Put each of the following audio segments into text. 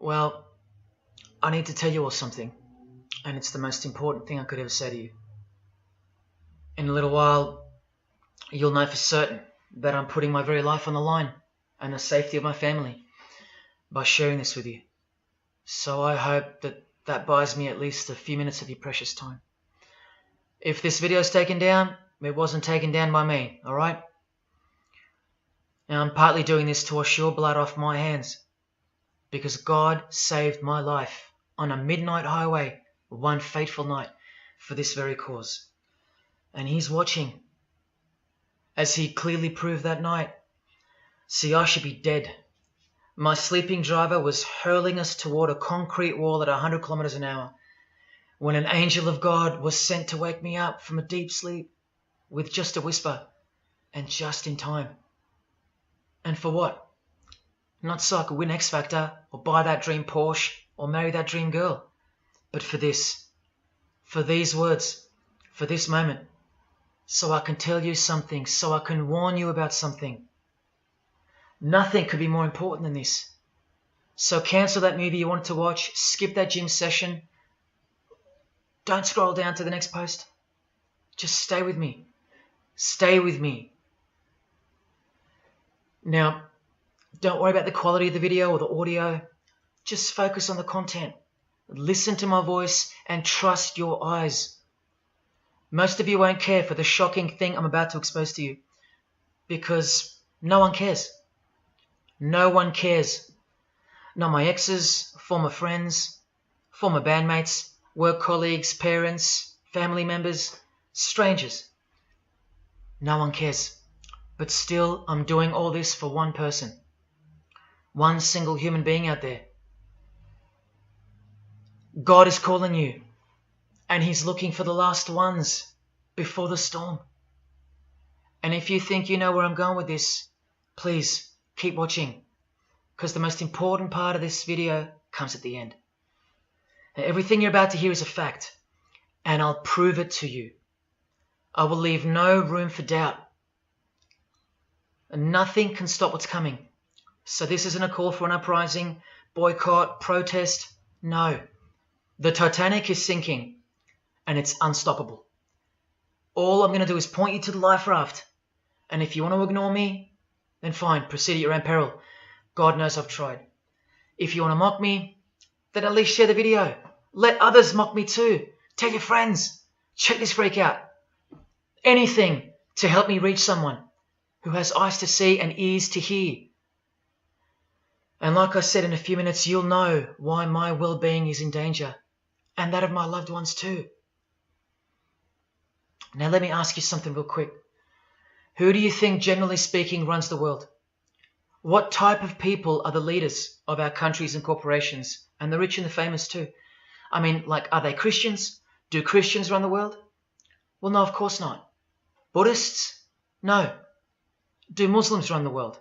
Well, I need to tell you all something, and it's the most important thing I could ever say to you. In a little while, you'll know for certain that I'm putting my very life on the line and the safety of my family by sharing this with you. So I hope that buys me at least a few minutes of your precious time. If this video is taken down, it wasn't taken down by me, alright? Now I'm partly doing this to wash your blood off my hands, because God saved my life on a midnight highway one fateful night for this very cause. And He's watching, as He clearly proved that night. See, I should be dead. My sleeping driver was hurling us toward a concrete wall at 100 kilometers an hour when an angel of God was sent to wake me up from a deep sleep with just a whisper, and just in time. And for what? Not so I could win X Factor or buy that dream Porsche or marry that dream girl, but for this, for these words, for this moment, so I can tell you something, so I can warn you about something. Nothing could be more important than this. So cancel that movie you wanted to watch, skip that gym session. Don't scroll down to the next post. Just stay with me. Stay with me. Now, don't worry about the quality of the video or the audio. Just focus on the content. Listen to my voice and trust your eyes. Most of you won't care for the shocking thing I'm about to expose to you, because no one cares. No one cares. Not my exes, former friends, former bandmates, work colleagues, parents, family members, strangers. No one cares. But still, I'm doing all this for one person. One single human being out there. God is calling you, and He's looking for the last ones before the storm. And if you think you know where I'm going with this, please keep watching, because the most important part of this video comes at the end. Now, everything you're about to hear is a fact, and I'll prove it to you. I will leave no room for doubt. And nothing can stop what's coming. So this isn't a call for an uprising, boycott, protest. No. The Titanic is sinking, and it's unstoppable. All I'm going to do is point you to the life raft. And if you want to ignore me, then fine, proceed at your own peril. God knows I've tried. If you want to mock me, then at least share the video. Let others mock me too. Tell your friends. Check this freak out. Anything to help me reach someone who has eyes to see and ears to hear. And like I said, in a few minutes, you'll know why my well-being is in danger, and that of my loved ones too. Now let me ask you something real quick. Who do you think, generally speaking, runs the world? What type of people are the leaders of our countries and corporations, and the rich and the famous too? I mean, like, are they Christians? Do Christians run the world? Well, no, of course not. Buddhists? No. Do Muslims run the world?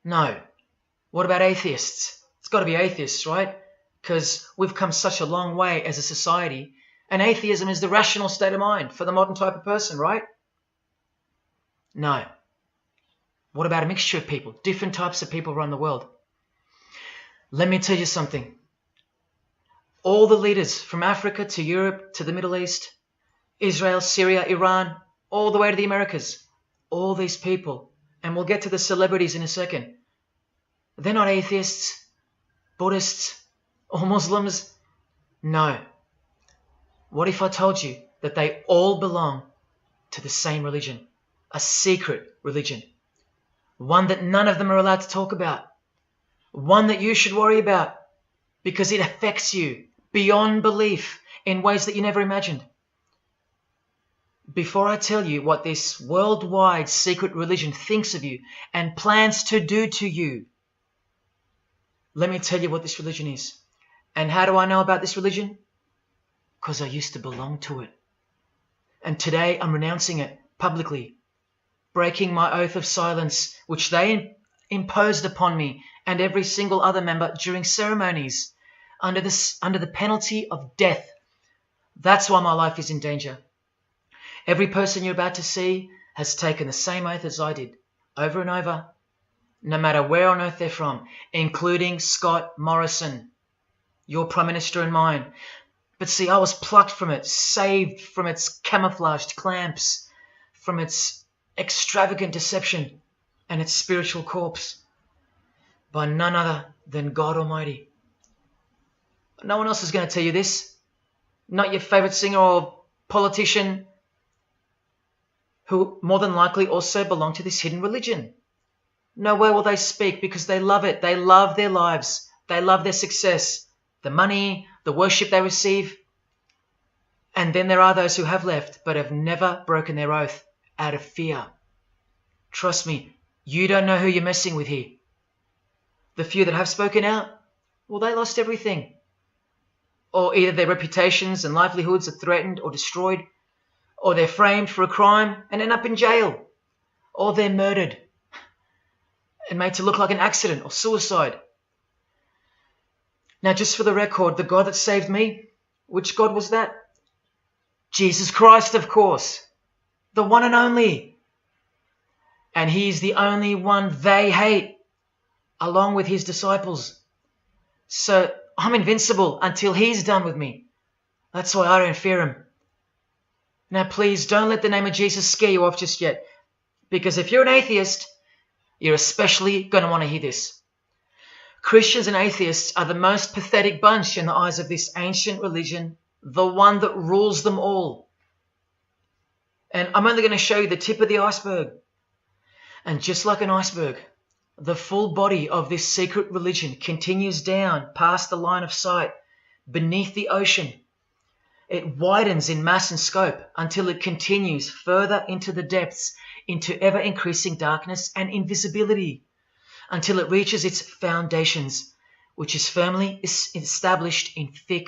No. What about atheists? It's got to be atheists, right? Because we've come such a long way as a society, and atheism is the rational state of mind for the modern type of person, right? No. What about a mixture of people? Different types of people run the world. Let me tell you something. All the leaders from Africa to Europe to the Middle East, Israel, Syria, Iran, all the way to the Americas, all these people, and we'll get to the celebrities in a second, they're not atheists, Buddhists, or Muslims. No. What if I told you that they all belong to the same religion? A secret religion. One that none of them are allowed to talk about. One that you should worry about because it affects you beyond belief in ways that you never imagined. Before I tell you what this worldwide secret religion thinks of you and plans to do to you, let me tell you what this religion is. And how do I know about this religion? Because I used to belong to it. And today I'm renouncing it publicly, breaking my oath of silence, which they imposed upon me and every single other member during ceremonies under the penalty of death. That's why my life is in danger. Every person you're about to see has taken the same oath as I did, over and over, no matter where on earth they're from, including Scott Morrison, your Prime Minister and mine. But see, I was plucked from it, saved from its camouflaged clamps, from its extravagant deception and its spiritual corpse, by none other than God Almighty. No one else is going to tell you this. Not your favorite singer or politician, who more than likely also belong to this hidden religion. Nowhere will they speak because they love it. They love their lives. They love their success, the money, the worship they receive. And then there are those who have left but have never broken their oath out of fear. Trust me, you don't know who you're messing with here. The few that have spoken out, well, they lost everything. Or either their reputations and livelihoods are threatened or destroyed, or they're framed for a crime and end up in jail, or they're murdered and made to look like an accident or suicide. Now, just for the record, the God that saved me, which God was that? Jesus Christ, of course, the one and only. And he's the only one they hate, along with his disciples. So I'm invincible until he's done with me. That's why I don't fear him. Now, please don't let the name of Jesus scare you off just yet, because if you're an atheist, you're especially going to want to hear this. Christians and atheists are the most pathetic bunch in the eyes of this ancient religion, the one that rules them all. And I'm only going to show you the tip of the iceberg. And just like an iceberg, the full body of this secret religion continues down past the line of sight, beneath the ocean. It widens in mass and scope until it continues further into the depths, into ever-increasing darkness and invisibility, until it reaches its foundations, which is firmly established in thick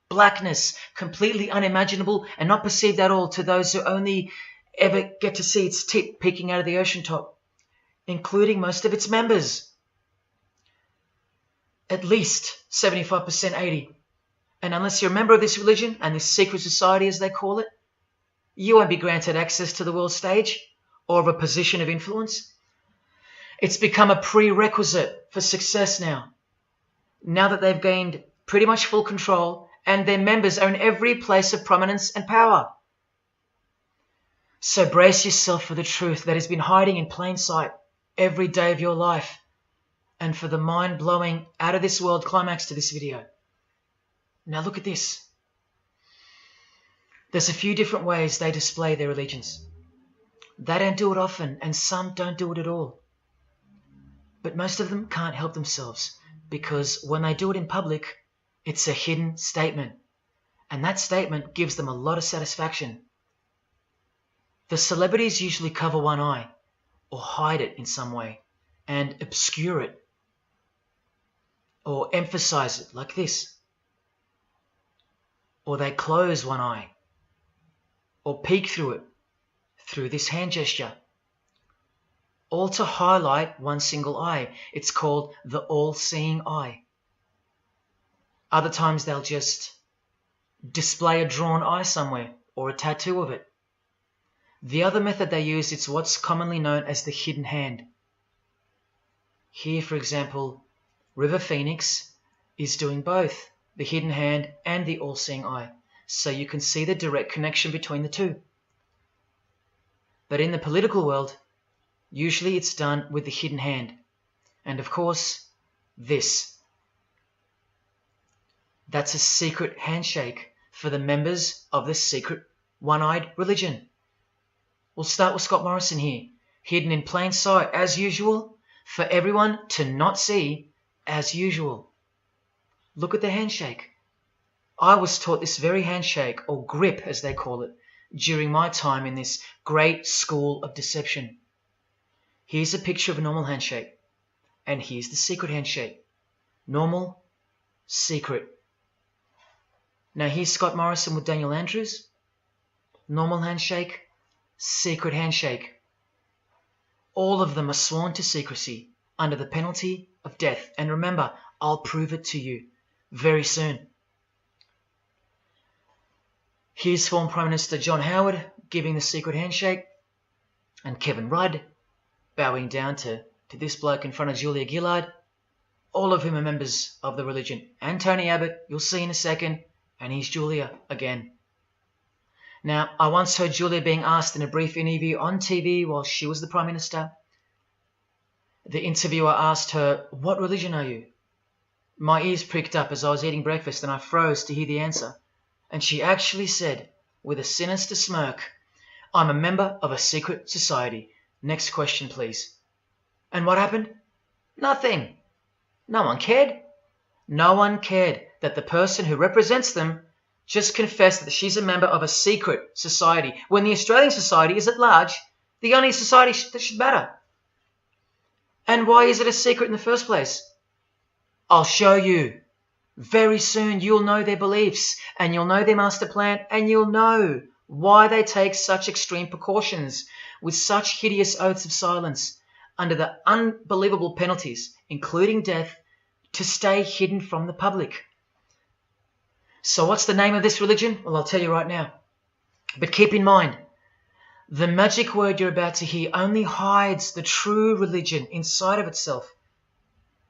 blackness, completely unimaginable and not perceived at all to those who only ever get to see its tip peeking out of the ocean top, including most of its members. At least 75%, 80%. And unless you're a member of this religion and this secret society, as they call it, you won't be granted access to the world stage or of a position of influence. It's become a prerequisite for success now that they've gained pretty much full control and their members own every place of prominence and power. So brace yourself for the truth that has been hiding in plain sight every day of your life, and for the mind-blowing, out-of-this-world climax to this video. Now look at this. There's a few different ways they display their allegiance. They don't do it often, and some don't do it at all. But most of them can't help themselves, because when they do it in public, it's a hidden statement, and that statement gives them a lot of satisfaction. The celebrities usually cover one eye, or hide it in some way, and obscure it, or emphasize it like this. Or they close one eye, or peek through it, through this hand gesture, all to highlight one single eye. It's called the all-seeing eye. Other times they'll just display a drawn eye somewhere, or a tattoo of it. The other method they use is what's commonly known as the hidden hand. Here, for example, River Phoenix is doing both the hidden hand and the all-seeing eye, so you can see the direct connection between the two. But in the political world, usually it's done with the hidden hand, and of course, this. That's a secret handshake for the members of this secret one-eyed religion. We'll start with Scott Morrison here, hidden in plain sight as usual, for everyone to not see as usual. Look at the handshake. I was taught this very handshake, or grip as they call it, during my time in this great school of deception. Here's a picture of a normal handshake, and here's the secret handshake. Normal, secret. Now here's Scott Morrison with Daniel Andrews. Normal handshake, secret handshake. All of them are sworn to secrecy under the penalty of death. And remember, I'll prove it to you very soon. Here's former Prime Minister John Howard giving the secret handshake, and Kevin Rudd bowing down to to this bloke in front of Julia Gillard, all of whom are members of the religion. And Tony Abbott, you'll see in a second, and he's Julia again. Now, I once heard Julia being asked in a brief interview on TV while she was the Prime Minister. The interviewer asked her, "What religion are you?" My ears pricked up as I was eating breakfast and I froze to hear the answer. And she actually said, with a sinister smirk, "I'm a member of a secret society. Next question, please." And what happened? Nothing. No one cared. No one cared that the person who represents them just confessed that she's a member of a secret society, when the Australian society is at large the only society that should matter. And why is it a secret in the first place? I'll show you. Very soon you'll know their beliefs, and you'll know their master plan, and you'll know why they take such extreme precautions with such hideous oaths of silence under the unbelievable penalties, including death, to stay hidden from the public. So what's the name of this religion? Well, I'll tell you right now. But keep in mind, the magic word you're about to hear only hides the true religion inside of itself.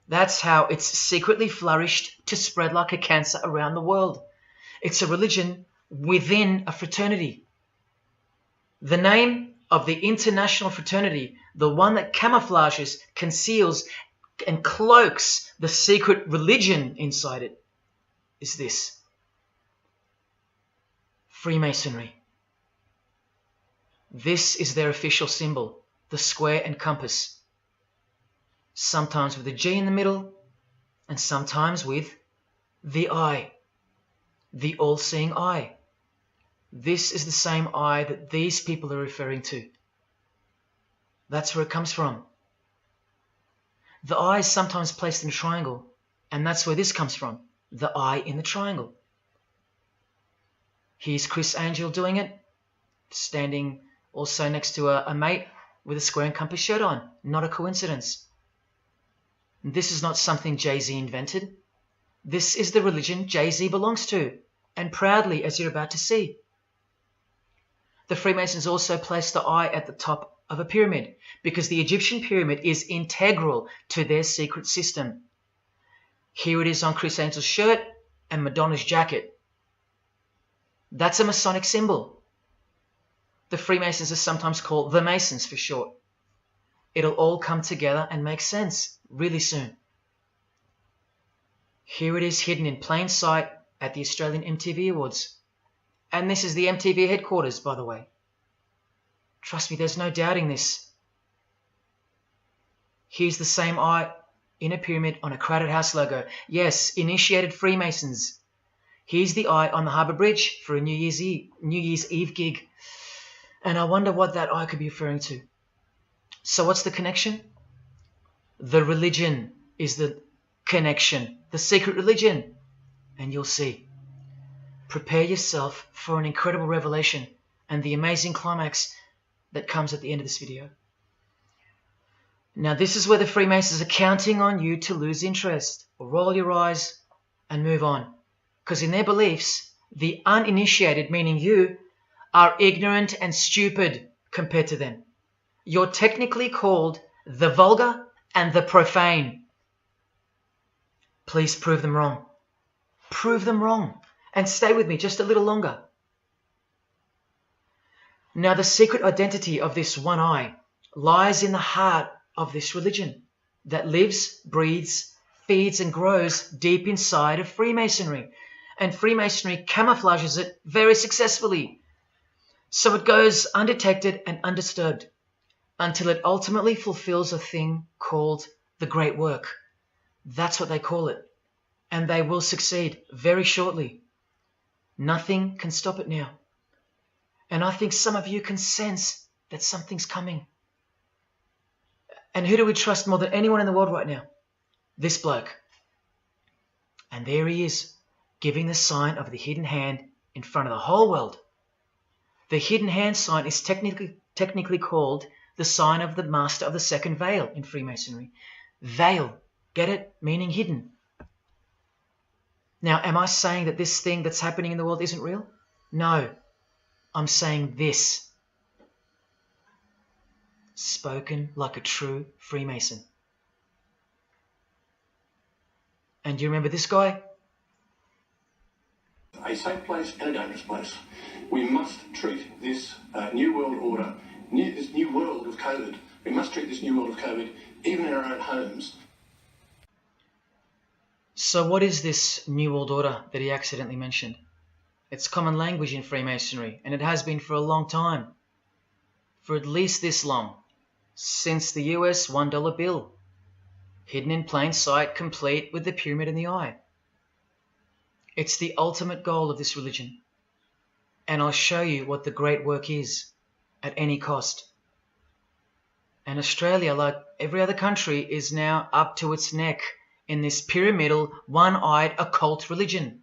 That's how it's secretly flourished to spread like a cancer around the world. It's a religion within a fraternity. The name of the international fraternity, the one that camouflages, conceals, and cloaks the secret religion inside it, is this: Freemasonry. This is their official symbol, the square and compass. Sometimes with a G in the middle, and sometimes with the eye, the all-seeing eye. This is the same eye that these people are referring to. That's where it comes from. The eye is sometimes placed in a triangle, and that's where this comes from, the eye in the triangle. Here's Chris Angel doing it, standing also next to a mate with a square and compass shirt on. Not a coincidence. This is not something Jay-Z invented. This is the religion Jay-Z belongs to, and proudly, as you're about to see. The Freemasons also placed the eye at the top of a pyramid, because the Egyptian pyramid is integral to their secret system. Here it is on Chris Angel's shirt and Madonna's jacket. That's a Masonic symbol. The Freemasons are sometimes called the Masons for short. It'll all come together and make sense really soon. Here it is hidden in plain sight at the Australian MTV Awards. And this is the MTV headquarters, by the way. Trust me, there's no doubting this. Here's the same eye in a pyramid on a Crowded House logo. Yes, initiated Freemasons. Here's the eye on the Harbour Bridge for a New Year's Eve gig. And I wonder what that eye could be referring to. So what's the connection? The religion is the connection, the secret religion. And you'll see. Prepare yourself for an incredible revelation and the amazing climax that comes at the end of this video. Now this is where the Freemasons are counting on you to lose interest, or roll your eyes and move on. Because in their beliefs, the uninitiated, meaning you, are ignorant and stupid compared to them. You're technically called the vulgar and the profane. Please prove them wrong. Prove them wrong. And stay with me just a little longer. Now the secret identity of this one eye lies in the heart of this religion that lives, breathes, feeds and grows deep inside of Freemasonry. And Freemasonry camouflages it very successfully. So it goes undetected and undisturbed until it ultimately fulfills a thing called the Great Work. That's what they call it. And they will succeed very shortly. Nothing can stop it now. And I think some of you can sense that something's coming. And who do we trust more than anyone in the world right now? This bloke. And there he is, giving the sign of the hidden hand in front of the whole world. The hidden hand sign is technically called the sign of the Master of the Second Veil in Freemasonry. Veil, get it? Meaning hidden. Now, am I saying that this thing that's happening in the world isn't real? No. I'm saying this. Spoken like a true Freemason. And you remember this guy? A safe place and a dangerous place. We must treat this new world order, this new world of COVID, we must treat this new world of COVID even in our own homes. So what is this New World Order that he accidentally mentioned? It's common language in Freemasonry, and it has been for a long time. For at least this long. Since the US $1 bill. Hidden in plain sight, complete with the pyramid in the eye. It's the ultimate goal of this religion. And I'll show you what the great work is, at any cost. And Australia, like every other country, is now up to its neck in this pyramidal, one-eyed, occult religion.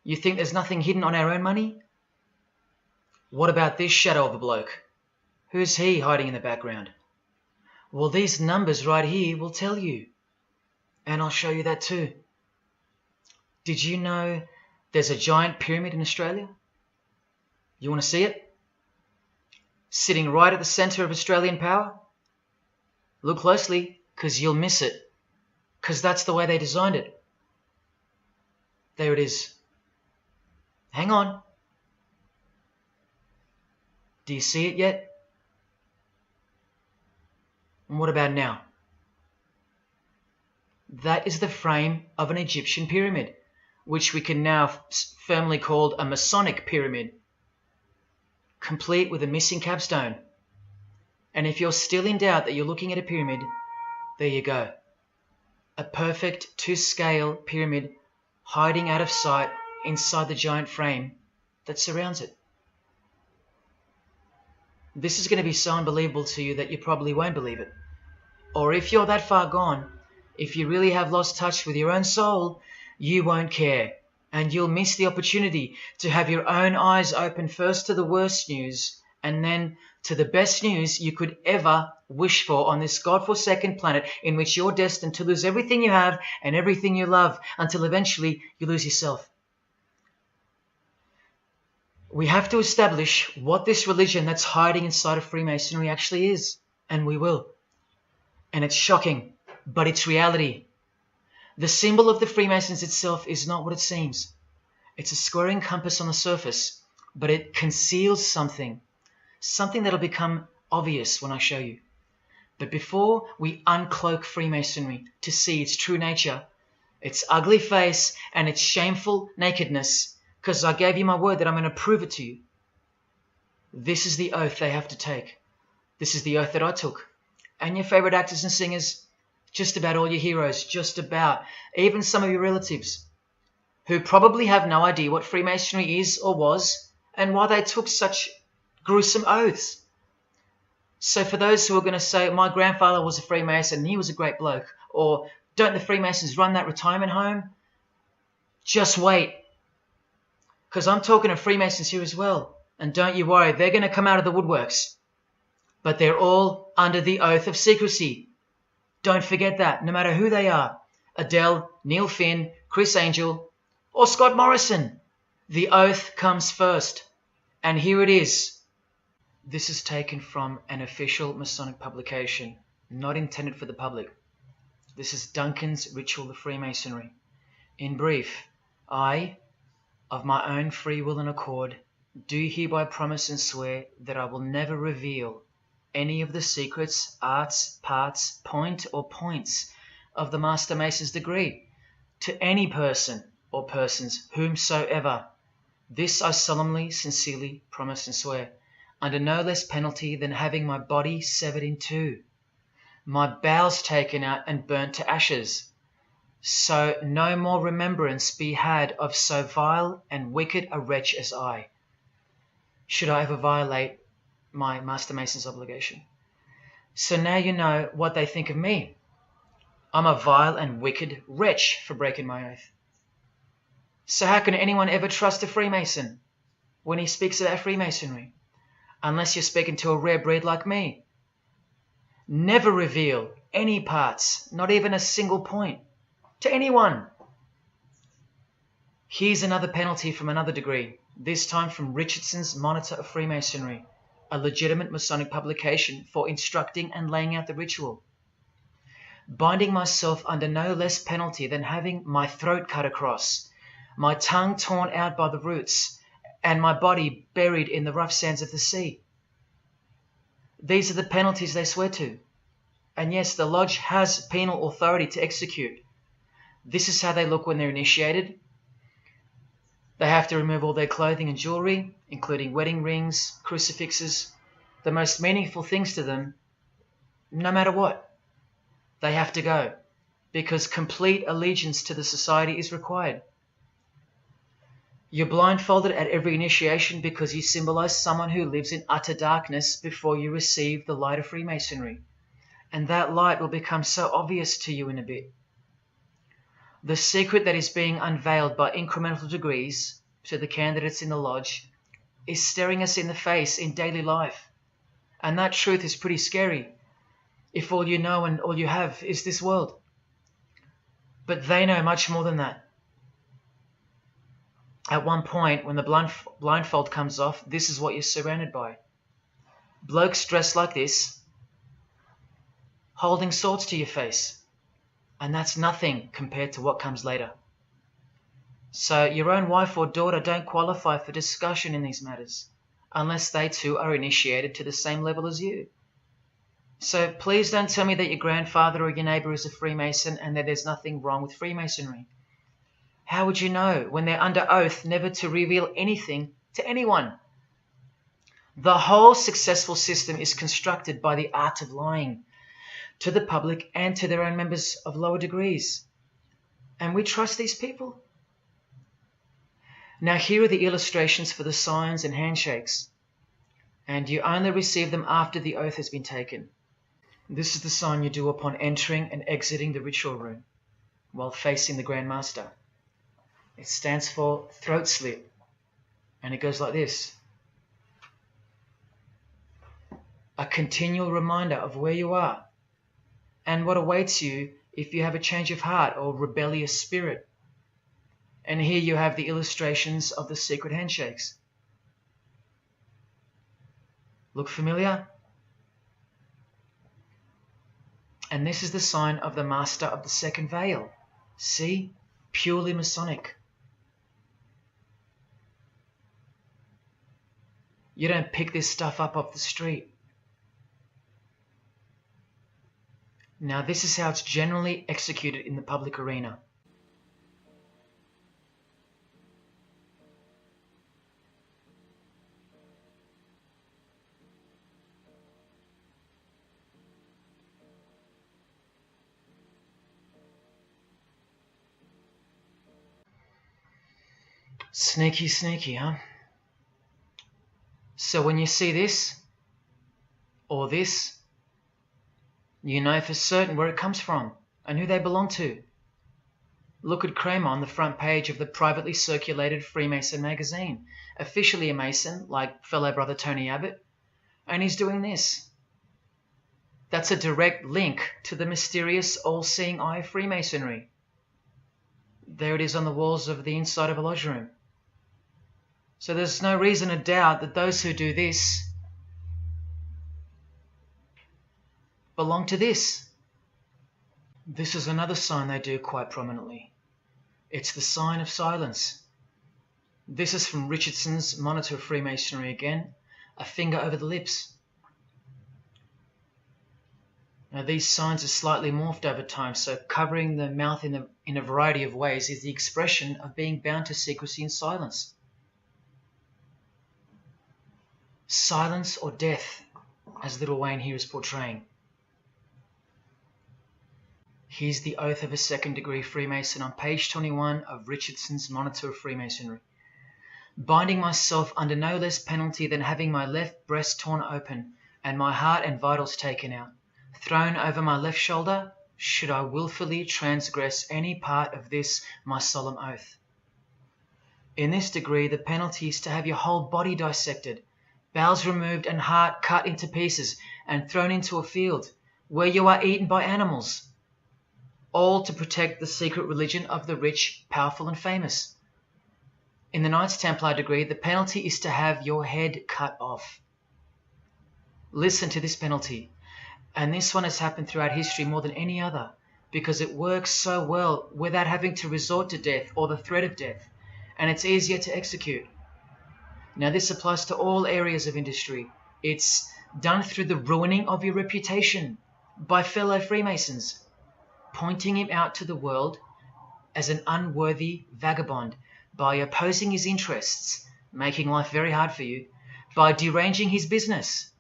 You think there's nothing hidden on our own money? What about this shadow of a bloke? Who's he hiding in the background? Well, these numbers right here will tell you. And I'll show you that too. Did you know there's a giant pyramid in Australia? You want to see it? Sitting right at the centre of Australian power? Look closely, because you'll miss it. Because that's the way they designed it. There it is. Hang on. Do you see it yet? And what about now? That is the frame of an Egyptian pyramid, which we can now firmly call a Masonic pyramid, complete with a missing capstone. And if you're still in doubt that you're looking at a pyramid, there you go. A perfect to-scale pyramid hiding out of sight inside the giant frame that surrounds it. This is going to be so unbelievable to you that you probably won't believe it. Or if you're that far gone, if you really have lost touch with your own soul, you won't care. And you'll miss the opportunity to have your own eyes open first to the worst news and then to the best news you could ever wish for on this godforsaken planet in which you're destined to lose everything you have and everything you love until eventually you lose yourself. We have to establish what this religion that's hiding inside of Freemasonry actually is, and we will. And it's shocking, but it's reality. The symbol of the Freemasons itself is not what it seems. It's a squaring compass on the surface, but it conceals something that'll become obvious when I show you. But before we uncloak Freemasonry to see its true nature, its ugly face and its shameful nakedness, because I gave you my word that I'm going to prove it to you. This is the oath they have to take. This is the oath that I took. And your favorite actors and singers, just about all your heroes, just about, even some of your relatives, who probably have no idea what Freemasonry is or was, and why they took such gruesome oaths. So for those who are going to say, my grandfather was a Freemason and he was a great bloke, or don't the Freemasons run that retirement home? Just wait. Because I'm talking to Freemasons here as well. And don't you worry, they're going to come out of the woodworks. But they're all under the oath of secrecy. Don't forget that, no matter who they are. Adele, Neil Finn, Chris Angel, or Scott Morrison. The oath comes first. And here it is. This is taken from an official Masonic publication, not intended for the public. This is Duncan's Ritual of Freemasonry. In brief, I, of my own free will and accord, do hereby promise and swear that I will never reveal any of the secrets, arts, parts, point or points of the Master Mason's degree to any person or persons whomsoever. This I solemnly, sincerely promise and swear, under no less penalty than having my body severed in two, my bowels taken out and burnt to ashes, so no more remembrance be had of so vile and wicked a wretch as I, should I ever violate my Master Mason's obligation. So now you know what they think of me. I'm a vile and wicked wretch for breaking my oath. So how can anyone ever trust a Freemason when he speaks about Freemasonry? Unless you're speaking to a rare breed like me. Never reveal any parts, not even a single point, to anyone. Here's another penalty from another degree, this time from Richardson's Monitor of Freemasonry, a legitimate Masonic publication for instructing and laying out the ritual. binding myself under no less penalty than having my throat cut across, my tongue torn out by the roots, and my body buried in the rough sands of the sea. These are the penalties they swear to. And yes, the lodge has penal authority to execute. This is how they look when they're initiated. They have to remove all their clothing and jewelry, including wedding rings, crucifixes, the most meaningful things to them, no matter what. They have to go, because complete allegiance to the society is required. You're blindfolded at every initiation because you symbolize someone who lives in utter darkness before you receive the light of Freemasonry. And that light will become so obvious to you in a bit. The secret that is being unveiled by incremental degrees to the candidates in the lodge is staring us in the face in daily life. And that truth is pretty scary if all you know and all you have is this world. But they know much more than that. At one point, when the blindfold comes off, this is what you're surrounded by. Blokes dressed like this, holding swords to your face. And that's nothing compared to what comes later. So your own wife or daughter don't qualify for discussion in these matters, unless they too are initiated to the same level as you. So please don't tell me that your grandfather or your neighbour is a Freemason and that there's nothing wrong with Freemasonry. How would you know when they're under oath never to reveal anything to anyone? The whole successful system is constructed by the art of lying to the public and to their own members of lower degrees. And we trust these people. Now here are the illustrations for the signs and handshakes. And you only receive them after the oath has been taken. This is the sign you do upon entering and exiting the ritual room while facing the Grand Master. It stands for throat slit. And it goes like this. A continual reminder of where you are and what awaits you if you have a change of heart or rebellious spirit. And here you have the illustrations of the secret handshakes. Look familiar? And this is the sign of the Master of the Second Veil. See? Purely Masonic. You don't pick this stuff up off the street. Now this is how it's generally executed in the public arena. Sneaky, sneaky, huh? So when you see this, or this, you know for certain where it comes from and who they belong to. Look at Kramer on the front page of the privately circulated Freemason magazine, officially a Mason, like fellow brother Tony Abbott, and he's doing this. That's a direct link to the mysterious all-seeing eye of Freemasonry. There it is on the walls of the inside of a lodge room. So there's no reason to doubt that those who do this belong to this. This is another sign they do quite prominently. It's the sign of silence. This is from Richardson's Monitor of Freemasonry again, a finger over the lips. Now these signs are slightly morphed over time, so covering the mouth in a variety of ways is the expression of being bound to secrecy and silence. Silence or death, as Little Wayne here is portraying. Here's the oath of a second-degree Freemason on page 21 of Richardson's Monitor of Freemasonry. Binding myself under no less penalty than having my left breast torn open and my heart and vitals taken out, thrown over my left shoulder, should I wilfully transgress any part of this my solemn oath. In this degree, the penalty is to have your whole body dissected, bowels removed and heart cut into pieces and thrown into a field, where you are eaten by animals, all to protect the secret religion of the rich, powerful and famous. In the Knights Templar degree, the penalty is to have your head cut off. Listen to this penalty. And this one has happened throughout history more than any other, because it works so well without having to resort to death or the threat of death, and it's easier to execute. Now this applies to all areas of industry. It's done through the ruining of your reputation by fellow Freemasons, pointing him out to the world as an unworthy vagabond, by opposing his interests, making life very hard for you, by deranging his business,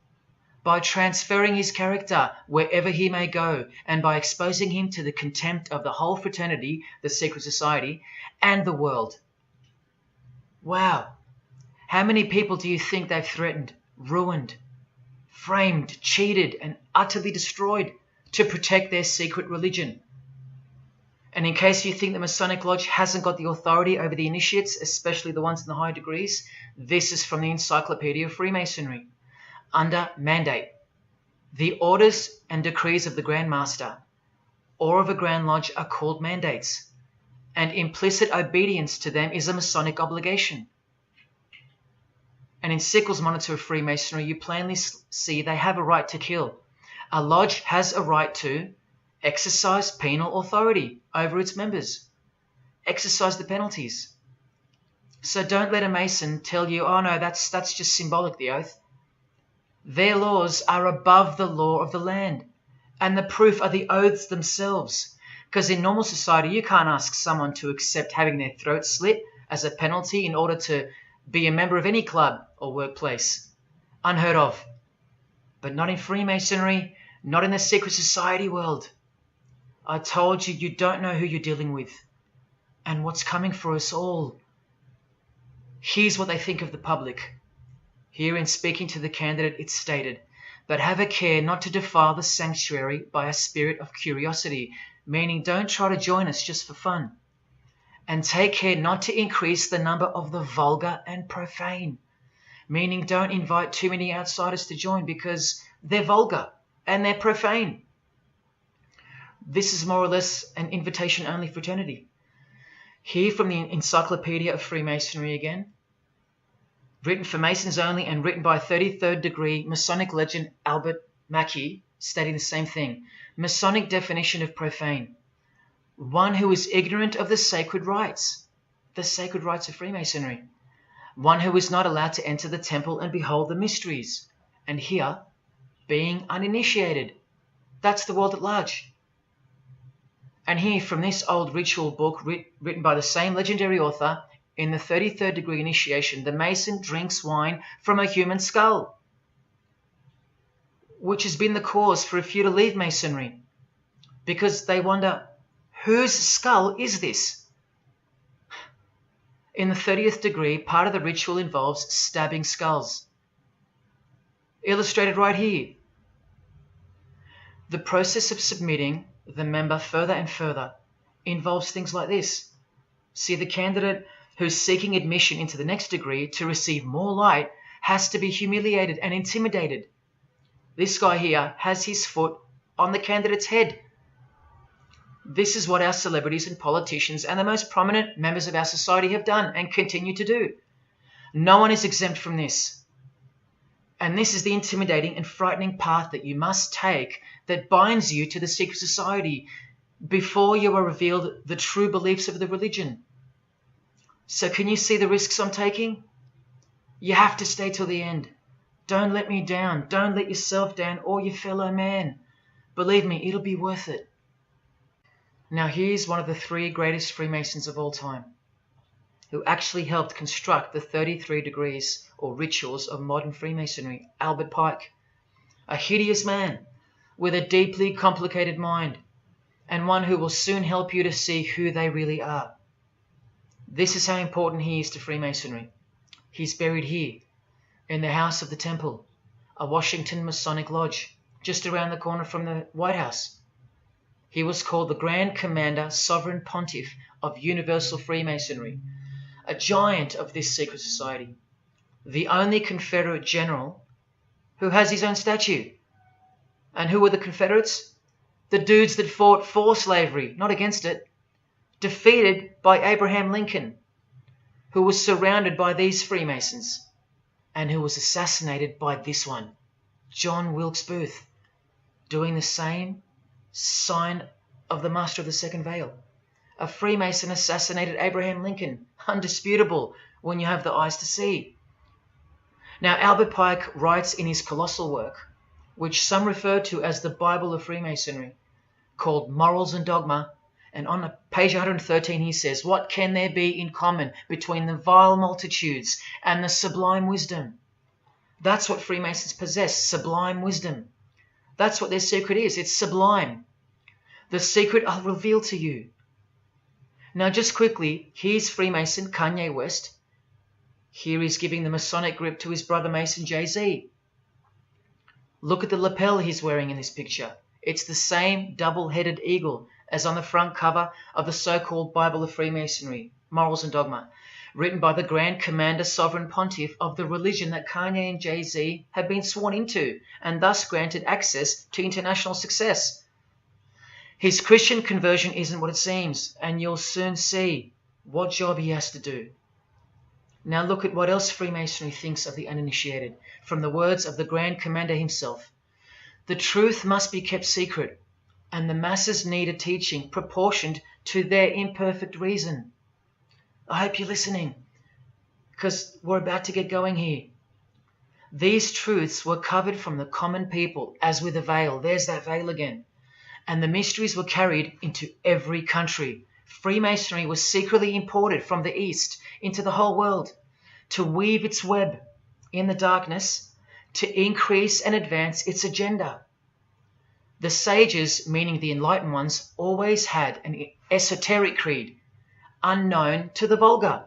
by transferring his character wherever he may go, and by exposing him to the contempt of the whole fraternity, the secret society, and the world. Wow. How many people do you think they've threatened, ruined, framed, cheated, and utterly destroyed to protect their secret religion? And in case you think the Masonic Lodge hasn't got the authority over the initiates, especially the ones in the high degrees, this is from the Encyclopedia of Freemasonry. Under mandate, the orders and decrees of the Grand Master or of a Grand Lodge are called mandates, and implicit obedience to them is a Masonic obligation. And in Sickles' Monitor of Freemasonry, you plainly see they have a right to kill. A lodge has a right to exercise penal authority over its members. Exercise the penalties. So don't let a Mason tell you, oh no, that's just symbolic, the oath. Their laws are above the law of the land, and the proof are the oaths themselves. Because in normal society, you can't ask someone to accept having their throat slit as a penalty in order to be a member of any club or workplace. Unheard of. But not in Freemasonry, not in the secret society world. I told you, you don't know who you're dealing with and what's coming for us all. Here's what they think of the public. Here in speaking to the candidate, it's stated, but have a care not to defile the sanctuary by a spirit of curiosity, meaning don't try to join us just for fun. And take care not to increase the number of the vulgar and profane, meaning don't invite too many outsiders to join because they're vulgar and they're profane. This is more or less an invitation-only fraternity. Here from the Encyclopedia of Freemasonry again, written for Masons only and written by 33rd degree Masonic legend Albert Mackey, stating the same thing. Masonic definition of profane. One who is ignorant of the sacred rites of Freemasonry. One who is not allowed to enter the temple and behold the mysteries. And here, being uninitiated. That's the world at large. And here from this old ritual book written by the same legendary author, in the 33rd degree initiation, the Mason drinks wine from a human skull, which has been the cause for a few to leave Masonry, because they wonder, whose skull is this? In the 30th degree, part of the ritual involves stabbing skulls. Illustrated right here. The process of submitting the member further and further involves things like this. See, the candidate who's seeking admission into the next degree to receive more light has to be humiliated and intimidated. This guy here has his foot on the candidate's head. This is what our celebrities and politicians and the most prominent members of our society have done and continue to do. No one is exempt from this. And this is the intimidating and frightening path that you must take that binds you to the secret society before you are revealed the true beliefs of the religion. So can you see the risks I'm taking? You have to stay till the end. Don't let me down. Don't let yourself down or your fellow man. Believe me, it'll be worth it. Now here's one of the 3 greatest Freemasons of all time, who actually helped construct the 33 degrees or rituals of modern Freemasonry, Albert Pike. A hideous man with a deeply complicated mind, and one who will soon help you to see who they really are. This is how important he is to Freemasonry. He's buried here, in the House of the Temple, a Washington Masonic Lodge, just around the corner from the White House. He was called the Grand Commander, Sovereign Pontiff of Universal Freemasonry, a giant of this secret society, the only Confederate general who has his own statue. And who were the Confederates? The dudes that fought for slavery, not against it, defeated by Abraham Lincoln, who was surrounded by these Freemasons, and who was assassinated by this one, John Wilkes Booth. doing the same sign of the master of the second veil. A Freemason assassinated Abraham Lincoln, undisputable when you have the eyes to see. Now, Albert Pike writes in his colossal work, which some refer to as the Bible of Freemasonry, called Morals and Dogma, and on page 113 he says, "What can there be in common between the vile multitudes and the sublime wisdom?" That's what Freemasons possess, sublime wisdom. That's what their secret is. It's sublime. The secret I'll reveal to you. Now, just quickly, here's Freemason Kanye West. Here he's giving the Masonic grip to his brother Mason Jay-Z. Look at the lapel he's wearing in this picture. It's the same double-headed eagle as on the front cover of the so-called Bible of Freemasonry, Morals and Dogma, written by the Grand Commander Sovereign Pontiff of the religion that Kanye and Jay-Z have been sworn into, and thus granted access to international success. His Christian conversion isn't what it seems, and you'll soon see what job he has to do. Now look at what else Freemasonry thinks of the uninitiated, from the words of the Grand Commander himself. The truth must be kept secret, and the masses need a teaching proportioned to their imperfect reason. I hope you're listening, because we're about to get going here. These truths were covered from the common people, as with a veil. There's that veil again. And the mysteries were carried into every country. Freemasonry was secretly imported from the East into the whole world to weave its web in the darkness, to increase and advance its agenda. The sages, meaning the enlightened ones, always had an esoteric creed, unknown to the vulgar.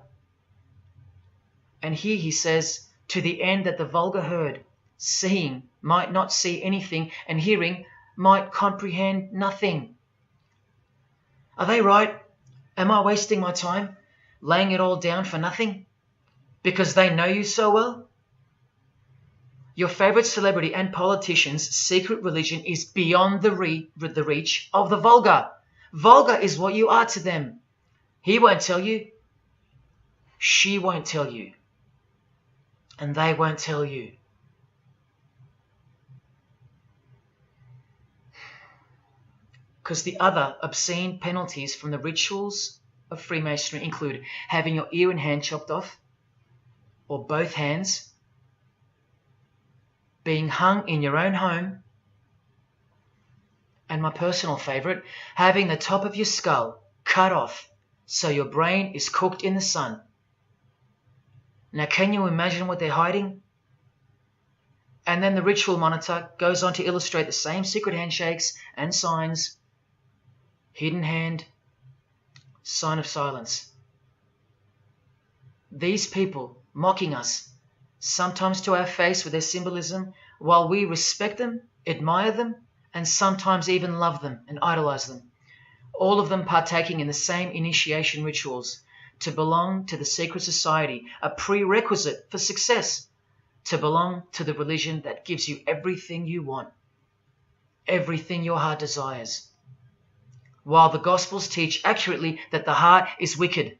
And here he says, to the end that the vulgar herd, seeing, might not see anything, and hearing, might comprehend nothing. Are they right? Am I wasting my time, laying it all down for nothing? Because they know you so well? Your favorite celebrity and politician's secret religion is beyond the reach of the vulgar. Vulgar is what you are to them. He won't tell you. She won't tell you. And they won't tell you. Because the other obscene penalties from the rituals of Freemasonry include having your ear and hand chopped off, or both hands, being hung in your own home, and my personal favourite, having the top of your skull cut off so your brain is cooked in the sun. Now, can you imagine what they're hiding? And then the ritual monitor goes on to illustrate the same secret handshakes and signs. Hidden hand, sign of silence. These people mocking us, sometimes to our face with their symbolism, while we respect them, admire them, and sometimes even love them and idolize them. All of them partaking in the same initiation rituals, to belong to the secret society, a prerequisite for success, to belong to the religion that gives you everything you want, everything your heart desires. While the Gospels teach accurately that the heart is wicked.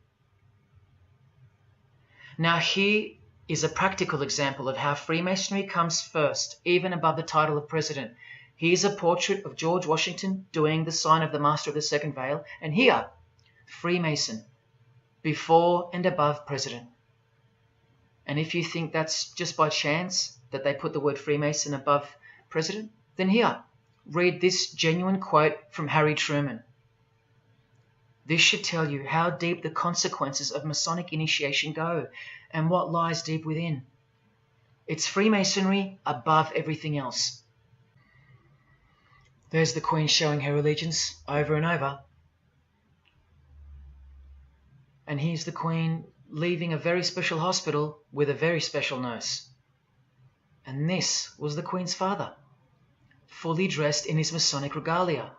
Now here is a practical example of how Freemasonry comes first, even above the title of president. Here's a portrait of George Washington doing the sign of the Master of the Second Veil, and here, Freemason, before and above president. And if you think that's just by chance that they put the word Freemason above president, then here, read this genuine quote from Harry Truman. This should tell you how deep the consequences of Masonic initiation go and what lies deep within. It's Freemasonry above everything else. There's the Queen showing her allegiance over and over. And here's the Queen leaving a very special hospital with a very special nurse. And this was the Queen's father, fully dressed in his Masonic regalia,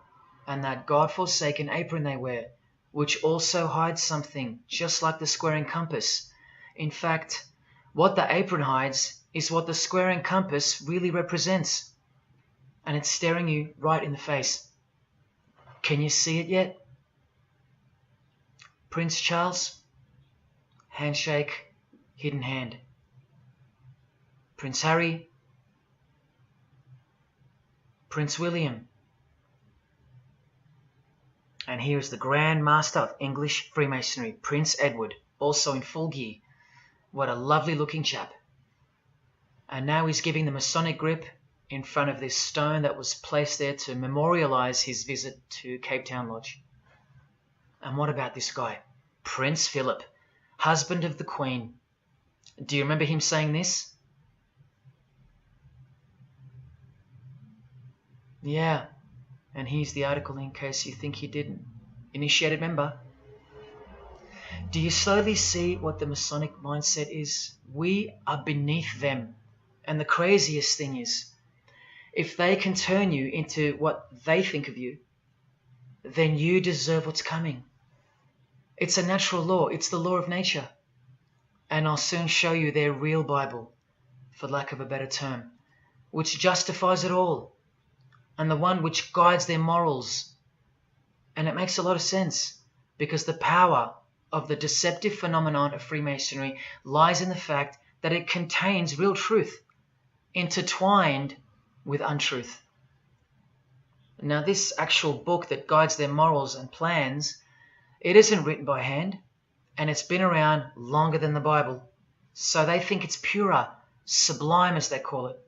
and that God-forsaken apron they wear, which also hides something, just like the square and compass. In fact, what the apron hides is what the square and compass really represents. And it's staring you right in the face. Can you see it yet? Prince Charles, handshake, hidden hand. Prince Harry, Prince William. And here is the Grand Master of English Freemasonry, Prince Edward, also in full gear. What a lovely looking chap. And now he's giving the Masonic grip in front of this stone that was placed there to memorialize his visit to Cape Town Lodge. And what about this guy? Prince Philip, husband of the Queen. Do you remember him saying this? Yeah, and here's the article in case you think he didn't. Initiated member. Do you slowly see what the Masonic mindset is? We are beneath them. And the craziest thing is, if they can turn you into what they think of you, then you deserve what's coming. It's a natural law. It's the law of nature. And I'll soon show you their real Bible, for lack of a better term, which justifies it all, and the one which guides their morals. And it makes a lot of sense, because the power of the deceptive phenomenon of Freemasonry lies in the fact that it contains real truth, intertwined with untruth. Now, this actual book that guides their morals and plans, it isn't written by hand, and it's been around longer than the Bible. So they think it's purer, sublime as they call it.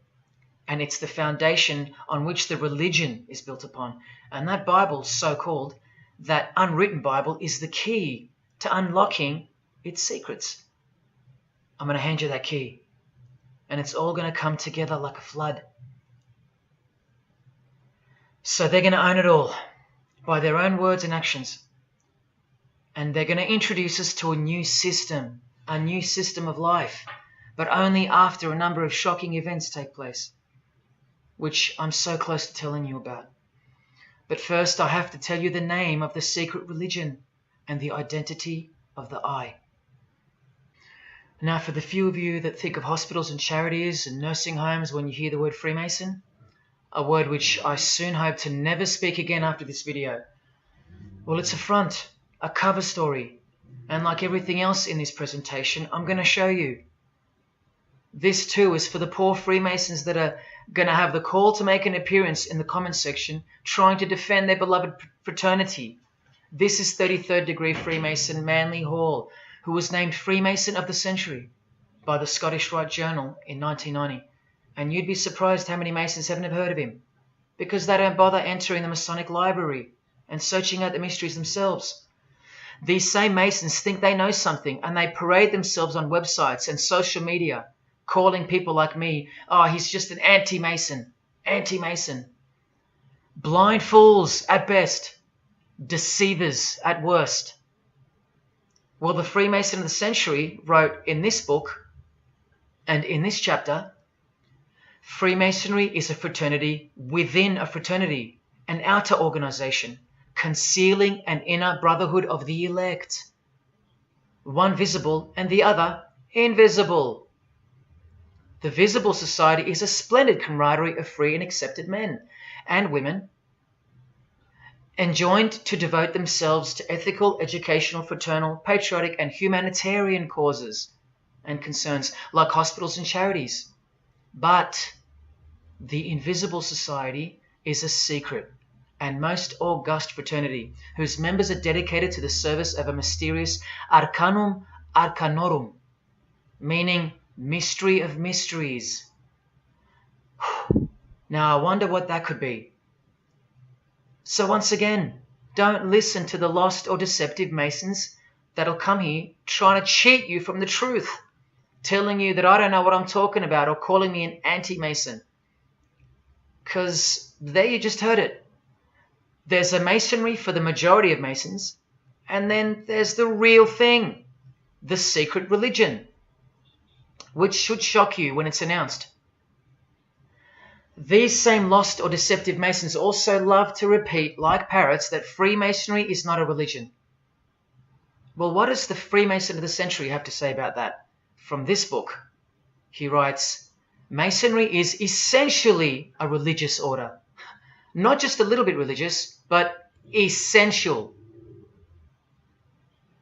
And it's the foundation on which the religion is built upon. And that Bible, so-called, that unwritten Bible, is the key to unlocking its secrets. I'm going to hand you that key. And it's all going to come together like a flood. So they're going to own it all by their own words and actions. And they're going to introduce us to a new system of life, but only after a number of shocking events take place, which I'm so close to telling you about. But first, I have to tell you the name of the secret religion and the identity of the I. Now, for the few of you that think of hospitals and charities and nursing homes when you hear the word Freemason, a word which I soon hope to never speak again after this video, well, it's a front, a cover story, and like everything else in this presentation, I'm going to show you. This too is for the poor Freemasons that are going to have the call to make an appearance in the comments section trying to defend their beloved fraternity. This is 33rd degree Freemason Manly Hall, who was named Freemason of the Century by the Scottish Rite Journal in 1990. And you'd be surprised how many Masons haven't heard of him, because they don't bother entering the Masonic library and searching out the mysteries themselves. These same Masons think they know something, and they parade themselves on websites and social media, calling people like me, oh, he's just an anti-Mason, anti-Mason. Blind fools at best, deceivers at worst. Well, the Freemason of the Century wrote in this book, and in this chapter, Freemasonry is a fraternity within a fraternity, an outer organization, concealing an inner brotherhood of the elect. One visible and the other invisible. The visible society is a splendid camaraderie of free and accepted men and women, enjoined to devote themselves to ethical, educational, fraternal, patriotic, and humanitarian causes and concerns like hospitals and charities. But the invisible society is a secret and most august fraternity whose members are dedicated to the service of a mysterious arcanum arcanorum, meaning mystery of mysteries. Now I wonder what that could be. So once again, don't listen to the lost or deceptive Masons that'll come here trying to cheat you from the truth, telling you that I don't know what I'm talking about or calling me an anti-Mason. Because there you just heard it. There's a Masonry for the majority of Masons, and then there's the real thing, the secret religion, which should shock you when it's announced. These same lost or deceptive Masons also love to repeat, like parrots, that Freemasonry is not a religion. Well, what does the Freemason of the Century have to say about that? From this book, he writes, Masonry is essentially a religious order. Not just a little bit religious, but essential.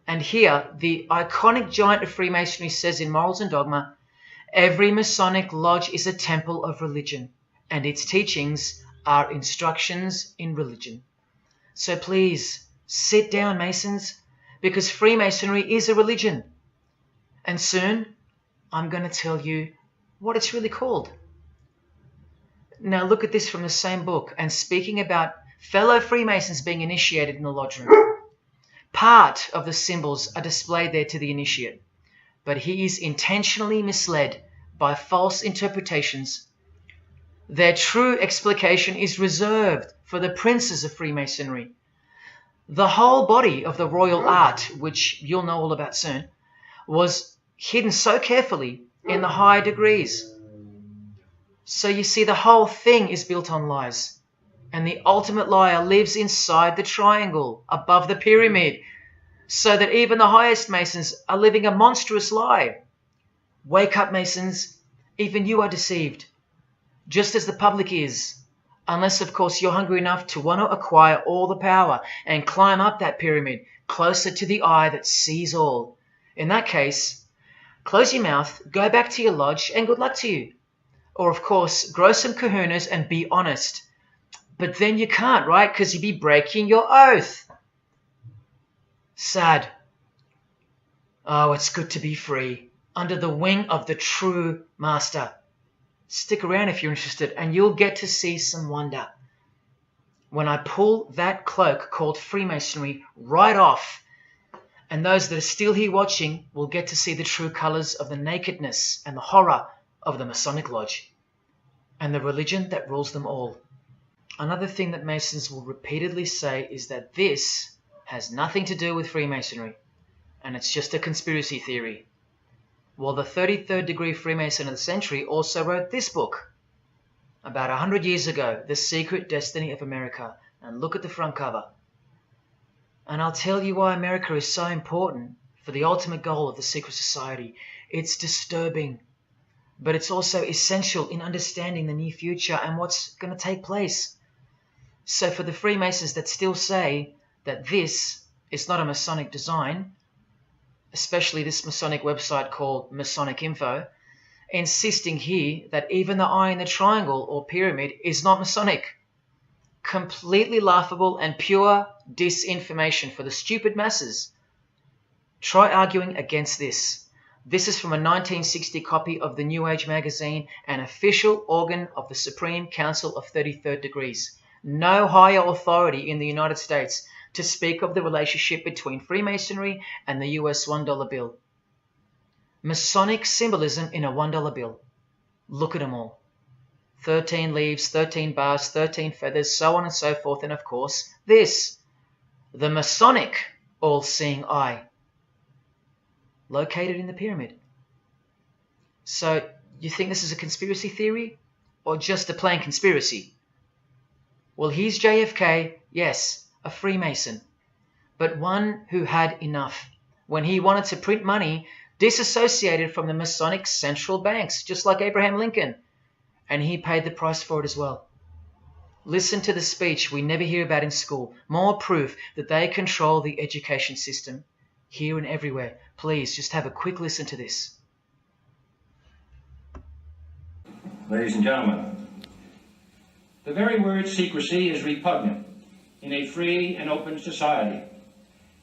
And here, the iconic giant of Freemasonry says in Morals and Dogma, every Masonic lodge is a temple of religion, and its teachings are instructions in religion. So please, sit down, Masons, because Freemasonry is a religion. And soon, I'm going to tell you what it's really called. Now look at this from the same book, and speaking about fellow Freemasons being initiated in the lodge room. Part of the symbols are displayed there to the initiate, but he is intentionally misled by false interpretations. Their true explication is reserved for the princes of Freemasonry. The whole body of the royal art, which you'll know all about soon, was hidden so carefully in the higher degrees. So you see, the whole thing is built on lies. And the ultimate liar lives inside the triangle, above the pyramid, so that even the highest Masons are living a monstrous lie. Wake up, Masons. Even you are deceived, just as the public is. Unless, of course, you're hungry enough to want to acquire all the power and climb up that pyramid closer to the eye that sees all. In that case, close your mouth, go back to your lodge, and good luck to you. Or, of course, grow some kahunas and be honest. But then you can't, right? Because you'd be breaking your oath. Sad. Oh, it's good to be free, under the wing of the true master. Stick around if you're interested, and you'll get to see some wonder. When I pull that cloak called Freemasonry right off, and those that are still here watching will get to see the true colours of the nakedness and the horror of the Masonic Lodge, and the religion that rules them all. Another thing that Masons will repeatedly say is that this has nothing to do with Freemasonry, and it's just a conspiracy theory. Well, the 33rd degree Freemason of the century also wrote this book about 100 years ago, The Secret Destiny of America. And look at the front cover. And I'll tell you why America is so important for the ultimate goal of the secret society. It's disturbing, but it's also essential in understanding the near future and what's going to take place. So for the Freemasons that still say that this is not a Masonic design, especially this Masonic website called Masonic Info, insisting here that even the eye in the triangle or pyramid is not Masonic. Completely laughable and pure disinformation for the stupid masses. Try arguing against this. This is from a 1960 copy of the New Age magazine, an official organ of the Supreme Council of 33rd Degrees. No higher authority in the United States to speak of the relationship between Freemasonry and the US $1 bill. Masonic symbolism in a $1 bill. Look at them all. 13 leaves, 13 bars, 13 feathers, so on and so forth, and of course, this, the Masonic all-seeing eye, located in the pyramid. So, you think this is a conspiracy theory, or just a plain conspiracy? Well, here's JFK, yes, a Freemason, but one who had enough when he wanted to print money disassociated from the Masonic central banks, just like Abraham Lincoln, and he paid the price for it as well. Listen to the speech we never hear about in school, more proof that they control the education system here and everywhere. Please, just have a quick listen to this. Ladies and gentlemen, the very word secrecy is repugnant in a free and open society,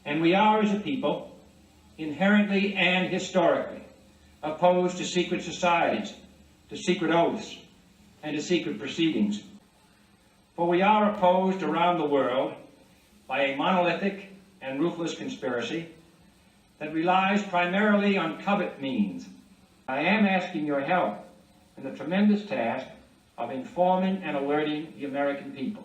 and we are, as a people, inherently and historically opposed to secret societies, to secret oaths, and to secret proceedings. For we are opposed around the world by a monolithic and ruthless conspiracy that relies primarily on covert means. I am asking your help in the tremendous task of informing and alerting the American people.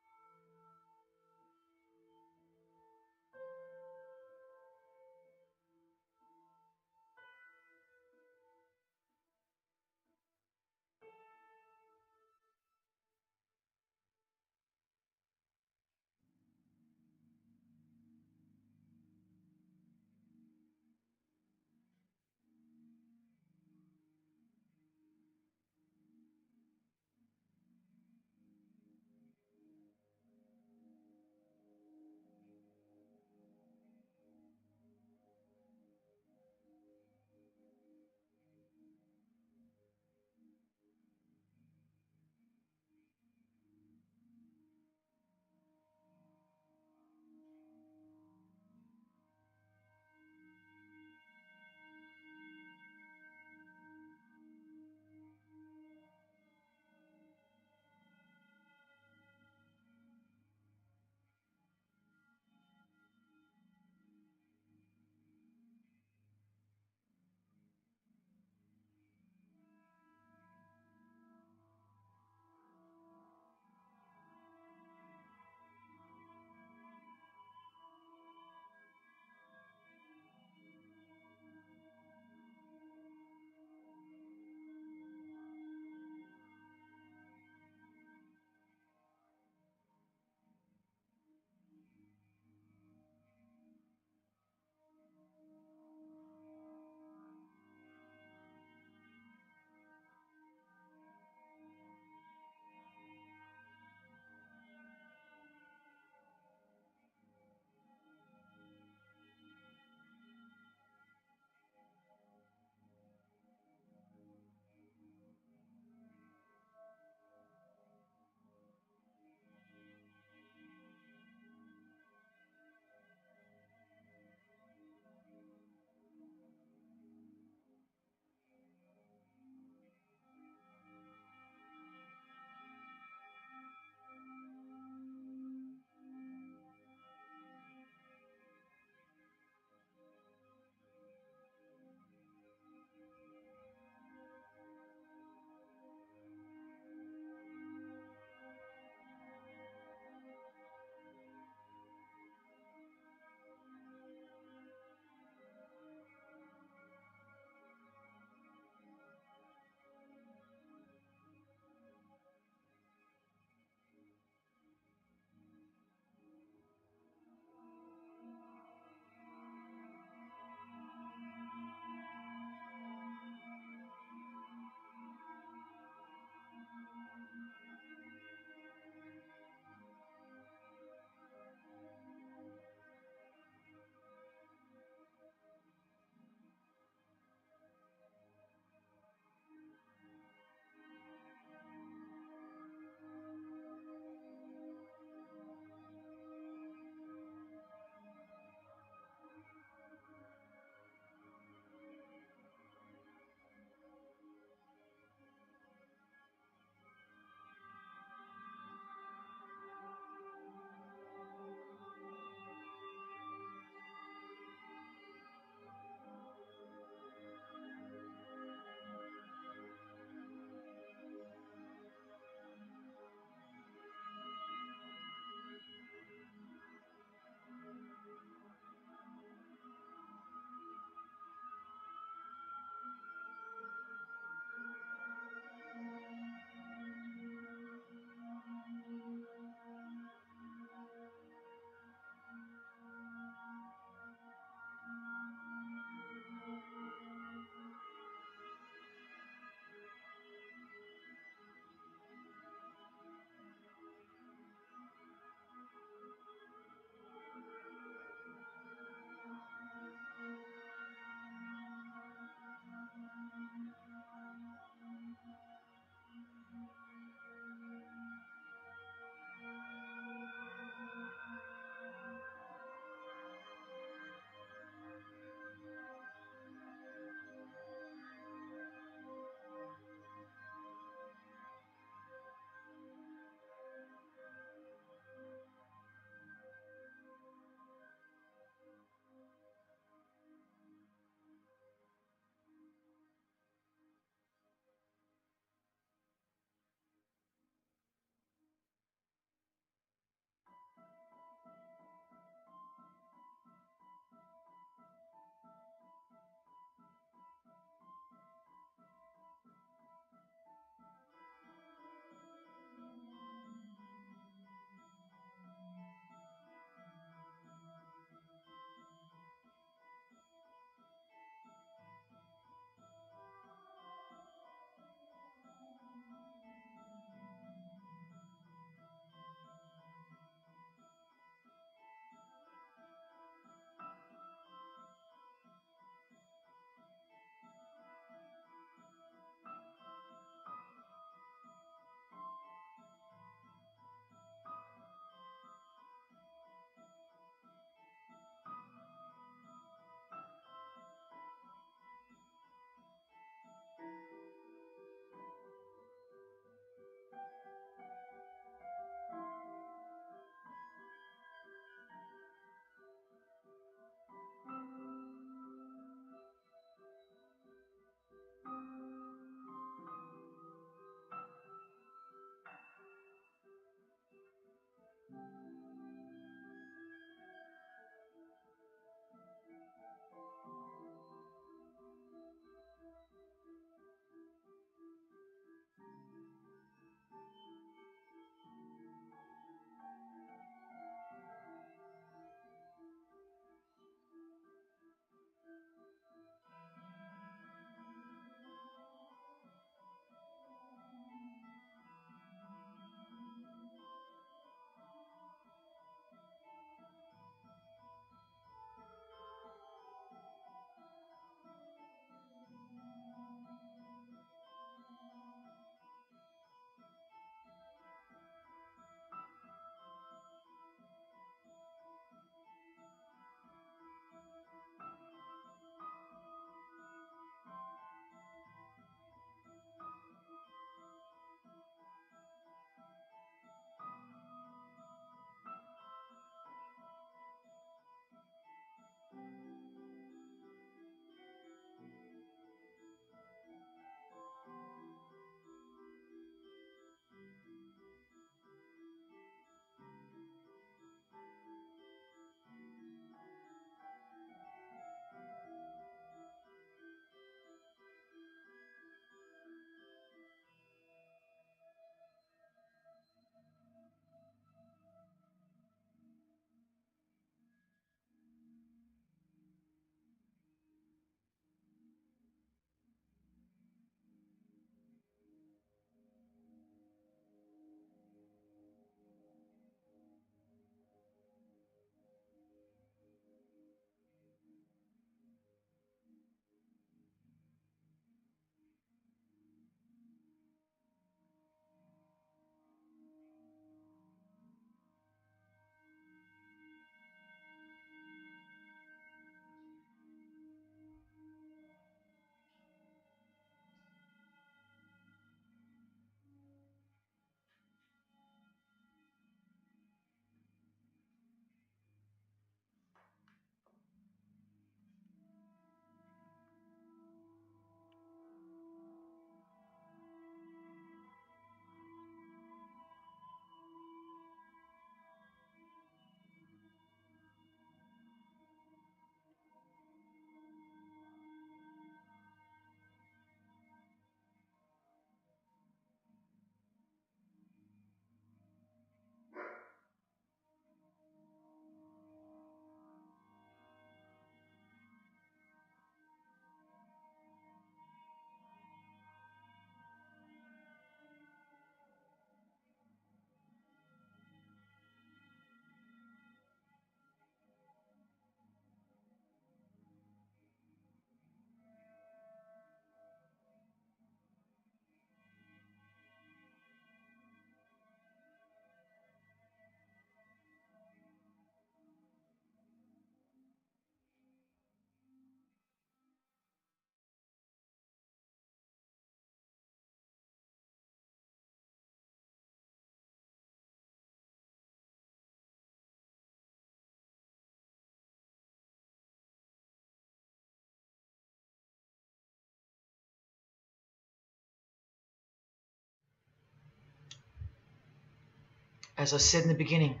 As I said in the beginning,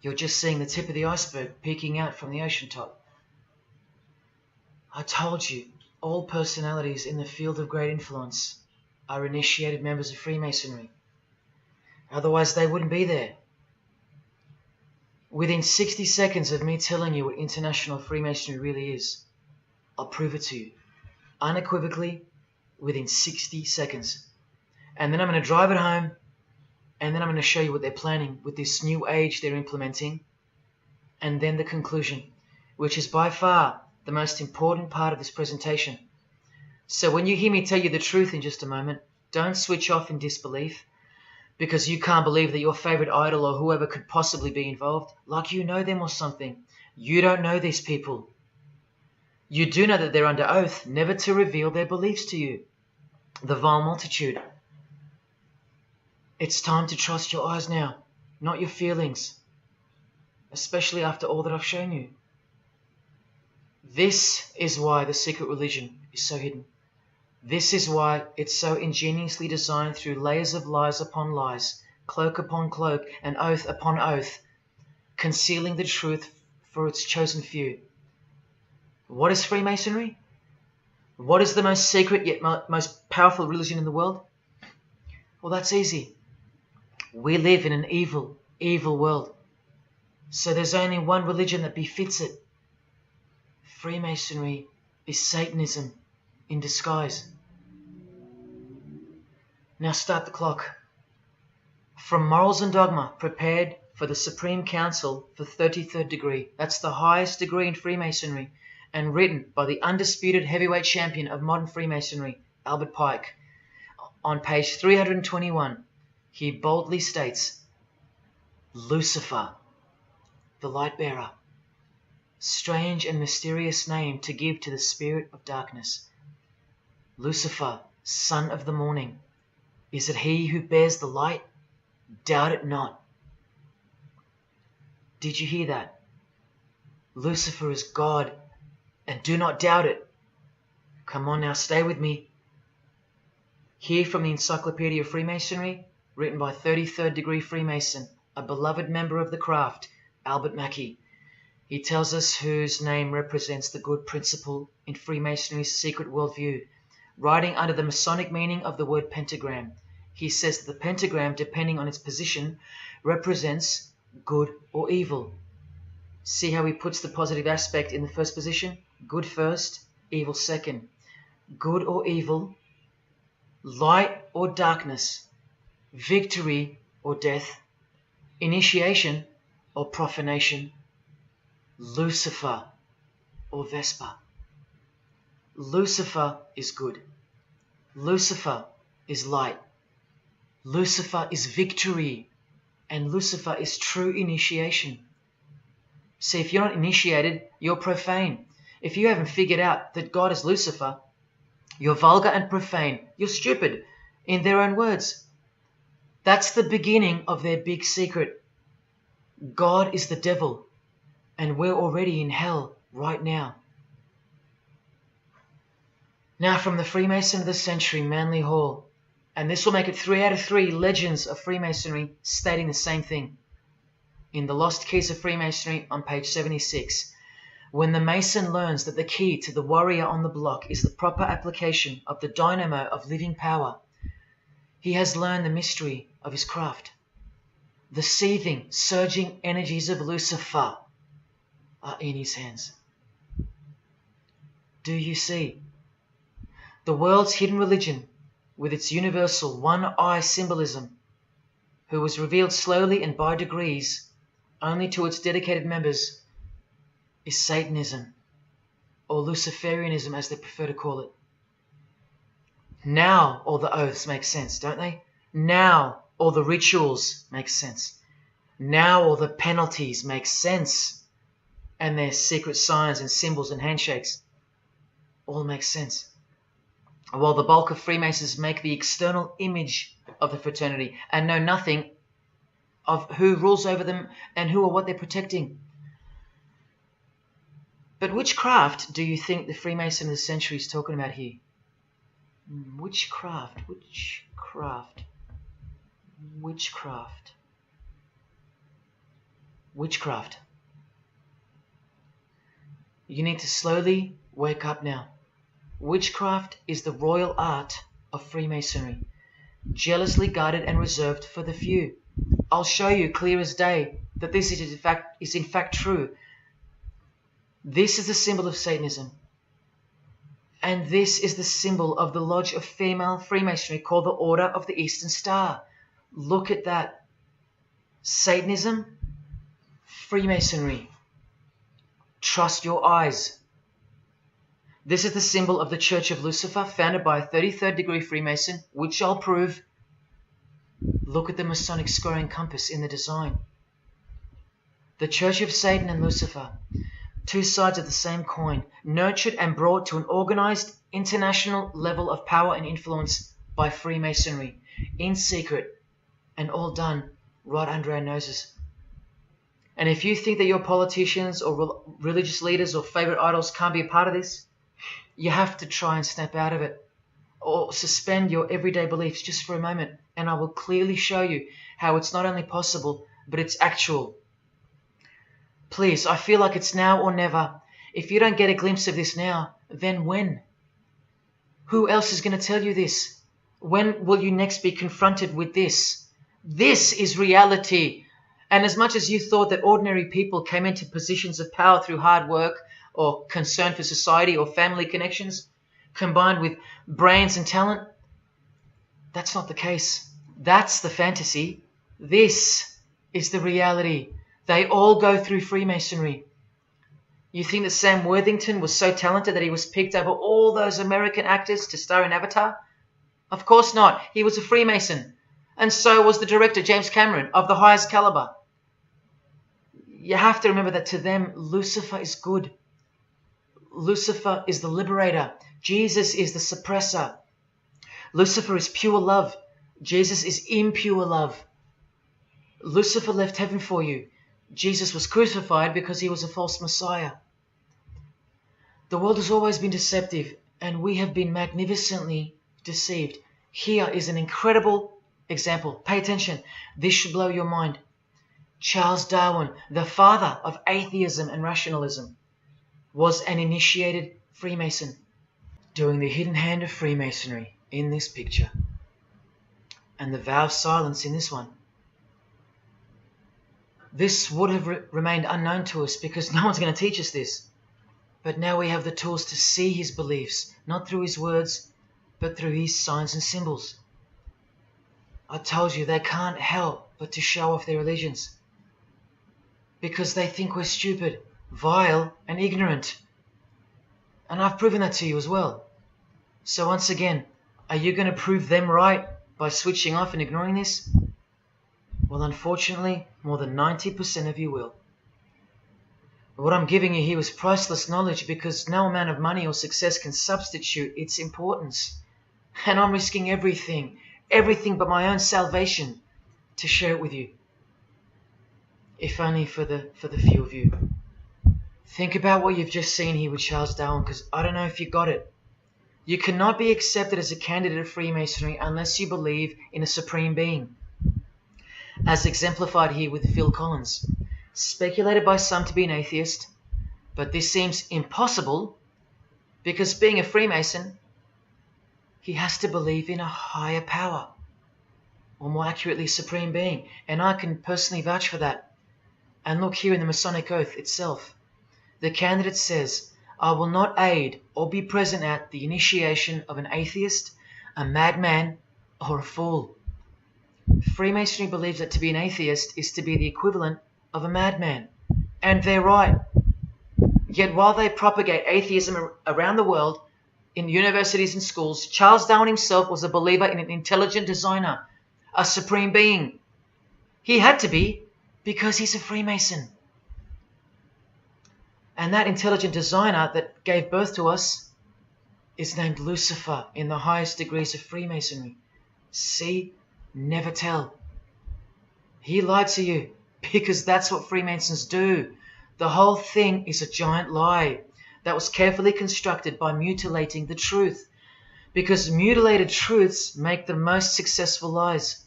you're just seeing the tip of the iceberg peeking out from the ocean top. I told you, all personalities in the field of great influence are initiated members of Freemasonry. Otherwise, they wouldn't be there. Within 60 seconds of me telling you what international Freemasonry really is, I'll prove it to you. Unequivocally, within 60 seconds. And then I'm going to drive it home, and then I'm going to show you what they're planning with this new age they're implementing, and then the conclusion, which is by far the most important part of this presentation. So when you hear me tell you the truth in just a moment, don't switch off in disbelief because you can't believe that your favorite idol or whoever could possibly be involved, like you know them or something. You don't know these people. You do know that they're under oath never to reveal their beliefs to you. The vile multitude. It's time to trust your eyes now, not your feelings, especially after all that I've shown you. This is why the secret religion is so hidden. This is why it's so ingeniously designed through layers of lies upon lies, cloak upon cloak, and oath upon oath, concealing the truth for its chosen few. What is Freemasonry? What is the most secret yet most powerful religion in the world? Well, that's easy. We live in an evil, evil world. So there's only one religion that befits it. Freemasonry is Satanism in disguise. Now start the clock. From Morals and Dogma, prepared for the Supreme Council for 33rd degree. That's the highest degree in Freemasonry, and written by the undisputed heavyweight champion of modern Freemasonry, Albert Pike. On page 321, he boldly states, Lucifer, the light bearer. Strange and mysterious name to give to the spirit of darkness. Lucifer, son of the morning. Is it he who bears the light? Doubt it not. Did you hear that? Lucifer is God, and do not doubt it. Come on now, stay with me. Here from the Encyclopedia of Freemasonry, written by 33rd degree Freemason, a beloved member of the craft, Albert Mackey. He tells us whose name represents the good principle in Freemasonry's secret worldview. Writing under the Masonic meaning of the word pentagram, he says that the pentagram, depending on its position, represents good or evil. See how he puts the positive aspect in the first position? Good first, evil second. Good or evil, light or darkness, victory or death, initiation or profanation, Lucifer or Vesper. Lucifer is good. Lucifer is light. Lucifer is victory. And Lucifer is true initiation. See, if you're not initiated, you're profane. If you haven't figured out that God is Lucifer, you're vulgar and profane. You're stupid, in their own words. That's the beginning of their big secret. God is the devil, and we're already in hell right now. Now from the Freemason of the Century, Manly Hall, and this will make it 3 out of 3 legends of Freemasonry stating the same thing. In The Lost Keys of Freemasonry on page 76, when the Mason learns that the key to the warrior on the block is the proper application of the dynamo of living power, he has learned the mystery of his craft. The seething, surging energies of Lucifer are in his hands. Do you see? The world's hidden religion, with its universal one-eye symbolism, who was revealed slowly and by degrees only to its dedicated members, is Satanism, or Luciferianism as they prefer to call it. Now all the oaths make sense, don't they? Now all the rituals make sense. Now all the penalties make sense. And their secret signs and symbols and handshakes all make sense. While the bulk of Freemasons make the external image of the fraternity and know nothing of who rules over them and who or what they're protecting. But which craft do you think the Freemason of the Century is talking about here? Which craft? Which craft? Which craft? witchcraft. You need to slowly wake up now. Witchcraft is the royal art of Freemasonry, jealously guarded and reserved for the few. I'll show you clear as day that this is in fact true. This is the symbol of Satanism. And this is the symbol of the lodge of female Freemasonry called the Order of the Eastern Star. Look at that. Satanism, Freemasonry. Trust your eyes. This is the symbol of the Church of Lucifer, founded by a 33rd degree Freemason, which I'll prove. Look at the Masonic squaring compass in the design. The Church of Satan and Lucifer, two sides of the same coin, nurtured and brought to an organized international level of power and influence by Freemasonry, in secret, and all done right under our noses. And if you think that your politicians or religious leaders or favorite idols can't be a part of this, you have to try and snap out of it, or suspend your everyday beliefs just for a moment, and I will clearly show you how it's not only possible, but it's actual. Please, I feel like it's now or never. If you don't get a glimpse of this now, then when? Who else is going to tell you this? When will you next be confronted with this? This is reality. And as much as you thought that ordinary people came into positions of power through hard work or concern for society or family connections, combined with brains and talent, that's not the case. That's the fantasy. This is the reality. They all go through Freemasonry. You think that Sam Worthington was so talented that he was picked over all those American actors to star in Avatar? Of course not. He was a Freemason. And so was the director, James Cameron, of the highest caliber. You have to remember that to them, Lucifer is good. Lucifer is the liberator. Jesus is the suppressor. Lucifer is pure love. Jesus is impure love. Lucifer left heaven for you. Jesus was crucified because he was a false Messiah. The world has always been deceptive, and we have been magnificently deceived. Here is an incredible example. Pay attention. This should blow your mind. Charles Darwin, the father of atheism and rationalism, was an initiated Freemason, doing the hidden hand of Freemasonry in this picture, and the vow of silence in this one. This would have remained unknown to us because no one's going to teach us this. But now we have the tools to see his beliefs, not through his words, but through his signs and symbols. I told you they can't help but to show off their religions because they think we're stupid, vile, and ignorant. And I've proven that to you as well. So once again, are you going to prove them right by switching off and ignoring this? Well, unfortunately, more than 90% of you will. What I'm giving you here is priceless knowledge because no amount of money or success can substitute its importance. And I'm risking everything but my own salvation to share it with you. If only for the few of you. Think about what you've just seen here with Charles Darwin, because I don't know if you got it. You cannot be accepted as a candidate of Freemasonry unless you believe in a supreme being, as exemplified here with Phil Collins, speculated by some to be an atheist, but this seems impossible because being a Freemason, he has to believe in a higher power, or more accurately, supreme being, and I can personally vouch for that. And look here in the Masonic Oath itself. The candidate says, I will not aid or be present at the initiation of an atheist, a madman, or a fool. Freemasonry believes that to be an atheist is to be the equivalent of a madman. And they're right. Yet while they propagate atheism around the world, in universities and schools, Charles Darwin himself was a believer in an intelligent designer, a supreme being. He had to be because he's a Freemason. And that intelligent designer that gave birth to us is named Lucifer in the highest degrees of Freemasonry. See? Never tell. He lied to you because that's what Freemasons do. The whole thing is a giant lie that was carefully constructed by mutilating the truth, because mutilated truths make the most successful lies.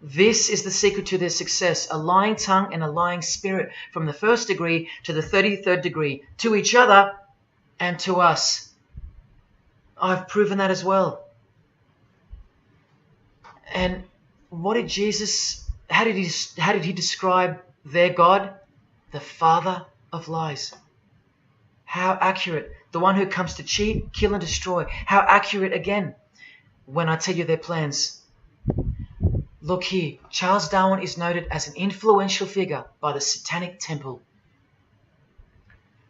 This is the secret to their success, a lying tongue and a lying spirit from the 1st degree to the 33rd degree, to each other and to us. I've proven that as well. And what did Jesus, how did he describe their God? The father of lies. How accurate. The one who comes to cheat, kill and destroy. How accurate again when I tell you their plans. Look here, Charles Darwin is noted as an influential figure by the Satanic Temple.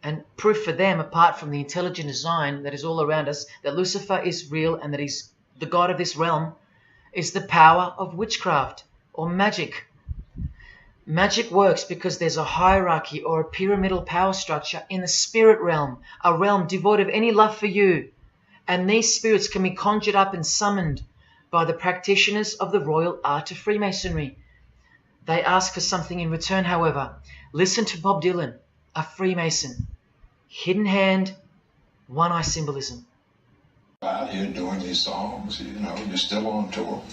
And proof for them, apart from the intelligent design that is all around us, that Lucifer is real and that he's the god of this realm, is the power of witchcraft or magic. Magic works because there's a hierarchy or a pyramidal power structure in the spirit realm, a realm devoid of any love for you. And these spirits can be conjured up and summoned by the practitioners of the royal art of Freemasonry. They ask for something in return, however. Listen to Bob Dylan, a Freemason. Hidden hand, one eye symbolism. Out here doing these songs, you're still on tour.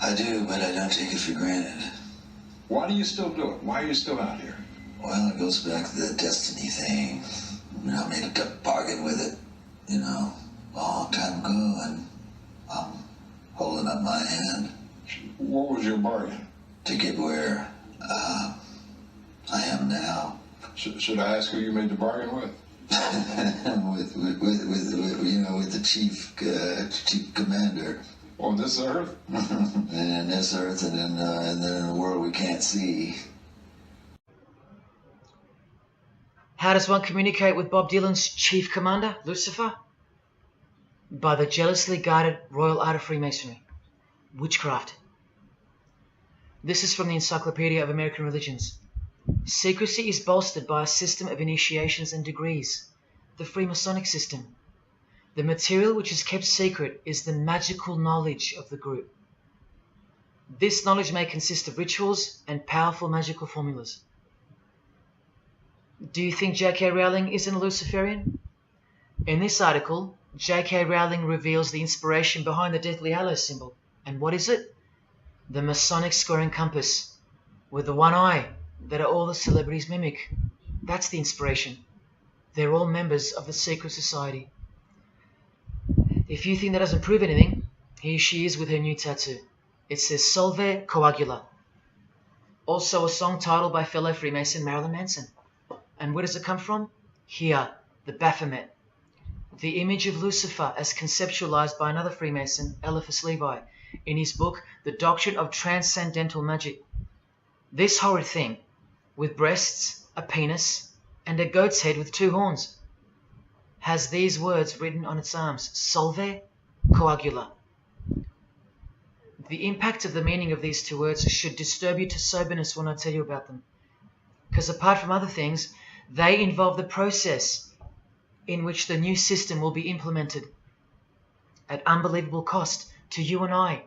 I do, but I don't take it for granted. Why do you still do it? Why are you still out here? Well, it goes back to the destiny thing. I made a bargain with it, a long time ago, and I'm holding up my hand. What was your bargain? To get where I am now. Should I ask who you made the bargain with? with the chief commander. On this earth? And in this earth, and then in the world we can't see. How does one communicate with Bob Dylan's chief commander, Lucifer? By the jealously guarded royal art of Freemasonry, witchcraft. This is from the Encyclopedia of American Religions. Secrecy is bolstered by a system of initiations and degrees, the Freemasonic system. The material which is kept secret is the magical knowledge of the group. This knowledge may consist of rituals and powerful magical formulas. Do you think J.K. Rowling isn't a Luciferian? In this article, J.K. Rowling reveals the inspiration behind the Deathly Hallows symbol. And what is it? The Masonic squaring compass, with the one eye that all the celebrities mimic. That's the inspiration. They're all members of the secret society. If you think that doesn't prove anything, here she is with her new tattoo. It says Solve Coagula. Also a song title by fellow Freemason Marilyn Manson. And where does it come from? Here, the Baphomet. The image of Lucifer as conceptualized by another Freemason, Eliphas Levi, in his book, The Doctrine of Transcendental Magic. This horrid thing, with breasts, a penis, and a goat's head with 2 horns, has these words written on its arms, Solve Coagula. The impact of the meaning of these 2 words should disturb you to soberness when I tell you about them. Because apart from other things, they involve the process in which the new system will be implemented at unbelievable cost to you and I.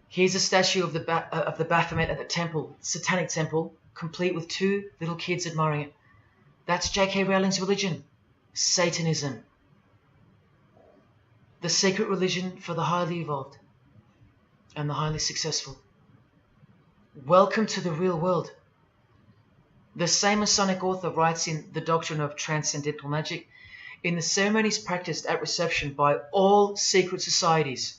Here's a statue of the Baphomet at the temple, Satanic Temple, complete with 2 little kids admiring it. That's J.K. Rowling's religion, Satanism. The secret religion for the highly evolved and the highly successful. Welcome to the real world. The same Masonic author writes in The Doctrine of Transcendental Magic, in the ceremonies practiced at reception by all secret societies,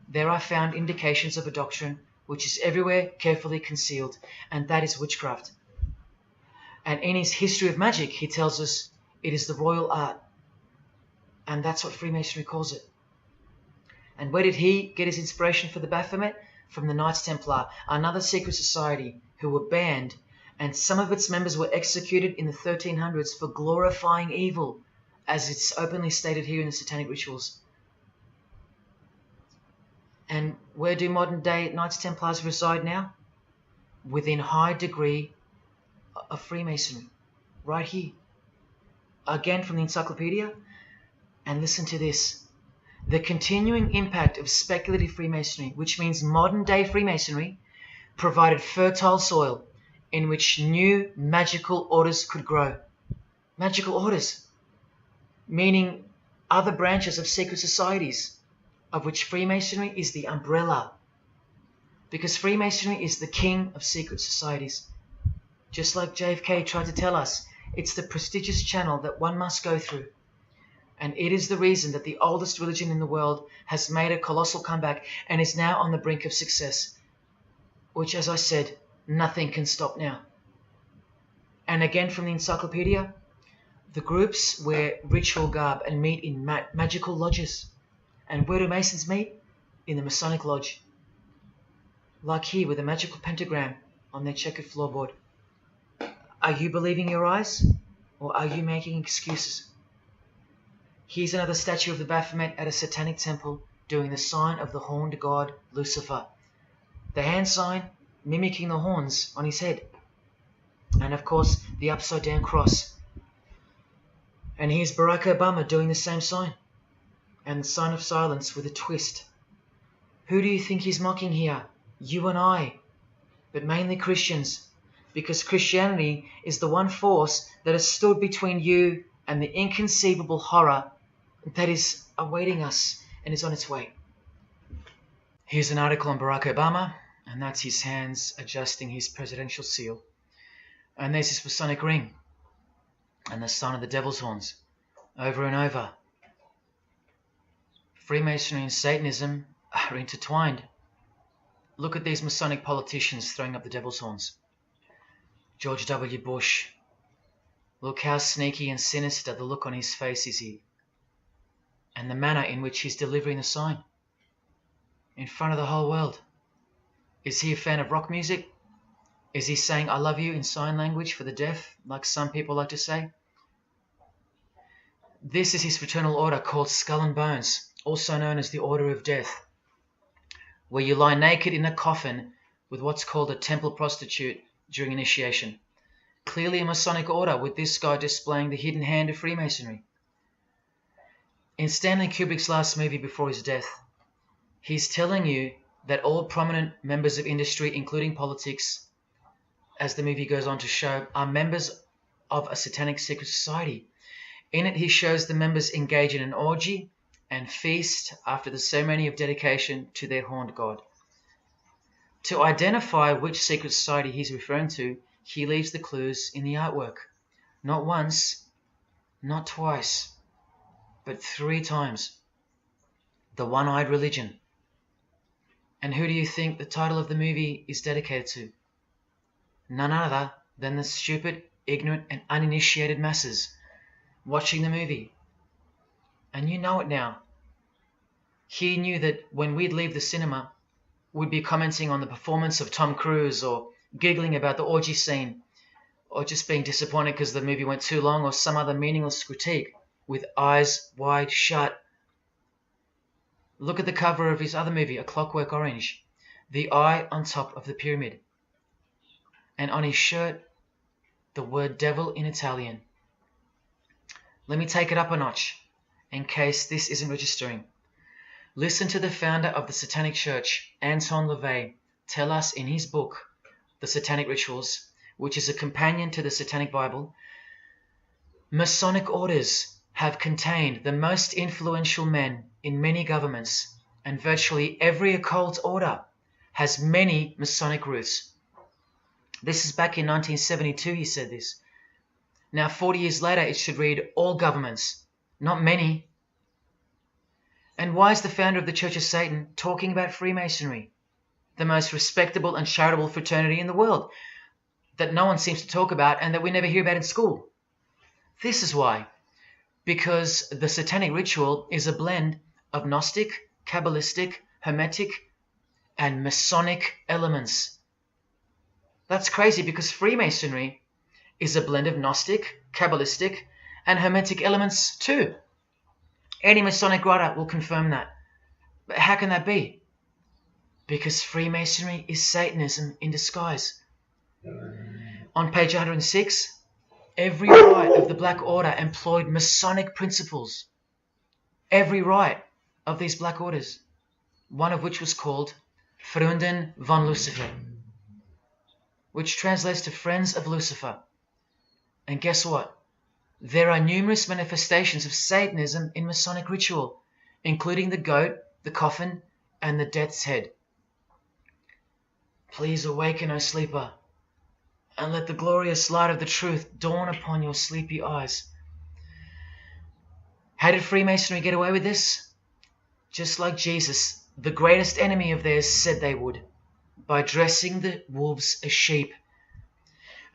there are found indications of a doctrine which is everywhere carefully concealed, and that is witchcraft. And in his History of Magic, he tells us it is the royal art, and that's what Freemasonry calls it. And where did he get his inspiration for the Baphomet? From the Knights Templar, another secret society who were banned, and some of its members were executed in the 1300s for glorifying evil, as it's openly stated here in the Satanic Rituals. And where do modern day Knights Templars reside now? Within high degree of Freemasonry, right here. Again from the encyclopedia, and listen to this. The continuing impact of speculative Freemasonry, which means modern day Freemasonry, provided fertile soil in which new magical orders could grow. Magical orders, meaning other branches of secret societies, of which Freemasonry is the umbrella. Because Freemasonry is the king of secret societies. Just like JFK tried to tell us, it's the prestigious channel that one must go through. And it is the reason that the oldest religion in the world has made a colossal comeback and is now on the brink of success. Which, as I said, nothing can stop now. And again from the encyclopedia, the groups wear ritual garb and meet in magical lodges. And where do Masons meet? In the Masonic Lodge. Like here with a magical pentagram on their checkered floorboard. Are you believing your eyes? Or are you making excuses? Here's another statue of the Baphomet at a satanic temple doing the sign of the horned god Lucifer. The hand sign mimicking the horns on his head. And of course the upside down cross. And here's Barack Obama doing the same sign. And the sign of silence with a twist. Who do you think he's mocking here? You and I. But mainly Christians. Because Christianity is the one force that has stood between you and the inconceivable horror that is awaiting us and is on its way. Here's an article on Barack Obama, and that's his hands adjusting his presidential seal. And there's his Masonic ring, and the sign of the devil's horns, over and over. Freemasonry and Satanism are intertwined. Look at these Masonic politicians throwing up the devil's horns. George W. Bush. Look how sneaky and sinister the look on his face is here. And the manner in which he's delivering the sign. In front of the whole world. Is he a fan of rock music? Is he saying I love you in sign language for the deaf, like some people like to say? This is his fraternal order called Skull and Bones, also known as the Order of Death, where you lie naked in a coffin with what's called a temple prostitute during initiation. Clearly a Masonic order, with this guy displaying the hidden hand of Freemasonry. In Stanley Kubrick's last movie before his death, he's telling you that all prominent members of industry, including politics, as the movie goes on to show, are members of a satanic secret society. In it, he shows the members engage in an orgy and feast after the ceremony of dedication to their horned god. To identify which secret society he's referring to, he leaves the clues in the artwork. Not once, not twice, but 3 times. The One-Eyed Religion. And who do you think the title of the movie is dedicated to? None other than the stupid, ignorant, and uninitiated masses watching the movie. And you know it now. He knew that when we'd leave the cinema, we'd be commenting on the performance of Tom Cruise, or giggling about the orgy scene, or just being disappointed because the movie went too long, or some other meaningless critique, with eyes wide shut. Look at the cover of his other movie, A Clockwork Orange. The eye on top of the pyramid. And on his shirt, the word devil in Italian. Let me take it up a notch, in case this isn't registering. Listen to the founder of the Satanic Church, Anton LaVey, tell us in his book, The Satanic Rituals, which is a companion to the Satanic Bible, Masonic orders have contained the most influential men in many governments, and virtually every occult order has many Masonic roots. This is back in 1972 he said this. Now 40 years later it should read all governments, not many. And why is the founder of the Church of Satan talking about Freemasonry, the most respectable and charitable fraternity in the world, that no one seems to talk about and that we never hear about in school? This is why. Because the Satanic Ritual is a blend of Gnostic, Kabbalistic, Hermetic, and Masonic elements. That's crazy, because Freemasonry is a blend of Gnostic, Kabbalistic, and Hermetic elements too. Any Masonic writer will confirm that. But how can that be? Because Freemasonry is Satanism in disguise. On page 106, every rite of the Black Order employed Masonic principles. Every rite of these Black Orders, one of which was called Freunden von Lucifer, which translates to Friends of Lucifer. And guess what? There are numerous manifestations of Satanism in Masonic ritual, including the goat, the coffin, and the death's head. Please awaken, O sleeper, and let the glorious light of the truth dawn upon your sleepy eyes. How did Freemasonry get away with this? Just like Jesus, the greatest enemy of theirs, said they would, by dressing the wolves as sheep.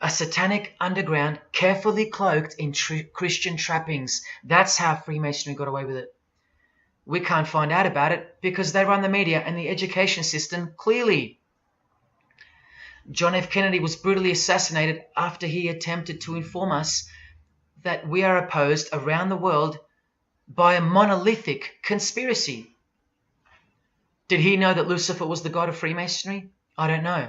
A satanic underground carefully cloaked in Christian trappings. That's how Freemasonry got away with it. We can't find out about it because they run the media and the education system clearly. John F. Kennedy was brutally assassinated after he attempted to inform us that we are opposed around the world by a monolithic conspiracy. Did he know that Lucifer was the god of Freemasonry? I don't know.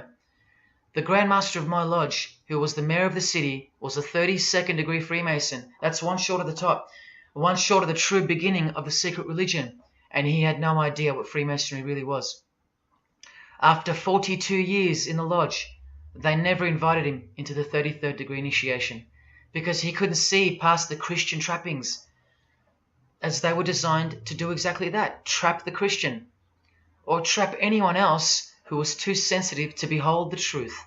The Grand Master of my lodge, who was the mayor of the city, was a 32nd degree Freemason. That's one short of the top, one short of the true beginning of the secret religion, and he had no idea what Freemasonry really was. After 42 years in the lodge, they never invited him into the 33rd degree initiation because he couldn't see past the Christian trappings, as they were designed to do exactly that, trap the Christian, or trap anyone else who was too sensitive to behold the truth.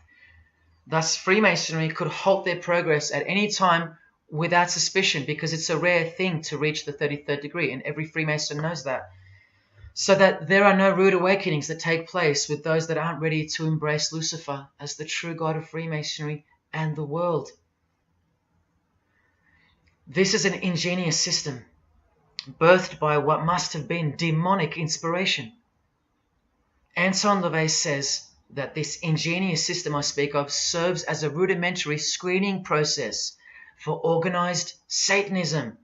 Thus, Freemasonry could halt their progress at any time without suspicion because it's a rare thing to reach the 33rd degree, and every Freemason knows that. So that there are no rude awakenings that take place with those that aren't ready to embrace Lucifer as the true god of Freemasonry and the world. This is an ingenious system, birthed by what must have been demonic inspiration. Anton LaVey says that this ingenious system I speak of serves as a rudimentary screening process for organized Satanism.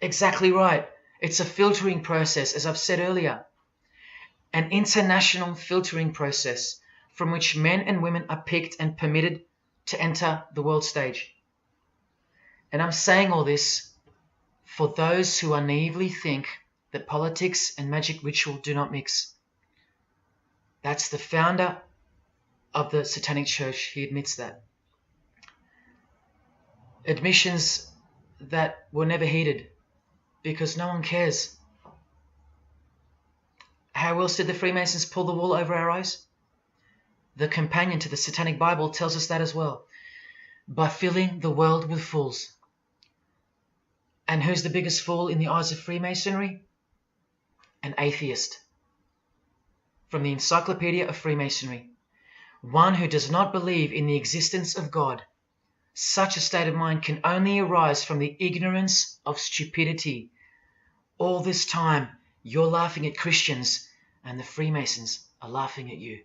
Exactly right. It's a filtering process, as I've said earlier. An international filtering process from which men and women are picked and permitted to enter the world stage. And I'm saying all this for those who naively think that politics and magic ritual do not mix. That's the founder of the Satanic Church. He admits that. Admissions that were never heeded because no one cares. How else did the Freemasons pull the wool over our eyes? The companion to the Satanic Bible tells us that as well. By filling the world with fools. And who's the biggest fool in the eyes of Freemasonry? An atheist. From the Encyclopedia of Freemasonry. One who does not believe in the existence of God. Such a state of mind can only arise from the ignorance of stupidity. All this time, you're laughing at Christians, and the Freemasons are laughing at you.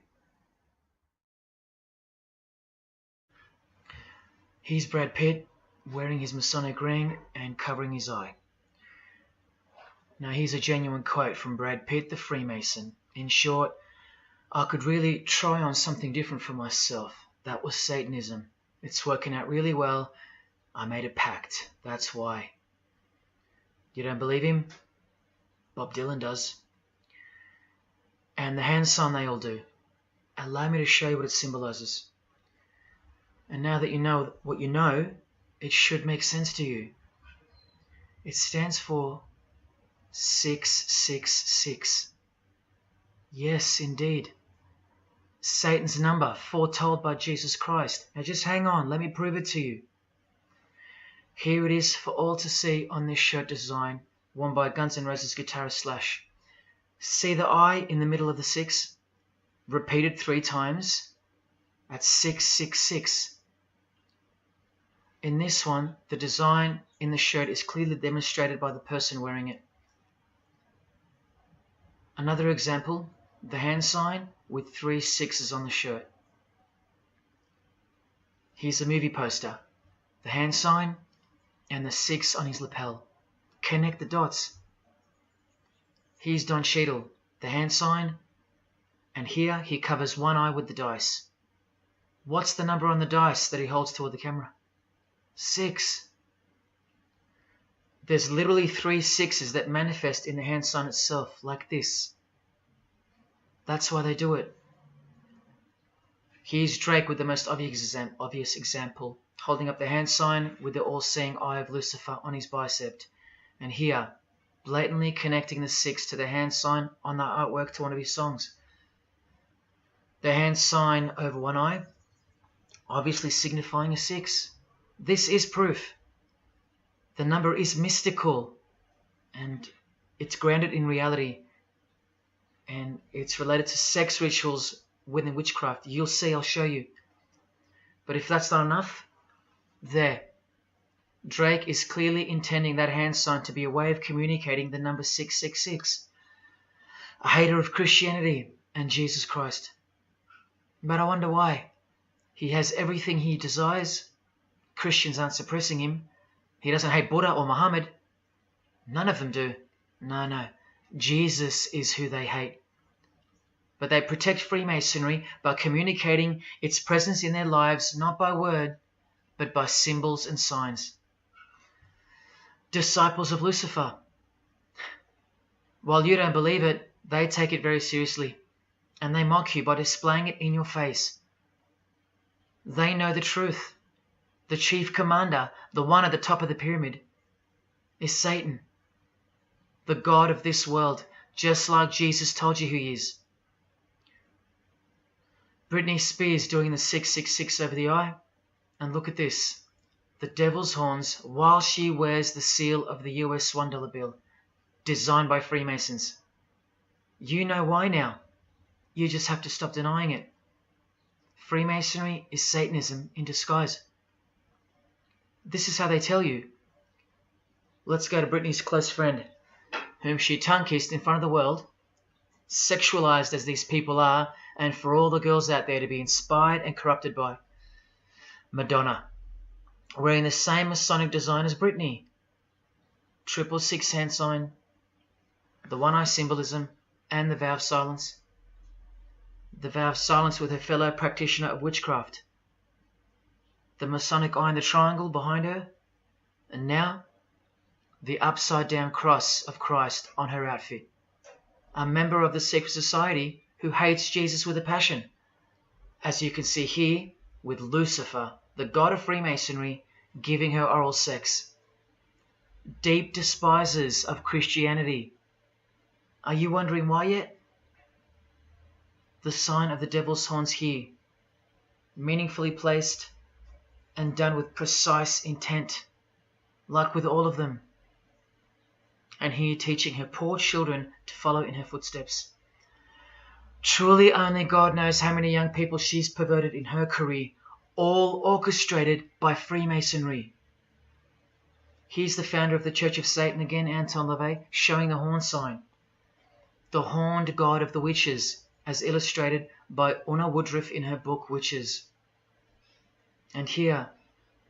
Here's Brad Pitt, wearing his Masonic ring and covering his eye. Now here's a genuine quote from Brad Pitt, the Freemason. In short, I could really try on something different for myself. That was Satanism. It's working out really well. I made a pact. That's why. You don't believe him? Bob Dylan does. And the hand sign they all do. Allow me to show you what it symbolizes. And now that you know what you know, it should make sense to you. It stands for 666. Yes, indeed. Satan's number, foretold by Jesus Christ. Now just hang on, let me prove it to you. Here it is for all to see on this shirt design, worn by Guns N' Roses guitarist Slash. See the I in the middle of the 6? Repeated 3 times. That's 666. In this one, the design in the shirt is clearly demonstrated by the person wearing it. Another example, the hand sign with 3 6s on the shirt. Here's a movie poster, the hand sign and the 6 on his lapel. Connect the dots. Here's Don Cheadle, the hand sign, and here he covers one eye with the dice. What's the number on the dice that he holds toward the camera? 6. There's literally 3 6s that manifest in the hand sign itself, like this. That's why they do it. Here's Drake with the most obvious example, holding up the hand sign with the all-seeing eye of Lucifer on his bicep. And here, blatantly connecting the 6 to the hand sign on the artwork to one of his songs. The hand sign over one eye, obviously signifying a 6. This is proof. The number is mystical and it's grounded in reality, and it's related to sex rituals within witchcraft. You'll see, I'll show you. But if that's not enough, there. Drake is clearly intending that hand sign to be a way of communicating the number 666. A hater of Christianity and Jesus Christ. But I wonder why. He has everything he desires. Christians aren't suppressing him. He doesn't hate Buddha or Muhammad. None of them do. No. Jesus is who they hate. But they protect Freemasonry by communicating its presence in their lives, not by word, but by symbols and signs. Disciples of Lucifer. While you don't believe it, they take it very seriously, and they mock you by displaying it in your face. They know the truth. The chief commander, the one at the top of the pyramid, is Satan, the god of this world, just like Jesus told you who he is. Britney Spears doing the 666 over the eye, and look at this. The devil's horns while she wears the seal of the US $1 bill, designed by Freemasons. You know why now. You just have to stop denying it. Freemasonry is Satanism in disguise. This is how they tell you. Let's go to Britney's close friend, whom she tongue-kissed in front of the world, sexualized as these people are, and for all the girls out there to be inspired and corrupted by. Madonna, wearing the same Masonic design as Britney. 666 hand sign, the one eye symbolism, and the vow of silence. The vow of silence with her fellow practitioner of witchcraft. The Masonic eye in the triangle behind her, and now the upside down cross of Christ on her outfit. A member of the secret society who hates Jesus with a passion, as you can see here with Lucifer, the god of Freemasonry, giving her oral sex. Deep despisers of Christianity. Are you wondering why yet? The sign of the devil's horns here, meaningfully placed and done with precise intent, like with all of them. And here teaching her poor children to follow in her footsteps. Truly only God knows how many young people she's perverted in her career, all orchestrated by Freemasonry. Here's the founder of the Church of Satan again, Anton LaVey, showing the horn sign. The horned god of the witches, as illustrated by Una Woodruff in her book Witches. And here,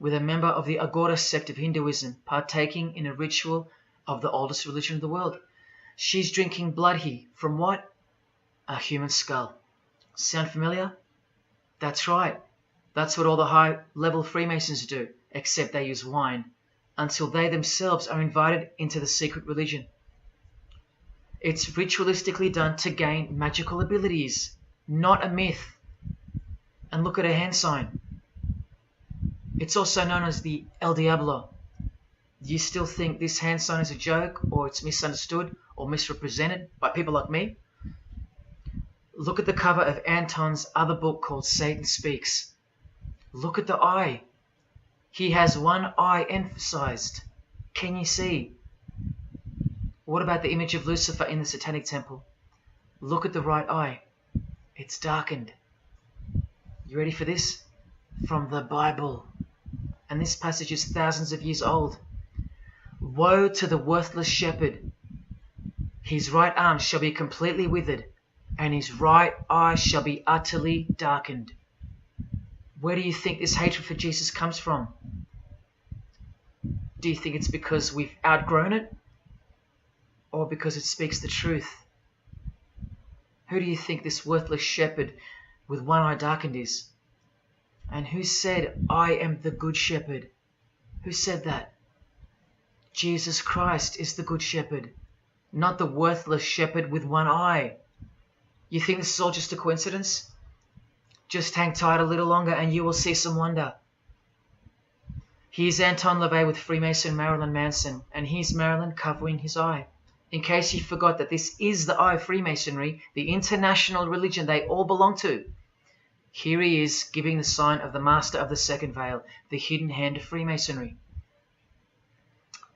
with a member of the Agora sect of Hinduism partaking in a ritual of the oldest religion of the world. She's drinking blood here from what? A human skull. Sound familiar? That's right. That's what all the high-level Freemasons do, except they use wine, until they themselves are invited into the secret religion. It's ritualistically done to gain magical abilities, not a myth. And look at her hand sign. It's also known as the El Diablo. Do you still think this hand sign is a joke, or it's misunderstood or misrepresented by people like me? Look at the cover of Anton's other book called Satan Speaks. Look at the eye. He has one eye emphasized. Can you see? What about the image of Lucifer in the Satanic Temple? Look at the right eye. It's darkened. You ready for this? From the Bible. And this passage is thousands of years old. Woe to the worthless shepherd. His right arm shall be completely withered, and his right eye shall be utterly darkened. Where do you think this hatred for Jesus comes from? Do you think it's because we've outgrown it? Or because it speaks the truth? Who do you think this worthless shepherd with one eye darkened is? And who said, I am the good shepherd? Who said that? Jesus Christ is the good shepherd, not the worthless shepherd with one eye. You think this is all just a coincidence? Just hang tight a little longer and you will see some wonder. Here's Anton LaVey with Freemason Marilyn Manson, and here's Marilyn covering his eye. In case you forgot that this is the eye of Freemasonry, the international religion they all belong to. Here he is giving the sign of the master of the second veil, the hidden hand of Freemasonry,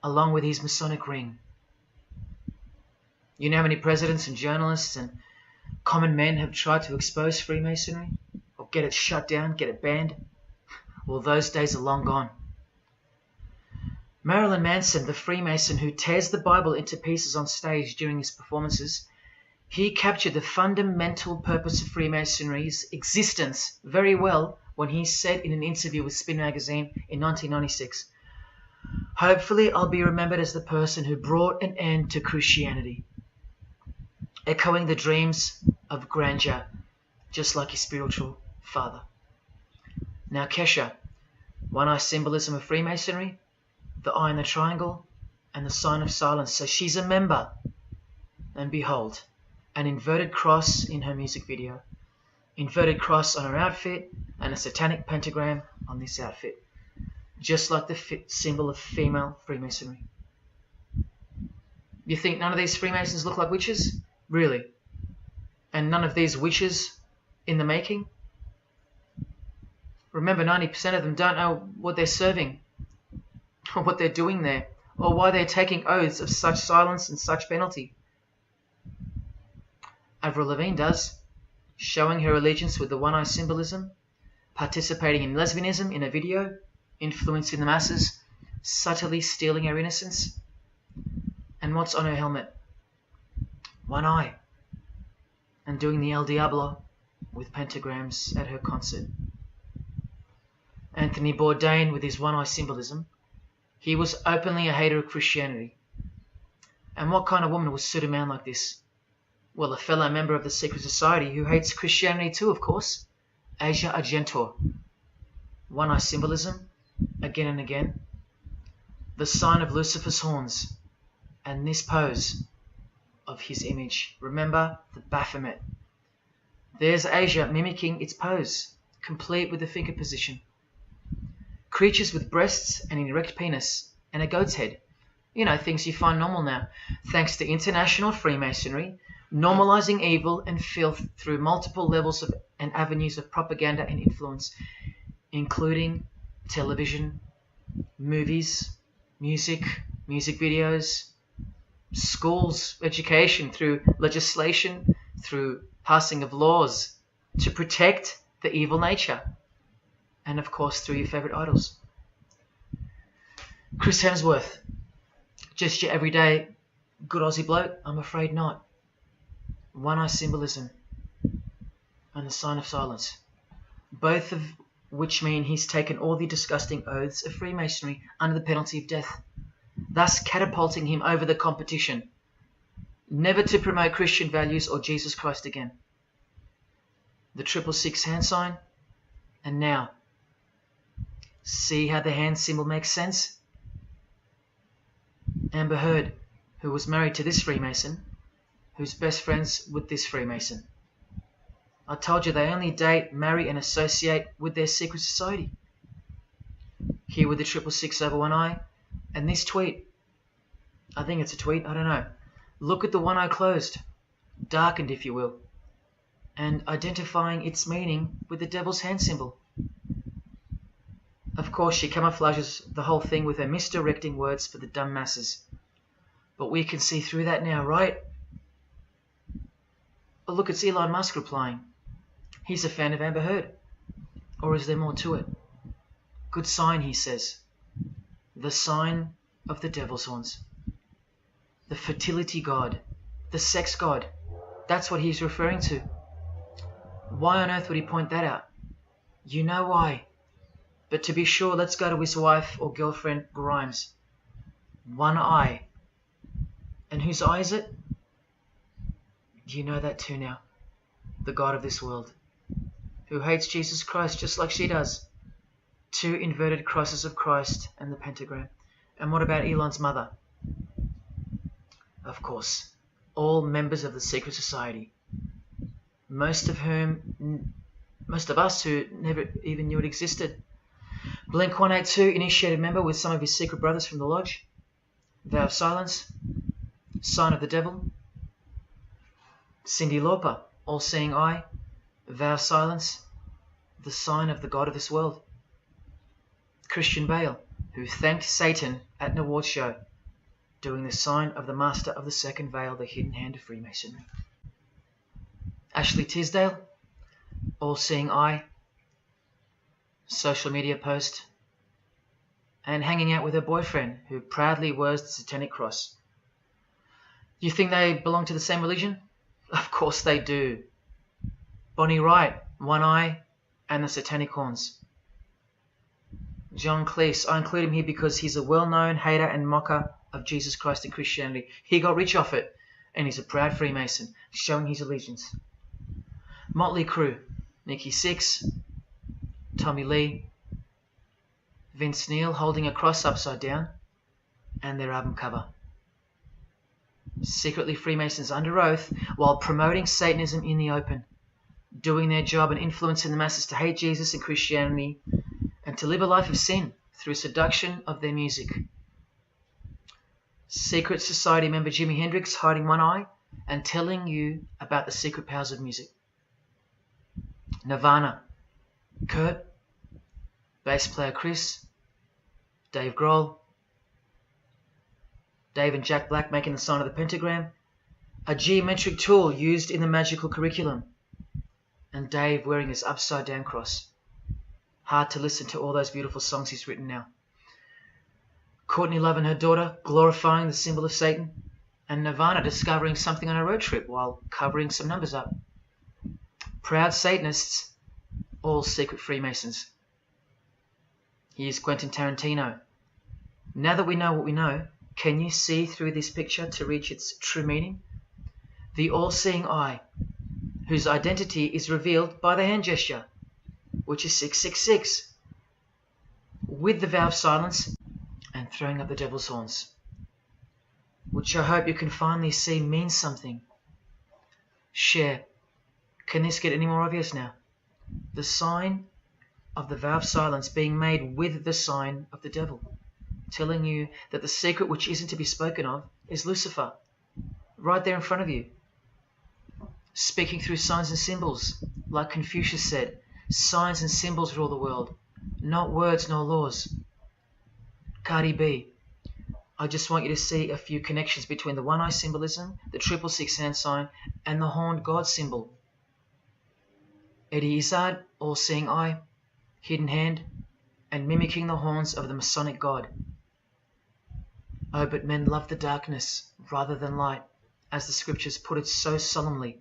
along with his Masonic ring. You know how many presidents and journalists and common men have tried to expose Freemasonry or get it shut down, get it banned? Well, those days are long gone. Marilyn Manson, the Freemason who tears the Bible into pieces on stage during his performances, he captured the fundamental purpose of Freemasonry's existence very well when he said in an interview with Spin magazine in 1996, "Hopefully I'll be remembered as the person who brought an end to Christianity," echoing the dreams of grandeur, just like his spiritual father. Now Kesha, one-eye symbolism of Freemasonry, the eye in the triangle, and the sign of silence. So she's a member. And behold, an inverted cross in her music video. Inverted cross on her outfit, and a satanic pentagram on this outfit. Just like the symbol of female Freemasonry. You think none of these Freemasons look like witches? Really? And none of these witches in the making? Remember, 90% of them don't know what they're serving, or what they're doing there, or why they're taking oaths of such silence and such penalty. Avril Lavigne does, showing her allegiance with the one-eye symbolism, participating in lesbianism in a video, influencing the masses, subtly stealing her innocence. And what's on her helmet? One eye. And doing the El Diablo with pentagrams at her concert. Anthony Bourdain with his one-eye symbolism. He was openly a hater of Christianity. And what kind of woman would suit a man like this? Well, a fellow member of the secret society who hates Christianity too, of course. Asia Argento. One-eye symbolism, again and again. The sign of Lucifer's horns. And this pose of his image. Remember the Baphomet. There's Asia mimicking its pose, complete with the finger position. Creatures with breasts and an erect penis and a goat's head. You know, things you find normal now. Thanks to international Freemasonry, normalizing evil and filth through multiple levels of and avenues of propaganda and influence, including television, movies, music videos, schools, education, through legislation, through passing of laws to protect the evil nature. And of course, through your favourite idols. Chris Hemsworth, just your everyday good Aussie bloke? I'm afraid not. One-eye symbolism and the sign of silence. Both of which mean he's taken all the disgusting oaths of Freemasonry under the penalty of death, thus catapulting him over the competition, never to promote Christian values or Jesus Christ again. The 666 hand sign, and now, see how the hand symbol makes sense? Amber Heard, who was married to this Freemason, who's best friends with this Freemason. I told you they only date, marry and associate with their secret society. Here with the 666 over one eye, and this tweet. I think it's a tweet, I don't know. Look at the one eye closed, darkened if you will, and identifying its meaning with the devil's hand symbol. Of course, she camouflages the whole thing with her misdirecting words for the dumb masses. But we can see through that now, right? But look, it's Elon Musk replying. He's a fan of Amber Heard. Or is there more to it? Good sign, he says. The sign of the devil's horns. The fertility god. The sex god. That's what he's referring to. Why on earth would he point that out? You know why. But to be sure, let's go to his wife or girlfriend, Grimes. One eye. And whose eye is it? You know that too now. The God of this world. Who hates Jesus Christ just like she does. 2 inverted crosses of Christ and the pentagram. And what about Elon's mother? Of course, all members of the secret society. Most of us who never even knew it existed. Blink-182, initiated member with some of his secret brothers from the lodge. Vow of silence. Sign of the devil. Cyndi Lauper, all-seeing eye. Vow of silence. the sign of the god of this world. Christian Bale, who thanked Satan at an award show, doing the sign of the master of the second veil, the hidden hand of Freemasonry. Ashley Tisdale, all-seeing eye, social media post, and hanging out with her boyfriend, who proudly wears the satanic cross. You think they belong to the same religion? Of course they do. Bonnie Wright, one eye and the satanic horns. John Cleese, I include him here because he's a well-known hater and mocker of Jesus Christ and Christianity. He got rich off it, and he's a proud Freemason, showing his allegiance. Motley Crue, Nikki Sixx, Tommy Lee, Vince Neil holding a cross upside down, and their album cover. Secretly Freemasons under oath while promoting Satanism in the open, doing their job and influencing the masses to hate Jesus and Christianity and to live a life of sin through seduction of their music. Secret Society member Jimi Hendrix hiding one eye and telling you about the secret powers of music. Nirvana, Kurt, bass player Chris, Dave Grohl, Dave and Jack Black making the sign of the pentagram, a geometric tool used in the magical curriculum, and Dave wearing his upside down cross. Hard to listen to all those beautiful songs he's written now. Courtney Love and her daughter glorifying the symbol of Satan, and Nirvana discovering something on a road trip while covering some numbers up. Proud Satanists, all secret Freemasons. Here's Quentin Tarantino. Now that we know what we know, can you see through this picture to reach its true meaning? The all-seeing eye, whose identity is revealed by the hand gesture, which is 666, with the vow of silence and throwing up the devil's horns, which I hope you can finally see means something. Share. Can this get any more obvious now? The sign of the vow of silence being made with the sign of the devil, telling you that the secret which isn't to be spoken of is Lucifer, right there in front of you. Speaking through signs and symbols, like Confucius said, signs and symbols rule the world, not words nor laws. Cardi B, I just want you to see a few connections between the one-eye symbolism, the 666 hand sign, and the horned God symbol. Eddie Izzard, all-seeing eye, hidden hand, and mimicking the horns of the Masonic God. Oh, but men love the darkness rather than light, as the scriptures put it so solemnly.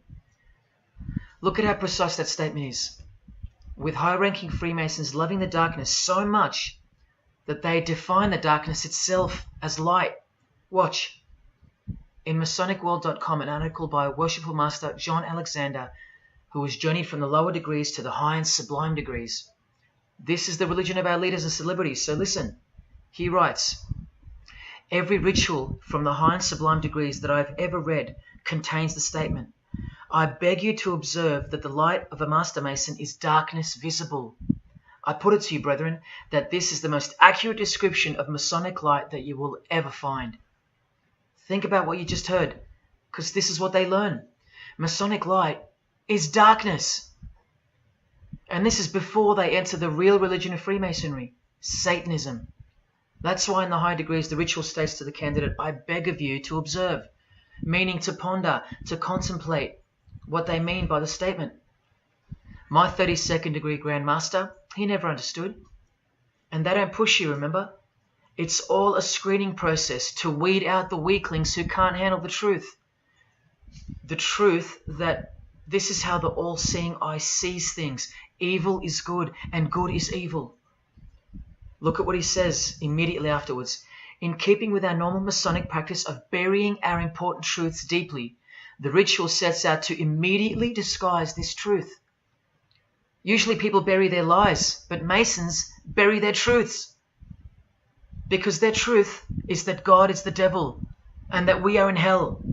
Look at how precise that statement is. With high-ranking Freemasons loving the darkness so much that they define the darkness itself as light. Watch. In MasonicWorld.com, an article by Worshipful Master John Alexander, who has journeyed from the lower degrees to the high and sublime degrees. This is the religion of our leaders and celebrities, so listen. He writes, every ritual from the high and sublime degrees that I've ever read contains the statement, I beg you to observe that the light of a Master Mason is darkness visible. I put it to you, brethren, that this is the most accurate description of Masonic light that you will ever find. Think about what you just heard, because this is what they learn. Masonic light is darkness. And this is before they enter the real religion of Freemasonry, Satanism. That's why in the high degrees the ritual states to the candidate, I beg of you to observe, meaning to ponder, to contemplate what they mean by the statement. My 32nd degree Grand Master, he never understood. And they don't push you, remember? It's all a screening process to weed out the weaklings who can't handle the truth. The truth that this is how the all-seeing eye sees things. Evil is good and good is evil. Look at what he says immediately afterwards. In keeping with our normal Masonic practice of burying our important truths deeply, the ritual sets out to immediately disguise this truth. Usually people bury their lies, but Masons bury their truths. Because their truth is that God is the devil and that we are in hell.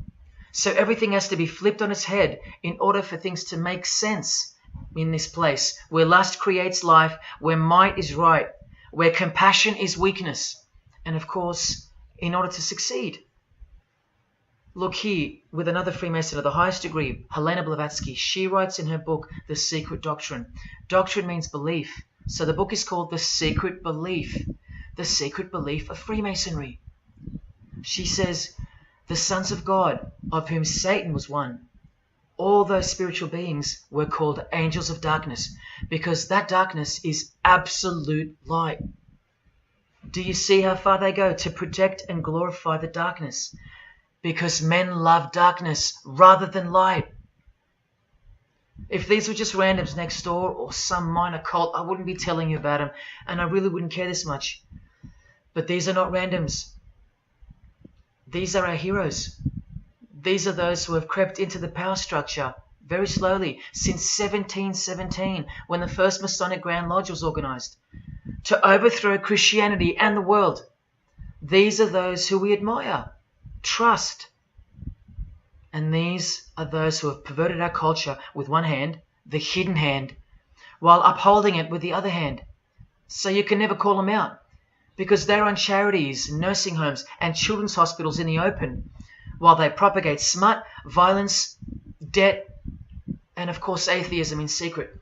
So everything has to be flipped on its head in order for things to make sense in this place where lust creates life, where might is right, where compassion is weakness, and of course, in order to succeed. Look here, with another Freemason of the highest degree, Helena Blavatsky. She writes in her book, The Secret Doctrine. Doctrine means belief. So the book is called The Secret Belief. The Secret Belief of Freemasonry. She says, the sons of God, of whom Satan was one, all those spiritual beings were called angels of darkness, because that darkness is absolute light. Do you see how far they go to protect and glorify the darkness? Because men love darkness rather than light. If these were just randoms next door or some minor cult, I wouldn't be telling you about them, and I really wouldn't care this much. But these are not randoms. These are our heroes. These are those who have crept into the power structure very slowly since 1717, when the first Masonic Grand Lodge was organized, to overthrow Christianity and the world. These are those who we admire, trust. And these are those who have perverted our culture with one hand, the hidden hand, while upholding it with the other hand. So you can never call them out, because they run charities, nursing homes, and children's hospitals in the open, while they propagate smut, violence, debt, and of course atheism in secret.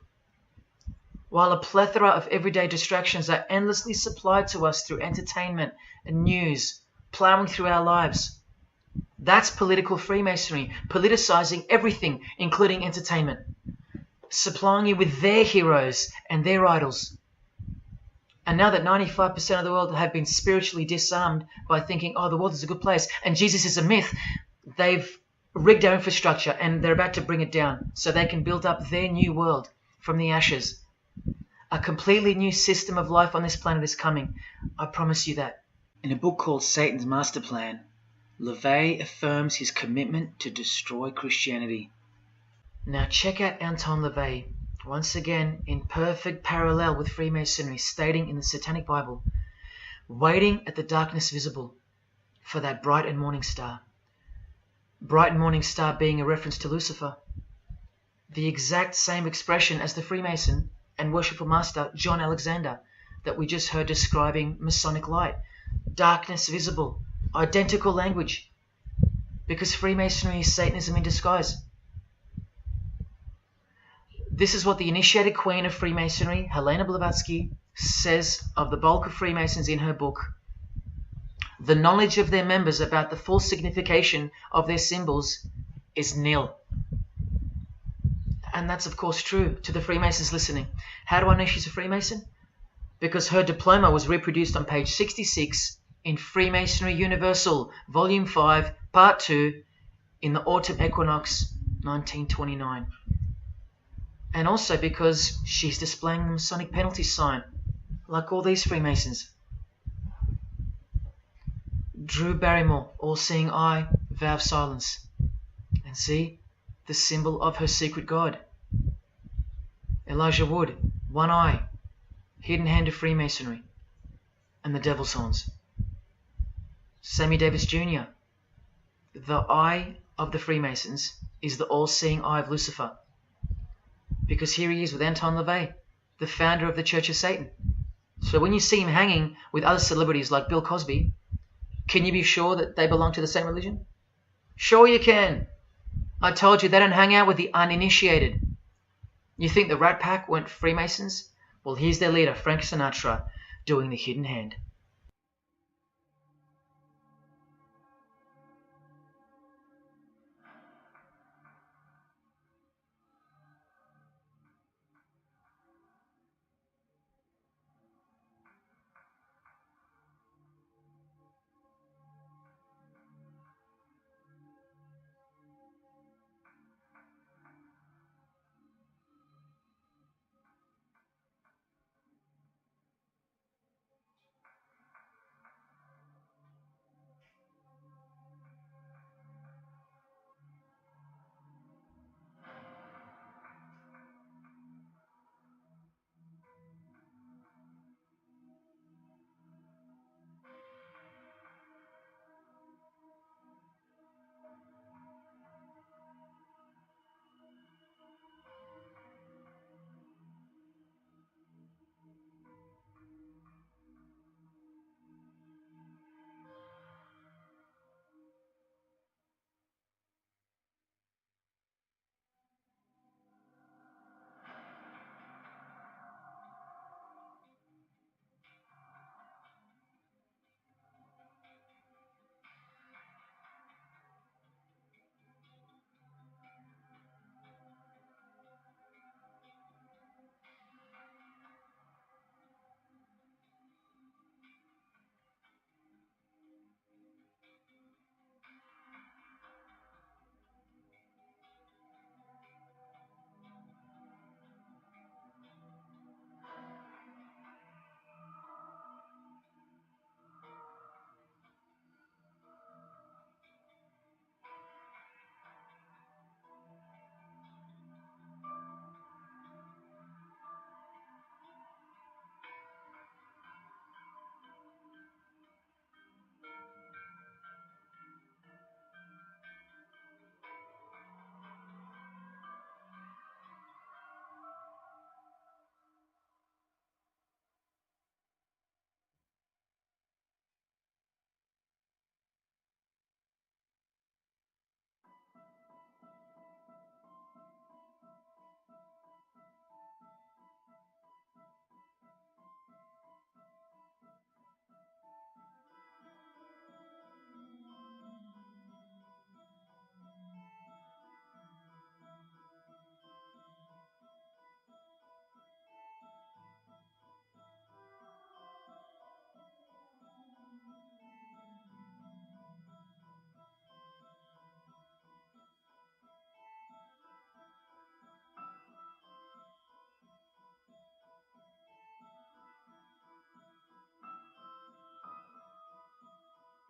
While a plethora of everyday distractions are endlessly supplied to us through entertainment and news, plowing through our lives. That's political Freemasonry, politicizing everything, including entertainment, supplying you with their heroes and their idols. And now that 95% of the world have been spiritually disarmed by thinking, oh, the world is a good place and Jesus is a myth, they've rigged our infrastructure and they're about to bring it down so they can build up their new world from the ashes. A completely new system of life on this planet is coming. I promise you that. In a book called Satan's Master Plan, LaVey affirms his commitment to destroy Christianity. Now check out Anton LaVey, once again in perfect parallel with Freemasonry, stating in the Satanic Bible, waiting at the darkness visible for that bright and morning star. Bright and morning star being a reference to Lucifer. The exact same expression as the Freemason and worshipful master John Alexander that we just heard describing Masonic light. Darkness visible. Identical language. Because Freemasonry is Satanism in disguise. This is what the initiated queen of Freemasonry, Helena Blavatsky, says of the bulk of Freemasons in her book. The knowledge of their members about the full signification of their symbols is nil. And that's of course true to the Freemasons listening. How do I know she's a Freemason? Because her diploma was reproduced on page 66 in Freemasonry Universal, Volume 5, Part 2, in the Autumn Equinox, 1929. And also because she's displaying the Masonic penalty sign, like all these Freemasons. Drew Barrymore, all-seeing eye, vow of silence. And see, the symbol of her secret god. Elijah Wood, one eye, hidden hand of Freemasonry, and the devil's horns. Sammy Davis Jr., the eye of the Freemasons is the all-seeing eye of Lucifer. Because here he is with Anton LaVey, the founder of the Church of Satan. So when you see him hanging with other celebrities like Bill Cosby, can you be sure that they belong to the same religion? Sure you can. I told you they don't hang out with the uninitiated. You think the Rat Pack weren't Freemasons? Well, here's their leader, Frank Sinatra, doing the hidden hand.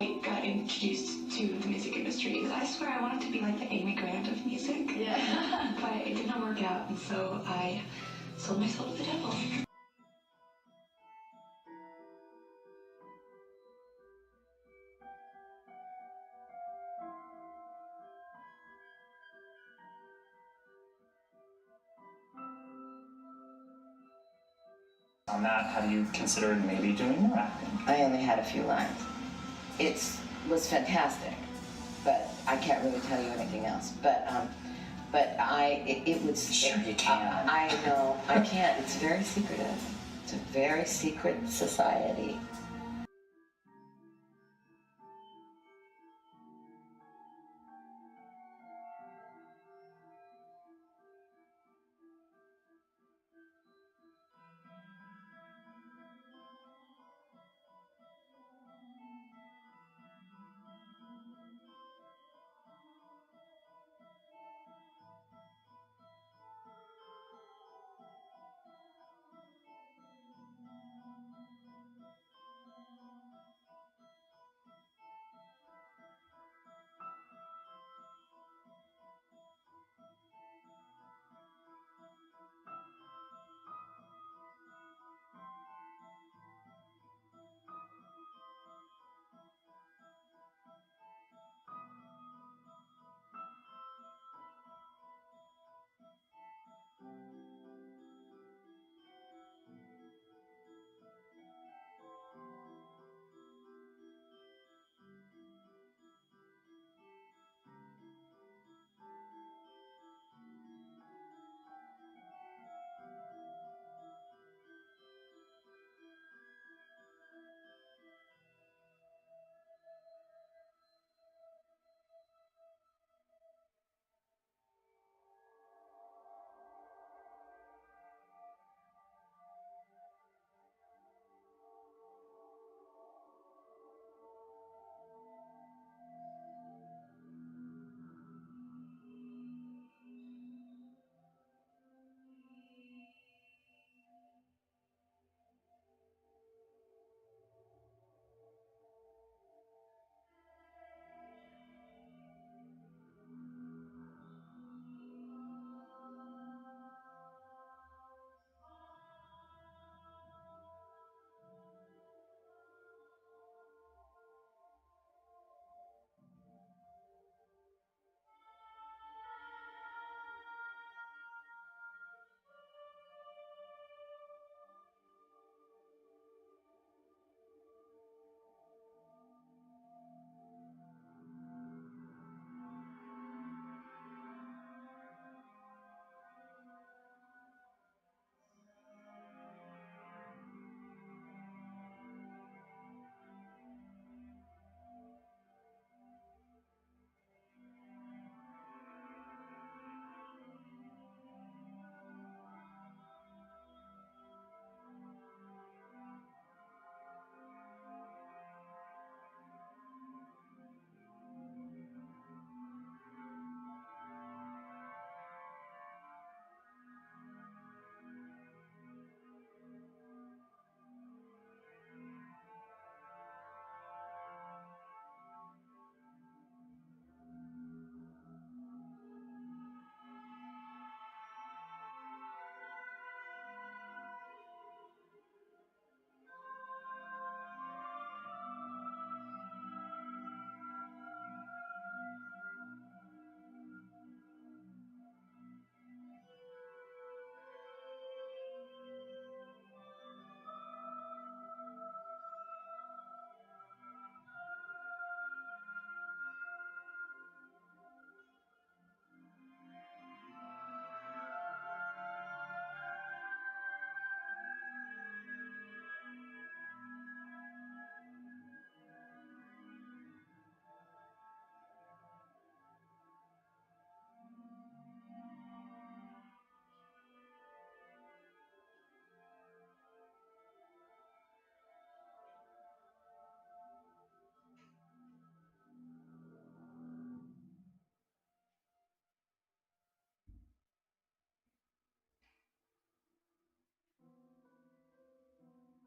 I got introduced to the music industry. I swear I wanted to be like the Amy Grant of music. Yeah. But it did not work out, and so I sold my soul to the devil. On that, have you considered maybe doing more acting? I only had a few lines. It was fantastic, but I can't really tell you anything else. But it was. Sure you can. I know I can't. It's very secretive. It's a very secret society.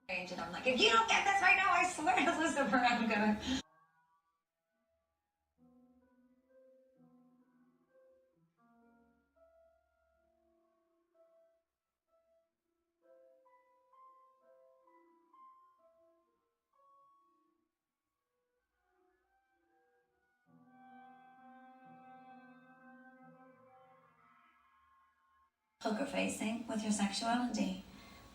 And I'm like, if you don't get this right now, I swear to Lucifer, I'm gonna. poker facing with your sexuality.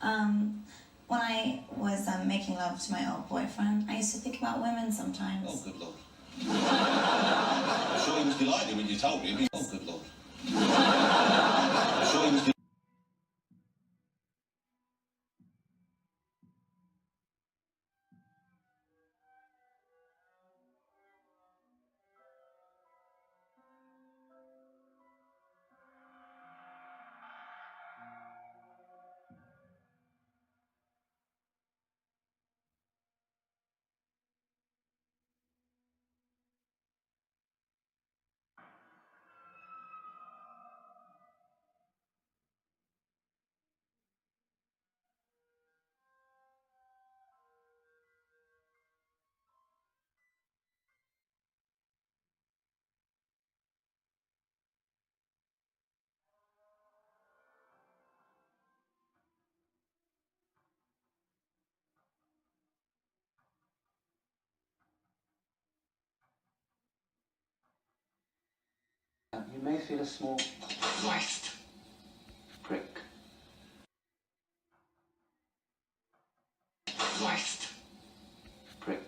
When I was making love to my old boyfriend, I used to think about women sometimes. Oh, good Lord. I'm sure he was delighted when you told him. Oh, good Lord. I'm sure he was delighted. You may feel a small Christ. prick. Christ. Prick.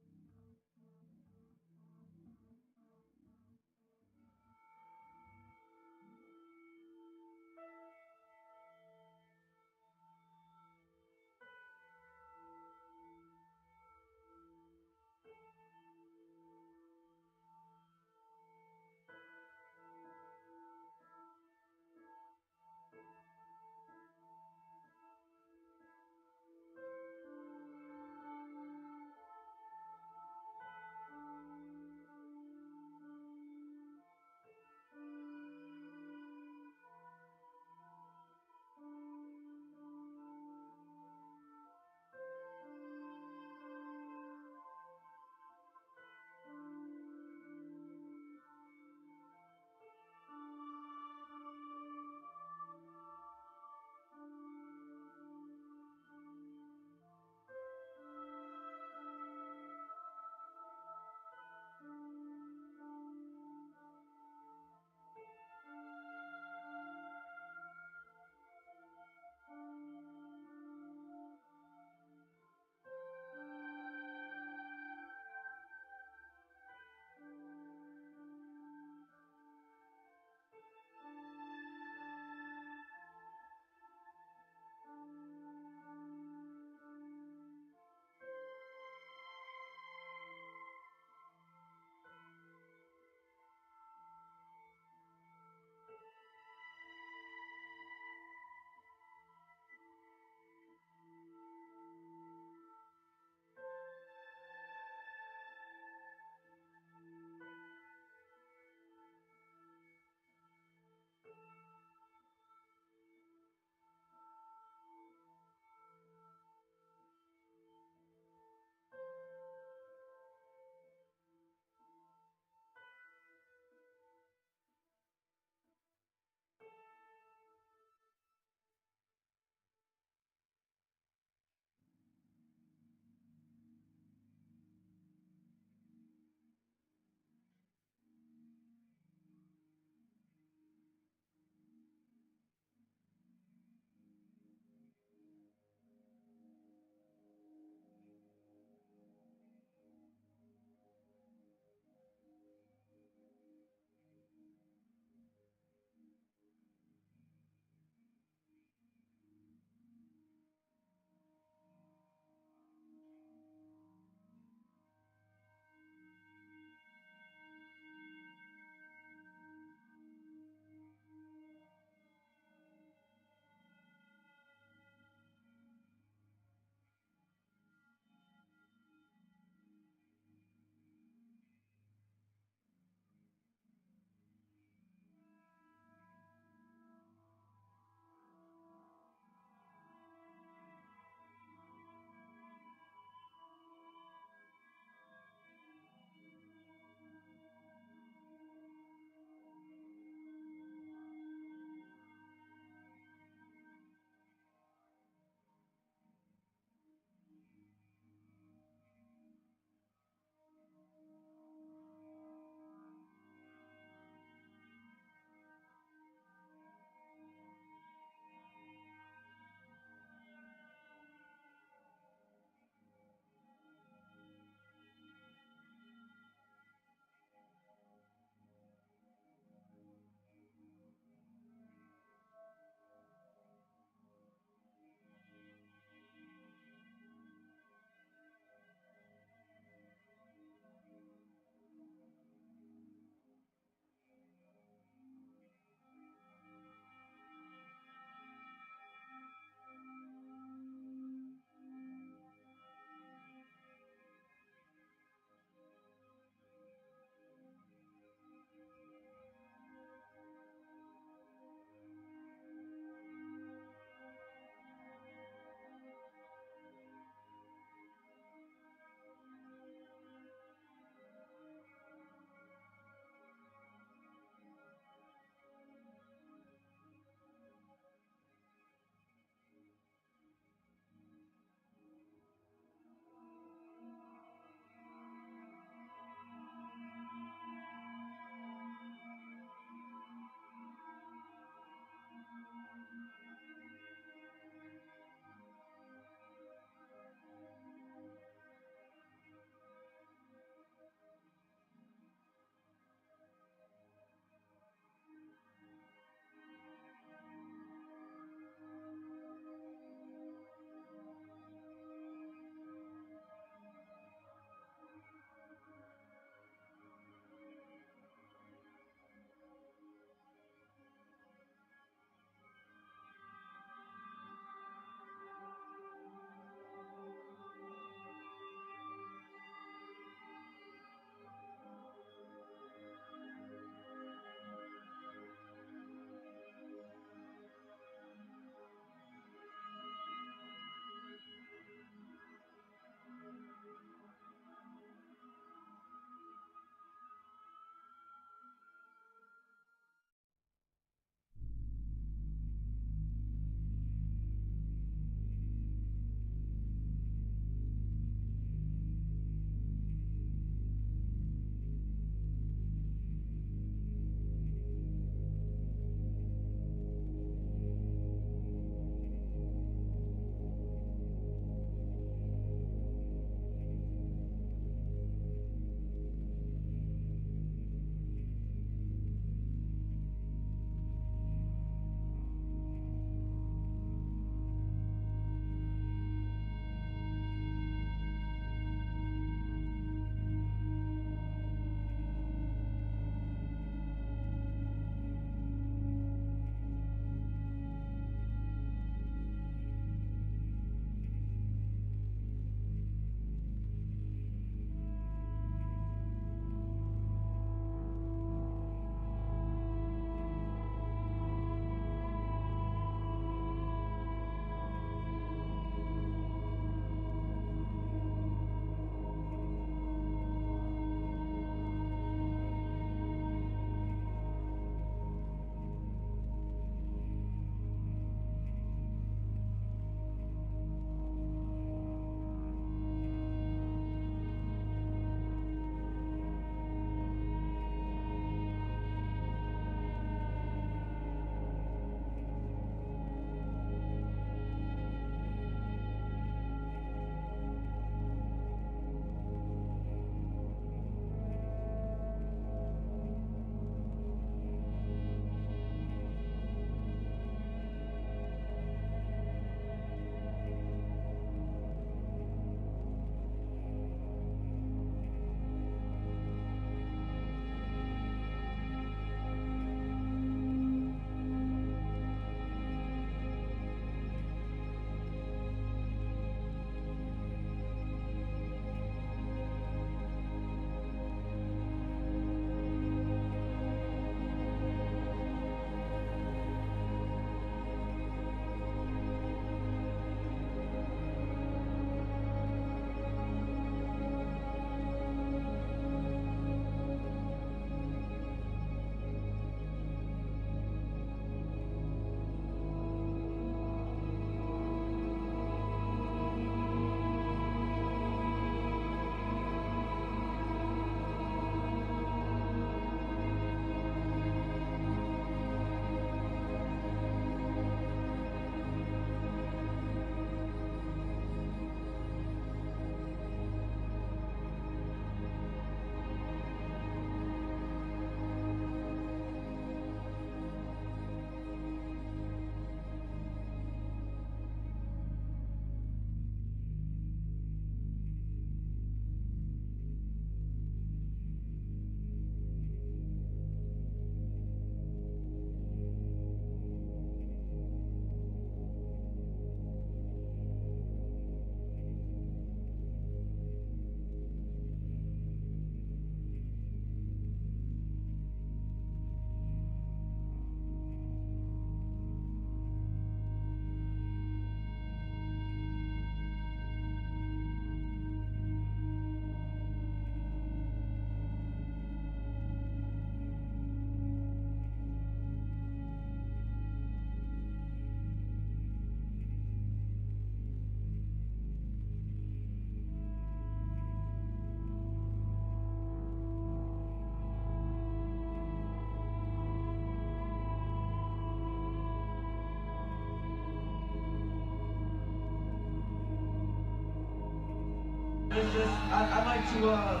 I'd like to,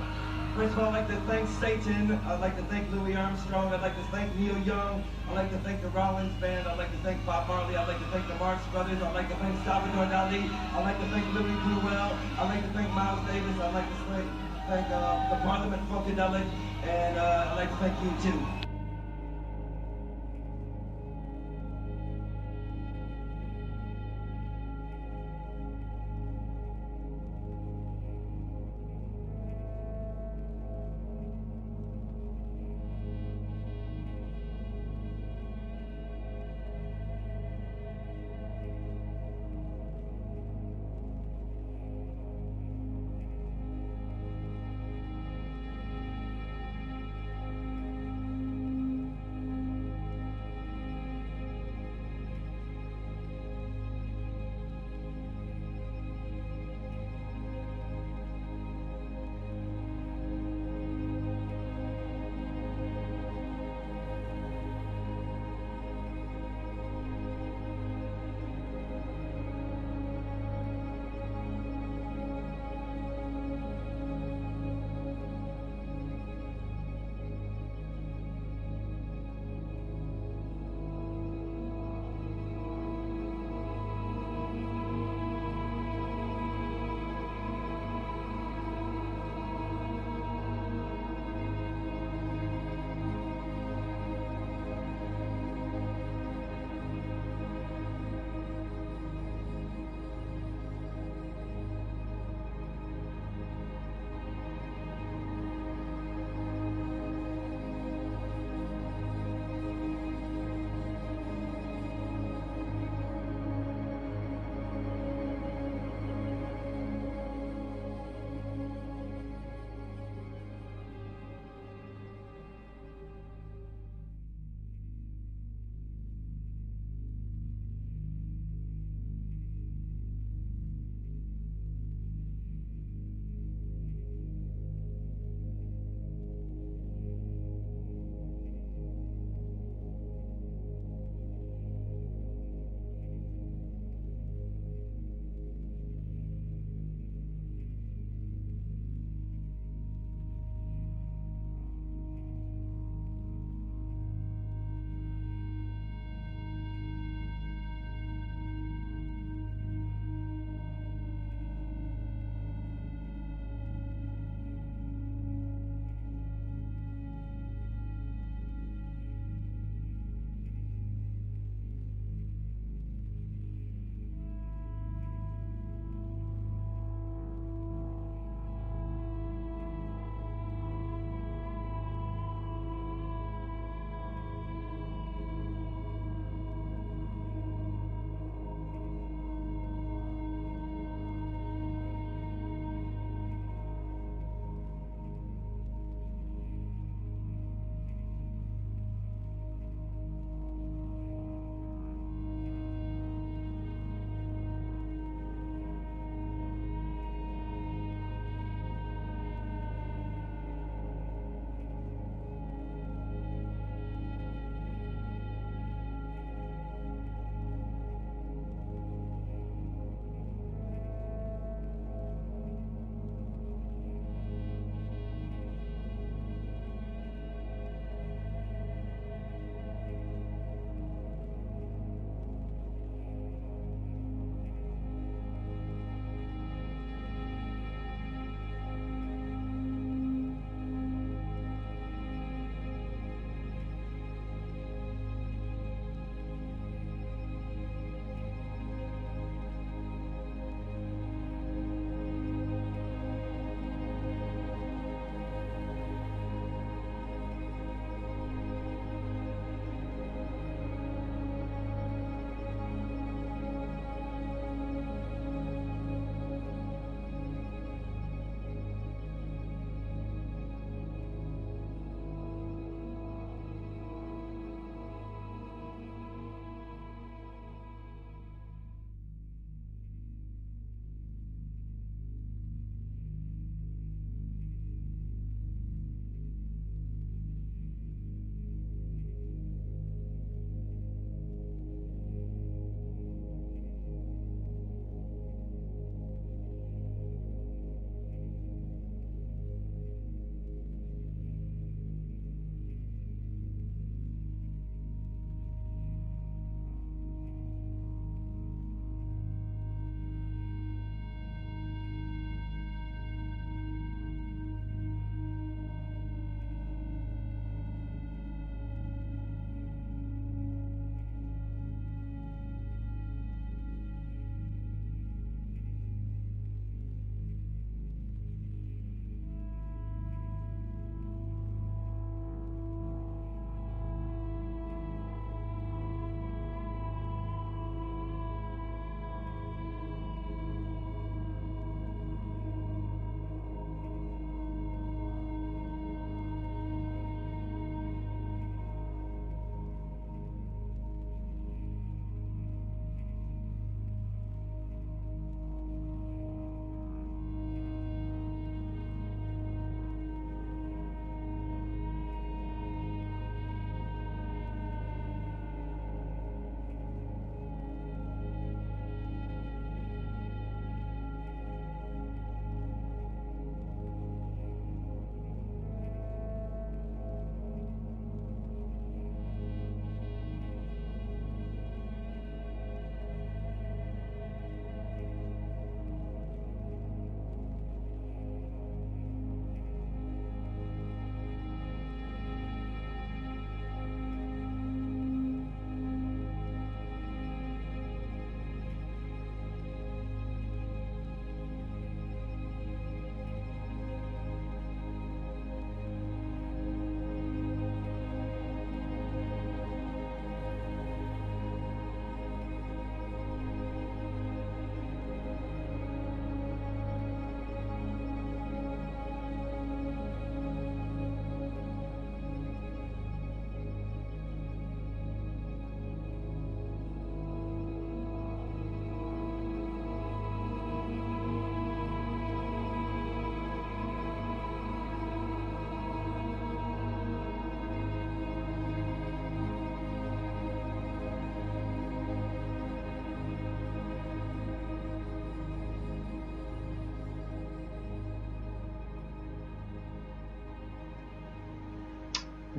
first of all, I'd like to thank Satan. I'd like to thank Louis Armstrong. I'd like to thank Neil Young. I'd like to thank the Rollins Band. I'd like to thank Bob Marley. I'd like to thank the Marx Brothers. I'd like to thank Salvador Dali. I'd like to thank Louis Bruel. I'd like to thank Miles Davis. I'd like to thank the Parliament Funkadelic. And I'd like to thank you, too.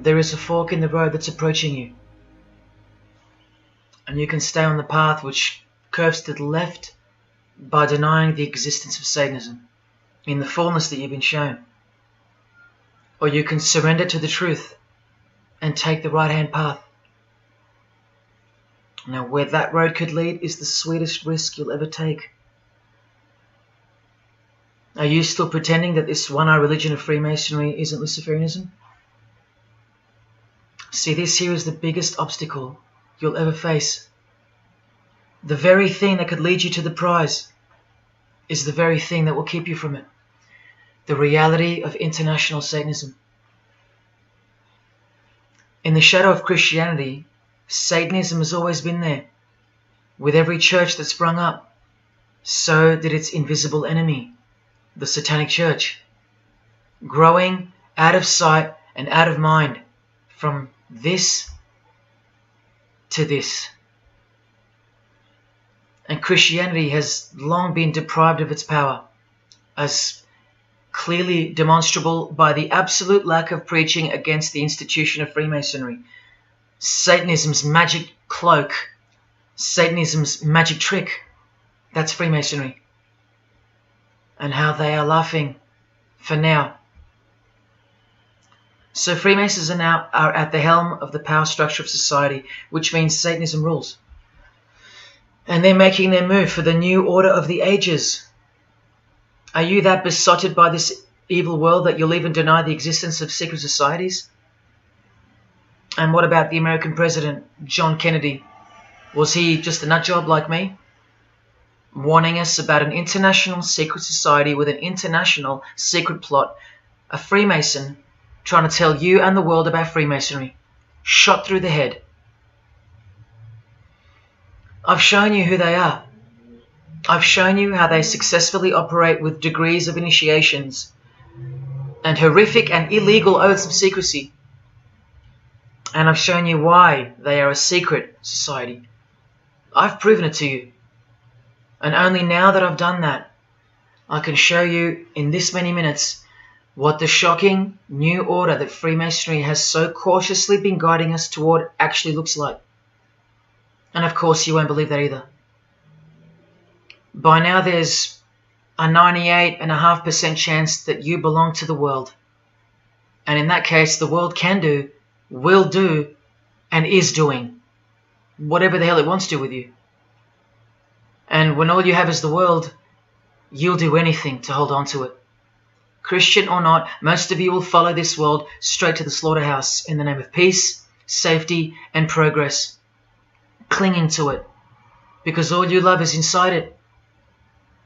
there is a fork in the road that's approaching you. And you can stay on the path which curves to the left by denying the existence of Satanism in the fullness that you've been shown. Or you can surrender to the truth and take the right-hand path. Now, where that road could lead is the sweetest risk you'll ever take. Are you still pretending that this one-eye religion of Freemasonry isn't Luciferianism? See, this here is the biggest obstacle you'll ever face. The very thing that could lead you to the prize is the very thing that will keep you from it. The reality of international Satanism. In the shadow of Christianity, Satanism has always been there. With every church that sprung up, so did its invisible enemy, the Satanic Church, growing out of sight and out of mind from this to this. And Christianity has long been deprived of its power, as clearly demonstrable by the absolute lack of preaching against the institution of Freemasonry. Satanism's magic cloak, Satanism's magic trick, that's Freemasonry. And how they are laughing for now. So Freemasons are at the helm of the power structure of society, which means Satanism rules. And they're making their move for the new order of the ages. Are you that besotted by this evil world that you'll even deny the existence of secret societies? And what about the American president, John Kennedy? Was he just a nutjob like me? Warning us about an international secret society with an international secret plot. A Freemason trying to tell you and the world about Freemasonry. Shot through the head. I've shown you who they are. I've shown you how they successfully operate with degrees of initiations and horrific and illegal oaths of secrecy. And I've shown you why they are a secret society. I've proven it to you. And only now that I've done that, I can show you in this many minutes what the shocking new order that Freemasonry has so cautiously been guiding us toward actually looks like. And of course you won't believe that either. By now there's a 98.5% chance that you belong to the world. And in that case, the world can do, will do, and is doing whatever the hell it wants to with you. And when all you have is the world, you'll do anything to hold on to it. Christian or not, most of you will follow this world straight to the slaughterhouse in the name of peace, safety, and progress. Clinging to it, because all you love is inside it.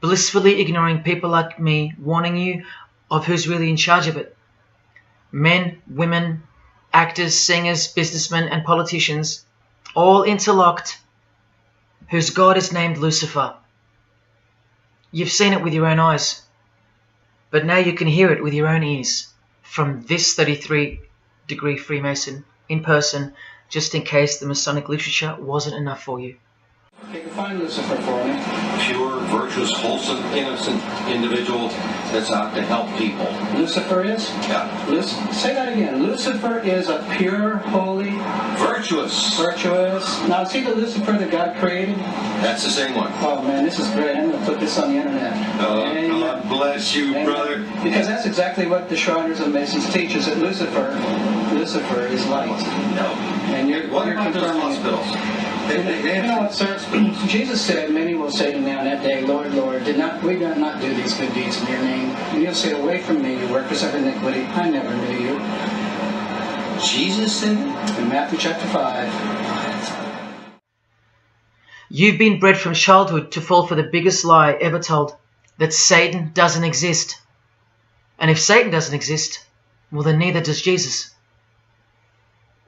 Blissfully ignoring people like me warning you of who's really in charge of it. Men, women, actors, singers, businessmen, and politicians, all interlocked, whose God is named Lucifer. You've seen it with your own eyes, but now you can hear it with your own ears from this 33-degree Freemason in person, just in case the Masonic literature wasn't enough for you. Define Lucifer for me. Pure, virtuous, wholesome, innocent individual that's out to help people. Lucifer is? Yeah. Say that again. Lucifer is a pure, holy... Virtuous. Virtuous. Now, is he the Lucifer that God created? That's the same one. Oh, man, this is great. I'm going to put this on the internet. Oh, God bless you, brother. Because that's exactly what the Shriners and Masons teach, is that Lucifer is light. No. And you're about those confirming hospitals? You know what, sir? Jesus said, many will say to me on that day, Lord, Lord, we did not do these good deeds in your name. And you'll say, away from me, you workers of iniquity. I never knew you. Jesus said it? In Matthew chapter 5. You've been bred from childhood to fall for the biggest lie ever told, that Satan doesn't exist. And if Satan doesn't exist, well then neither does Jesus.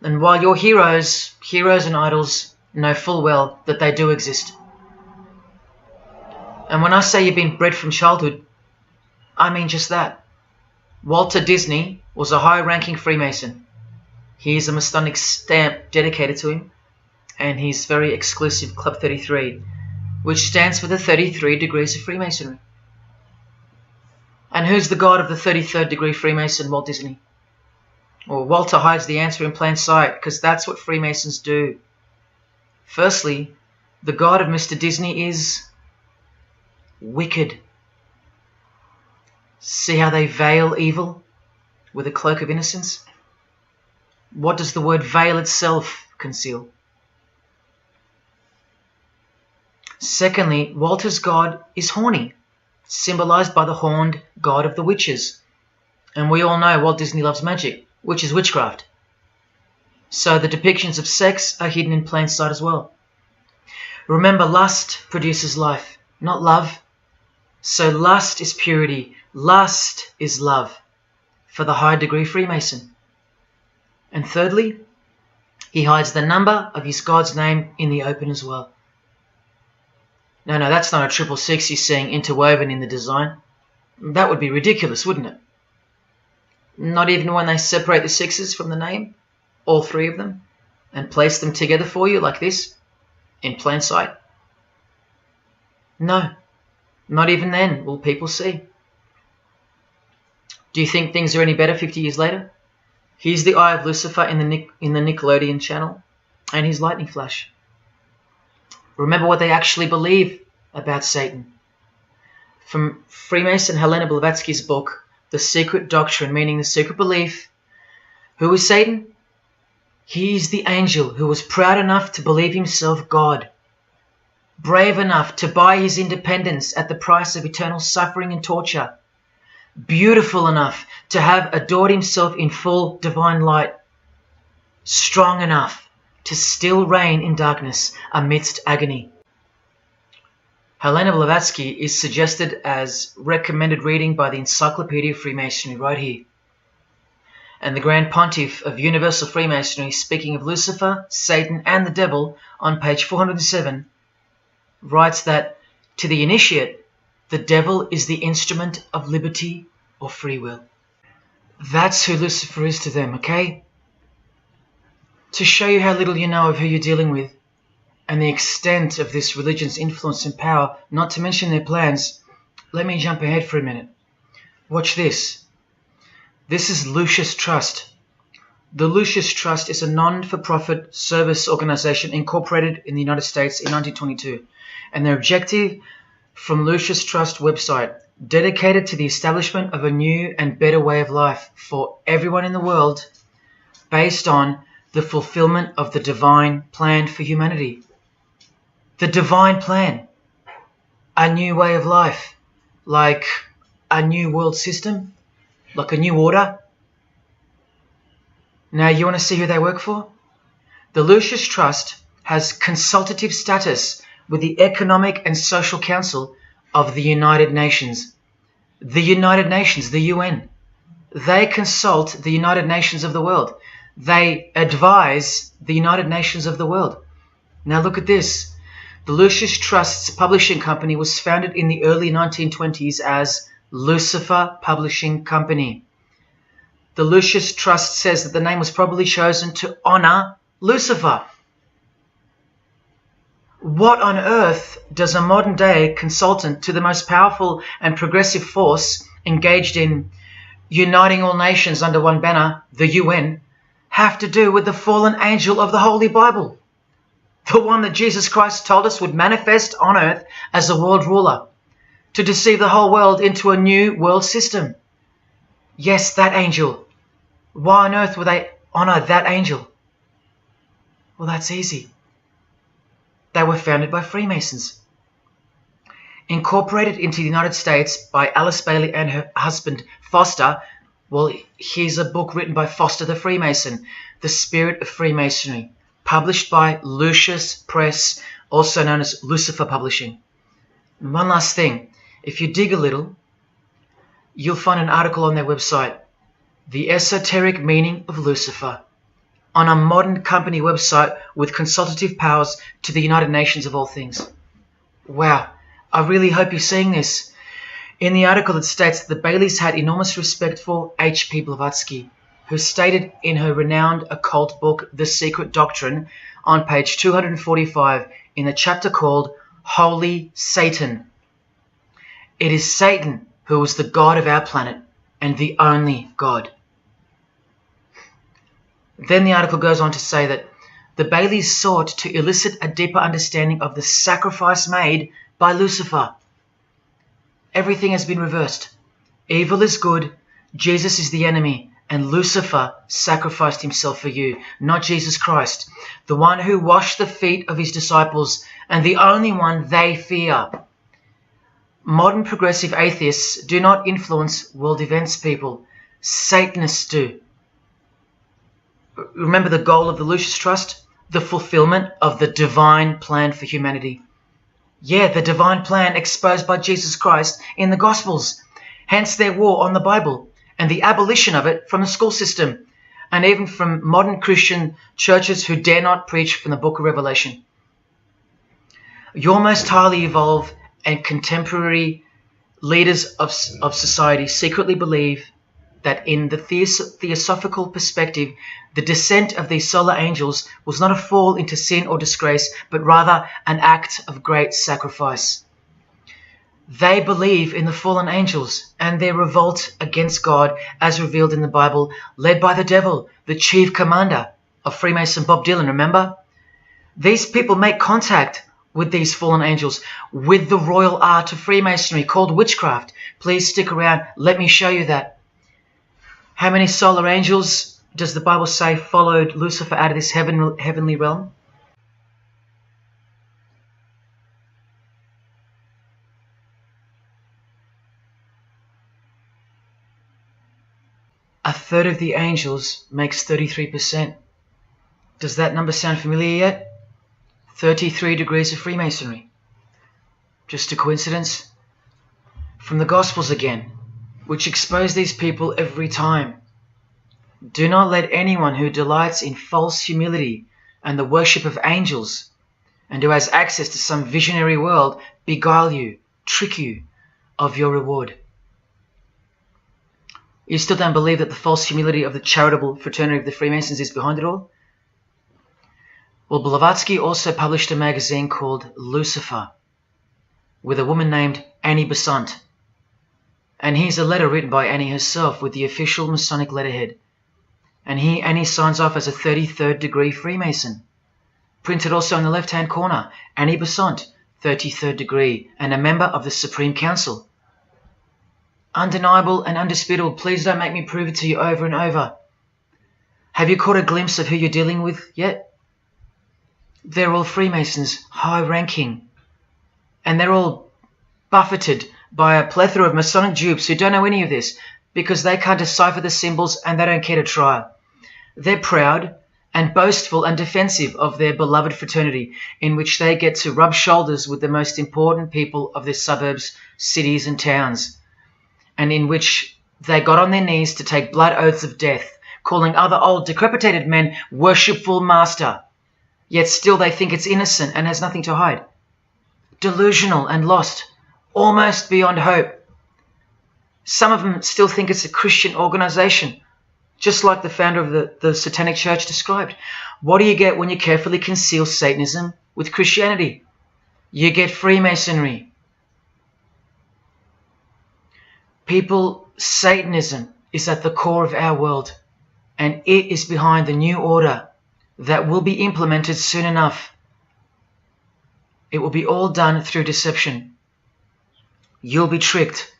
And while your heroes and idols know full well that they do exist. And when I say you've been bred from childhood, I mean just that. Walter Disney was a high-ranking Freemason. Here's a Masonic stamp dedicated to him, and his very exclusive Club 33, which stands for the 33 degrees of Freemasonry. And who's the god of the 33rd degree Freemason, Walt Disney? Or Walter hides the answer in plain sight, because that's what Freemasons do. Firstly, the God of Mr. Disney is wicked. See how they veil evil with a cloak of innocence? What does the word veil itself conceal? Secondly, Walter's God is horny, symbolized by the horned god of the witches. And we all know Walt Disney loves magic, which is witchcraft. So the depictions of sex are hidden in plain sight as well. Remember, lust produces life, not love. So lust is purity, lust is love, for the high degree Freemason. And thirdly, he hides the number of his God's name in the open as well. No, that's not a 666 you're seeing interwoven in the design. That would be ridiculous, wouldn't it? Not even when they separate the sixes from the name, all three of them, and place them together for you like this, in plain sight. No, not even then will people see. Do you think things are any better 50 years later? Here's the Eye of Lucifer in the Nickelodeon channel, and his lightning flash. Remember what they actually believe about Satan. From Freemason Helena Blavatsky's book, The Secret Doctrine, meaning the secret belief. Who is Satan? He is the angel who was proud enough to believe himself God, brave enough to buy his independence at the price of eternal suffering and torture, beautiful enough to have adored himself in full divine light, strong enough to still reign in darkness amidst agony. Helena Blavatsky is suggested as recommended reading by the Encyclopedia of Freemasonry right here. And the Grand Pontiff of Universal Freemasonry, speaking of Lucifer, Satan and the Devil on page 407, writes that to the initiate, the devil is the instrument of liberty or free will. That's who Lucifer is to them, okay? To show you how little you know of who you're dealing with and the extent of this religion's influence and power, not to mention their plans, let me jump ahead for a minute. Watch this. This is Lucius Trust. The Lucius Trust is a non-for-profit service organization incorporated in the United States in 1922, and their objective from Lucius Trust website, dedicated to the establishment of a new and better way of life for everyone in the world based on the fulfillment of the divine plan for humanity. The divine plan. A new way of life, like a new world system, like a new order. Now, you want to see who they work for? The Lucius Trust has consultative status with the Economic and Social Council of the United Nations. The United Nations, the UN. They consult the United Nations of the world. They advise the United Nations of the world. Now look at this. The Lucius Trust's publishing company was founded in the early 1920s as Lucifer Publishing Company. The Lucius Trust says that the name was probably chosen to honor Lucifer. What on earth does a modern-day consultant to the most powerful and progressive force engaged in uniting all nations under one banner, the UN, have to do with the fallen angel of the Holy Bible? The one that Jesus Christ told us would manifest on earth as a world ruler, to deceive the whole world into a new world system. Yes, that angel. Why on earth would they honor that angel? Well, that's easy. They were founded by Freemasons. Incorporated into the United States by Alice Bailey and her husband Foster. Well, here's a book written by Foster the Freemason, The Spirit of Freemasonry, published by Lucius Press, also known as Lucifer Publishing. And one last thing, if you dig a little, you'll find an article on their website, The Esoteric Meaning of Lucifer, on a modern company website with consultative powers to the United Nations of all things. Wow, I really hope you're seeing this. In the article, it states that the Baileys had enormous respect for H.P. Blavatsky, who stated in her renowned occult book, The Secret Doctrine, on page 245, in a chapter called Holy Satan. It is Satan who is the God of our planet and the only God. Then the article goes on to say that the Baileys sought to elicit a deeper understanding of the sacrifice made by Lucifer. Everything has been reversed. Evil is good, Jesus is the enemy, and Lucifer sacrificed himself for you, not Jesus Christ, the one who washed the feet of his disciples and the only one they fear. Modern progressive atheists do not influence world events, people. Satanists do. Remember the goal of the Lucis Trust? The fulfillment of the divine plan for humanity. Yeah, the divine plan exposed by Jesus Christ in the Gospels. Hence their war on the Bible and the abolition of it from the school system and even from modern Christian churches who dare not preach from the book of Revelation. Your most highly evolved and contemporary leaders of society secretly believe that in the theosophical perspective, the descent of these solar angels was not a fall into sin or disgrace, but rather an act of great sacrifice. They believe in the fallen angels and their revolt against God as revealed in the Bible, led by the devil, the chief commander of Freemason Bob Dylan, remember? These people make contact with these fallen angels, with the royal art of Freemasonry called witchcraft. Please stick around, let me show you that. How many solar angels does the Bible say followed Lucifer out of this heavenly realm? A third of the angels makes 33%. Does that number sound familiar yet? 33 degrees of Freemasonry. Just a coincidence? From the Gospels again, which expose these people every time. Do not let anyone who delights in false humility and the worship of angels and who has access to some visionary world beguile you, trick you of your reward. You still don't believe that the false humility of the charitable fraternity of the Freemasons is behind it all? Well, Blavatsky also published a magazine called Lucifer with a woman named Annie Besant. And here's a letter written by Annie herself with the official Masonic letterhead. And here Annie signs off as a 33rd degree Freemason. Printed also in the left-hand corner, Annie Besant, 33rd degree, and a member of the Supreme Council. Undeniable and undisputable. Please don't make me prove it to you over and over. Have you caught a glimpse of who you're dealing with yet? They're all Freemasons, high-ranking. And they're all buffeted by a plethora of Masonic dupes who don't know any of this because they can't decipher the symbols and they don't care to try. They're proud and boastful and defensive of their beloved fraternity in which they get to rub shoulders with the most important people of their suburbs, cities and towns, and in which they got on their knees to take blood oaths of death, calling other old decrepitated men worshipful master, yet still they think it's innocent and has nothing to hide. Delusional and lost, almost beyond hope. Some of them still think it's a Christian organization, just like the founder of the Satanic Church described. What do you get when you carefully conceal Satanism with Christianity? You get Freemasonry. People, Satanism is at the core of our world, and it is behind the new order that will be implemented soon enough. It will be all done through deception. You'll be tricked.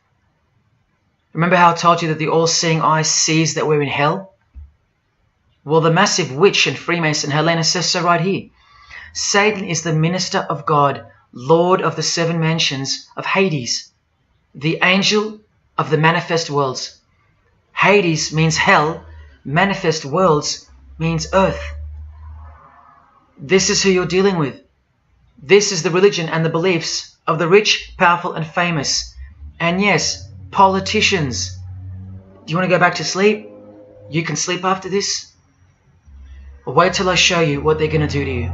Remember how I told you that the all-seeing eye sees that we're in hell? Well, the massive witch and Freemason Helena says so right here. Satan is the minister of God, Lord of the seven mansions of Hades, the angel of the manifest worlds. Hades means hell, manifest worlds means earth. This is who you're dealing with. This is the religion and the beliefs of the rich, powerful and famous. And yes, politicians. Do you want to go back to sleep? You can sleep after this. Well, wait till I show you what they're going to do to you,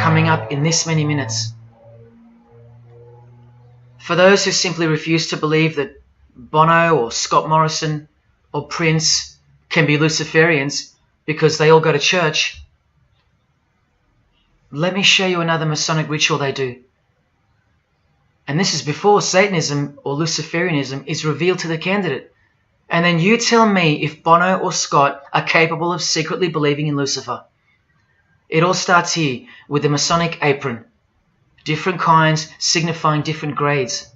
coming up in this many minutes. For those who simply refuse to believe that Bono or Scott Morrison or Prince can be Luciferians because they all go to church, let me show you another Masonic ritual they do. And this is before Satanism or Luciferianism is revealed to the candidate. And then you tell me if Bono or Scott are capable of secretly believing in Lucifer. It all starts here with the Masonic apron. Different kinds signifying different grades.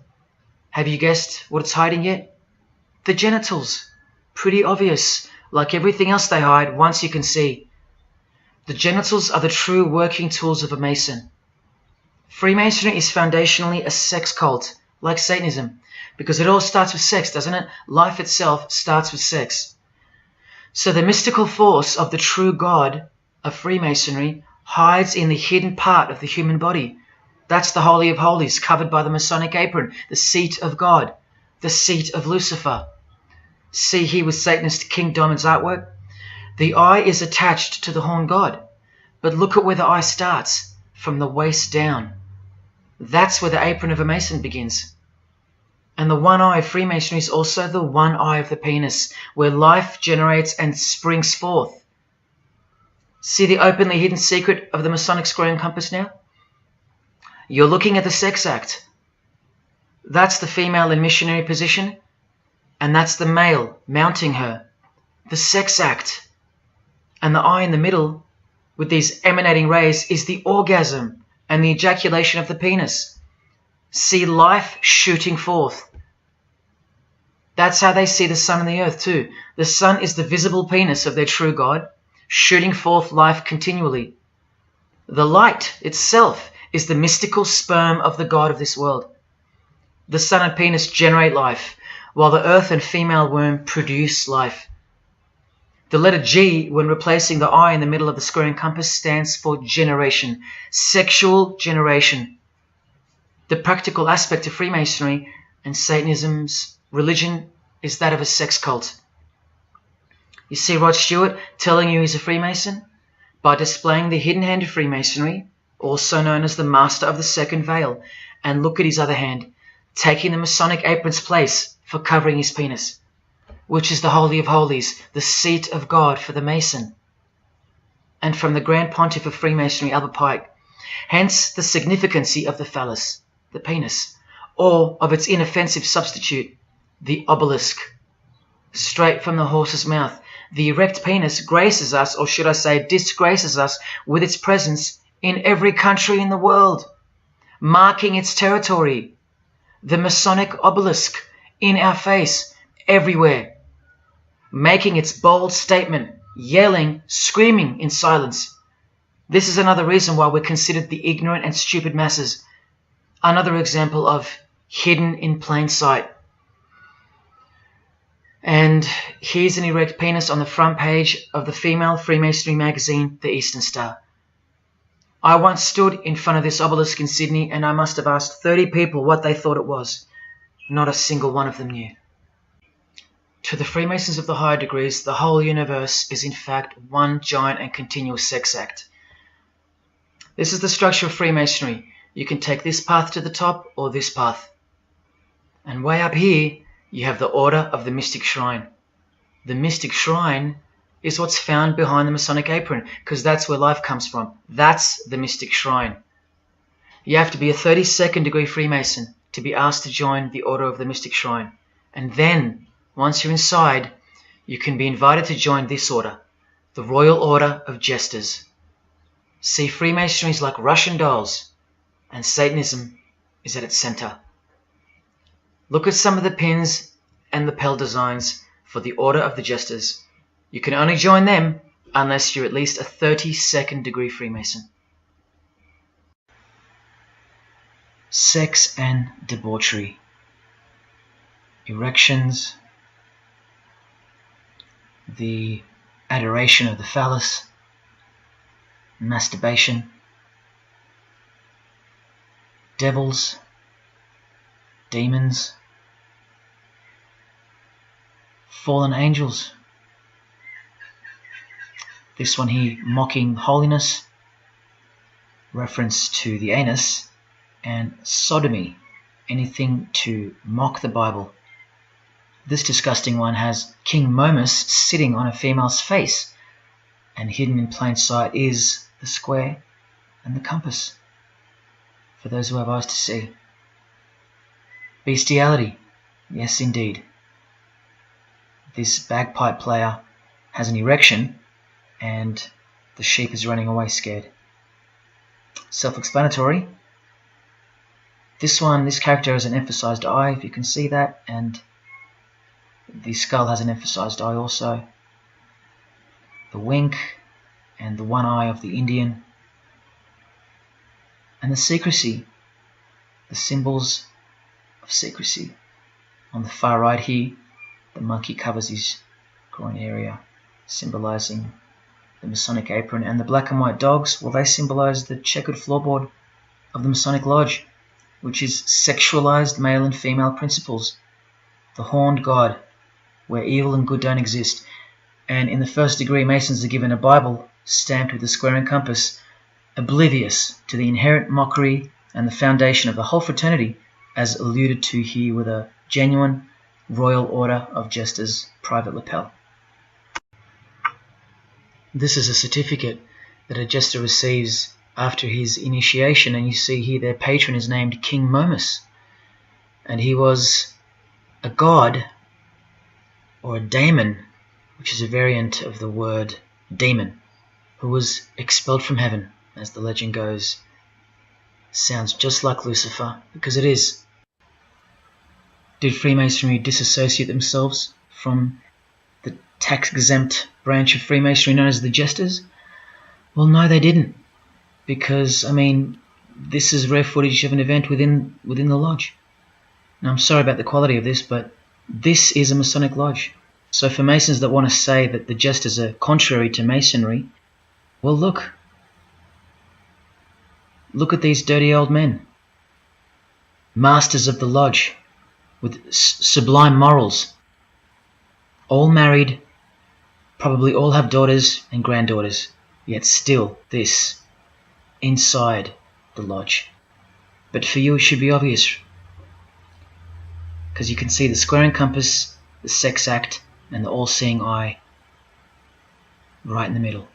Have you guessed what it's hiding yet? The genitals. Pretty obvious. Like everything else they hide, once you can see. The genitals are the true working tools of a Mason. Freemasonry is foundationally a sex cult, like Satanism, because it all starts with sex, doesn't it? Life itself starts with sex. So the mystical force of the true God of Freemasonry hides in the hidden part of the human body. That's the Holy of Holies, covered by the Masonic apron, the seat of God, the seat of Lucifer. See here with Satanist King Diamond's artwork? The eye is attached to the horn god, but look at where the eye starts, from the waist down. That's where the apron of a Mason begins. And the one eye of Freemasonry is also the one eye of the penis, where life generates and springs forth. See the openly hidden secret of the Masonic square and compass now? You're looking at the sex act. That's the female in missionary position, and that's the male mounting her. The sex act. And the eye in the middle, with these emanating rays, is the orgasm and the ejaculation of the penis. See life shooting forth. That's how they see the sun and the earth too. The sun is the visible penis of their true God, shooting forth life continually. The light itself is the mystical sperm of the God of this world. The sun and penis generate life, while the earth and female womb produce life. The letter G, when replacing the I in the middle of the square and compass, stands for generation, sexual generation. The practical aspect of Freemasonry and Satanism's religion is that of a sex cult. You see Rod Stewart telling you he's a Freemason? By displaying the hidden hand of Freemasonry, also known as the Master of the Second Veil, and look at his other hand, taking the Masonic apron's place for covering his penis, which is the Holy of Holies, the seat of God for the Mason. And from the Grand Pontiff of Freemasonry, Albert Pike, hence the significancy of the phallus, the penis, or of its inoffensive substitute, the obelisk. Straight from the horse's mouth, the erect penis graces us, or should I say disgraces us, with its presence in every country in the world, marking its territory. The Masonic obelisk in our face, everywhere, making its bold statement, yelling, screaming in silence. This is another reason why we're considered the ignorant and stupid masses. Another example of hidden in plain sight. And here's an erect penis on the front page of the female Freemasonry magazine, The Eastern Star. I once stood in front of this obelisk in Sydney, and I must have asked 30 people what they thought it was. Not a single one of them knew. To the Freemasons of the higher degrees, the whole universe is in fact one giant and continuous sex act. This is the structure of Freemasonry. You can take this path to the top or this path. And way up here, you have the Order of the Mystic Shrine. The Mystic Shrine is what's found behind the Masonic apron, because that's where life comes from. That's the Mystic Shrine. You have to be a 32nd degree Freemason to be asked to join the Order of the Mystic Shrine. And then, once you're inside, you can be invited to join this order, the Royal Order of Jesters. See, Freemasonry is like Russian dolls, and Satanism is at its center. Look at some of the pins and lapel designs for the Order of the Jesters. You can only join them unless you're at least a 32nd degree Freemason. Sex and debauchery. Erections. The adoration of the phallus. Masturbation. Devils. Demons. Fallen angels. This one here, mocking holiness, reference to the anus, and sodomy, anything to mock the Bible. This disgusting one has King Momus sitting on a female's face, and hidden in plain sight is the square and the compass, for those who have eyes to see. Bestiality, yes indeed. this bagpipe player has an erection and the sheep is running away scared. Self-explanatory. This character has an emphasized eye, if you can see that, and the skull has an emphasized eye also. The wink and the one eye of the Indian. And the secrecy, the symbols of secrecy. On the far right here, the monkey covers his groin area, symbolizing the Masonic apron, and the black and white dogs, well, they symbolize the checkered floorboard of the Masonic Lodge, which is sexualized male and female principles, the horned god, where evil and good don't exist. And in the first degree, Masons are given a Bible stamped with a square and compass, oblivious to the inherent mockery and the foundation of the whole fraternity, as alluded to here with a genuine Royal Order of Jesters private lapel. This is a certificate that a jester receives after his initiation, and you see here their patron is named King Momus, and he was a god, or a daemon, which is a variant of the word demon, who was expelled from heaven, as the legend goes. Sounds just like Lucifer, because it is. Did Freemasonry disassociate themselves from the tax-exempt branch of Freemasonry known as the Jesters? Well, no, they didn't. Because, I mean, this is rare footage of an event within the lodge. Now, I'm sorry about the quality of this, but this is a Masonic lodge. So for Masons that want to say that the Jesters are contrary to Masonry, well, look. Look at these dirty old men. Masters of the lodge, with sublime morals. All married, probably all have daughters and granddaughters, yet still this, inside the lodge. But for you it should be obvious, because you can see the square and compass, the sex act, and the all-seeing eye right in the middle.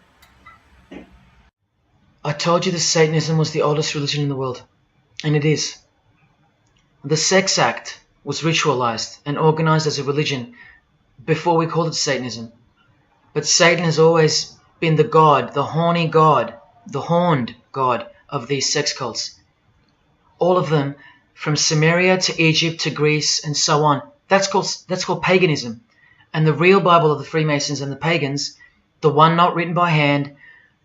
I told you that Satanism was the oldest religion in the world, and it is. The sex act was ritualized and organized as a religion before we called it Satanism. But Satan has always been the god, the horny god, the horned god of these sex cults. All of them, from Sumeria to Egypt to Greece and so on, that's called paganism. And the real Bible of the Freemasons and the pagans, the one not written by hand,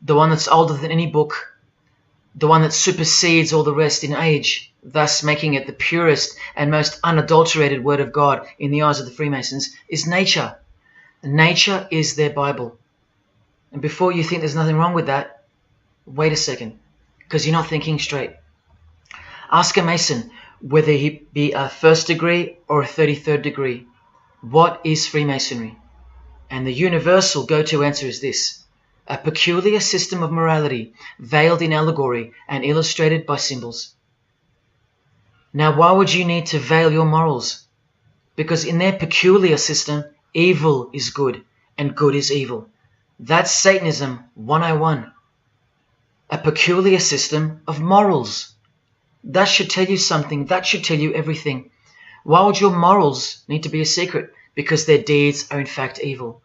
the one that's older than any book, the one that supersedes all the rest in age, thus making it the purest and most unadulterated word of God in the eyes of the Freemasons, is nature. Nature is their Bible. And before you think there's nothing wrong with that, wait a second, because you're not thinking straight. Ask a Mason, whether he be a first degree or a 33rd degree, what is Freemasonry? And the universal go-to answer is this: a peculiar system of morality, veiled in allegory and illustrated by symbols. Now, why would you need to veil your morals? Because in their peculiar system, evil is good and good is evil. That's Satanism 101. A peculiar system of morals. That should tell you something. That should tell you everything. Why would your morals need to be a secret? Because their deeds are in fact evil.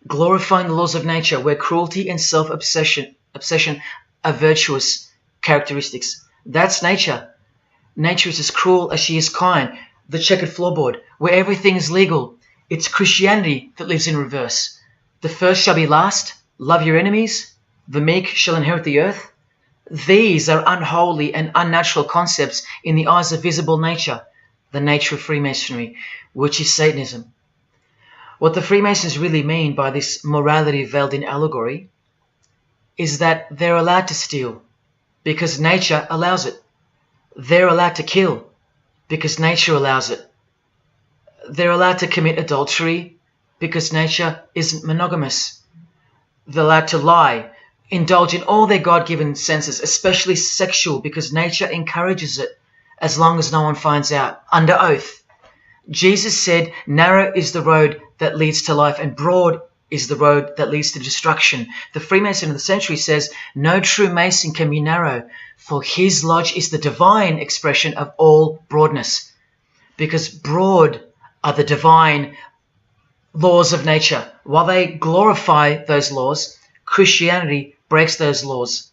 Glorifying the laws of nature, where cruelty and self-obsession are virtuous characteristics. That's nature. Nature is as cruel as she is kind. The checkered floorboard, where everything is legal. It's Christianity that lives in reverse. The first shall be last. Love your enemies. The meek shall inherit the earth. These are unholy and unnatural concepts in the eyes of visible nature, the nature of Freemasonry, which is Satanism. What the Freemasons really mean by this morality veiled in allegory is that they're allowed to steal because nature allows it. They're allowed to kill because nature allows it. They're allowed to commit adultery because nature isn't monogamous. They're allowed to lie, indulge in all their God-given senses, especially sexual, because nature encourages it, as long as no one finds out, under oath. Jesus said, narrow is the road that leads to life, and broad is the road that leads to destruction. The Freemason of the century says, no true Mason can be narrow, for his lodge is the divine expression of all broadness. Because broad are the divine laws of nature. While they glorify those laws, Christianity breaks those laws.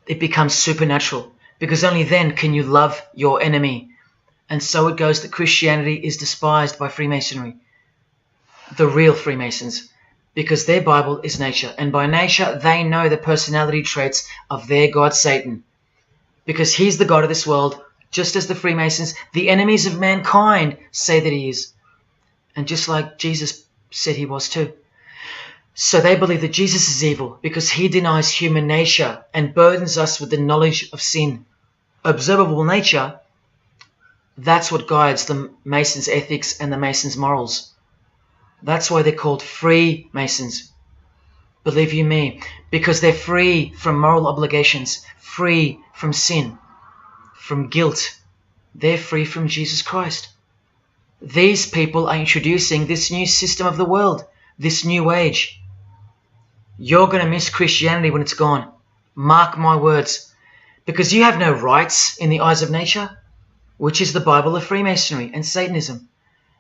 It becomes supernatural, because only then can you love your enemy. And so it goes that Christianity is despised by Freemasonry, the real Freemasons, because their Bible is nature, and by nature they know the personality traits of their God Satan, because he's the God of this world, just as the Freemasons, the enemies of mankind, say that he is, and just like Jesus said he was too. So they believe that Jesus is evil because he denies human nature and burdens us with the knowledge of sin. Observable nature, that's what guides the Masons' ethics and the Masons' morals. That's why they're called Freemasons. Believe you me, because they're free from moral obligations, free from sin, from guilt. They're free from Jesus Christ. These people are introducing this new system of the world, this new age. You're going to miss Christianity when it's gone. Mark my words. Because you have no rights in the eyes of nature, which is the Bible of Freemasonry and Satanism.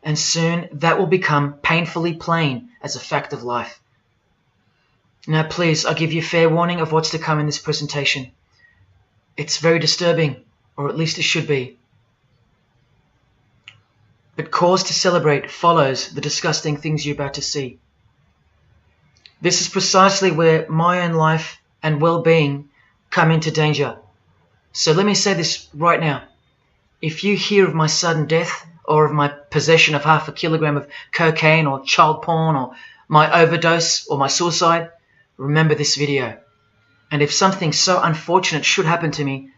And soon that will become painfully plain as a fact of life. Now please, I give you fair warning of what's to come in this presentation. It's very disturbing, or at least it should be. But cause to celebrate follows the disgusting things you're about to see. This is precisely where my own life and well-being come into danger. So let me say this right now. If you hear of my sudden death, or of my possession of 0.5 kilogram of cocaine or child porn or my overdose or my suicide, remember this video. And if something so unfortunate should happen to me,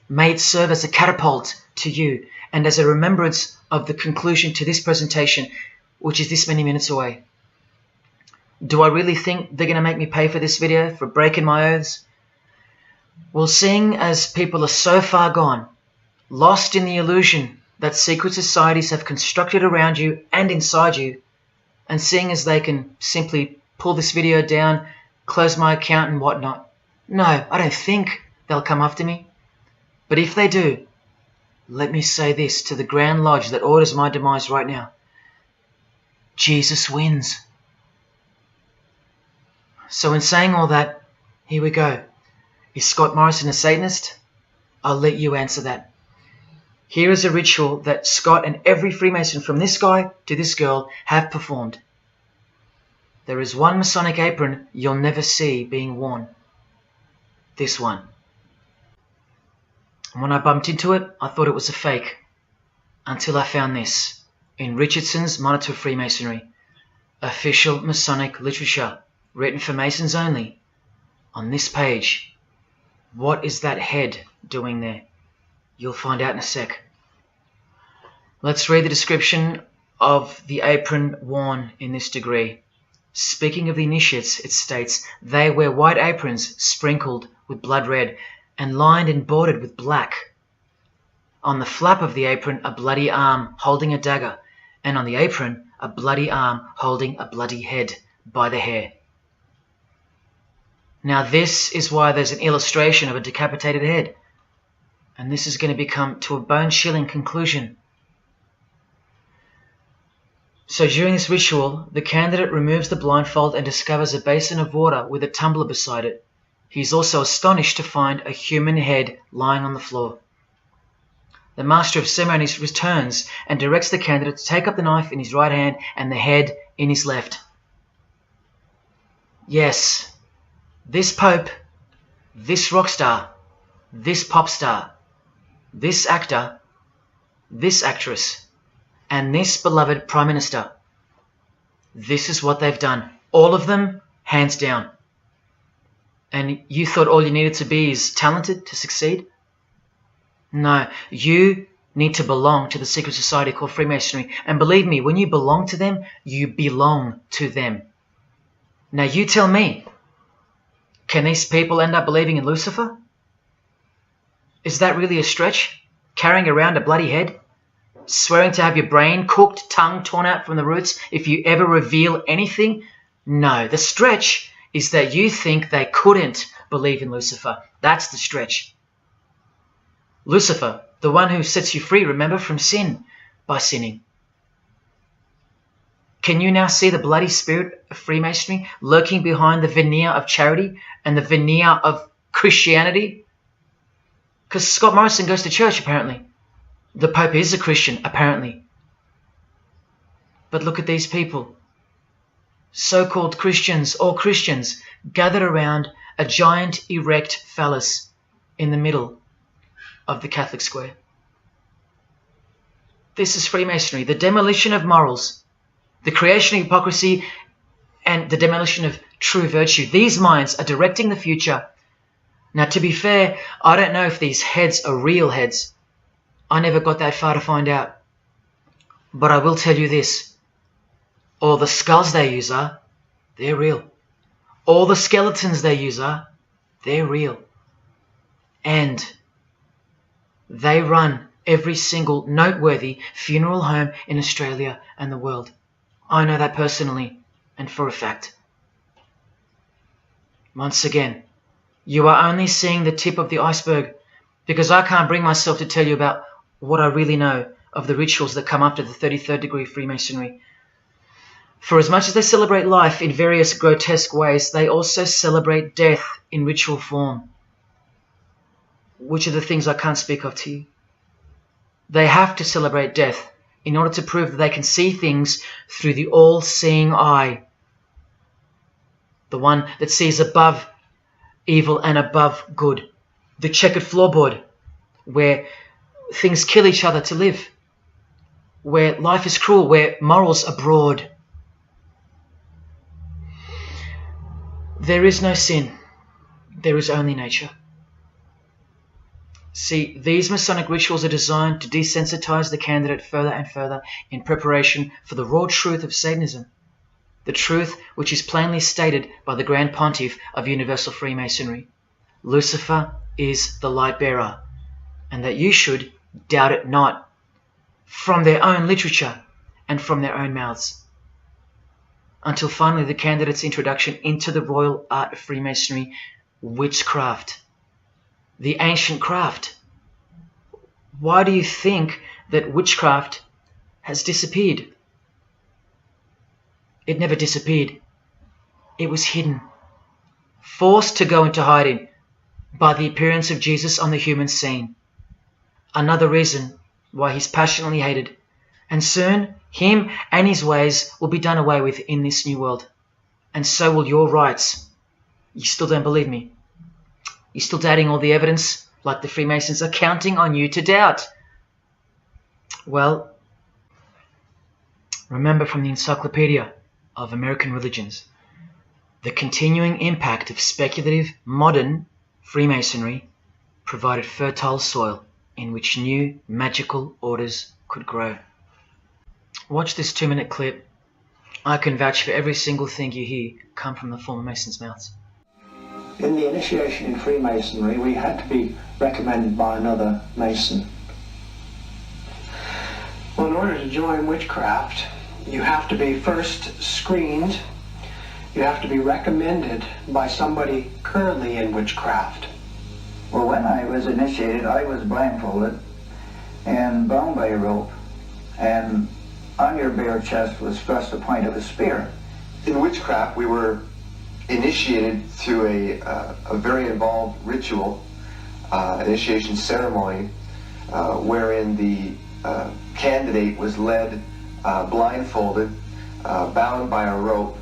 may it serve as a catapult to you and as a remembrance of the conclusion to this presentation, which is this many minutes away. Do I really think they're going to make me pay for this video, for breaking my oaths? Well, seeing as people are so far gone, lost in the illusion that secret societies have constructed around you and inside you, and seeing as they can simply pull this video down, close my account and whatnot, no, I don't think they'll come after me. But if they do, let me say this to the Grand Lodge that orders my demise right now. Jesus wins. So in saying all that, here we go. Is Scott Morrison a Satanist? I'll let you answer that. Here is a ritual that Scott and every Freemason from this guy to this girl have performed. There is one Masonic apron you'll never see being worn. This one. And when I bumped into it, I thought it was a fake. Until I found this in Richardson's Monitor of Freemasonry, official Masonic literature, written for Masons only. On this page, what is that head doing there? You'll find out in a sec. Let's read the description of the apron worn in this degree. Speaking of the initiates, it states, they wear white aprons sprinkled with blood red and lined and bordered with black. On the flap of the apron, a bloody arm holding a dagger, and on the apron, a bloody arm holding a bloody head by the hair. Now this is why there's an illustration of a decapitated head. And this is going to become to a bone-chilling conclusion. So during this ritual, the candidate removes the blindfold and discovers a basin of water with a tumbler beside it. He is also astonished to find a human head lying on the floor. The master of ceremonies returns and directs the candidate to take up the knife in his right hand and the head in his left. Yes, this pope, this rock star, this pop star, this actor, this actress, and this beloved Prime Minister. This is what they've done. All of them, hands down. And you thought all you needed to be is talented to succeed? No, you need to belong to the secret society called Freemasonry. And believe me, when you belong to them, you belong to them. Now you tell me, can these people end up believing in Lucifer? Is that really a stretch? Carrying around a bloody head? Swearing to have your brain cooked, tongue torn out from the roots if you ever reveal anything? No, the stretch is that you think they couldn't believe in Lucifer. That's the stretch. Lucifer, the one who sets you free, remember, from sin by sinning. Can you now see the bloody spirit of Freemasonry lurking behind the veneer of charity and the veneer of Christianity? Because Scott Morrison goes to church, apparently. The Pope is a Christian, apparently. But look at these people. So-called Christians or Christians gathered around a giant erect phallus in the middle of the Catholic square. This is Freemasonry, the demolition of morals, the creation of hypocrisy, and the demolition of true virtue. These minds are directing the future. Now, to be fair, I don't know if these heads are real heads. I never got that far to find out. But I will tell you this. All the skulls they use they're real. All the skeletons they use they're real. And they run every single noteworthy funeral home in Australia and the world. I know that personally and for a fact. Once again, you are only seeing the tip of the iceberg, because I can't bring myself to tell you about what I really know of the rituals that come after the 33rd degree Freemasonry. For as much as they celebrate life in various grotesque ways, they also celebrate death in ritual form, which are the things I can't speak of to you. They have to celebrate death in order to prove that they can see things through the all-seeing eye, the one that sees above evil and above good, the checkered floorboard, where things kill each other to live, where life is cruel, where morals are broad. There is no sin, there is only nature. See, these Masonic rituals are designed to desensitize the candidate further and further in preparation for the raw truth of Satanism, the truth which is plainly stated by the Grand Pontiff of Universal Freemasonry. Lucifer is the light bearer, and that you should doubt it not, from their own literature and from their own mouths. Until finally the candidate's introduction into the royal art of Freemasonry, witchcraft. The ancient craft. Why do you think that witchcraft has disappeared? It never disappeared. It was hidden, forced to go into hiding by the appearance of Jesus on the human scene. Another reason why he's passionately hated, and soon him and his ways will be done away with in this new world, and so will your rights. You still don't believe me? You're still doubting all the evidence, like the Freemasons are counting on you to doubt. Well, remember from the Encyclopedia of American Religions, the continuing impact of speculative modern Freemasonry provided fertile soil in which new magical orders could grow. Watch this 2-minute clip. I can vouch for every single thing you hear come from the former Masons' mouths. In the initiation in Freemasonry, we had to be recommended by another Mason. Well, in order to join witchcraft, you have to be first screened. You have to be recommended by somebody currently in witchcraft. Well, when I was initiated, I was blindfolded and bound by a rope, and on your bare chest was thrust the point of a spear. In witchcraft, we were initiated through a very involved ritual, initiation ceremony, wherein the candidate was led blindfolded, bound by a rope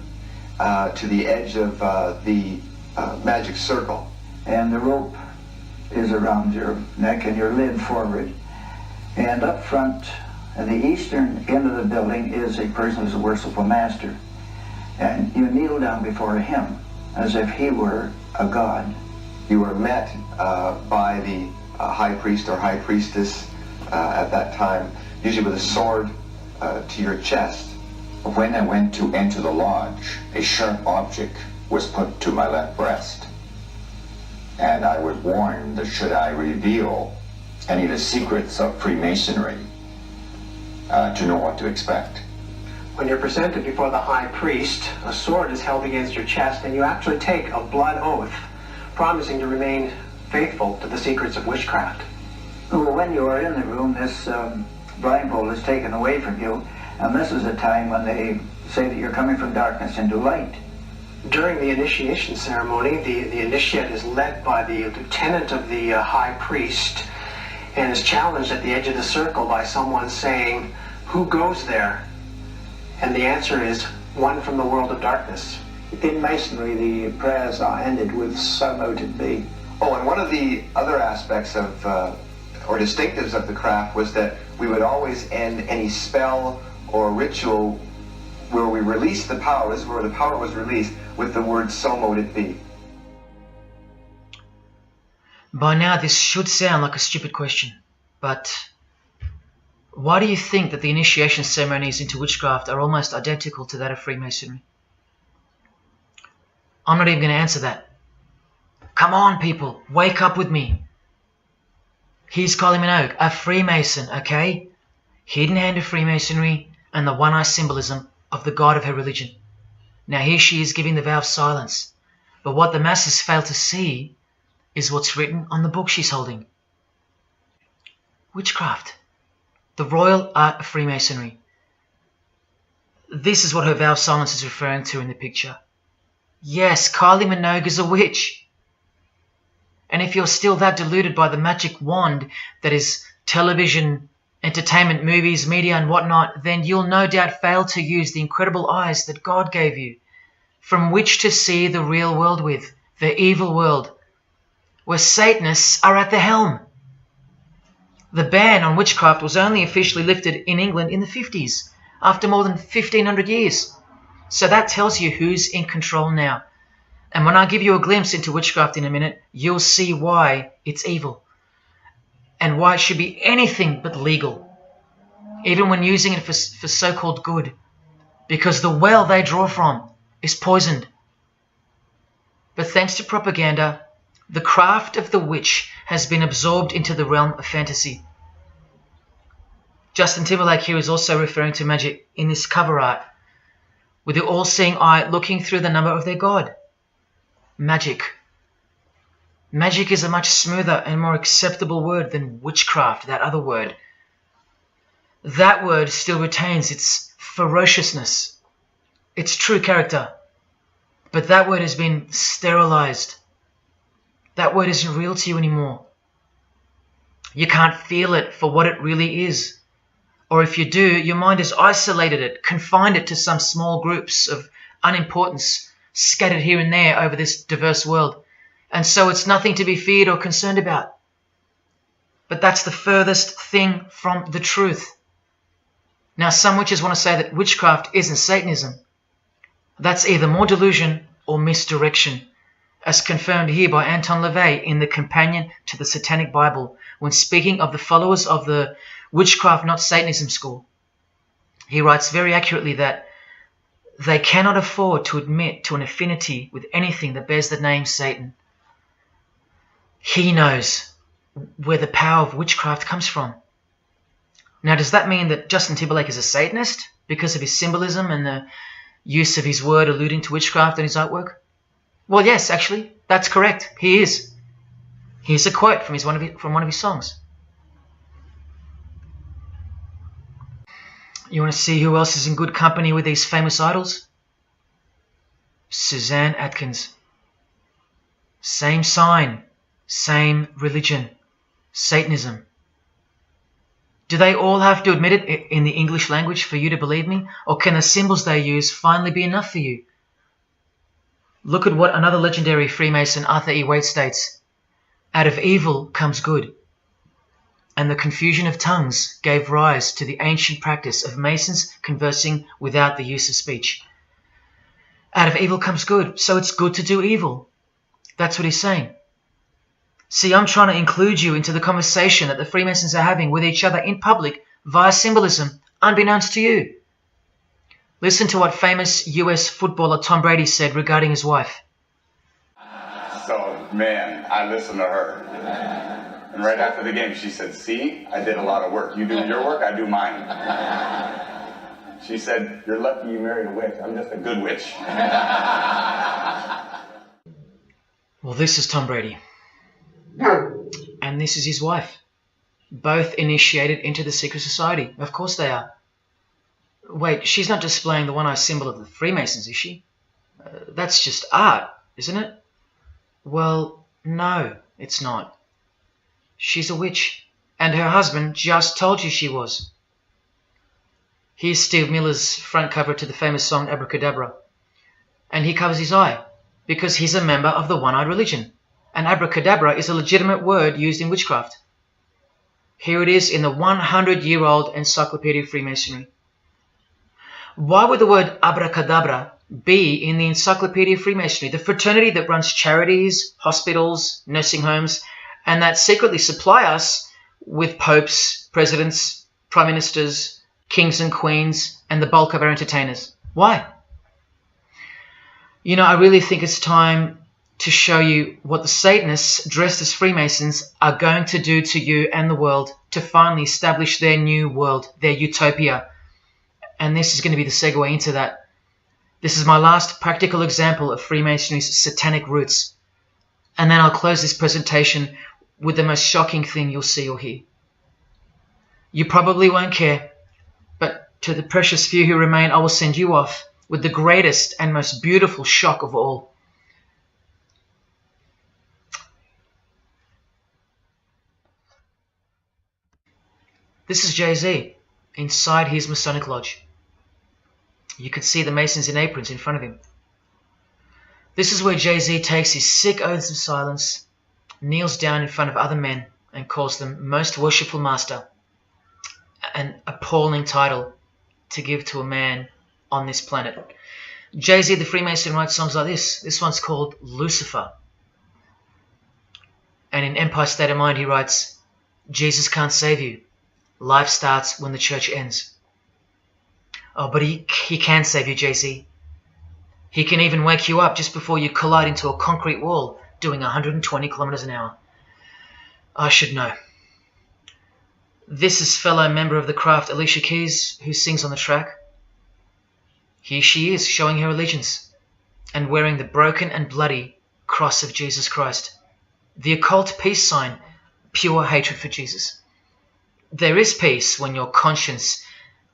to the edge of the magic circle. And the rope is around your neck and you're led forward. And up front, at the eastern end of the building, is a person who's a worshipful master. And you kneel down before him as if he were a god. You were met by the high priest or high priestess at that time, usually with a sword to your chest. When I went to enter the lodge, a sharp object was put to my left breast. And I was warned that should I reveal any of the secrets of Freemasonry, to know what to expect. When you're presented before the high priest, a sword is held against your chest, and you actually take a blood oath, promising to remain faithful to the secrets of witchcraft. Well, when you are in the room, this blindfold is taken away from you, and this is a time when they say that you're coming from darkness into light. During the initiation ceremony, the initiate is led by the lieutenant of the high priest and is challenged at the edge of the circle by someone saying, "Who goes there?" And the answer is, "One from the world of darkness." In Masonry, the prayers are ended with "So mote it be." Oh, and one of the other aspects of, or distinctives of the craft was that we would always end any spell or ritual where we released the power, this is where the power was released, with the word "So mote it be." By now this should sound like a stupid question, but why do you think that the initiation ceremonies into witchcraft are almost identical to that of Freemasonry? I'm not even going to answer that. Come on, people, wake up with me. Here's Kylie Minogue, a Freemason, okay? Hidden hand of Freemasonry and the one-eye symbolism of the god of her religion. Now here she is giving the vow of silence, but what the masses fail to see is what's written on the book she's holding. Witchcraft, the royal art of Freemasonry. This is what her vow of silence is referring to in the picture. Yes, Kylie Minogue is a witch. And if you're still that deluded by the magic wand that is television, entertainment, movies, media and whatnot, then you'll no doubt fail to use the incredible eyes that God gave you, from which to see the real world with, the evil world, where Satanists are at the helm. The ban on witchcraft was only officially lifted in England in the 50s, after more than 1,500 years. So that tells you who's in control now. And when I give you a glimpse into witchcraft in a minute, you'll see why it's evil and why it should be anything but legal, even when using it for so-called good, because the well they draw from is poisoned. But thanks to propaganda, the craft of the witch has been absorbed into the realm of fantasy. Justin Timberlake here is also referring to magic in this cover art, with the all-seeing eye looking through the number of their god. Magic. Magic is a much smoother and more acceptable word than witchcraft, that other word. That word still retains its ferociousness, its true character, but that word has been sterilized. That word isn't real to you anymore. You can't feel it for what it really is. Or if you do, your mind has isolated it, confined it to some small groups of unimportance scattered here and there over this diverse world. And so it's nothing to be feared or concerned about. But that's the furthest thing from the truth. Now, some witches want to say that witchcraft isn't Satanism. That's either more delusion or misdirection, as confirmed here by Anton LaVey in the Companion to the Satanic Bible, when speaking of the followers of the Witchcraft Not Satanism school. He writes very accurately that they cannot afford to admit to an affinity with anything that bears the name Satan. He knows where the power of witchcraft comes from. Now, does that mean that Justin Timberlake is a Satanist because of his symbolism and the use of his word alluding to witchcraft in his artwork? Well, yes, actually, that's correct. He is. Here's a quote from one of his songs. You want to see who else is in good company with these famous idols? Suzanne Atkins. Same sign, same religion, Satanism. Do they all have to admit it in the English language for you to believe me? Or can the symbols they use finally be enough for you? Look at what another legendary Freemason, Arthur E. Waite, states. Out of evil comes good. And the confusion of tongues gave rise to the ancient practice of Masons conversing without the use of speech. Out of evil comes good, so it's good to do evil. That's what he's saying. See, I'm trying to include you into the conversation that the Freemasons are having with each other in public via symbolism, unbeknownst to you. Listen to what famous US footballer Tom Brady said regarding his wife. So, man, I listened to her. And right after the game, she said, "See, I did a lot of work. You do your work, I do mine." She said, "You're lucky you married a witch. I'm just a good witch." Well, this is Tom Brady. And this is his wife. Both initiated into the secret society. Of course they are. Wait, she's not displaying the one-eye symbol of the Freemasons, is she? That's just art, isn't it? Well, no, it's not. She's a witch, and her husband just told you she was. Here's Steve Miller's front cover to the famous song Abracadabra, and he covers his eye because he's a member of the one-eyed religion, and abracadabra is a legitimate word used in witchcraft. Here it is in the 100-year-old Encyclopedia of Freemasonry. Why would the word abracadabra be in the Encyclopedia of Freemasonry, the fraternity that runs charities, hospitals, nursing homes, and that secretly supply us with popes, presidents, prime ministers, kings and queens, and the bulk of our entertainers? Why? You know, I really think it's time to show you what the Satanists dressed as Freemasons are going to do to you and the world to finally establish their new world, their utopia. And this is going to be the segue into that. This is my last practical example of Freemasonry's satanic roots. And then I'll close this presentation with the most shocking thing you'll see or hear. You probably won't care, but to the precious few who remain, I will send you off with the greatest and most beautiful shock of all. This is Jay-Z inside his Masonic Lodge. You could see the Masons in aprons in front of him. This is where Jay-Z takes his sick oaths of silence, kneels down in front of other men, and calls them Most Worshipful Master, an appalling title to give to a man on this planet. Jay-Z the Freemason writes songs like this. This one's called Lucifer. And in Empire State of Mind he writes, Jesus can't save you. Life starts when the church ends. Oh, but he can save you, Jay-Z. He can even wake you up just before you collide into a concrete wall doing 120 kilometers an hour. I should know. This is fellow member of the craft Alicia Keys, who sings on the track. Here she is, showing her allegiance and wearing the broken and bloody cross of Jesus Christ, the occult peace sign, pure hatred for Jesus. There is peace when your conscience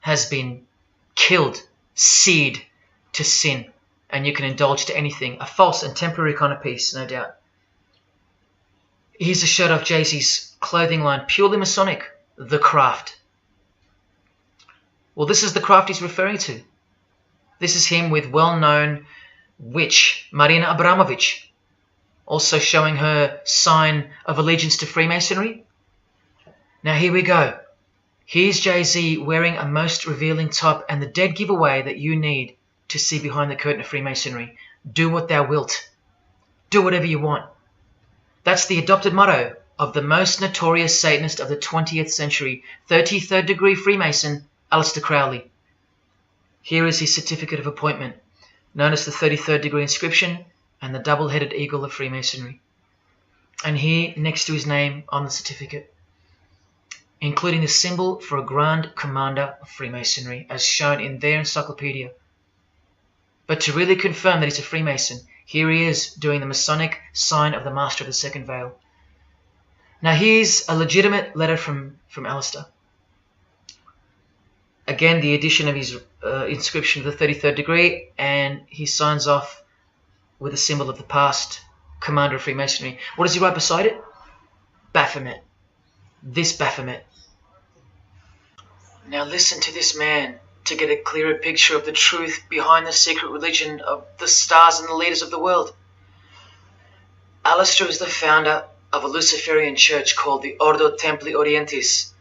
has been killed, seared to sin, and you can indulge to anything, a false and temporary kind of peace, no doubt. Here's a shot of Jay-Z's clothing line, purely Masonic, The Craft. Well, this is the craft he's referring to. This is him with well-known witch Marina Abramovich, also showing her sign of allegiance to Freemasonry. Now here we go. Here's Jay-Z wearing a most revealing top and the dead giveaway that you need to see behind the curtain of Freemasonry. Do what thou wilt. Do whatever you want. That's the adopted motto of the most notorious Satanist of the 20th century, 33rd degree Freemason, Aleister Crowley. Here is his certificate of appointment, known as the 33rd degree inscription and the double-headed eagle of Freemasonry. And here, next to his name on the certificate, including the symbol for a Grand Commander of Freemasonry, as shown in their encyclopedia. But to really confirm that he's a Freemason, here he is doing the Masonic sign of the Master of the Second Veil. Now here's a legitimate letter from Aleister. Again, the addition of his inscription of the 33rd degree, and he signs off with a symbol of the past Commander of Freemasonry. What does he write beside it? Baphomet. This Baphomet. Now listen to this man to get a clearer picture of the truth behind the secret religion of the stars and the leaders of the world. Aleister is the founder of a Luciferian church called the Ordo Templi Orientis,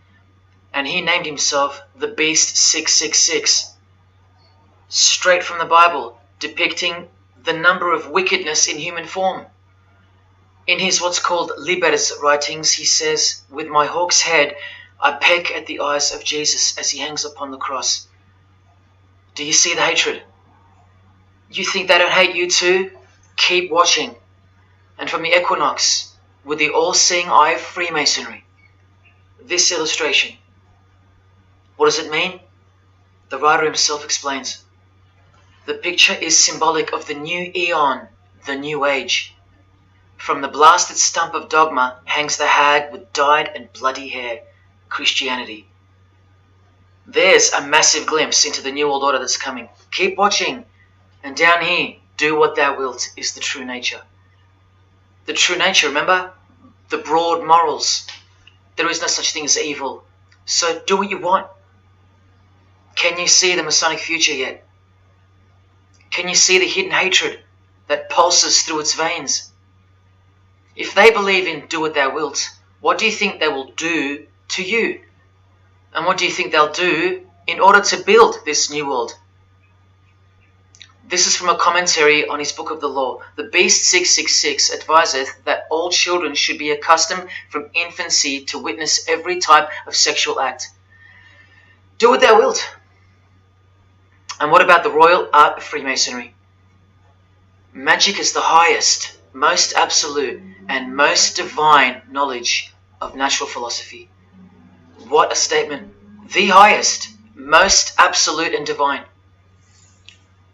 and he named himself the Beast 666, straight from the Bible, depicting the number of wickedness in human form. In his what's called Liber's writings, he says, "With my hawk's head, I peck at the eyes of Jesus as he hangs upon the cross." Do you see the hatred? You think they don't hate you too? Keep watching. And from the equinox, with the all-seeing eye of Freemasonry, this illustration. What does it mean? The writer himself explains. The picture is symbolic of the new eon, the new age. From the blasted stump of dogma hangs the hag with dyed and bloody hair, Christianity. There's a massive glimpse into the New World Order that's coming. Keep watching. And down here, do what thou wilt is the true nature. The true nature, remember? The broad morals. There is no such thing as evil. So do what you want. Can you see the Masonic future yet? Can you see the hidden hatred that pulses through its veins? If they believe in do what thou wilt, what do you think they will do to you? And what do you think they'll do in order to build this new world? This is from a commentary on his book of the law. The Beast 666 adviseth that all children should be accustomed from infancy to witness every type of sexual act. Do what thou wilt. And what about the royal art of Freemasonry? Magic is the highest, most absolute, and most divine knowledge of natural philosophy. What a statement. The highest, most absolute and divine.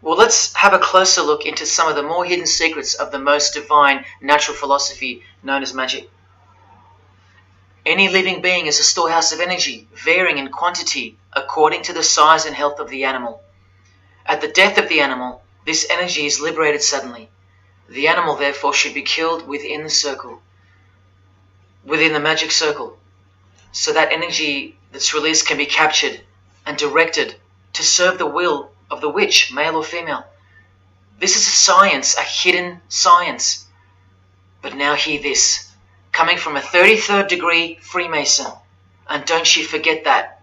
Well, let's have a closer look into some of the more hidden secrets of the most divine natural philosophy known as magic. Any living being is a storehouse of energy, varying in quantity according to the size and health of the animal. At the death of the animal, this energy is liberated suddenly. The animal, therefore, should be killed within the circle, within the magic circle, so that energy that's released can be captured and directed to serve the will of the witch, male or female. This is a science, a hidden science. But now hear this, coming from a 33rd degree Freemason, and don't you forget that.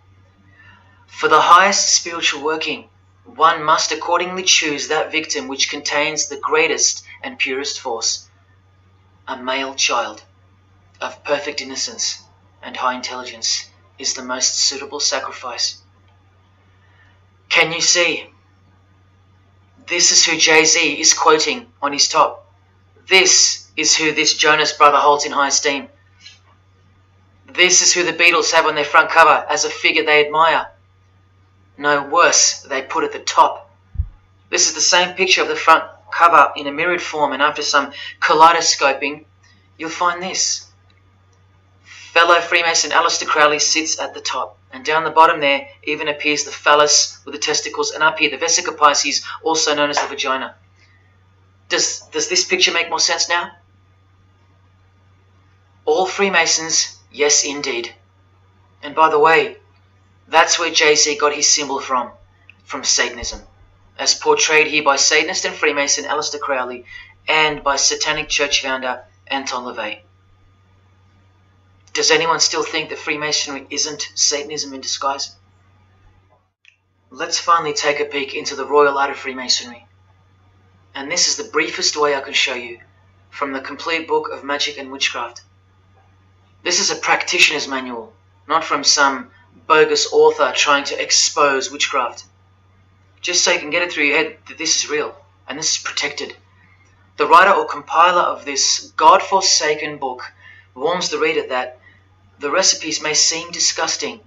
For the highest spiritual working, one must accordingly choose that victim which contains the greatest and purest force, a male child of perfect innocence and high intelligence is the most suitable sacrifice. Can you see? This is who Jay-Z is quoting on his top. This is who this Jonas brother holds in high esteem. This is who the Beatles have on their front cover as a figure they admire. No, worse, they put at the top. This is the same picture of the front cover in a mirrored form, and after some kaleidoscoping, you'll find this. Fellow Freemason Aleister Crowley sits at the top, and down the bottom there even appears the phallus with the testicles, and up here the vesica Pisces, also known as the vagina. Does this picture make more sense now? All Freemasons, yes indeed. And by the way, that's where Jay-Z got his symbol from Satanism, as portrayed here by Satanist and Freemason Aleister Crowley and by Satanic Church founder Anton LaVey. Does anyone still think that Freemasonry isn't Satanism in disguise? Let's finally take a peek into the royal art of Freemasonry. And this is the briefest way I can show you from the complete book of magic and witchcraft. This is a practitioner's manual, not from some bogus author trying to expose witchcraft. Just so you can get it through your head that this is real and this is protected. The writer or compiler of this God-forsaken book warns the reader that the recipes may seem disgusting,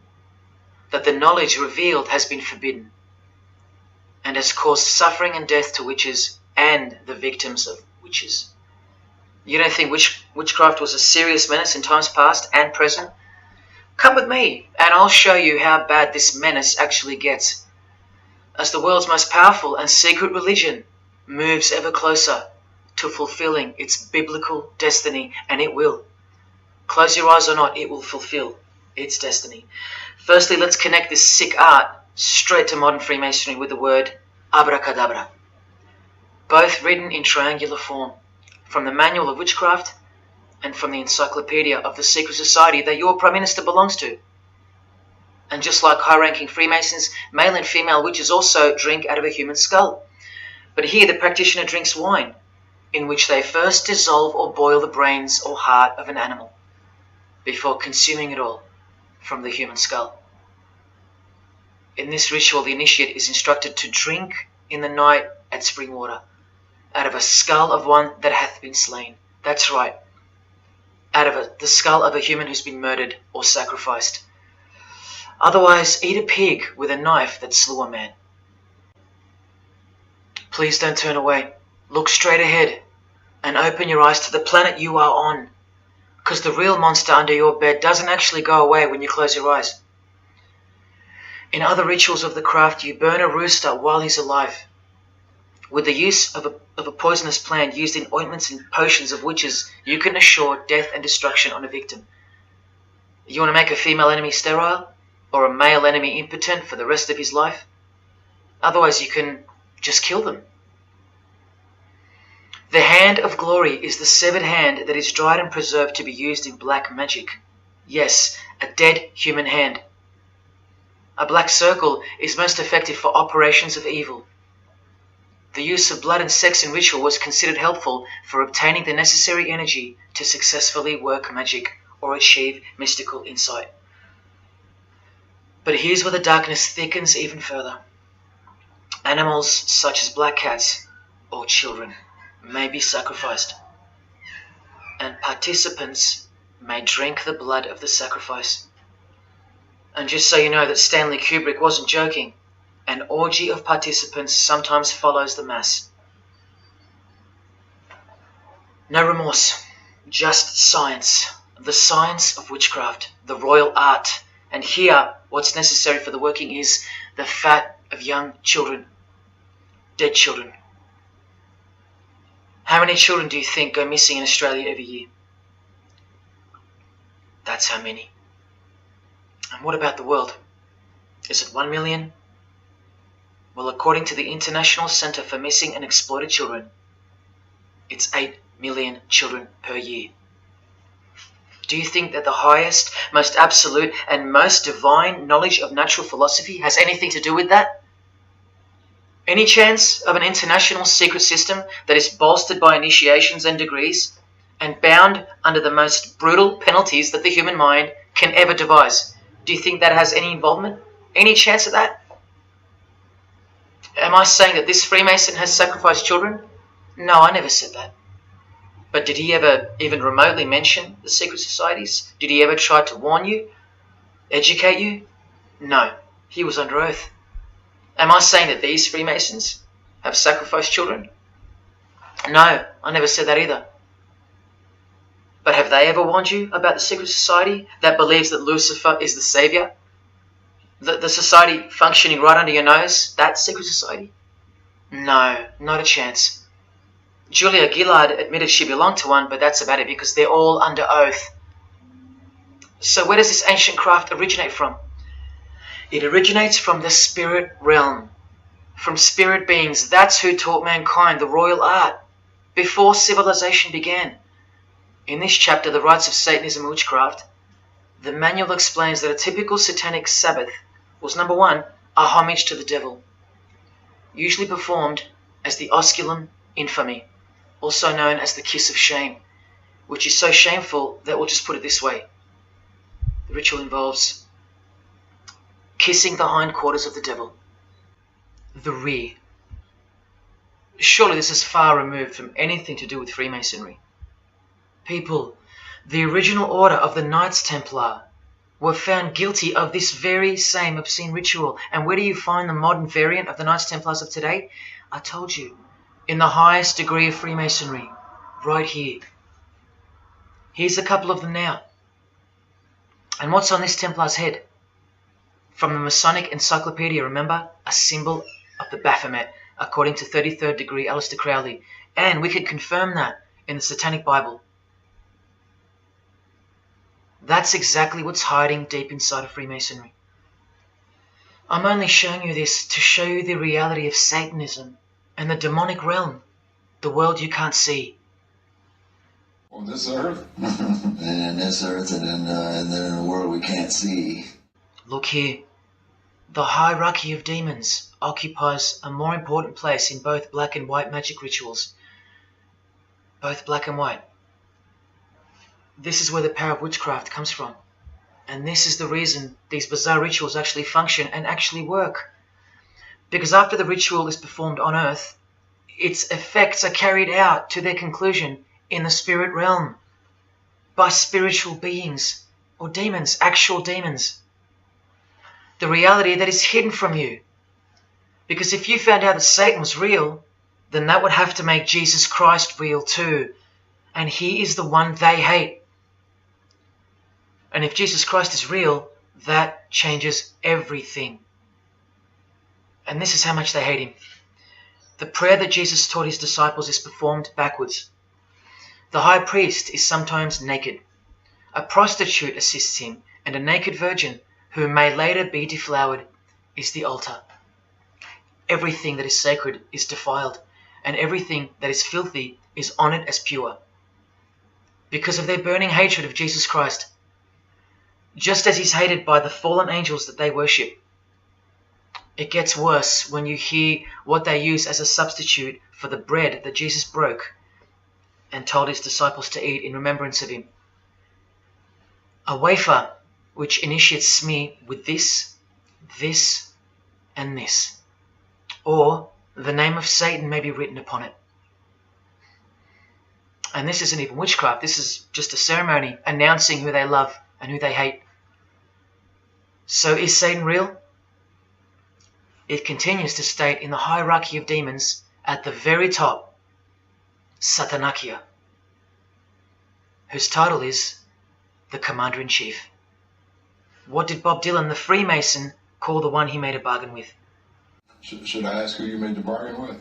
that the knowledge revealed has been forbidden, and has caused suffering and death to witches and the victims of witches. You don't think witchcraft was a serious menace in times past and present? Come with me, and I'll show you how bad this menace actually gets, as the world's most powerful and secret religion moves ever closer to fulfilling its biblical destiny, and it will. Close your eyes or not, it will fulfill its destiny. Firstly, let's connect this sick art straight to modern Freemasonry with the word abracadabra, both written in triangular form, from the Manual of Witchcraft and from the Encyclopedia of the Secret Society that your Prime Minister belongs to. And just like high-ranking Freemasons, male and female witches also drink out of a human skull. But here the practitioner drinks wine, in which they first dissolve or boil the brains or heart of an animal, before consuming it all from the human skull. In this ritual, the initiate is instructed to drink in the night at spring water, out of a skull of one that hath been slain. That's right, out of the skull of a human who's been murdered or sacrificed. Otherwise, eat a pig with a knife that slew a man. Please don't turn away. Look straight ahead and open your eyes to the planet you are on, because the real monster under your bed doesn't actually go away when you close your eyes. In other rituals of the craft, you burn a rooster while he's alive. With the use of a poisonous plant used in ointments and potions of witches, you can assure death and destruction on a victim. You want to make a female enemy sterile, or a male enemy impotent for the rest of his life? Otherwise, you can just kill them. The hand of glory is the severed hand that is dried and preserved to be used in black magic. Yes, a dead human hand. A black circle is most effective for operations of evil. The use of blood and sex in ritual was considered helpful for obtaining the necessary energy to successfully work magic or achieve mystical insight. But here's where the darkness thickens even further. Animals such as black cats or children may be sacrificed, and participants may drink the blood of the sacrifice. And just so you know that Stanley Kubrick wasn't joking, an orgy of participants sometimes follows the mass. No remorse, just science, the science of witchcraft, the royal art. And here, what's necessary for the working is the fat of young children, dead children. How many children do you think go missing in Australia every year? That's how many. And what about the world? Is it 1 million? Well, according to the International Centre for Missing and Exploited Children, it's 8 million children per year. Do you think that the highest, most absolute, and most divine knowledge of natural philosophy has anything to do with that? Any chance of an international secret system that is bolstered by initiations and degrees, and bound under the most brutal penalties that the human mind can ever devise? Do you think that has any involvement? Any chance of that? Am I saying that this Freemason has sacrificed children? No, I never said that. But did he ever even remotely mention the secret societies? Did he ever try to warn you? Educate you? No, he was under oath. Am I saying that these Freemasons have sacrificed children? No, I never said that either. But have they ever warned you about the secret society that believes that Lucifer is the savior? The society functioning right under your nose, that secret society? No, not a chance. Julia Gillard admitted she belonged to one, but that's about it because they're all under oath. So where does this ancient craft originate from? It originates from the spirit realm, from spirit beings. That's who taught mankind the royal art before civilization began. In this chapter, The Rites of Satanism and Witchcraft, the manual explains that a typical satanic Sabbath was, number one, a homage to the devil, usually performed as the osculum infami, also known as the kiss of shame, which is so shameful that we'll just put it this way. The ritual involves kissing the hindquarters of the devil, the rear. Surely this is far removed from anything to do with Freemasonry. People, the original order of the Knights Templar were found guilty of this very same obscene ritual. And where do you find the modern variant of the Knights Templars of today? I told you, in the highest degree of Freemasonry, right here. Here's a couple of them now. And what's on this Templar's head? From the Masonic Encyclopedia, remember? A symbol of the Baphomet, according to 33rd degree Aleister Crowley. And we can confirm that in the Satanic Bible. That's exactly what's hiding deep inside of Freemasonry. I'm only showing you this to show you the reality of Satanism and the demonic realm, the world you can't see. On this earth? And in this earth, and then in a world we can't see. Look here. The hierarchy of demons occupies a more important place in both black and white magic rituals. Both black and white. This is where the power of witchcraft comes from. And this is the reason these bizarre rituals actually function and actually work. Because after the ritual is performed on earth, its effects are carried out to their conclusion in the spirit realm by spiritual beings or demons, actual demons. The reality that is hidden from you. Because if you found out that Satan was real, then that would have to make Jesus Christ real too. And he is the one they hate. And if Jesus Christ is real, that changes everything. And this is how much they hate him. The prayer that Jesus taught his disciples is performed backwards. The high priest is sometimes naked. A prostitute assists him, and a naked virgin, who may later be deflowered, is the altar. Everything that is sacred is defiled, and everything that is filthy is honored as pure. Because of their burning hatred of Jesus Christ, just as he's hated by the fallen angels that they worship. It gets worse when you hear what they use as a substitute for the bread that Jesus broke and told his disciples to eat in remembrance of him. A wafer which initiates me with this, this, and this. Or the name of Satan may be written upon it. And this isn't even witchcraft. This is just a ceremony announcing who they love and who they hate. So is Satan real? It continues to state in the hierarchy of demons at the very top, Satanakia, whose title is the Commander-in-Chief. What did Bob Dylan, the Freemason, call the one he made a bargain with? Should I ask who you made the bargain with?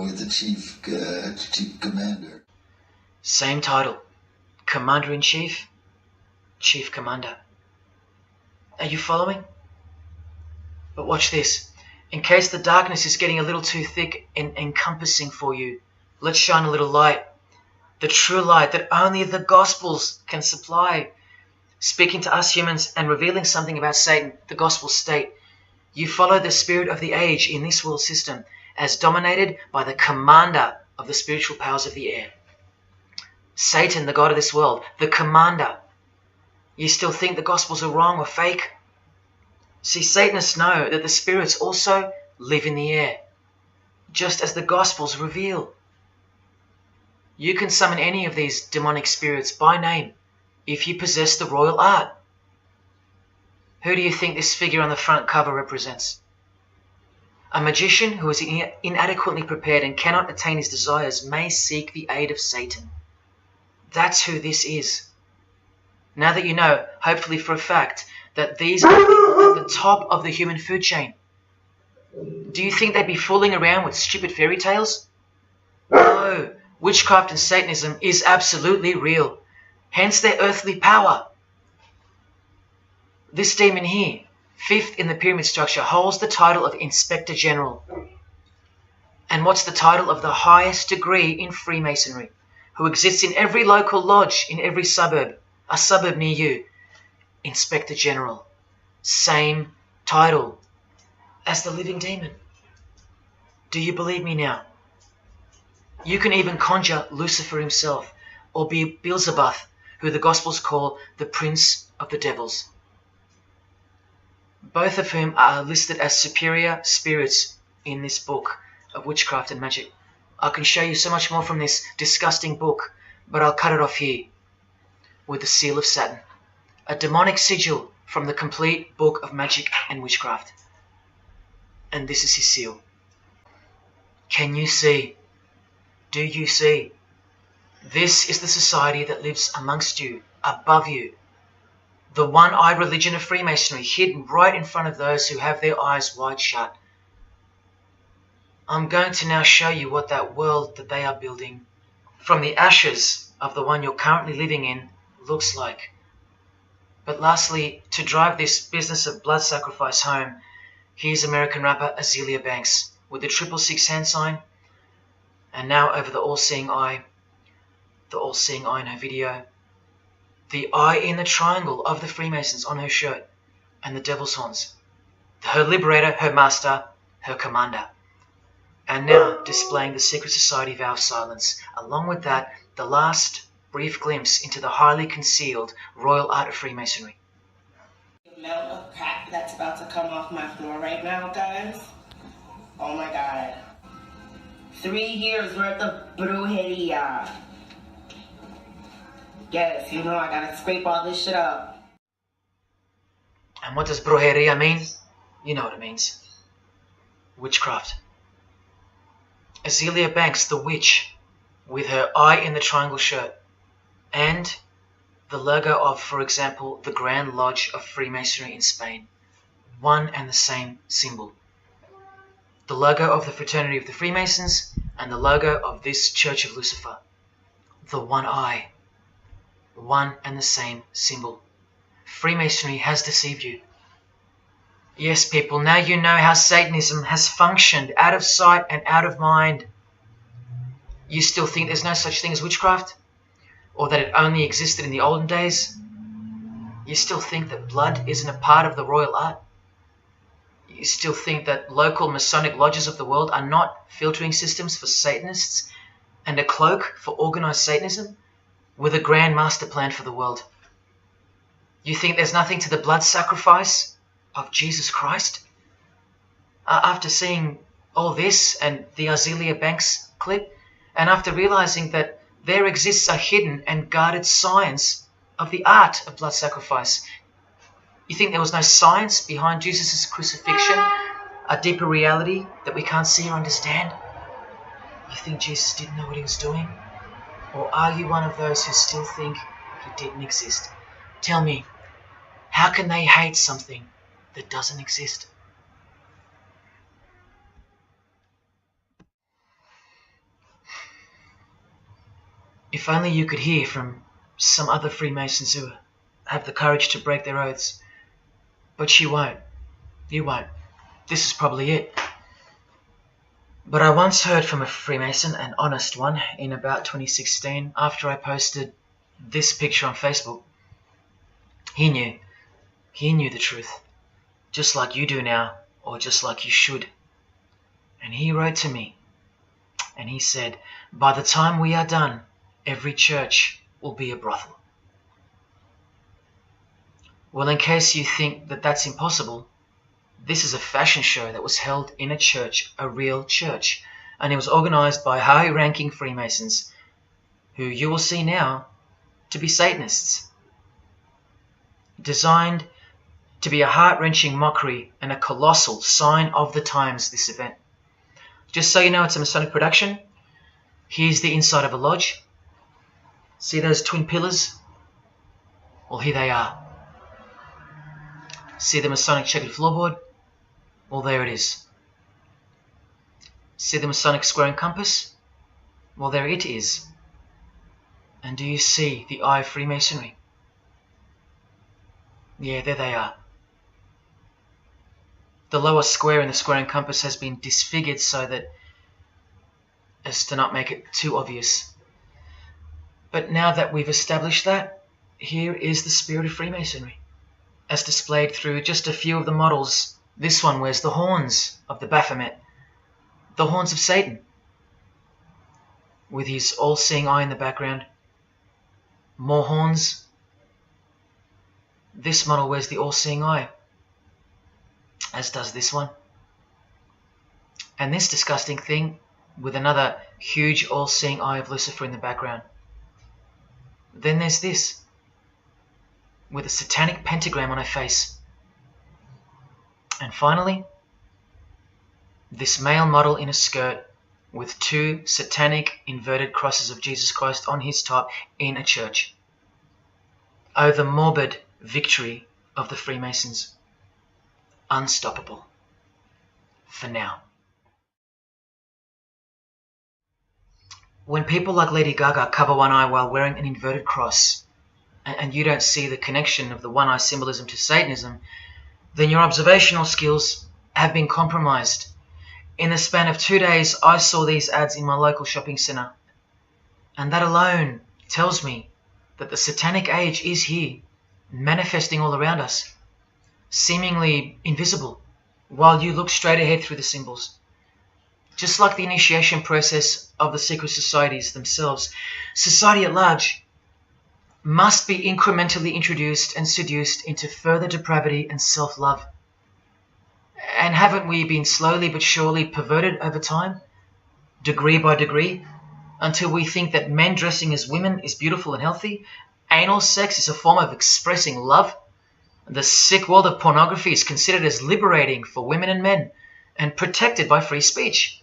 with the chief commander. Same title, Commander-in-Chief, Chief Commander. Are you following? But watch this. In case the darkness is getting a little too thick and encompassing for you, let's shine a little light. The true light that only the Gospels can supply. Speaking to us humans and revealing something about Satan, the Gospels state, you follow the spirit of the age in this world system as dominated by the commander of the spiritual powers of the air. Satan, the god of this world, the commander. You still think the Gospels are wrong or fake? See, Satanists know that the spirits also live in the air, just as the Gospels reveal. You can summon any of these demonic spirits by name if you possess the royal art. Who do you think this figure on the front cover represents? A magician who is inadequately prepared and cannot attain his desires may seek the aid of Satan. That's who this is. Now that you know, hopefully for a fact, that these are people at the top of the human food chain, do you think they'd be fooling around with stupid fairy tales? No, witchcraft and Satanism is absolutely real, hence their earthly power. This demon here, fifth in the pyramid structure, holds the title of Inspector General. And what's the title of the highest degree in Freemasonry, who exists in every local lodge in every suburb, a suburb near you? Inspector General. Same title as the living demon. Do you believe me now? You can even conjure Lucifer himself, or be Beelzebub, who the Gospels call the Prince of the Devils. Both of whom are listed as superior spirits in this book of witchcraft and magic. I can show you so much more from this disgusting book, but I'll cut it off here with the seal of Saturn, a demonic sigil from the complete book of magic and witchcraft. And this is his seal. Can you see? Do you see? This is the society that lives amongst you, above you. The one-eyed religion of Freemasonry, hidden right in front of those who have their eyes wide shut. I'm going to now show you what that world that they are building, from the ashes of the one you're currently living in, looks like. But lastly, to drive this business of blood sacrifice home, here's American rapper Azealia Banks with the 666 hand sign, and now over the all-seeing eye in her video, the eye in the triangle of the Freemasons on her shirt, and the devil's horns, her liberator, her master, her commander. And now displaying the secret society vow of silence, along with that, the last brief glimpse into the highly concealed royal art of Freemasonry. The amount of crap that's about to come off my floor right now, guys. Oh my god. 3 years worth of brujeria. Yes, you know I gotta scrape all this shit up. And what does brujeria mean? You know what it means. Witchcraft. Azealia Banks, the witch, with her eye in the triangle shirt, and the logo of, for example, the Grand Lodge of Freemasonry in Spain. one and the same symbol. The logo of the Fraternity of the Freemasons and the logo of this Church of Lucifer. The one eye. One and the same symbol. Freemasonry has deceived you. Yes, people, now you know how Satanism has functioned out of sight and out of mind. You still think there's no such thing as witchcraft? Or that it only existed in the olden days? You still think that blood isn't a part of the royal art? You still think that local Masonic lodges of the world are not filtering systems for Satanists and a cloak for organized Satanism with a grand master plan for the world? You think there's nothing to the blood sacrifice of Jesus Christ? After seeing all this and the Azealia Banks clip, and after realizing that there exists a hidden and guarded science of the art of blood sacrifice, you think there was no science behind Jesus' crucifixion, a deeper reality that we can't see or understand? You think Jesus didn't know what he was doing? Or are you one of those who still think he didn't exist? Tell me, how can they hate something that doesn't exist? If only you could hear from some other Freemasons who have the courage to break their oaths. But you won't. You won't. This is probably it. But I once heard from a Freemason, an honest one, in about 2016, after I posted this picture on Facebook. He knew. He knew the truth. Just like you do now, or just like you should. And he wrote to me, and he said, by the time we are done, every church will be a brothel. Well, in case you think that that's impossible, this is a fashion show that was held in a church, a real church, and it was organized by high-ranking Freemasons, who you will see now to be Satanists. Designed to be a heart-wrenching mockery and a colossal sign of the times, this event. Just so you know, it's a Masonic production. Here's the inside of a lodge. See those twin pillars? Well, here they are. See the Masonic checkered floorboard? Well, there it is. See the Masonic square and compass? Well, there it is. And do you see the eye of Freemasonry? Yeah, there they are. The lower square in the square and compass has been disfigured so that as to not make it too obvious. But now that we've established that, here is the spirit of Freemasonry, as displayed through just a few of the models. This one wears the horns of the Baphomet, the horns of Satan, with his all-seeing eye in the background. More horns. This model wears the all-seeing eye, as does this one. And this disgusting thing with another huge all-seeing eye of Lucifer in the background. Then there's this, with a satanic pentagram on her face. And finally, this male model in a skirt with two satanic inverted crosses of Jesus Christ on his top in a church. Oh, the morbid victory of the Freemasons. Unstoppable. For now. When people like Lady Gaga cover one eye while wearing an inverted cross, and you don't see the connection of the one eye symbolism to Satanism, then your observational skills have been compromised. In the span of 2 days, I saw these ads in my local shopping centre. And that alone tells me that the satanic age is here, manifesting all around us, seemingly invisible, while you look straight ahead through the symbols. Just like the initiation process of the secret societies themselves, society at large must be incrementally introduced and seduced into further depravity and self-love. And haven't we been slowly but surely perverted over time, degree by degree, until we think that men dressing as women is beautiful and healthy, anal sex is a form of expressing love, the sick world of pornography is considered as liberating for women and men, and protected by free speech.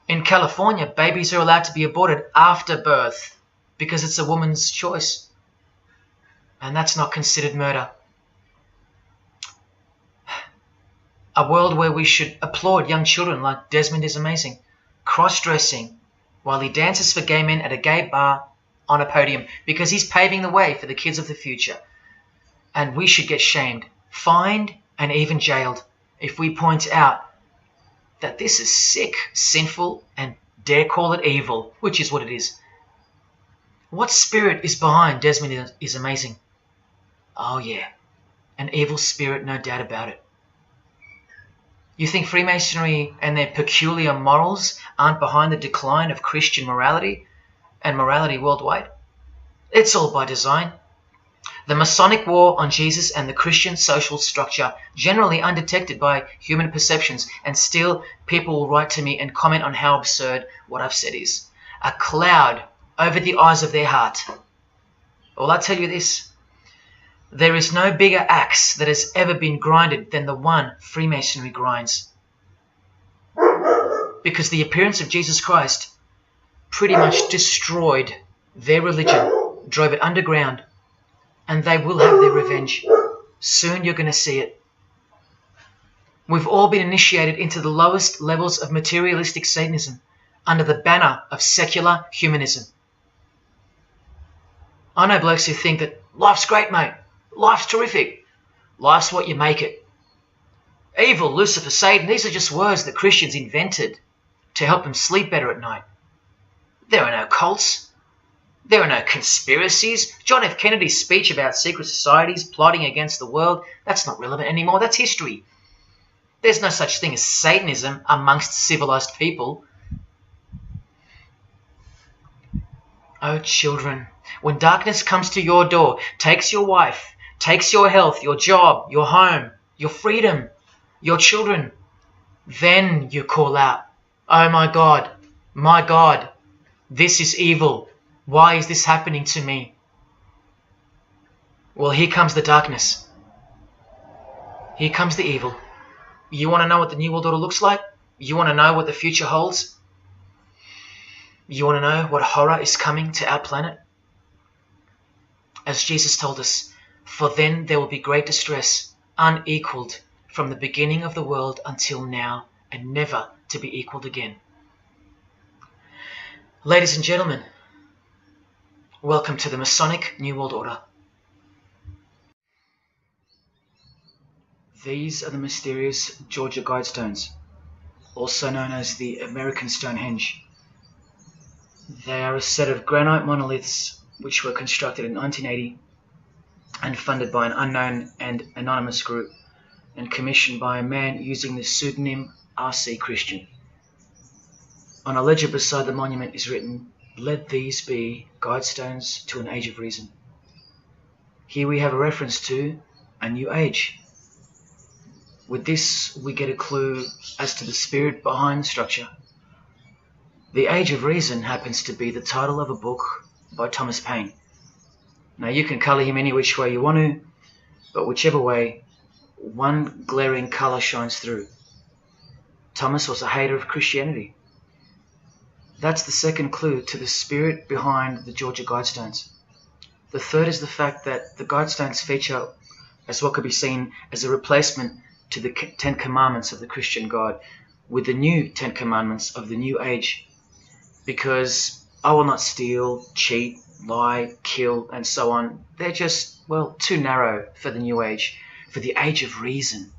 In California, babies are allowed to be aborted after birth because it's a woman's choice. And that's not considered murder. A world where we should applaud young children like Desmond is amazing, cross-dressing while he dances for gay men at a gay bar on a podium because he's paving the way for the kids of the future. And we should get shamed, fined, and even jailed if we point out that this is sick, sinful, and dare call it evil, which is what it is. What spirit is behind Desmond is amazing? Oh yeah, an evil spirit, no doubt about it. You think Freemasonry and their peculiar morals aren't behind the decline of Christian morality and morality worldwide? It's all by design. The Masonic war on Jesus and the Christian social structure, generally undetected by human perceptions, and still people will write to me and comment on how absurd what I've said is. A cloud over the eyes of their heart. Well, I'll tell you this. There is no bigger axe that has ever been grinded than the one Freemasonry grinds. Because the appearance of Jesus Christ pretty much destroyed their religion, drove it underground, and they will have their revenge. Soon you're going to see it. We've all been initiated into the lowest levels of materialistic Satanism under the banner of secular humanism. I know blokes who think that life's great, mate. Life's terrific. Life's what you make it. Evil, Lucifer, Satan, these are just words that Christians invented to help them sleep better at night. There are no cults. There are no conspiracies. John F. Kennedy's speech about secret societies plotting against the world, that's not relevant anymore. That's history. There's no such thing as Satanism amongst civilized people. Oh, children, when darkness comes to your door, takes your wife, takes your health, your job, your home, your freedom, your children, then you call out, oh my God, this is evil. Why is this happening to me? Well, here comes the darkness. Here comes the evil. You want to know what the New World Order looks like? You want to know what the future holds? You want to know what horror is coming to our planet? As Jesus told us, for then there will be great distress, unequaled from the beginning of the world until now, and never to be equaled again. Ladies and gentlemen, welcome to the Masonic New World Order. These are the mysterious Georgia Guidestones, also known as the American Stonehenge. They are a set of granite monoliths which were constructed in 1980 and funded by an unknown and anonymous group and commissioned by a man using the pseudonym R.C. Christian. On a ledger beside the monument is written, "Let these be guidestones to an age of reason." Here we have a reference to a new age. With this, we get a clue as to the spirit behind the structure. The Age of Reason happens to be the title of a book by Thomas Paine. Now, you can colour him any which way you want to, but whichever way, one glaring colour shines through. Thomas was a hater of Christianity. That's the second clue to the spirit behind the Georgia Guidestones. The third is the fact that the Guidestones feature as what could be seen as a replacement to the Ten Commandments of the Christian God with the new Ten Commandments of the New Age. Because I will not steal, cheat, lie, kill, and so on. They're just, well, too narrow for the New Age, for the Age of Reason.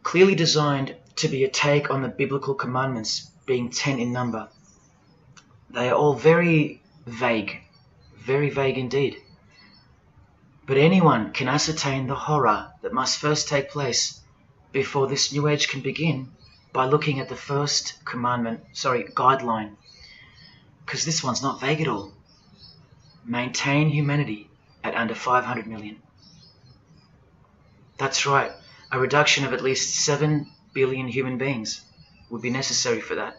Clearly designed to be a take on the biblical commandments, being 10 in number. They are all very vague indeed. But anyone can ascertain the horror that must first take place before this New Age can begin by looking at the first guideline. Because this one's not vague at all. Maintain humanity at under 500 million. That's right, a reduction of at least 7 billion human beings would be necessary for that.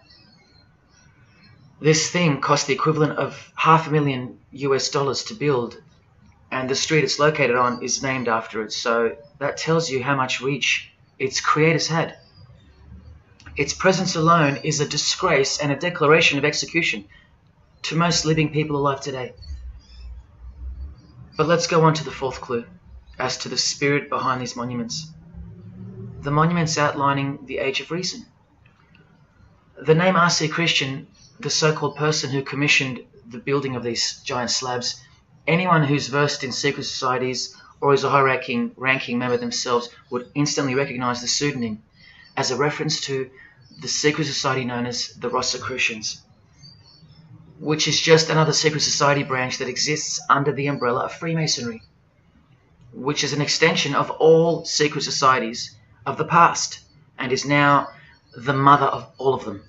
This thing cost the equivalent of $500,000 to build, and the street it's located on is named after it, so that tells you how much reach its creators had. Its presence alone is a disgrace and a declaration of execution to most living people alive today. But let's go on to the fourth clue as to the spirit behind these monuments. the monuments outlining the Age of Reason. The name R.C. Christian, the so-called person who commissioned the building of these giant slabs, anyone who's versed in secret societies or is a high-ranking member themselves would instantly recognize the pseudonym as a reference to the secret society known as the Rosicrucians, which is just another secret society branch that exists under the umbrella of Freemasonry, which is an extension of all secret societies of the past and is now the mother of all of them.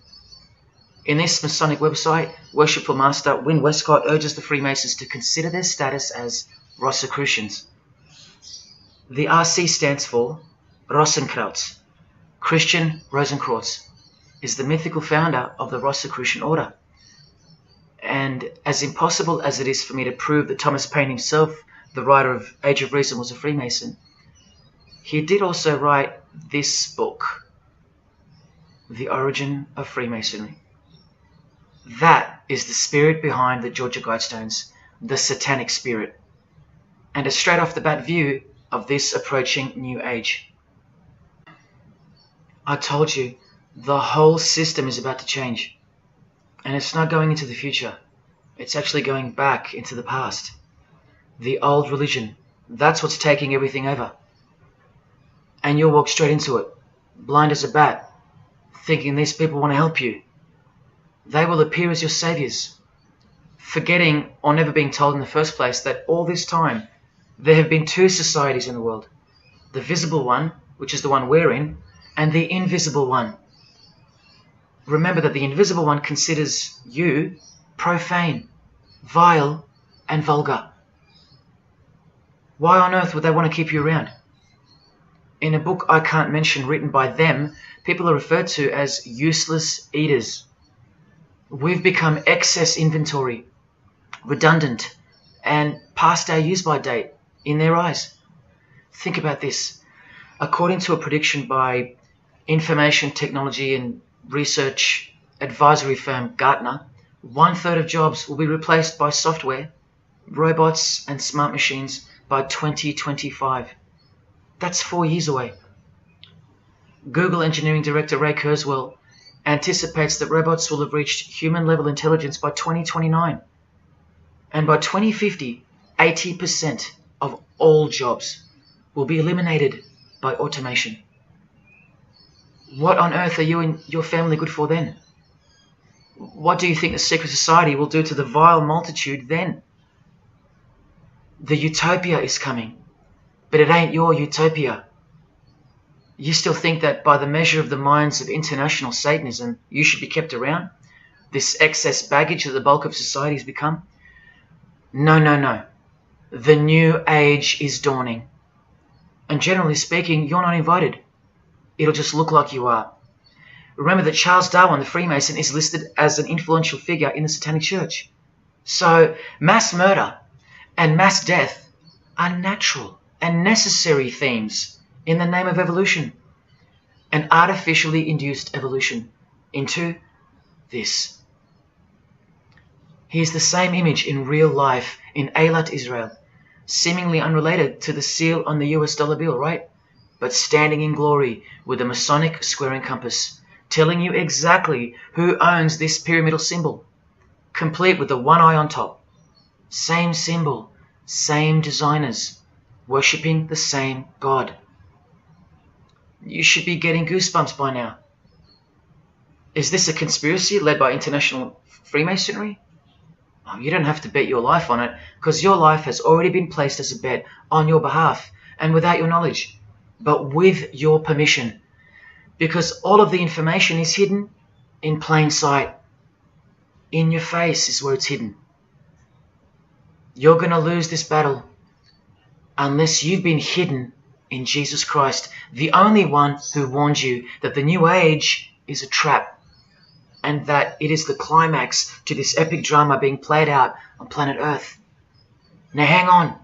In this Masonic website, Worshipful Master Wynne Westcott urges the Freemasons to consider their status as Rosicrucians. The RC stands for Rosenkreuz. Christian Rosenkreuz is the mythical founder of the Rosicrucian order. And as impossible as it is for me to prove that Thomas Paine himself, the writer of Age of Reason, was a Freemason, he did also write this book, The Origin of Freemasonry. That is the spirit behind the Georgia Guidestones, the satanic spirit, and a straight off the bat view of this approaching new age. I told you, the whole system is about to change. And it's not going into the future. It's actually going back into the past. The old religion, that's what's taking everything over. And you'll walk straight into it, blind as a bat, thinking these people want to help you. They will appear as your saviors, forgetting or never being told in the first place that all this time there have been two societies in the world. The visible one, which is the one we're in, and the invisible one. Remember that the invisible one considers you profane, vile, and vulgar. Why on earth would they want to keep you around? In a book I can't mention written by them, people are referred to as useless eaters. We've become excess inventory, redundant, and past our use-by date in their eyes. Think about this. According to a prediction by information technology and research advisory firm Gartner, 1/3 of jobs will be replaced by software, robots, and smart machines by 2025. That's 4 years away. Google engineering director Ray Kurzweil anticipates that robots will have reached human-level intelligence by 2029. And by 2050, 80% of all jobs will be eliminated by automation. What on earth are you and your family good for then? What do you think the secret society will do to the vile multitude then? The utopia is coming, but it ain't your utopia. You still think that by the measure of the minds of international Satanism, you should be kept around? This excess baggage that the bulk of society has become? No, no, no. The new age is dawning. And generally speaking, you're not invited. It'll just look like you are. Remember that Charles Darwin, the Freemason, is listed as an influential figure in the Satanic Church. So mass murder and mass death are natural and necessary themes in the name of evolution, an artificially induced evolution into this. He is the same image in real life in Eilat, Israel, seemingly unrelated to the seal on the US dollar bill, right? But standing in glory with a Masonic square and compass, telling you exactly who owns this pyramidal symbol, complete with the one eye on top. Same symbol, same designers, worshipping the same God. You should be getting goosebumps by now. Is this a conspiracy led by international Freemasonry? Oh, you don't have to bet your life on it, because your life has already been placed as a bet on your behalf and without your knowledge, but with your permission, because all of the information is hidden in plain sight. In your face is where it's hidden. You're going to lose this battle unless you've been hidden in Jesus Christ, the only one who warned you that the new age is a trap and that it is the climax to this epic drama being played out on planet Earth. Now hang on,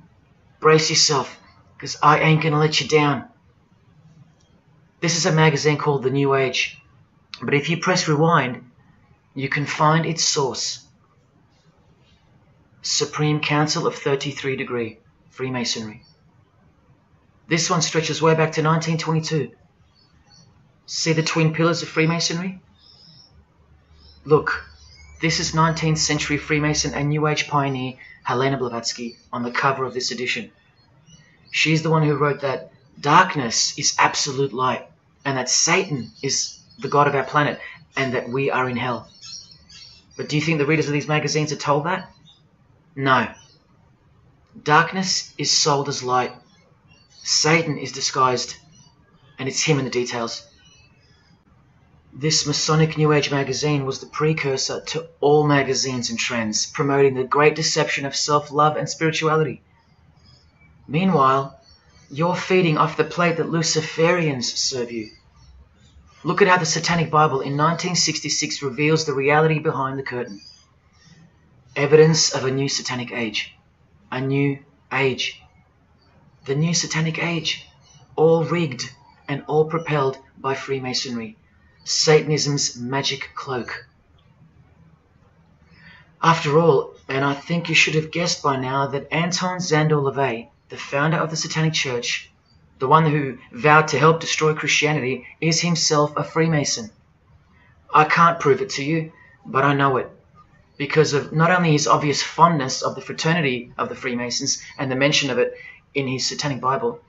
brace yourself, because I ain't going to let you down. This is a magazine called The New Age, but if you press rewind, you can find its source. Supreme Council of 33 Degree, Freemasonry. This one stretches way back to 1922. See the twin pillars of Freemasonry? Look, this is 19th century Freemason and New Age pioneer Helena Blavatsky on the cover of this edition. She's the one who wrote that darkness is absolute light, and that Satan is the god of our planet, and that we are in hell. But do you think the readers of these magazines are told that? No. Darkness is sold as light. Satan is disguised, and it's him in the details. This Masonic New Age magazine was the precursor to all magazines and trends, promoting the great deception of self-love and spirituality. Meanwhile, you're feeding off the plate that Luciferians serve you. Look at how the Satanic Bible in 1966 reveals the reality behind the curtain. Evidence of a new Satanic age. A new age. The new Satanic age. All rigged and all propelled by Freemasonry. Satanism's magic cloak. After all, and I think you should have guessed by now that Anton Szandor LaVey, the founder of the Satanic Church, the one who vowed to help destroy Christianity, is himself a Freemason. I can't prove it to you, but I know it, because of not only his obvious fondness of the fraternity of the Freemasons and the mention of it in his Satanic Bible,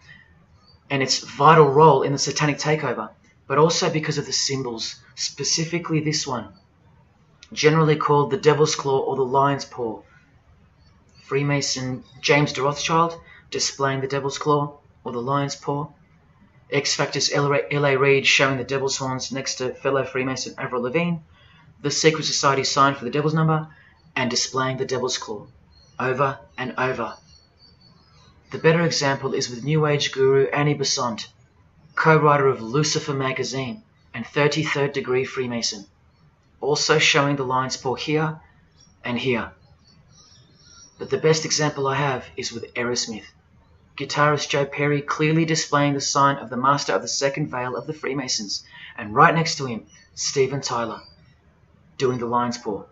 and its vital role in the Satanic takeover, but also because of the symbols, specifically this one, generally called the Devil's Claw or the Lion's Paw. Freemason James de Rothschild displaying the Devil's Claw or the Lion's Paw. X-Factor's L.A. Reid showing the Devil's Horns next to fellow Freemason Avril Lavigne. The Secret Society sign for the Devil's Number, and displaying the Devil's Claw over and over. The better example is with New Age guru Annie Besant, co-writer of Lucifer magazine and 33rd degree Freemason, also showing the Lion's Paw here and here. But the best example I have is with Aerosmith, guitarist Joe Perry clearly displaying the sign of the Master of the Second Veil of the Freemasons, and right next to him, Steven Tyler, doing the Lion's Paw.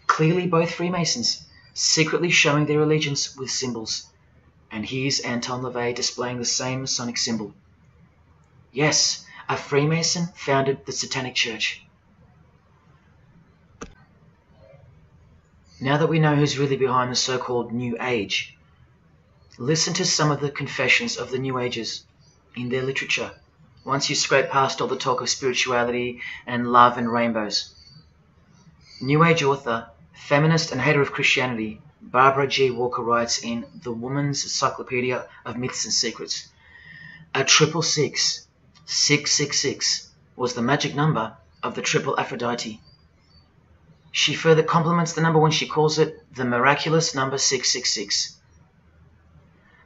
Clearly both Freemasons, secretly showing their allegiance with symbols. And here's Anton LaVey displaying the same Masonic symbol. Yes, a Freemason founded the Satanic Church. Now that we know who's really behind the so-called New Age, listen to some of the confessions of the New Agers in their literature, once you scrape past all the talk of spirituality and love and rainbows. New Age author, feminist and hater of Christianity, Barbara G. Walker writes in The Woman's Encyclopedia of Myths and Secrets, a 666, 666, was the magic number of the triple Aphrodite. She further compliments the number when she calls it the miraculous number 666.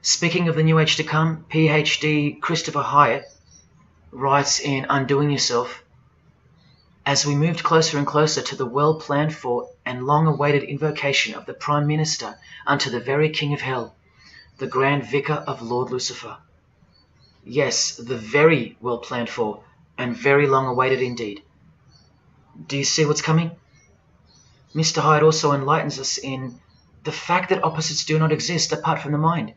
Speaking of the New Age to come, PhD Christopher Hyatt writes in Undoing Yourself, as we moved closer and closer to the well-planned for and long-awaited invocation of the Prime Minister unto the very King of Hell, the Grand Vicar of Lord Lucifer. Yes, the very well-planned for and very long-awaited indeed. Do you see what's coming? Mr. Hyde also enlightens us in the fact that opposites do not exist apart from the mind.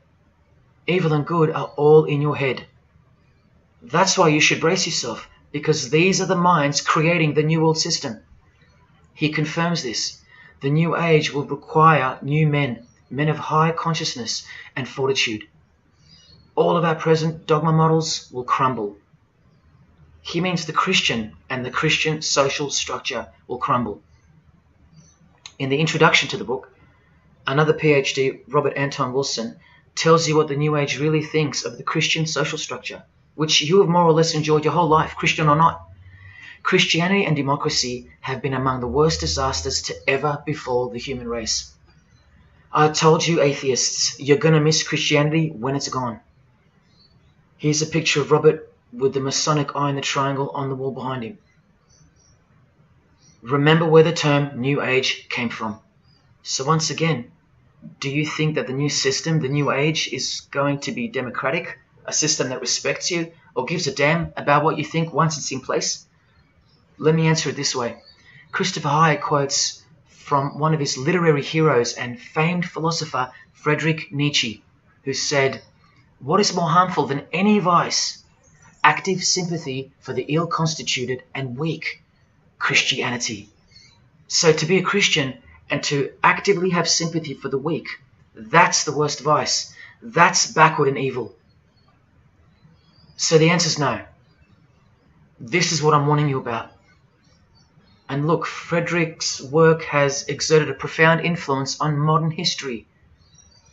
Evil and good are all in your head. That's why you should brace yourself, because these are the minds creating the New World System. He confirms this. The New Age will require new men, men of high consciousness and fortitude. All of our present dogma models will crumble. He means the Christian and the Christian social structure will crumble. In the introduction to the book, another PhD, Robert Anton Wilson, tells you what the New Age really thinks of the Christian social structure, which you have more or less enjoyed your whole life, Christian or not. Christianity and democracy have been among the worst disasters to ever befall the human race. I told you, atheists, you're going to miss Christianity when it's gone. Here's a picture of Robert with the Masonic eye in the triangle on the wall behind him. Remember where the term New Age came from. So once again, do you think that the new system, the New Age, is going to be democratic, a system that respects you or gives a damn about what you think once it's in place? Let me answer it this way. Christopher Hyatt quotes from one of his literary heroes and famed philosopher, Friedrich Nietzsche, who said, "What is more harmful than any vice? active sympathy for the ill-constituted and weak. Christianity. So to be a Christian and to actively have sympathy for the weak, that's the worst vice. That's backward and evil. So the answer is no. This is what I'm warning you about. And look, Frederick's work has exerted a profound influence on modern history.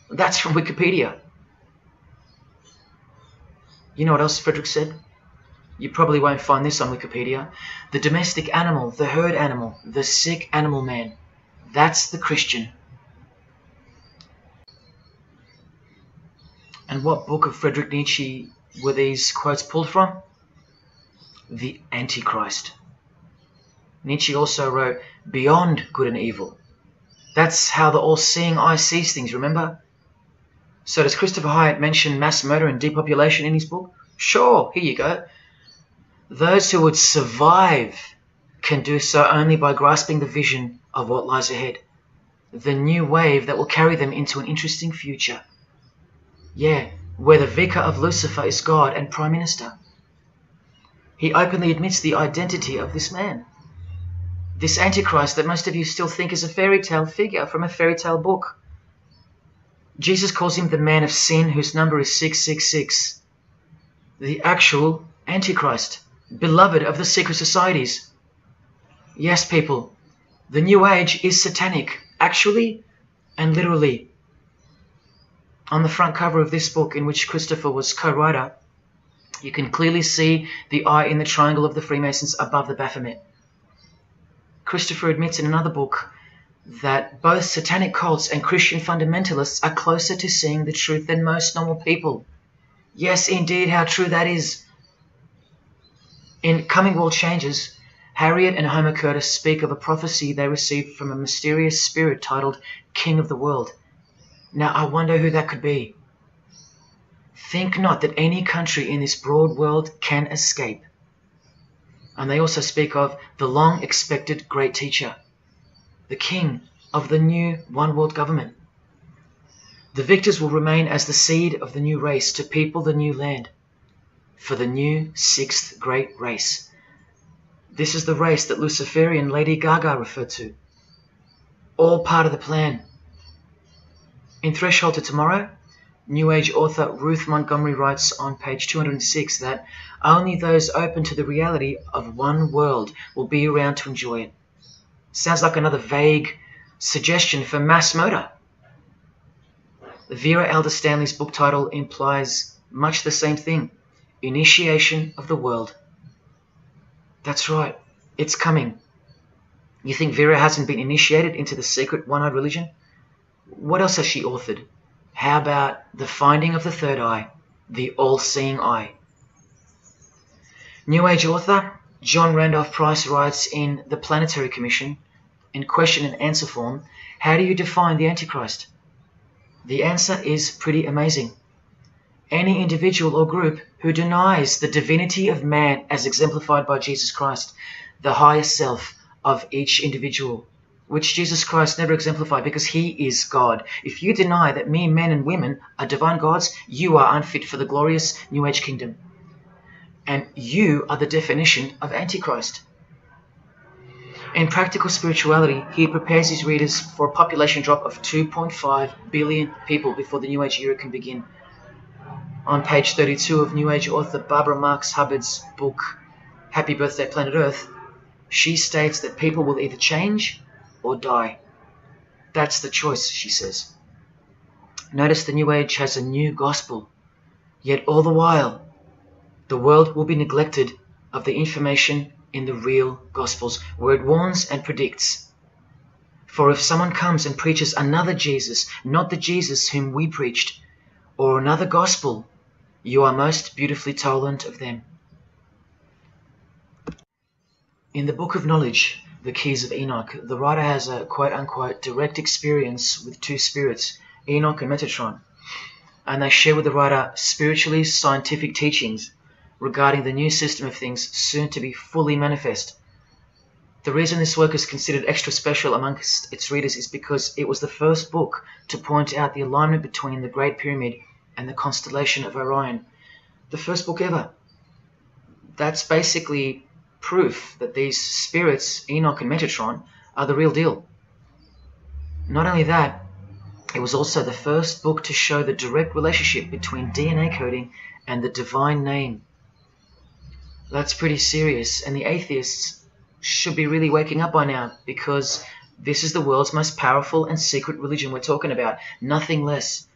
That's from Wikipedia. You know what else Frederick said? You probably won't find this on Wikipedia. The domestic animal, the herd animal, the sick animal man. That's the Christian. And what book of Friedrich Nietzsche were these quotes pulled from? The Antichrist. Nietzsche also wrote Beyond Good and Evil. That's how the all-seeing eye sees things, remember? So does Christopher Hyatt mention mass murder and depopulation in his book? Sure, here you go. Those who would survive can do so only by grasping the vision of what lies ahead. The new wave that will carry them into an interesting future. Yeah, where the vicar of Lucifer is God and Prime Minister. He openly admits the identity of this man. This Antichrist that most of you still think is a fairy tale figure from a fairy tale book. Jesus calls him the man of sin whose number is 666. The actual Antichrist, beloved of the secret societies. Yes, people, the New Age is satanic, actually and literally. On the front cover of this book, in which Christopher was co-writer, you can clearly see the eye in the triangle of the Freemasons above the Baphomet. Christopher admits in another book that both satanic cults and Christian fundamentalists are closer to seeing the truth than most normal people. Yes, indeed, how true that is. In Coming World Changes, Harriet and Homer Curtis speak of a prophecy they received from a mysterious spirit titled King of the World. Now, I wonder who that could be. Think not that any country in this broad world can escape. And they also speak of the long-expected great teacher, the king of the new one-world government. The victors will remain as the seed of the new race to people the new land, for the new sixth great race. This is the race that Luciferian Lady Gaga referred to. All part of the plan. In Threshold to Tomorrow, New Age author Ruth Montgomery writes on page 206 that only those open to the reality of one world will be around to enjoy it. Sounds like another vague suggestion for mass murder. Vera Elder Stanley's book title implies much the same thing. Initiation of the world. That's right, it's coming. You think Vera hasn't been initiated into the secret one-eyed religion? What else has she authored? How about The Finding of the Third Eye, the all-seeing eye? New Age author John Randolph Price writes in The Planetary Commission, in question and answer form, how do you define the Antichrist? The answer is pretty amazing. Any individual or group who denies the divinity of man as exemplified by Jesus Christ, the highest self of each individual, which Jesus Christ never exemplified because he is God. If you deny that mere men and women are divine gods, you are unfit for the glorious New Age kingdom. And you are the definition of Antichrist. In Practical Spirituality, he prepares his readers for a population drop of 2.5 billion people before the New Age era can begin. On page 32 of New Age author Barbara Marx Hubbard's book, Happy Birthday Planet Earth, she states that people will either change or die. That's the choice, she says. Notice the New Age has a new gospel, yet all the while, the world will be neglected of the information in the real Gospels, where it warns and predicts. For if someone comes and preaches another Jesus, not the Jesus whom we preached, or another gospel, you are most beautifully tolerant of them. In the Book of Knowledge, The Keys of Enoch, the writer has a quote-unquote direct experience with two spirits, Enoch and Metatron, and they share with the writer spiritually scientific teachings regarding the new system of things soon to be fully manifest. The reason this work is considered extra special amongst its readers is because it was the first book to point out the alignment between the Great Pyramid and the constellation of Orion. The first book ever. That's basically proof that these spirits, Enoch and Metatron, are the real deal. Not only that, it was also the first book to show the direct relationship between DNA coding and the divine name. That's pretty serious, and the atheists should be really waking up by now, because this is the world's most powerful and secret religion we're talking about, nothing less.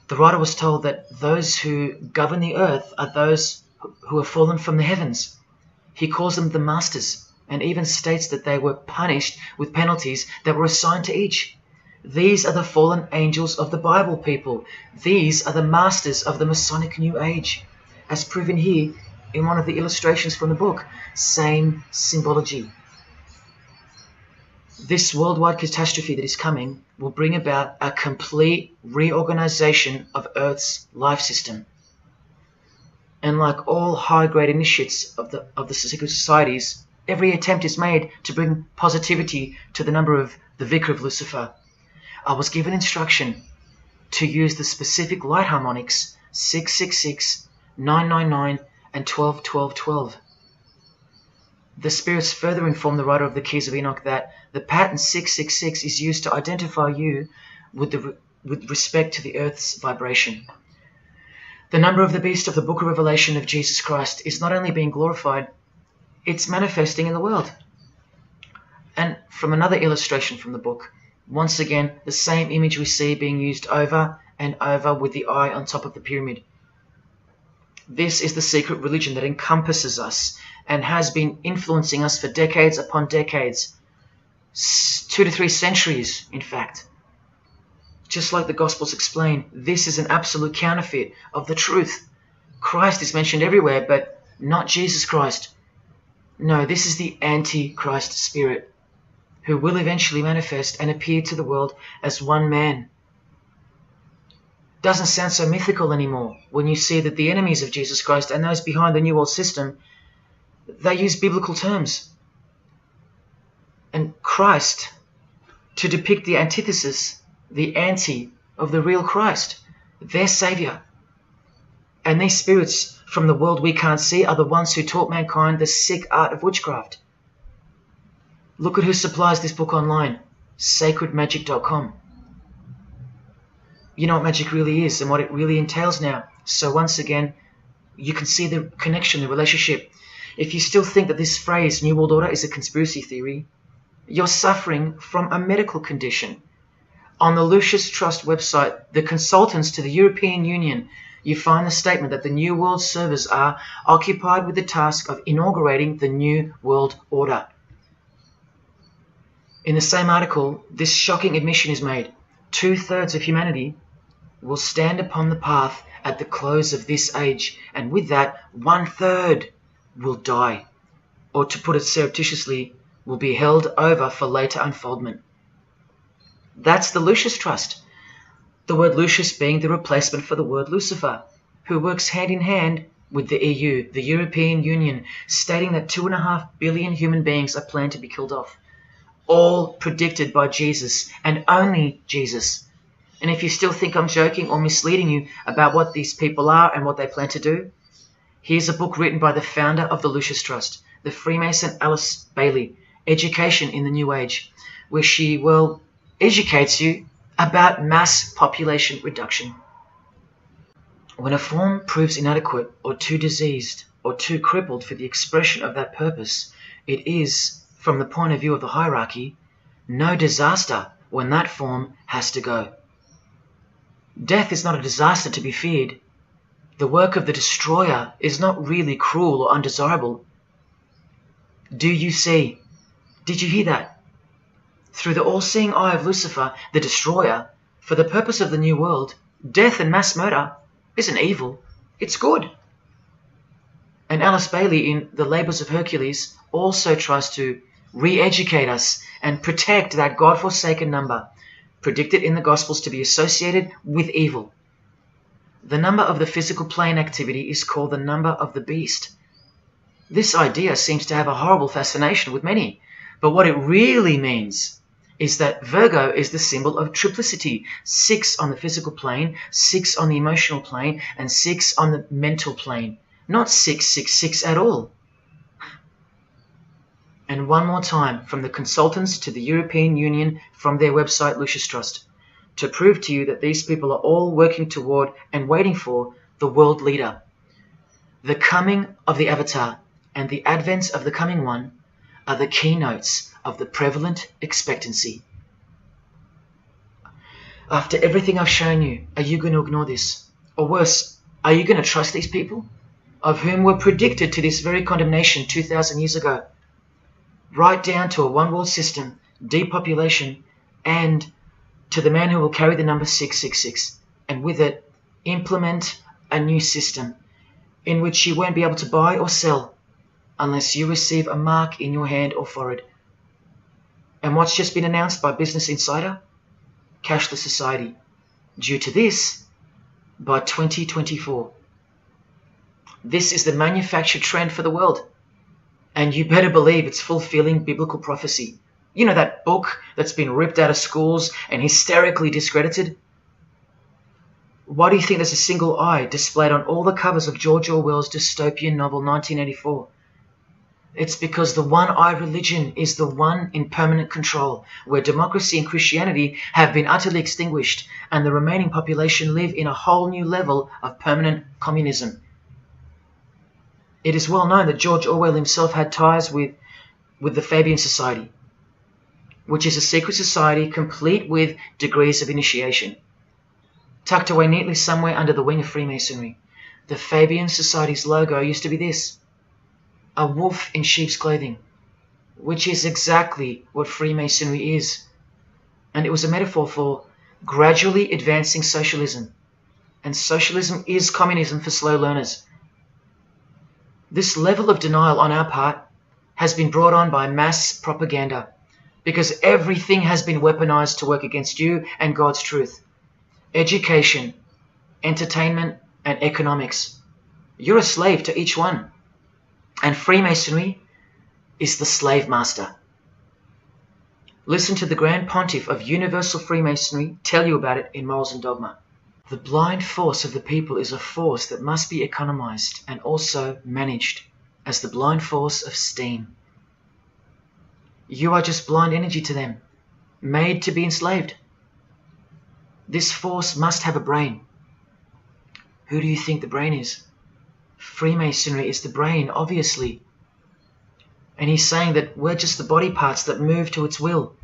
The writer was told that those who govern the earth are those who have fallen from the heavens. He calls them the masters, and even states that they were punished with penalties that were assigned to each. These are the fallen angels of the Bible, people. These are the masters of the Masonic New Age, as proven here in one of the illustrations from the book. Same symbology. This worldwide catastrophe that is coming will bring about a complete reorganization of Earth's life system. And like all high-grade initiates of the secret societies, every attempt is made to bring positivity to the number of the Vicar of Lucifer. I was given instruction to use the specific light harmonics 666, 999, and 121212. The spirits further inform the writer of the Keys of Enoch that the pattern 666 is used to identify you with respect to the Earth's vibration. The number of the beast of the Book of Revelation of Jesus Christ is not only being glorified, it's manifesting in the world. And from another illustration from the book, once again, the same image we see being used over and over with the eye on top of the pyramid. This is the secret religion that encompasses us and has been influencing us for decades upon decades, 2 to 3 centuries, in fact. Just like the Gospels explain, this is an absolute counterfeit of the truth. Christ is mentioned everywhere, but not Jesus Christ. No, this is the Antichrist spirit, who will eventually manifest and appear to the world as one man. Doesn't sound so mythical anymore when you see that the enemies of Jesus Christ and those behind the New World System, they use biblical terms. And Christ, to depict the antithesis, the anti of the real Christ, their Savior. And these spirits from the world we can't see are the ones who taught mankind the sick art of witchcraft. Look at who supplies this book online, sacredmagic.com. You know what magic really is and what it really entails now. So once again, you can see the connection, the relationship. If you still think that this phrase, New World Order, is a conspiracy theory, you're suffering from a medical condition. On the Lucius Trust website, the consultants to the European Union, you find the statement that the New World servers are occupied with the task of inaugurating the New World Order. In the same article, this shocking admission is made. 2/3 of humanity will stand upon the path at the close of this age, and with that, 1/3 will die, or to put it surreptitiously, will be held over for later unfoldment. That's the Lucius Trust. The word Lucius being the replacement for the word Lucifer, who works hand in hand with the EU, the European Union, stating that 2.5 billion human beings are planned to be killed off. All predicted by Jesus, and only Jesus. And if you still think I'm joking or misleading you about what these people are and what they plan to do, here's a book written by the founder of the Lucius Trust, the Freemason Alice Bailey, Education in the New Age, where she, educates you about mass population reduction. When a form proves inadequate or too diseased or too crippled for the expression of that purpose, it is, from the point of view of the hierarchy, no disaster when that form has to go. Death is not a disaster to be feared. The work of the destroyer is not really cruel or undesirable. Do you see? Did you hear that? Through the all-seeing eye of Lucifer, the destroyer, for the purpose of the new world, death and mass murder isn't evil, it's good. And Alice Bailey in The Labours of Hercules also tries to re-educate us and protect that God-forsaken number, predicted in the Gospels to be associated with evil. The number of the physical plane activity is called the number of the beast. This idea seems to have a horrible fascination with many, but what it really means is that Virgo is the symbol of triplicity, 6 on the physical plane, 6 on the emotional plane, and 6 on the mental plane. not 666 at all. And one more time, from the consultants to the European Union, from their website Lucius Trust, to prove to you that these people are all working toward and waiting for the world leader. The coming of the Avatar and the advent of the coming one are the keynotes of the prevalent expectancy. After everything I've shown you, are you going to ignore this? Or worse, are you going to trust these people, of whom were predicted to this very condemnation 2,000 years ago? Right down to a one-world system, depopulation, and to the man who will carry the number 666, and with it implement a new system in which you won't be able to buy or sell unless you receive a mark in your hand or forehead. And what's just been announced by Business Insider? Cashless society. Due to this, by 2024. This is the manufactured trend for the world. And you better believe it's fulfilling biblical prophecy. You know that book that's been ripped out of schools and hysterically discredited? Why do you think there's a single eye displayed on all the covers of George Orwell's dystopian novel 1984? It's because the one-eye religion is the one in permanent control, where democracy and Christianity have been utterly extinguished and the remaining population live in a whole new level of permanent communism. It is well known that George Orwell himself had ties with the Fabian Society, which is a secret society complete with degrees of initiation. Tucked away neatly somewhere under the wing of Freemasonry, the Fabian Society's logo used to be this: a wolf in sheep's clothing, which is exactly what Freemasonry is. And it was a metaphor for gradually advancing socialism. And socialism is communism for slow learners. This level of denial on our part has been brought on by mass propaganda, because everything has been weaponized to work against you and God's truth. Education, entertainment, and economics. You're a slave to each one. And Freemasonry is the slave master. Listen to the Grand Pontiff of Universal Freemasonry tell you about it in Morals and Dogma. The blind force of the people is a force that must be economized and also managed as the blind force of steam. You are just blind energy to them, made to be enslaved. This force must have a brain. Who do you think the brain is? Freemasonry is the brain, obviously. And he's saying that we're just the body parts that move to its will.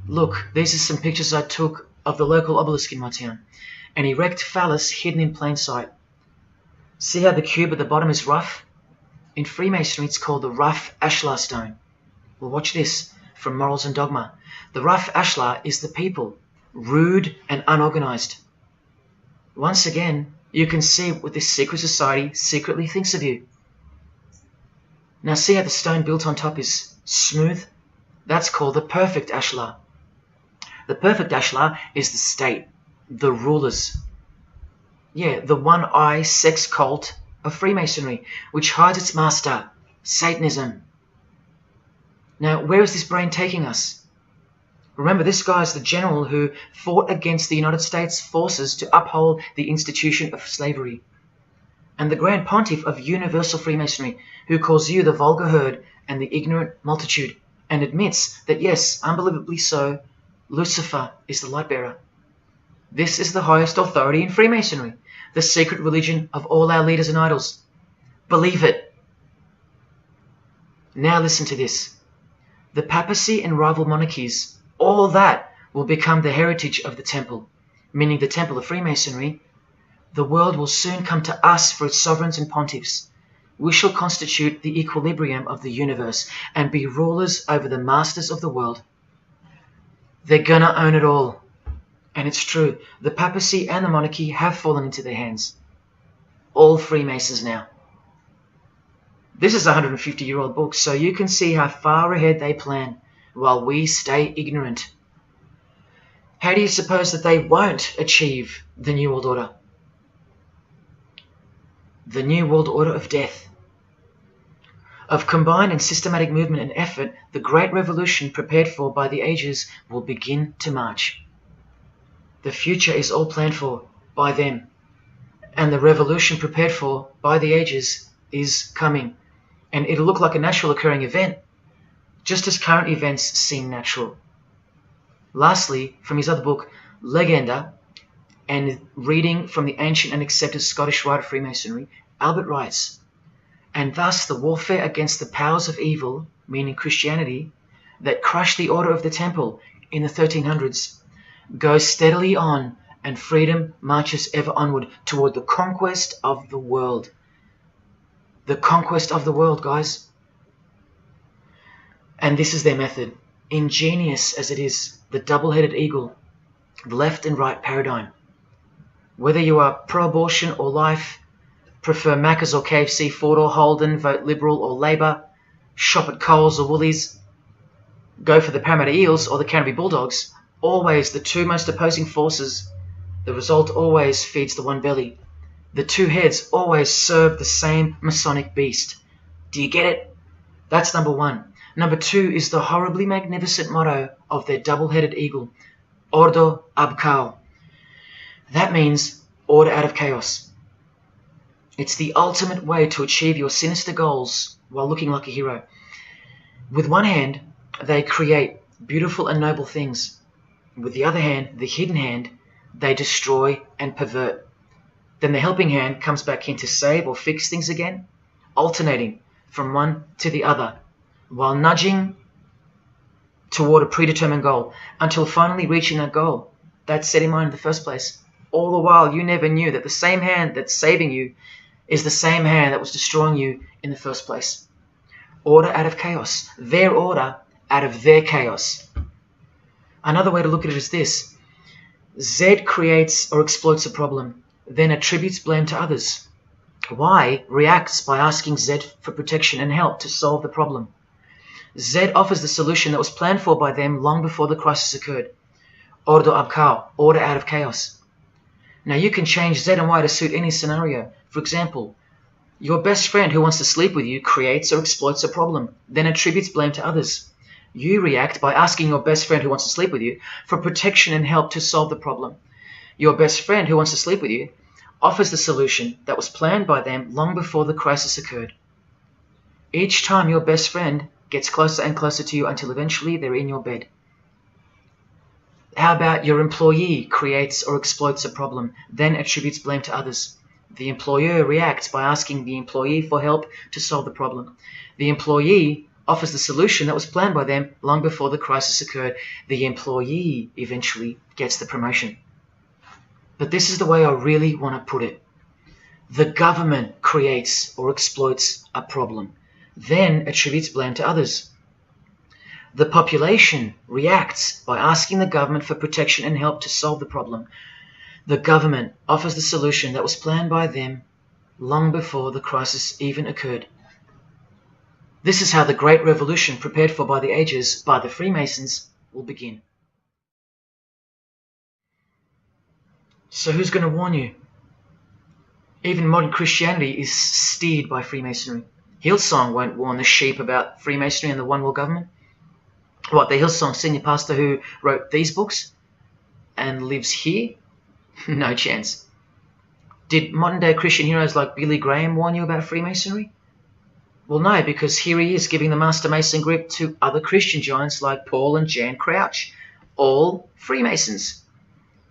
Look, these are some pictures I took of the local obelisk in my town. An erect phallus hidden in plain sight. See how the cube at the bottom is rough? In Freemasonry it's called the rough ashlar stone. Well, watch this from Morals and Dogma. The rough ashlar is the people, rude and unorganized. Once again, you can see what this secret society secretly thinks of you. Now see how the stone built on top is smooth? That's called the perfect ashlar. The perfect ashlar is the state, the rulers. Yeah, the one-eye sex cult of Freemasonry, which hides its master, Satanism. Now, where is this brain taking us? Remember, this guy is the general who fought against the United States forces to uphold the institution of slavery. And the Grand Pontiff of Universal Freemasonry, who calls you the vulgar herd and the ignorant multitude, and admits that, yes, unbelievably so, Lucifer is the light bearer. This is the highest authority in Freemasonry, the secret religion of all our leaders and idols. Believe it. Now listen to this. The papacy and rival monarchies, all that will become the heritage of the temple, meaning the temple of Freemasonry. The world will soon come to us for its sovereigns and pontiffs. We shall constitute the equilibrium of the universe and be rulers over the masters of the world. They're gonna own it all. And it's true, the papacy and the monarchy have fallen into their hands. All Freemasons now. This is a 150-year-old book, so you can see how far ahead they plan, while we stay ignorant. How do you suppose that they won't achieve the New World Order? The New World Order of death. Of combined and systematic movement and effort, the great revolution prepared for by the ages will begin to march. The future is all planned for by them, And the revolution prepared for by the ages is coming. And it'll look like a natural occurring event, just as current events seem natural. Lastly, from his other book, Legenda, and reading from the ancient and accepted Scottish rite of Freemasonry, Albert writes, "And thus the warfare against the powers of evil, meaning Christianity, that crushed the order of the temple in the 1300s, goes steadily on, and freedom marches ever onward toward the conquest of the world." The conquest of the world, guys. And this is their method. Ingenious as it is, the double-headed eagle, the left and right paradigm. Whether you are pro-abortion or life, prefer Macca's or KFC, Ford or Holden, vote Liberal or Labour, shop at Coles or Woolies, go for the Parramatta Eels or the Canterbury Bulldogs, always the two most opposing forces, the result always feeds the one belly. The two heads always serve the same Masonic beast. Do you get it? That's number one. Number two is the horribly magnificent motto of their double-headed eagle, Ordo ab Chaos. That means order out of chaos. It's the ultimate way to achieve your sinister goals while looking like a hero. With one hand, they create beautiful and noble things. With the other hand, the hidden hand, they destroy and pervert. Then the helping hand comes back in to save or fix things again, alternating from one to the other, while nudging toward a predetermined goal, until finally reaching that goal that's set in mind in the first place. All the while, you never knew that the same hand that's saving you is the same hand that was destroying you in the first place. Order out of chaos. Their order out of their chaos. Another way to look at it is this. Z creates or exploits a problem, then attributes blame to others. Y reacts by asking Z for protection and help to solve the problem. Z offers the solution that was planned for by them long before the crisis occurred. Ordo ab Chaos, order out of chaos. Now you can change Z and Y to suit any scenario. For example, your best friend who wants to sleep with you creates or exploits a problem, then attributes blame to others. You react by asking your best friend who wants to sleep with you for protection and help to solve the problem. Your best friend who wants to sleep with you offers the solution that was planned by them long before the crisis occurred. Each time your best friend gets closer and closer to you until eventually they're in your bed. How about your employee creates or exploits a problem, then attributes blame to others? The employer reacts by asking the employee for help to solve the problem. The employee offers the solution that was planned by them long before the crisis occurred. The employee eventually gets the promotion. But this is the way I really want to put it. The government creates or exploits a problem, then attributes blame to others. The population reacts by asking the government for protection and help to solve the problem. The government offers the solution that was planned by them long before the crisis even occurred. This is how the Great Revolution, prepared for by the ages by the Freemasons, will begin. So who's going to warn you? Even modern Christianity is steered by Freemasonry. Hillsong won't warn the sheep about Freemasonry and the One World Government. What, the Hillsong senior pastor who wrote these books and lives here? No chance. Did modern day Christian heroes like Billy Graham warn you about Freemasonry? Well, no, because here he is giving the Master Mason grip to other Christian giants like Paul and Jan Crouch, all Freemasons.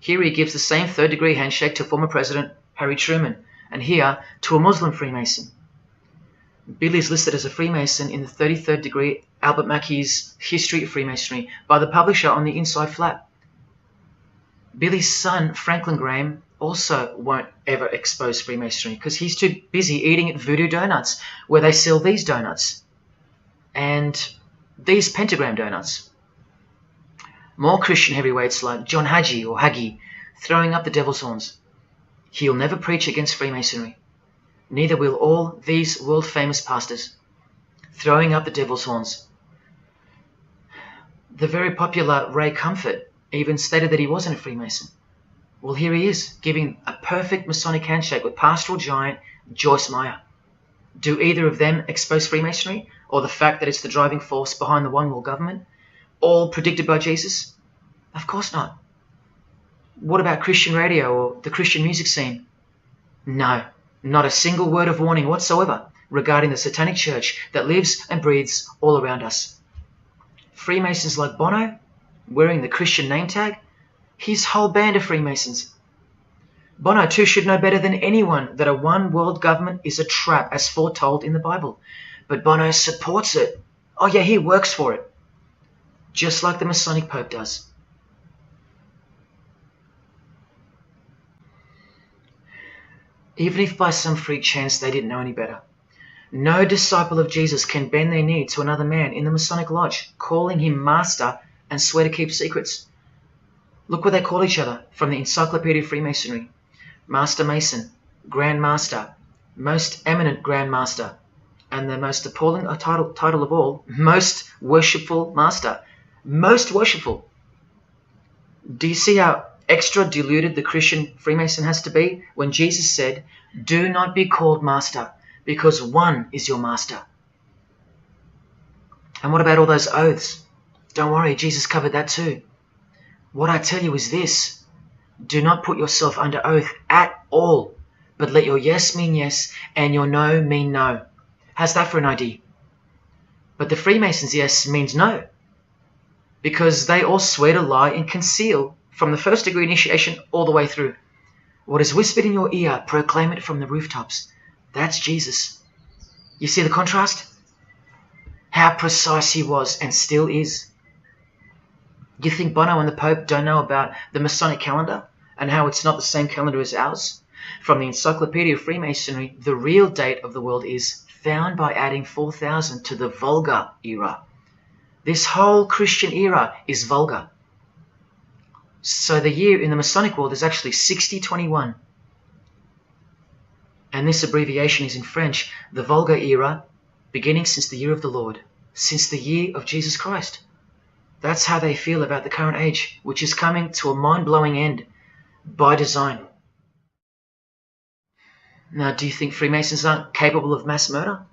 Here he gives the same third-degree handshake to former President Harry Truman, and here to a Muslim Freemason. Billy is listed as a Freemason in the 33rd degree Albert Mackey's History of Freemasonry by the publisher on the inside flap. Billy's son, Franklin Graham, also won't ever expose Freemasonry because he's too busy eating at Voodoo Donuts, where they sell these donuts and these pentagram donuts. More Christian heavyweights like John Hagee or Hagee throwing up the devil's horns. He'll never preach against Freemasonry. Neither will all these world-famous pastors throwing up the devil's horns. The very popular Ray Comfort even stated that he wasn't a Freemason. Well, here he is, giving a perfect Masonic handshake with pastoral giant Joyce Meyer. Do either of them expose Freemasonry, or the fact that it's the driving force behind the One World Government, all predicted by Jesus? Of course not. What about Christian radio or the Christian music scene? No, not a single word of warning whatsoever regarding the satanic church that lives and breathes all around us. Freemasons like Bono, wearing the Christian name tag, his whole band of Freemasons. Bono too should know better than anyone that a one world government is a trap as foretold in the Bible. But Bono supports it. Oh yeah, he works for it. Just like the Masonic Pope does. Even if by some freak chance they didn't know any better. No disciple of Jesus can bend their knee to another man in the Masonic Lodge, calling him master and swear to keep secrets. Look what they call each other from the Encyclopedia of Freemasonry. Master Mason, Grand Master, Most Eminent Grand Master, and the most appalling title of all, Most Worshipful Master. Most worshipful. Do you see how extra deluded the Christian Freemason has to be when Jesus said, "Do not be called master, because one is your master"? And what about all those oaths? Don't worry, Jesus covered that too. What I tell you is this: do not put yourself under oath at all, but let your yes mean yes and your no mean no. How's that for an idea? But the Freemasons' yes means no, because they all swear to lie and conceal from the first degree initiation all the way through. What is whispered in your ear, proclaim it from the rooftops. That's Jesus. You see the contrast? How precise he was and still is. You think Bono and the Pope don't know about the Masonic calendar and how it's not the same calendar as ours? From the Encyclopedia of Freemasonry, the real date of the world is found by adding 4000 to the Vulgar era. This whole Christian era is vulgar. So the year in the Masonic world is actually 6021. And this abbreviation is in French, the Vulgar era, beginning since the year of the Lord, since the year of Jesus Christ. That's how they feel about the current age, which is coming to a mind-blowing end by design. Now, do you think Freemasons aren't capable of mass murder?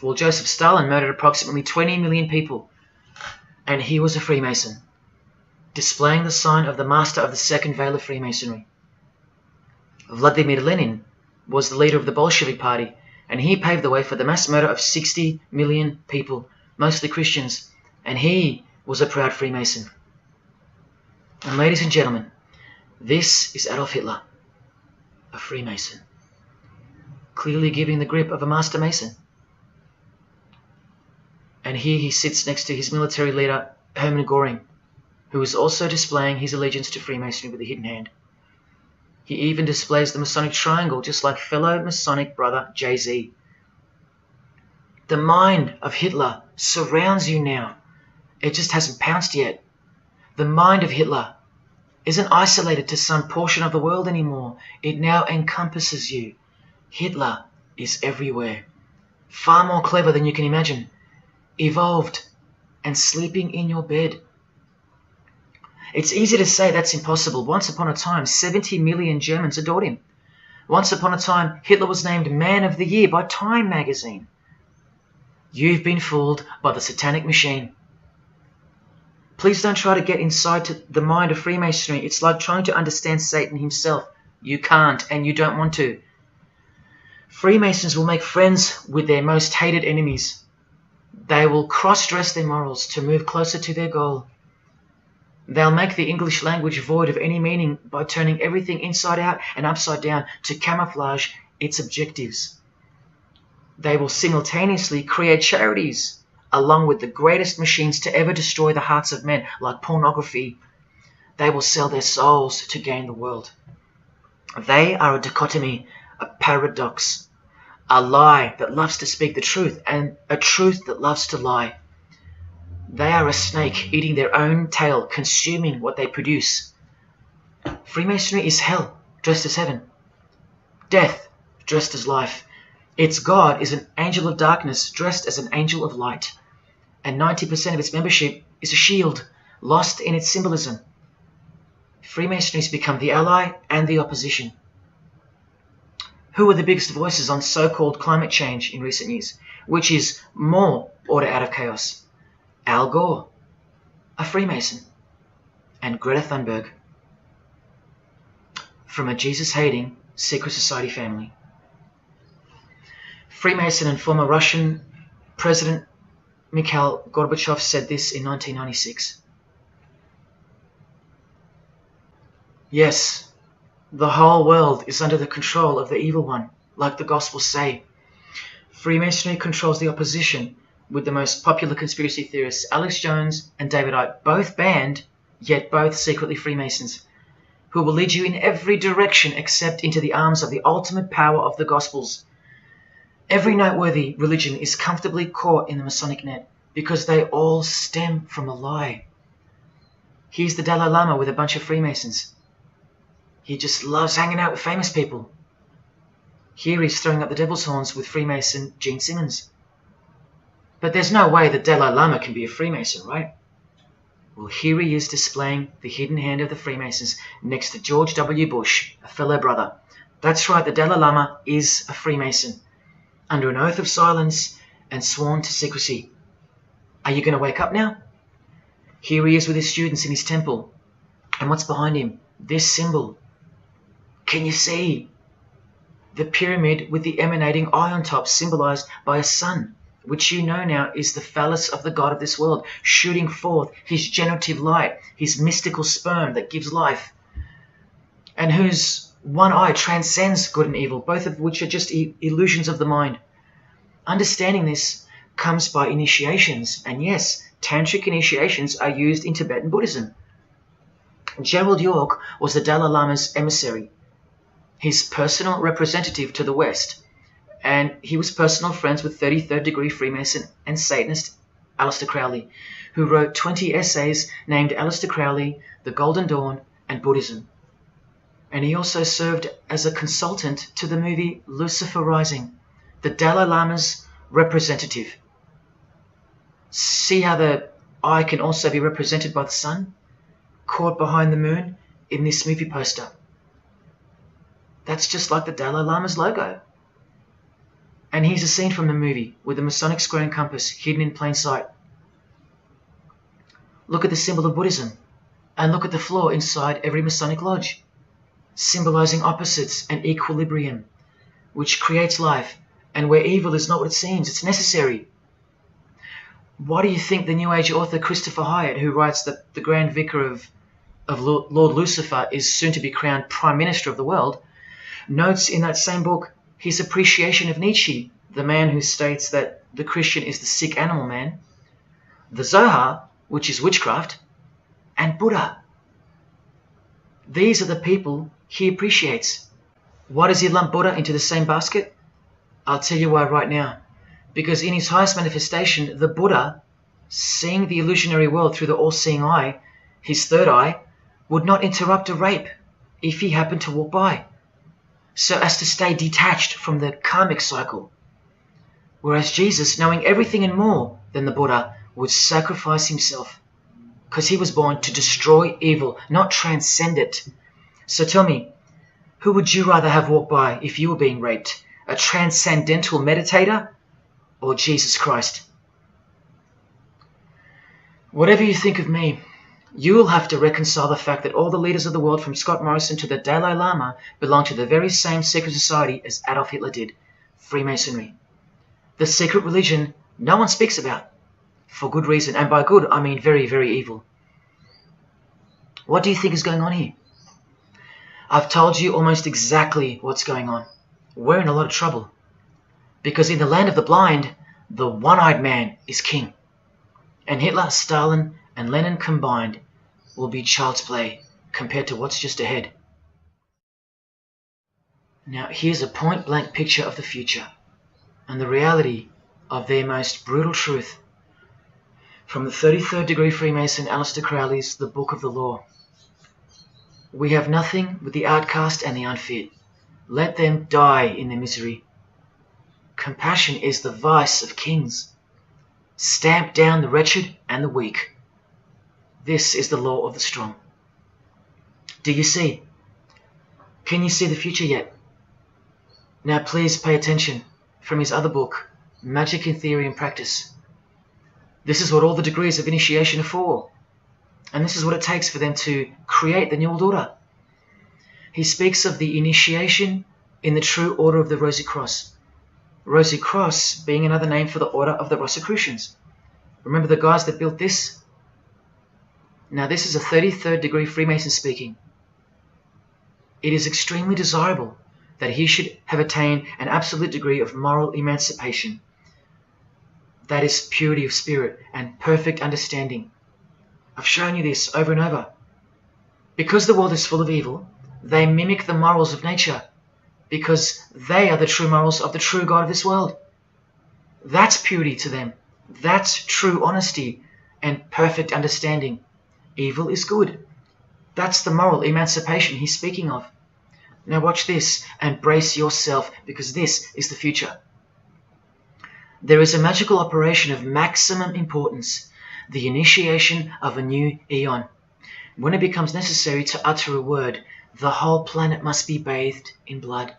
Well, Joseph Stalin murdered approximately 20 million people, and he was a Freemason, displaying the sign of the master of the second veil of Freemasonry. Vladimir Lenin was the leader of the Bolshevik Party, and he paved the way for the mass murder of 60 million people, mostly Christians, and he was a proud Freemason. And ladies and gentlemen, this is Adolf Hitler, a Freemason, clearly giving the grip of a Master Mason. And here he sits next to his military leader, Hermann Göring, who is also displaying his allegiance to Freemasonry with a hidden hand. He even displays the Masonic triangle, just like fellow Masonic brother Jay-Z. The mind of Hitler surrounds you now. It just hasn't pounced yet. The mind of Hitler isn't isolated to some portion of the world anymore. It now encompasses you. Hitler is everywhere. Far more clever than you can imagine. Evolved and sleeping in your bed. It's easy to say that's impossible. Once upon a time, 70 million Germans adored him. Once upon a time, Hitler was named Man of the Year by Time magazine. You've been fooled by the satanic machine. Please don't try to get inside to the mind of Freemasonry. It's like trying to understand Satan himself. You can't, and you don't want to. Freemasons will make friends with their most hated enemies. They will cross-dress their morals to move closer to their goal. They'll make the English language void of any meaning by turning everything inside out and upside down to camouflage its objectives. They will simultaneously create charities along with the greatest machines to ever destroy the hearts of men, like pornography. They will sell their souls to gain the world. They are a dichotomy, a paradox, a lie that loves to speak the truth and a truth that loves to lie. They are a snake eating their own tail, consuming what they produce. Freemasonry is hell dressed as heaven, death dressed as life. Its God is an angel of darkness dressed as an angel of light, and 90% of its membership is a shield, lost in its symbolism. Freemasonry has become the ally and the opposition. Who are the biggest voices on so-called climate change in recent years? Which is more order out of chaos? Al Gore, a Freemason, and Greta Thunberg. From a Jesus-hating, secret society family. Freemason and former Russian President Mikhail Gorbachev said this in 1996. Yes, the whole world is under the control of the evil one, like the Gospels say. Freemasonry controls the opposition, with the most popular conspiracy theorists Alex Jones and David Icke both banned, yet both secretly Freemasons, who will lead you in every direction except into the arms of the ultimate power of the Gospels. Every noteworthy religion is comfortably caught in the Masonic net, because they all stem from a lie. Here's the Dalai Lama with a bunch of Freemasons. He just loves hanging out with famous people. Here he's throwing up the devil's horns with Freemason Gene Simmons. But there's no way the Dalai Lama can be a Freemason, right? Well, here he is displaying the hidden hand of the Freemasons next to George W. Bush, a fellow brother. That's right, the Dalai Lama is a Freemason, under an oath of silence and sworn to secrecy. Are you going to wake up now? Here he is with his students in his temple. And what's behind him? This symbol. Can you see? The pyramid with the emanating eye on top, symbolized by a sun, which you know now is the phallus of the god of this world, shooting forth his generative light, his mystical sperm that gives life, and whose one eye transcends good and evil, both of which are just illusions of the mind. Understanding this comes by initiations, and yes, tantric initiations are used in Tibetan Buddhism. Gerald York was the Dalai Lama's emissary, his personal representative to the West, and he was personal friends with 33rd degree Freemason and Satanist Aleister Crowley, who wrote 20 essays named Aleister Crowley, The Golden Dawn, and Buddhism. And he also served as a consultant to the movie Lucifer Rising, the Dalai Lama's representative. See how the eye can also be represented by the sun, caught behind the moon in this movie poster. That's just like the Dalai Lama's logo. And here's a scene from the movie with the Masonic square and compass hidden in plain sight. Look at the symbol of Buddhism, and look at the floor inside every Masonic lodge, symbolizing opposites and equilibrium, which creates life, and where evil is not what it seems, it's necessary. Why do you think the New Age author Christopher Hyatt, who writes that the Grand Vicar of Lord Lucifer is soon to be crowned Prime Minister of the world, notes in that same book his appreciation of Nietzsche, the man who states that the Christian is the sick animal man, the Zohar, which is witchcraft, and Buddha. These are the people he appreciates. Why does he lump Buddha into the same basket? I'll tell you why right now. Because in his highest manifestation, the Buddha, seeing the illusionary world through the all-seeing eye, his third eye, would not interrupt a rape if he happened to walk by, so as to stay detached from the karmic cycle. Whereas Jesus, knowing everything and more than the Buddha, would sacrifice himself, because he was born to destroy evil, not transcend it. So tell me, who would you rather have walk by if you were being raped? A transcendental meditator or Jesus Christ? Whatever you think of me, you will have to reconcile the fact that all the leaders of the world, from Scott Morrison to the Dalai Lama, belong to the very same secret society as Adolf Hitler did, Freemasonry. The secret religion no one speaks about, for good reason, and by good I mean very, very evil. What do you think is going on here? I've told you almost exactly what's going on. We're in a lot of trouble, because in the land of the blind, the one-eyed man is king, and Hitler, Stalin, and Lenin combined will be child's play compared to what's just ahead. Now here's a point-blank picture of the future and the reality of their most brutal truth from the 33rd degree Freemason Aleister Crowley's The Book of the Law. We have nothing but the outcast and the unfit. Let them die in their misery. Compassion is the vice of kings. Stamp down the wretched and the weak. This is the law of the strong. Do you see? Can you see the future yet? Now please pay attention from his other book, Magic in Theory and Practice. This is what all the degrees of initiation are for. And this is what it takes for them to create the New World Order. he speaks of the initiation in the true order of the Rosy Cross. Rosy Cross being another name for the order of the Rosicrucians. Remember the guys that built this? Now this is a 33rd degree Freemason speaking. It is extremely desirable that he should have attained an absolute degree of moral emancipation. That is purity of spirit and perfect understanding. I've shown you this over and over. Because the world is full of evil, they mimic the morals of nature, because they are the true morals of the true God of this world. That's purity to them. That's true honesty and perfect understanding. Evil is good. That's the moral emancipation he's speaking of. Now watch this and brace yourself, because this is the future. There is a magical operation of maximum importance, the initiation of a new eon. When it becomes necessary to utter a word, the whole planet must be bathed in blood.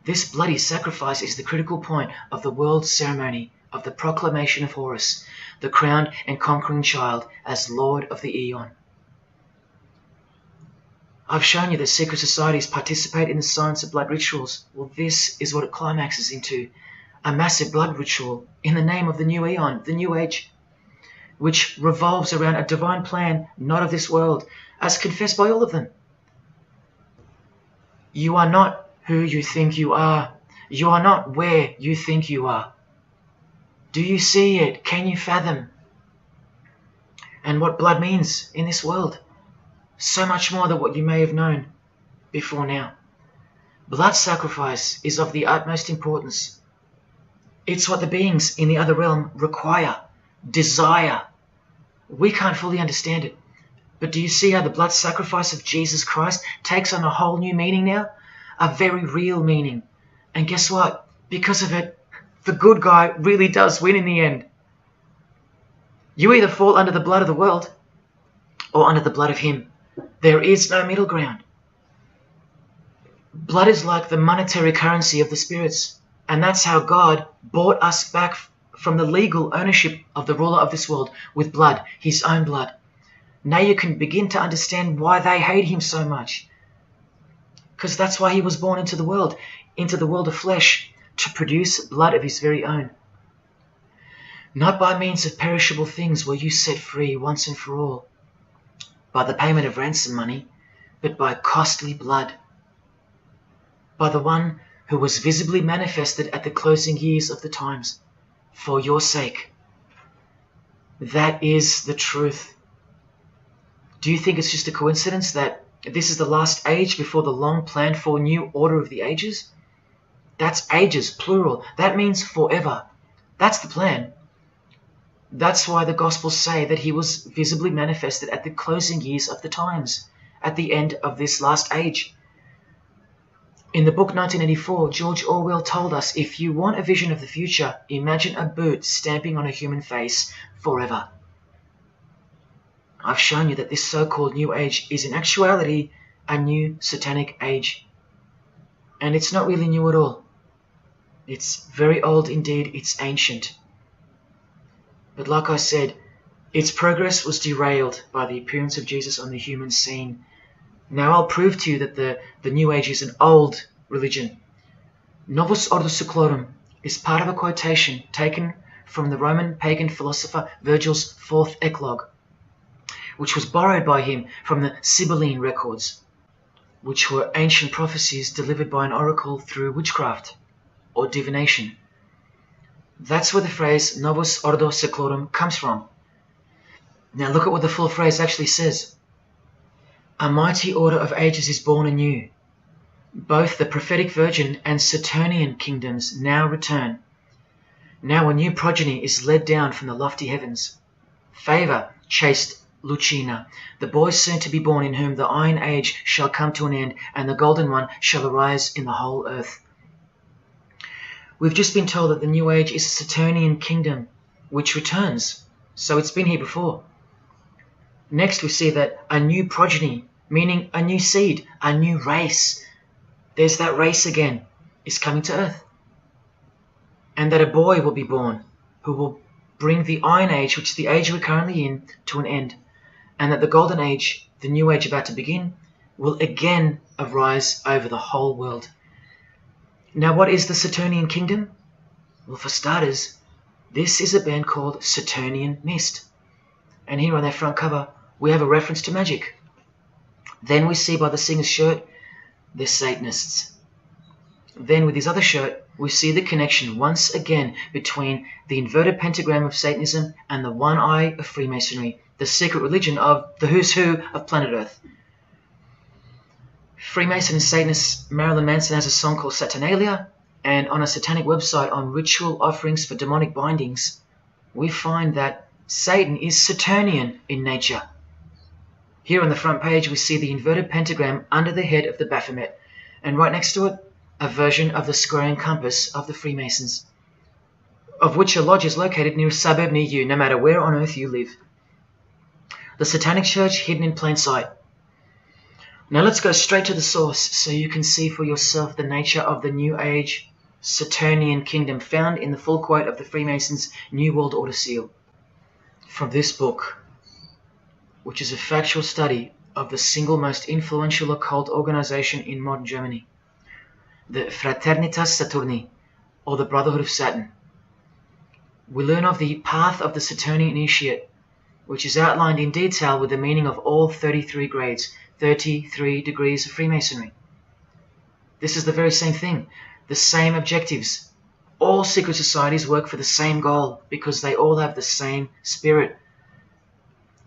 This bloody sacrifice is the critical point of the world ceremony of the proclamation of Horus, the crowned and conquering child, as Lord of the Eon. I've shown you that secret societies participate in the science of blood rituals. Well, this is what it climaxes into. A massive blood ritual in the name of the new Eon, the new age, which revolves around a divine plan not of this world, as confessed by all of them. You are not who you think you are. You are not where you think you are. Do you see it? Can you fathom? And what blood means in this world? So much more than what you may have known before now. Blood sacrifice is of the utmost importance. It's what the beings in the other realm require, desire. We can't fully understand it. But do you see how the blood sacrifice of Jesus Christ takes on a whole new meaning now? A very real meaning. And guess what? Because of it, the good guy really does win in the end. You either fall under the blood of the world or under the blood of him. There is no middle ground. Blood is like the monetary currency of the spirits. And that's how God bought us back from the legal ownership of the ruler of this world with blood, his own blood. Now you can begin to understand why they hate him so much. Because that's why he was born into the world of flesh, to produce blood of his very own. Not by means of perishable things were you set free once and for all, by the payment of ransom money, but by costly blood, by the one who was visibly manifested at the closing years of the times, for your sake. That is the truth. Do you think it's just a coincidence that this is the last age before the long planned for new order of the ages? That's ages, plural. That means forever. That's the plan. That's why the Gospels say that he was visibly manifested at the closing years of the times, at the end of this last age. In the book 1984, George Orwell told us, if you want a vision of the future, imagine a boot stamping on a human face forever. I've shown you that this so-called new age is in actuality a new satanic age. And it's not really new at all. It's very old indeed, it's ancient. But like I said, its progress was derailed by the appearance of Jesus on the human scene. Now I'll prove to you that the New Age is an old religion. Novus Ordo Seclorum is part of a quotation taken from the Roman pagan philosopher Virgil's 4th Eclogue, which was borrowed by him from the Sibylline records, which were ancient prophecies delivered by an oracle through witchcraft or divination. That's where the phrase Novus Ordo Seclorum comes from. Now look at what the full phrase actually says. A mighty order of ages is born anew. Both the prophetic virgin and Saturnian kingdoms now return. Now a new progeny is led down from the lofty heavens. Favour, chaste Lucina, the boy soon to be born, in whom the iron age shall come to an end, and the golden one shall arise in the whole earth. We've just been told that the new age is a Saturnian kingdom, which returns. So it's been here before. Next we see that a new progeny, meaning a new seed, a new race, there's that race again, is coming to earth. And that a boy will be born who will bring the Iron Age, which is the age we're currently in, to an end. And that the Golden Age, the new age about to begin, will again arise over the whole world. Now, what is the Saturnian kingdom? Well, for starters, this is a band called Saturnian Mist. And here on their front cover, we have a reference to magic. Then we see by the singer's shirt, they're Satanists. Then with his other shirt, we see the connection once again between the inverted pentagram of Satanism and the one eye of Freemasonry, the secret religion of the who's who of planet Earth. Freemason and Satanist Marilyn Manson has a song called Saturnalia, and on a satanic website on ritual offerings for demonic bindings, we find that Satan is Saturnian in nature. Here on the front page we see the inverted pentagram under the head of the Baphomet, and right next to it, a version of the square and compass of the Freemasons, of which a lodge is located near a suburb near you, no matter where on earth you live. The Satanic Church hidden in plain sight. Now let's go straight to the source so you can see for yourself the nature of the New Age Saturnian kingdom found in the full quote of the Freemasons' New World Order seal. From this book, which is a factual study of the single most influential occult organization in modern Germany, the Fraternitas Saturni, or the Brotherhood of Saturn. We learn of the path of the Saturnian initiate, which is outlined in detail with the meaning of all 33 grades, 33 degrees of Freemasonry. This is the very same thing, the same objectives. All secret societies work for the same goal because they all have the same spirit.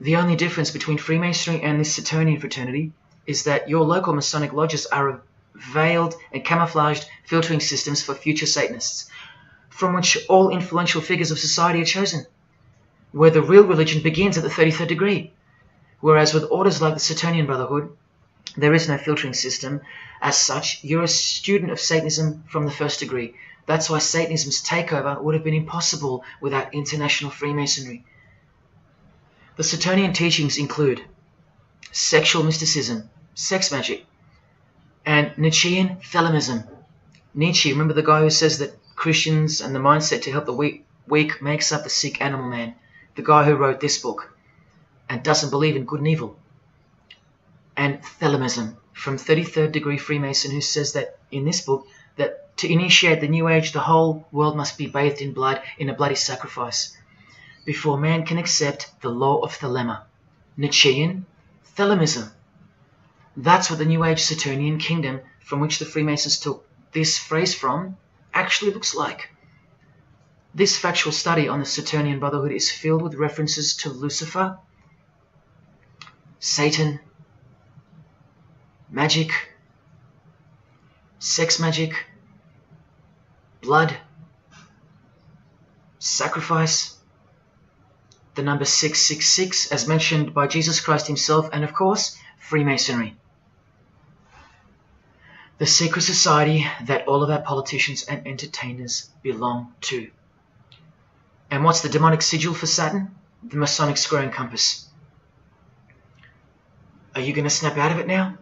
The only difference between Freemasonry and this Saturnian fraternity is that your local Masonic lodges are veiled and camouflaged filtering systems for future Satanists, from which all influential figures of society are chosen, where the real religion begins at the 33rd degree. Whereas with orders like the Saturnian Brotherhood, there is no filtering system. As such, you're a student of Satanism from the first degree. That's why Satanism's takeover would have been impossible without international Freemasonry. The Saturnian teachings include sexual mysticism, sex magic, and Nietzschean Thelemism. Nietzsche, remember the guy who says that Christians and the mindset to help the weak makes up the sick animal man? The guy who wrote this book and doesn't believe in good and evil. And Thelemism, from 33rd degree Freemason, who says that in this book that to initiate the New Age, the whole world must be bathed in blood in a bloody sacrifice before man can accept the law of Thelema. Nietzschean Thelemism. That's what the New Age Saturnian kingdom, from which the Freemasons took this phrase from, actually looks like. This factual study on the Saturnian Brotherhood is filled with references to Lucifer, Satan, magic, sex magic, blood, sacrifice, the number 666 as mentioned by Jesus Christ himself, and of course, Freemasonry. The secret society that all of our politicians and entertainers belong to. And what's the demonic sigil for Saturn? The Masonic square and compass. Are you going to snap out of it now?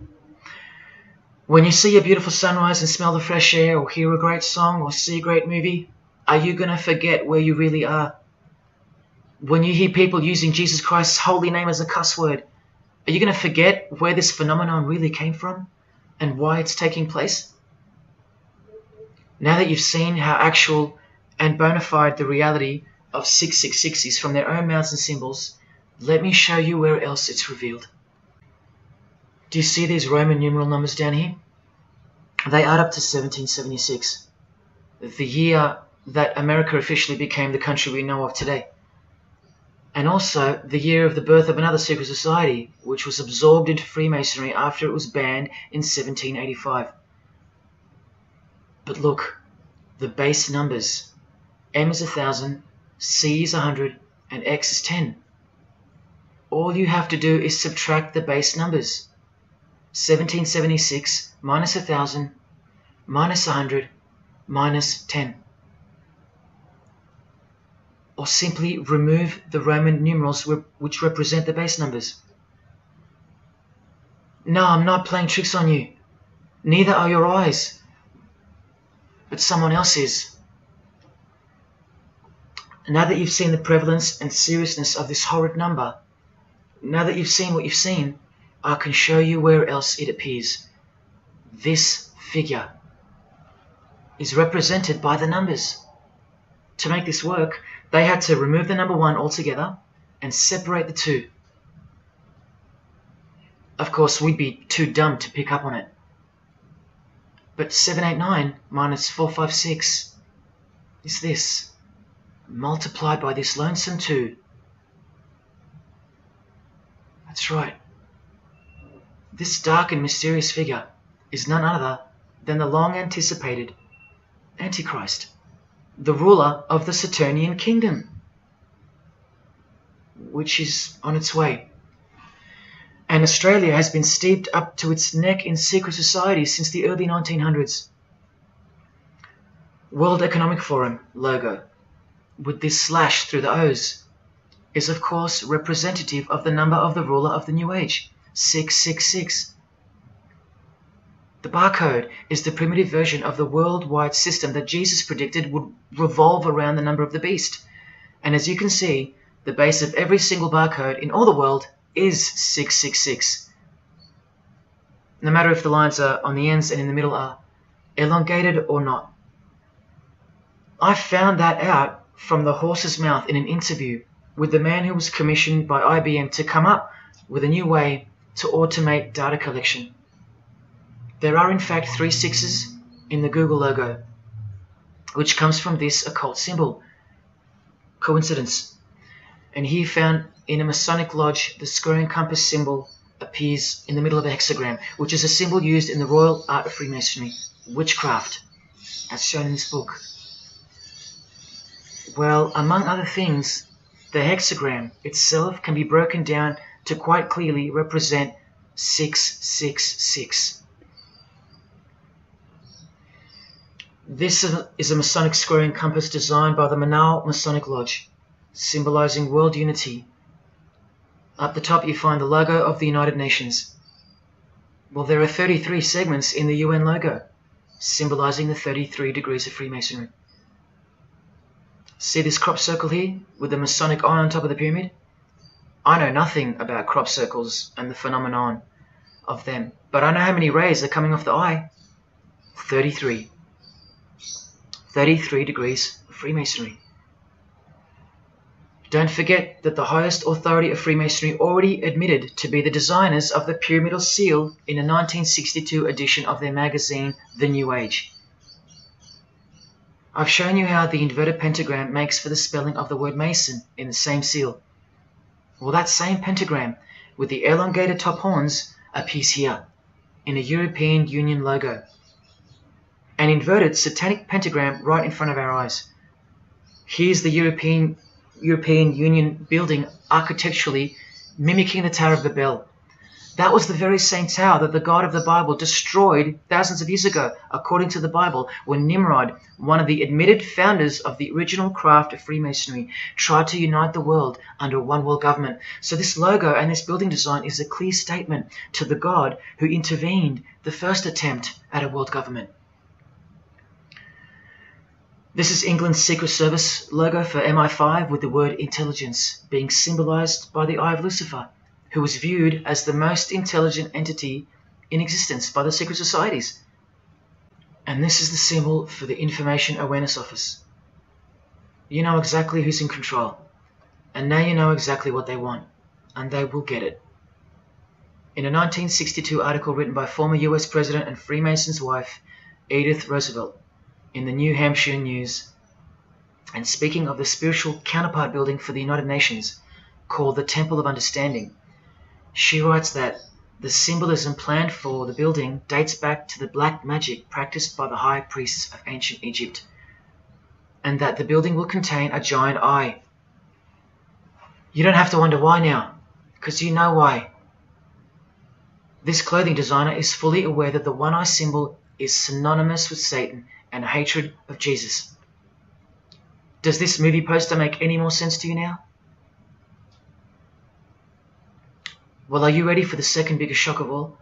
When you see a beautiful sunrise and smell the fresh air, or hear a great song, or see a great movie, are you going to forget where you really are? When you hear people using Jesus Christ's holy name as a cuss word, are you going to forget where this phenomenon really came from and why it's taking place? Now that you've seen how actual and bona fide the reality of 666 is from their own mouths and symbols, let me show you where else it's revealed. Do you see these Roman numeral numbers down here? They add up to 1776, the year that America officially became the country we know of today. And also the year of the birth of another secret society, which was absorbed into Freemasonry after it was banned in 1785. But look, the base numbers. M is 1,000, C is 100, and X is 10. All you have to do is subtract the base numbers. 1776 minus 1,000 minus 100 minus 10. Or simply remove the Roman numerals which represent the base numbers. No, I'm not playing tricks on you. Neither are your eyes. But someone else is. Now that you've seen the prevalence and seriousness of this horrid number, now that you've seen what you've seen, I can show you where else it appears. This figure is represented by the numbers. To make this work, they had to remove the number 1 altogether and separate the 2. Of course, we'd be too dumb to pick up on it. But 789 minus 456 is this, multiplied by this lonesome 2. That's right. This dark and mysterious figure is none other than the long-anticipated Antichrist, the ruler of the Saturnian kingdom, which is on its way. And Australia has been steeped up to its neck in secret societies since the early 1900s. World Economic Forum logo, with this slash through the O's, is of course representative of the number of the ruler of the New Age, 666. The barcode is the primitive version of the worldwide system that Jesus predicted would revolve around the number of the beast. And as you can see, the base of every single barcode in all the world is 666. No matter if the lines are on the ends and in the middle are elongated or not. I found that out from the horse's mouth in an interview with the man who was commissioned by IBM to come up with a new way to automate data collection. There are in fact 3 6s in the Google logo, which comes from this occult symbol. Coincidence? And he found in a Masonic lodge the square and compass symbol appears in the middle of a hexagram, which is a symbol used in the royal art of Freemasonry, witchcraft, as shown in this book. Well, among other things, the hexagram itself can be broken down to quite clearly represent 666. This is a Masonic square and compass designed by the Manal Masonic Lodge, symbolizing world unity. Up the top you find the logo of the United Nations. Well, there are 33 segments in the UN logo, symbolizing the 33 degrees of Freemasonry. See this crop circle here with the Masonic eye on top of the pyramid? I know nothing about crop circles and the phenomenon of them, but I know how many rays are coming off the eye. 33. 33 degrees of Freemasonry. Don't forget that the highest authority of Freemasonry already admitted to be the designers of the pyramidal seal in a 1962 edition of their magazine, The New Age. I've shown you how the inverted pentagram makes for the spelling of the word Mason in the same seal. Well, that same pentagram with the elongated top horns appears here in a European Union logo. An inverted satanic pentagram right in front of our eyes. Here's the European Union building architecturally mimicking the Tower of Babel. That was the very same tower that the God of the Bible destroyed thousands of years ago, according to the Bible, when Nimrod, one of the admitted founders of the original craft of Freemasonry, tried to unite the world under one world government. So this logo and this building design is a clear statement to the God who intervened the first attempt at a world government. This is England's Secret Service logo for MI5 with the word intelligence being symbolized by the eye of Lucifer, who was viewed as the most intelligent entity in existence by the secret societies. And this is the symbol for the Information Awareness Office. You know exactly who's in control, and now you know exactly what they want, and they will get it. In a 1962 article written by former US President and Freemason's wife, Edith Roosevelt, in the New Hampshire News, and speaking of the spiritual counterpart building for the United Nations, called the Temple of Understanding, she writes that the symbolism planned for the building dates back to the black magic practiced by the high priests of ancient Egypt, and that the building will contain a giant eye. You don't have to wonder why now, because you know why. This clothing designer is fully aware that the one-eye symbol is synonymous with Satan and hatred of Jesus. Does this movie poster make any more sense to you now? Well, are you ready for the second biggest shock of all?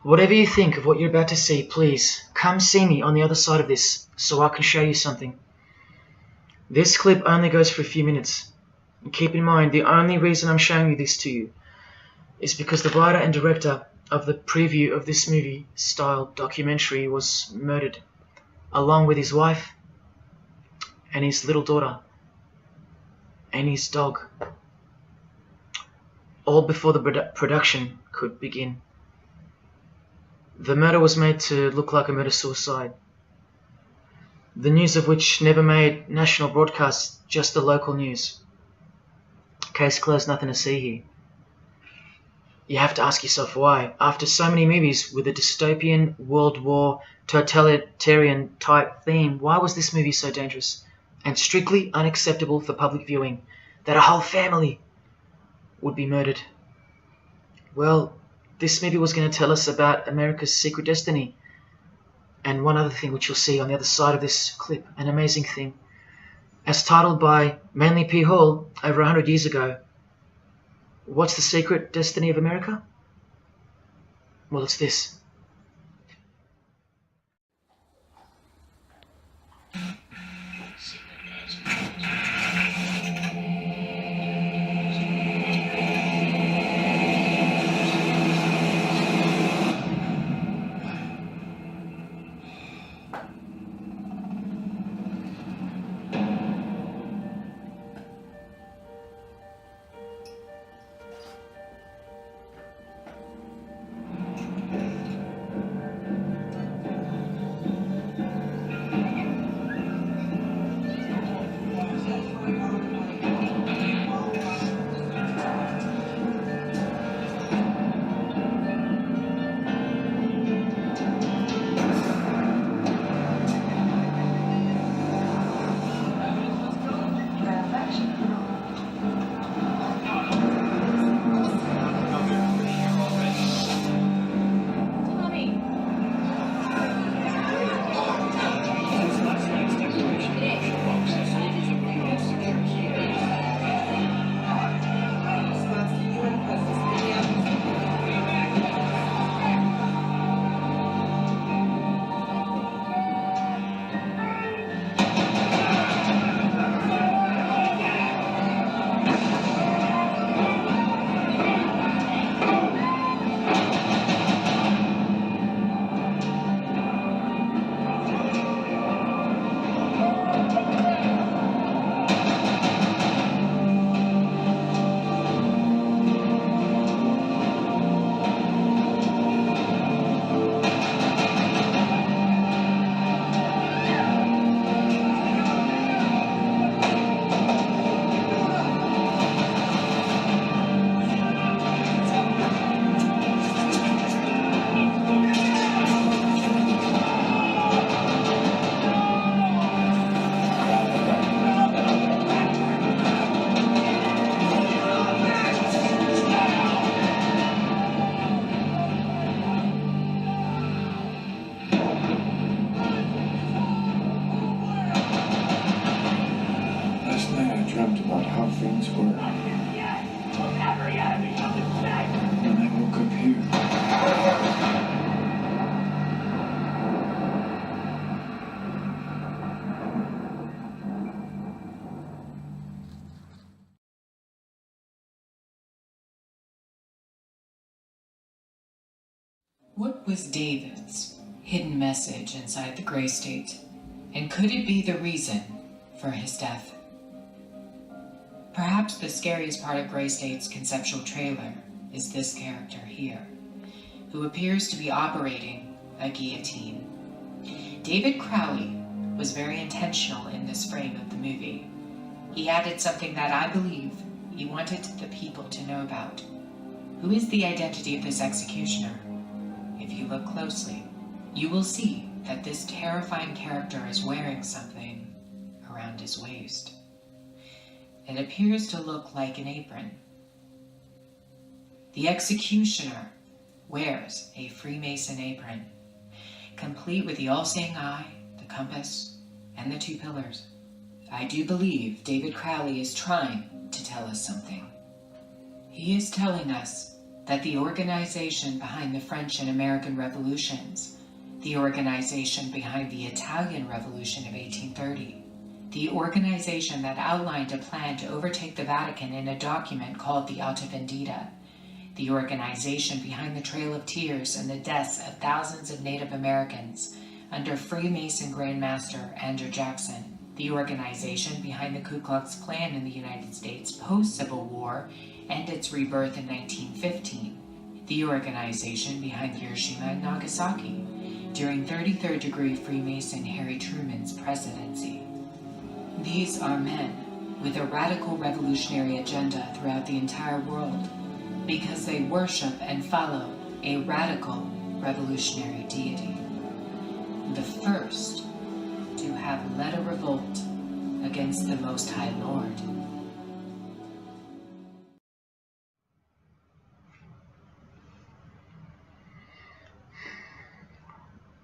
Whatever you think of what you're about to see, please come see me on the other side of this so I can show you something. This clip only goes for a few minutes. And keep in mind, the only reason I'm showing you this to you is because the writer and director of the preview of this movie-style documentary was murdered, along with his wife and his little daughter and his dog, all before the production could begin. The murder was made to look like a murder-suicide, the news of which never made national broadcasts, just the local news. Case closed, nothing to see here. You have to ask yourself why, after so many movies with a dystopian, World War, totalitarian type theme, why was this movie so dangerous and strictly unacceptable for public viewing, that a whole family would be murdered? Well, this movie was going to tell us about America's secret destiny. And one other thing which you'll see on the other side of this clip, an amazing thing. As titled by Manly P. Hall over 100 years ago, what's the secret destiny of America? Well, it's this. What was David's hidden message inside the Grey State? And could it be the reason for his death? Perhaps the scariest part of Grey State's conceptual trailer is this character here, who appears to be operating a guillotine. David Crowley was very intentional in this frame of the movie. He added something that I believe he wanted the people to know about. Who is the identity of this executioner? If you look closely, you will see that this terrifying character is wearing something around his waist. It appears to look like an apron. The executioner wears a Freemason apron, complete with the all-seeing eye, the compass, and the two pillars. I do believe David Crowley is trying to tell us something. He is telling us that the organization behind the French and American revolutions, the organization behind the Italian Revolution of 1830, the organization that outlined a plan to overtake the Vatican in a document called the Alta Vendita, the organization behind the Trail of Tears and the deaths of thousands of Native Americans under Freemason Grandmaster Andrew Jackson, the organization behind the Ku Klux Klan in the United States post-Civil War and its rebirth in 1915, the organization behind Hiroshima and Nagasaki during 33rd degree Freemason Harry Truman's presidency. These are men with a radical revolutionary agenda throughout the entire world because they worship and follow a radical revolutionary deity, the first to have led a revolt against the Most High Lord.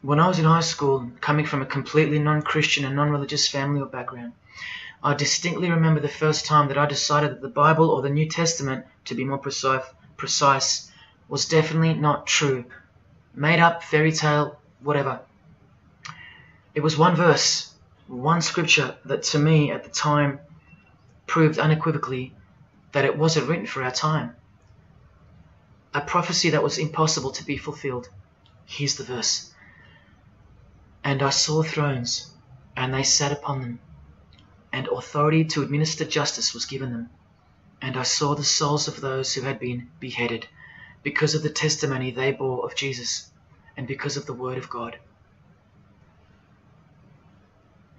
When I was in high school, coming from a completely non-Christian and non-religious family or background, I distinctly remember the first time that I decided that the Bible, or the New Testament, to be more precise, was definitely not true. Made up, fairy tale, whatever. It was one verse, one scripture that to me at the time proved unequivocally that it wasn't written for our time. A prophecy that was impossible to be fulfilled. Here's the verse. And I saw thrones, and they sat upon them, and authority to administer justice was given them. And I saw the souls of those who had been beheaded, because of the testimony they bore of Jesus, and because of the word of God.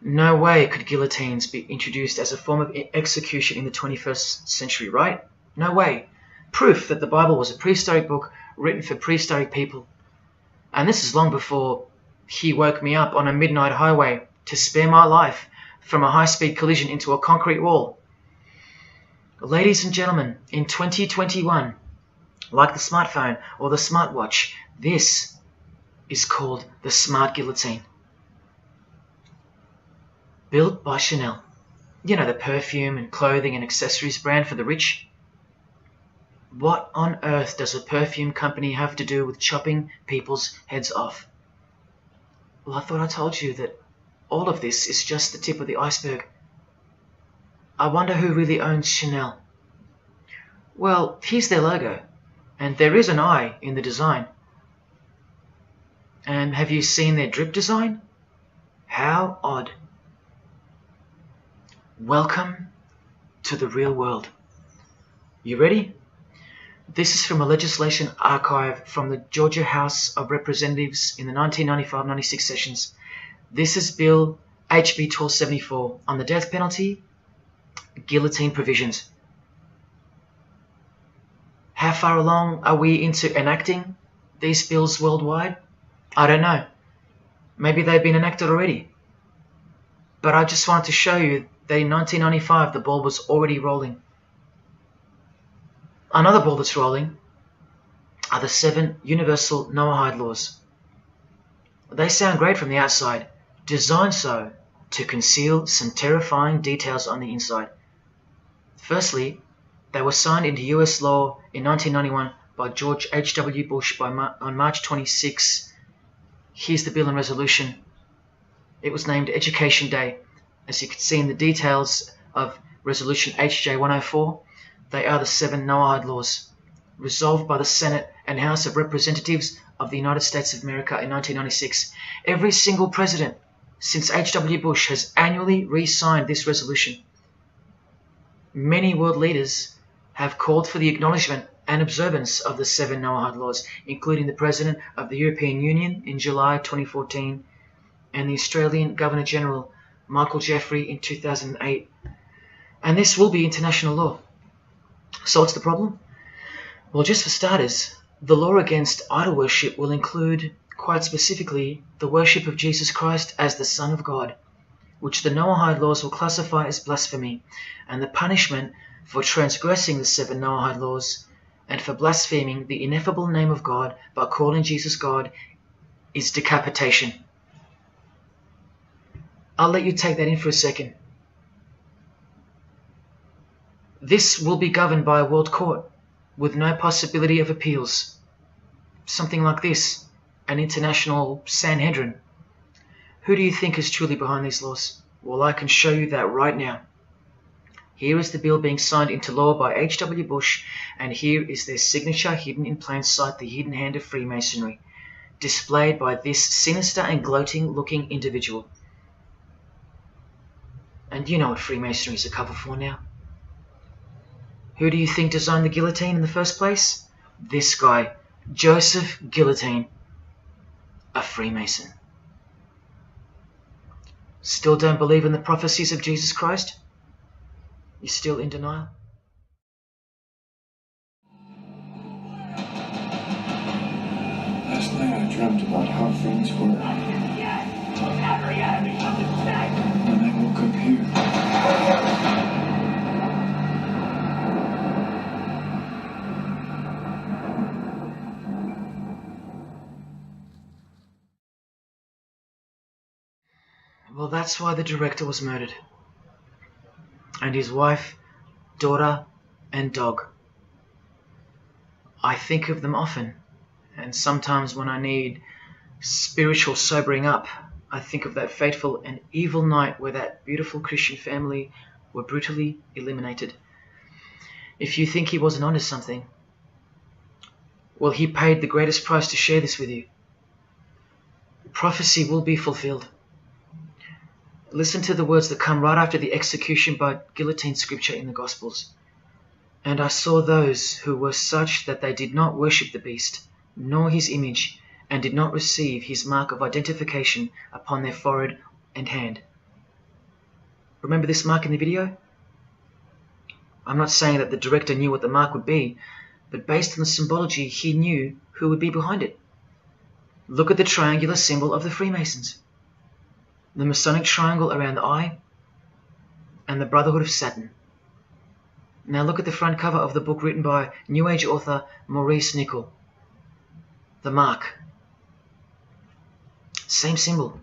No way could guillotines be introduced as a form of execution in the 21st century, right? No way. Proof that the Bible was a prehistoric book written for prehistoric people. And this is long before he woke me up on a midnight highway to spare my life from a high-speed collision into a concrete wall. Ladies and gentlemen, in 2021, like the smartphone or the smartwatch, this is called the smart guillotine. Built by Chanel. You know, the perfume and clothing and accessories brand for the rich. What on earth does a perfume company have to do with chopping people's heads off? Well, I thought I told you that all of this is just the tip of the iceberg. I wonder who really owns Chanel. Well, here's their logo, and there is an eye in the design. And have you seen their drip design? How odd. Welcome to the real world. You ready? This is from a legislation archive from the Georgia House of Representatives in the 1995-96 sessions. This is Bill HB 1274 on the death penalty, guillotine provisions. How far along are we into enacting these bills worldwide? I don't know. Maybe they've been enacted already. But I just wanted to show you that in 1995 the ball was already rolling. Another ball that's rolling are the 7 universal Noahide laws. They sound great from the outside, designed so to conceal some terrifying details on the inside. Firstly, they were signed into US law in 1991 by George H.W. Bush on March 26. Here's the bill and resolution. It was named Education Day. As you can see in the details of Resolution HJ 104, they are the 7 Noahide laws, resolved by the Senate and House of Representatives of the United States of America in 1996. Every single president since H.W. Bush has annually re-signed this resolution. Many world leaders have called for the acknowledgement and observance of the 7 Noahide laws, including the President of the European Union in July 2014 and the Australian Governor-General Michael Jeffrey in 2008. And this will be international law. So what's the problem? Well, just for starters, the law against idol worship will include, quite specifically, the worship of Jesus Christ as the Son of God, which the Noahide laws will classify as blasphemy, and the punishment for transgressing the 7 Noahide laws and for blaspheming the ineffable name of God by calling Jesus God is decapitation. I'll let you take that in for a second. This will be governed by a world court with no possibility of appeals. Something like this, an international Sanhedrin. Who do you think is truly behind these laws? Well, I can show you that right now. Here is the bill being signed into law by H.W. Bush, and here is their signature hidden in plain sight, the hidden hand of Freemasonry, displayed by this sinister and gloating-looking individual. And you know what Freemasonry is a cover for now. Who do you think designed the guillotine in the first place? This guy, Joseph Guillotine, a Freemason. Still don't believe in the prophecies of Jesus Christ? You're still in denial? Last night I dreamt about how things were. When I woke up here. Well, that's why the director was murdered. And his wife, daughter, and dog. I think of them often, and sometimes when I need spiritual sobering up, I think of that fateful and evil night where that beautiful Christian family were brutally eliminated. If you think he wasn't onto something, well, he paid the greatest price to share this with you. Prophecy will be fulfilled. Listen to the words that come right after the execution by guillotine scripture in the Gospels. And I saw those who were such that they did not worship the beast, nor his image, and did not receive his mark of identification upon their forehead and hand. Remember this mark in the video? I'm not saying that the director knew what the mark would be, but based on the symbology, he knew who would be behind it. Look at the triangular symbol of the Freemasons. The Masonic triangle around the eye, and the Brotherhood of Saturn. Now look at the front cover of the book written by New Age author Maurice Nicoll. The mark. Same symbol.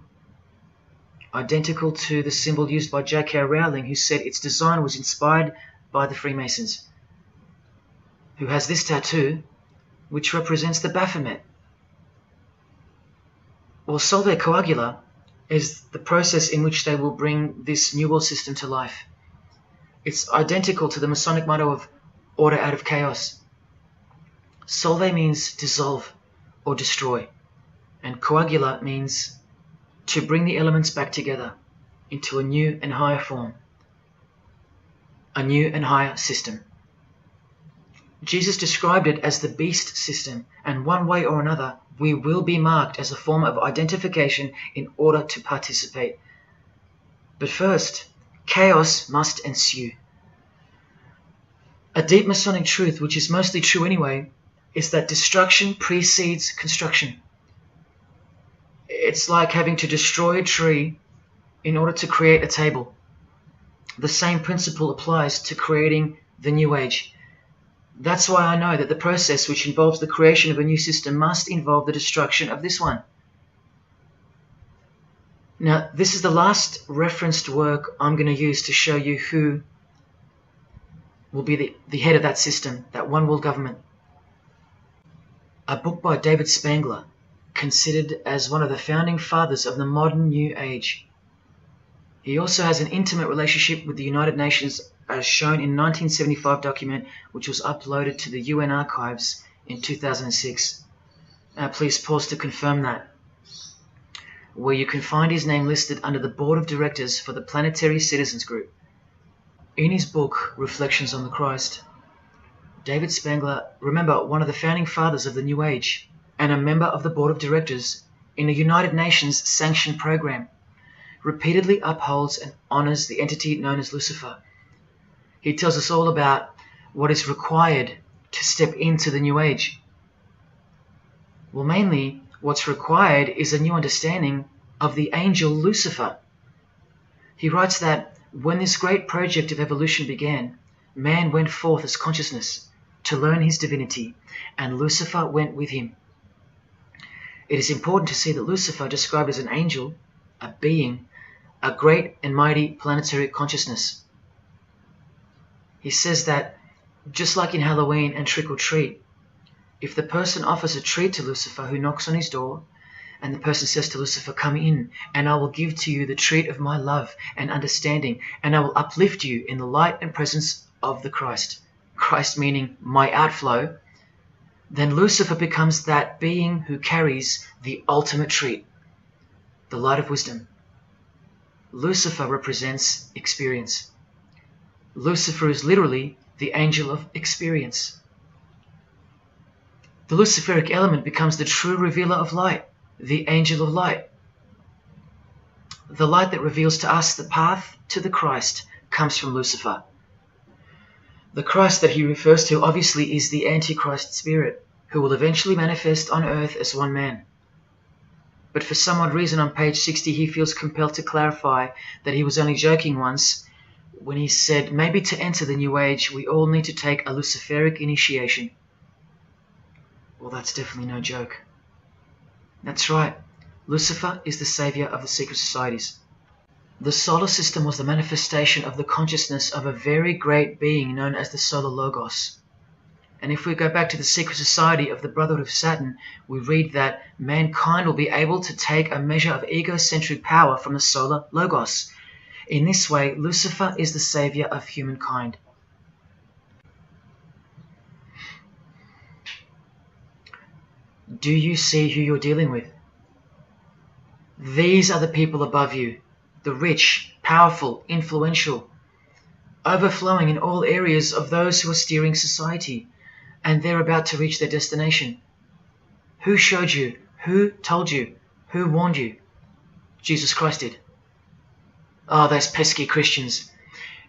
Identical to the symbol used by J.K. Rowling, who said its design was inspired by the Freemasons. Who has this tattoo, which represents the Baphomet. Well, Solve Coagula is the process in which they will bring this New World system to life. It's identical to the Masonic motto of order out of chaos. Solve means dissolve or destroy, and coagula means to bring the elements back together into a new and higher form, a new and higher system. Jesus described it as the beast system, and one way or another, we will be marked as a form of identification in order to participate. But first, chaos must ensue. A deep Masonic truth, which is mostly true anyway, is that destruction precedes construction. It's like having to destroy a tree in order to create a table. The same principle applies to creating the New Age. That's why I know that the process which involves the creation of a new system must involve the destruction of this one. Now, this is the last referenced work I'm going to use to show you who will be the head of that system, that one world government. A book by David Spangler, considered as one of the founding fathers of the modern New Age. He also has an intimate relationship with the United Nations, as shown in 1975 document which was uploaded to the UN archives in 2006. Please pause to confirm that, where you can find his name listed under the Board of Directors for the Planetary Citizens Group. In his book, Reflections on the Christ, David Spangler, remember, one of the founding fathers of the New Age and a member of the Board of Directors in a United Nations sanctioned program, repeatedly upholds and honors the entity known as Lucifer. He tells us all about what is required to step into the New Age. Well, mainly, what's required is a new understanding of the angel Lucifer. He writes that when this great project of evolution began, man went forth as consciousness to learn his divinity, and Lucifer went with him. It is important to see that Lucifer, described as an angel, a being, a great and mighty planetary consciousness. He says that, just like in Halloween and trick or treat, if the person offers a treat to Lucifer who knocks on his door, And the person says to Lucifer, "Come in, and I will give to you the treat of my love and understanding, and I will uplift you in the light and presence of the Christ." Christ meaning my outflow. Then Lucifer becomes that being who carries the ultimate treat, the light of wisdom. Lucifer represents experience. Lucifer is literally the angel of experience. The Luciferic element becomes the true revealer of light, the angel of light. The light that reveals to us the path to the Christ comes from Lucifer. The Christ that he refers to obviously is the Antichrist spirit, who will eventually manifest on earth as one man. But for some odd reason on page 60 he feels compelled to clarify that he was only joking once when he said maybe to enter the New Age we all need to take a Luciferic initiation. Well, that's definitely no joke. That's right, Lucifer is the savior of the secret societies. The solar system was the manifestation of the consciousness of a very great being known as the Solar Logos. And if we go back to the secret society of the Brotherhood of Saturn, we read that mankind will be able to take a measure of egocentric power from the Solar Logos. In this way, Lucifer is the savior of humankind. Do you see who you're dealing with? These are the people above you, the rich, powerful, influential, overflowing in all areas of those who are steering society, and they're about to reach their destination. Who showed you? Who told you? Who warned you? Jesus Christ did. Oh, those pesky Christians.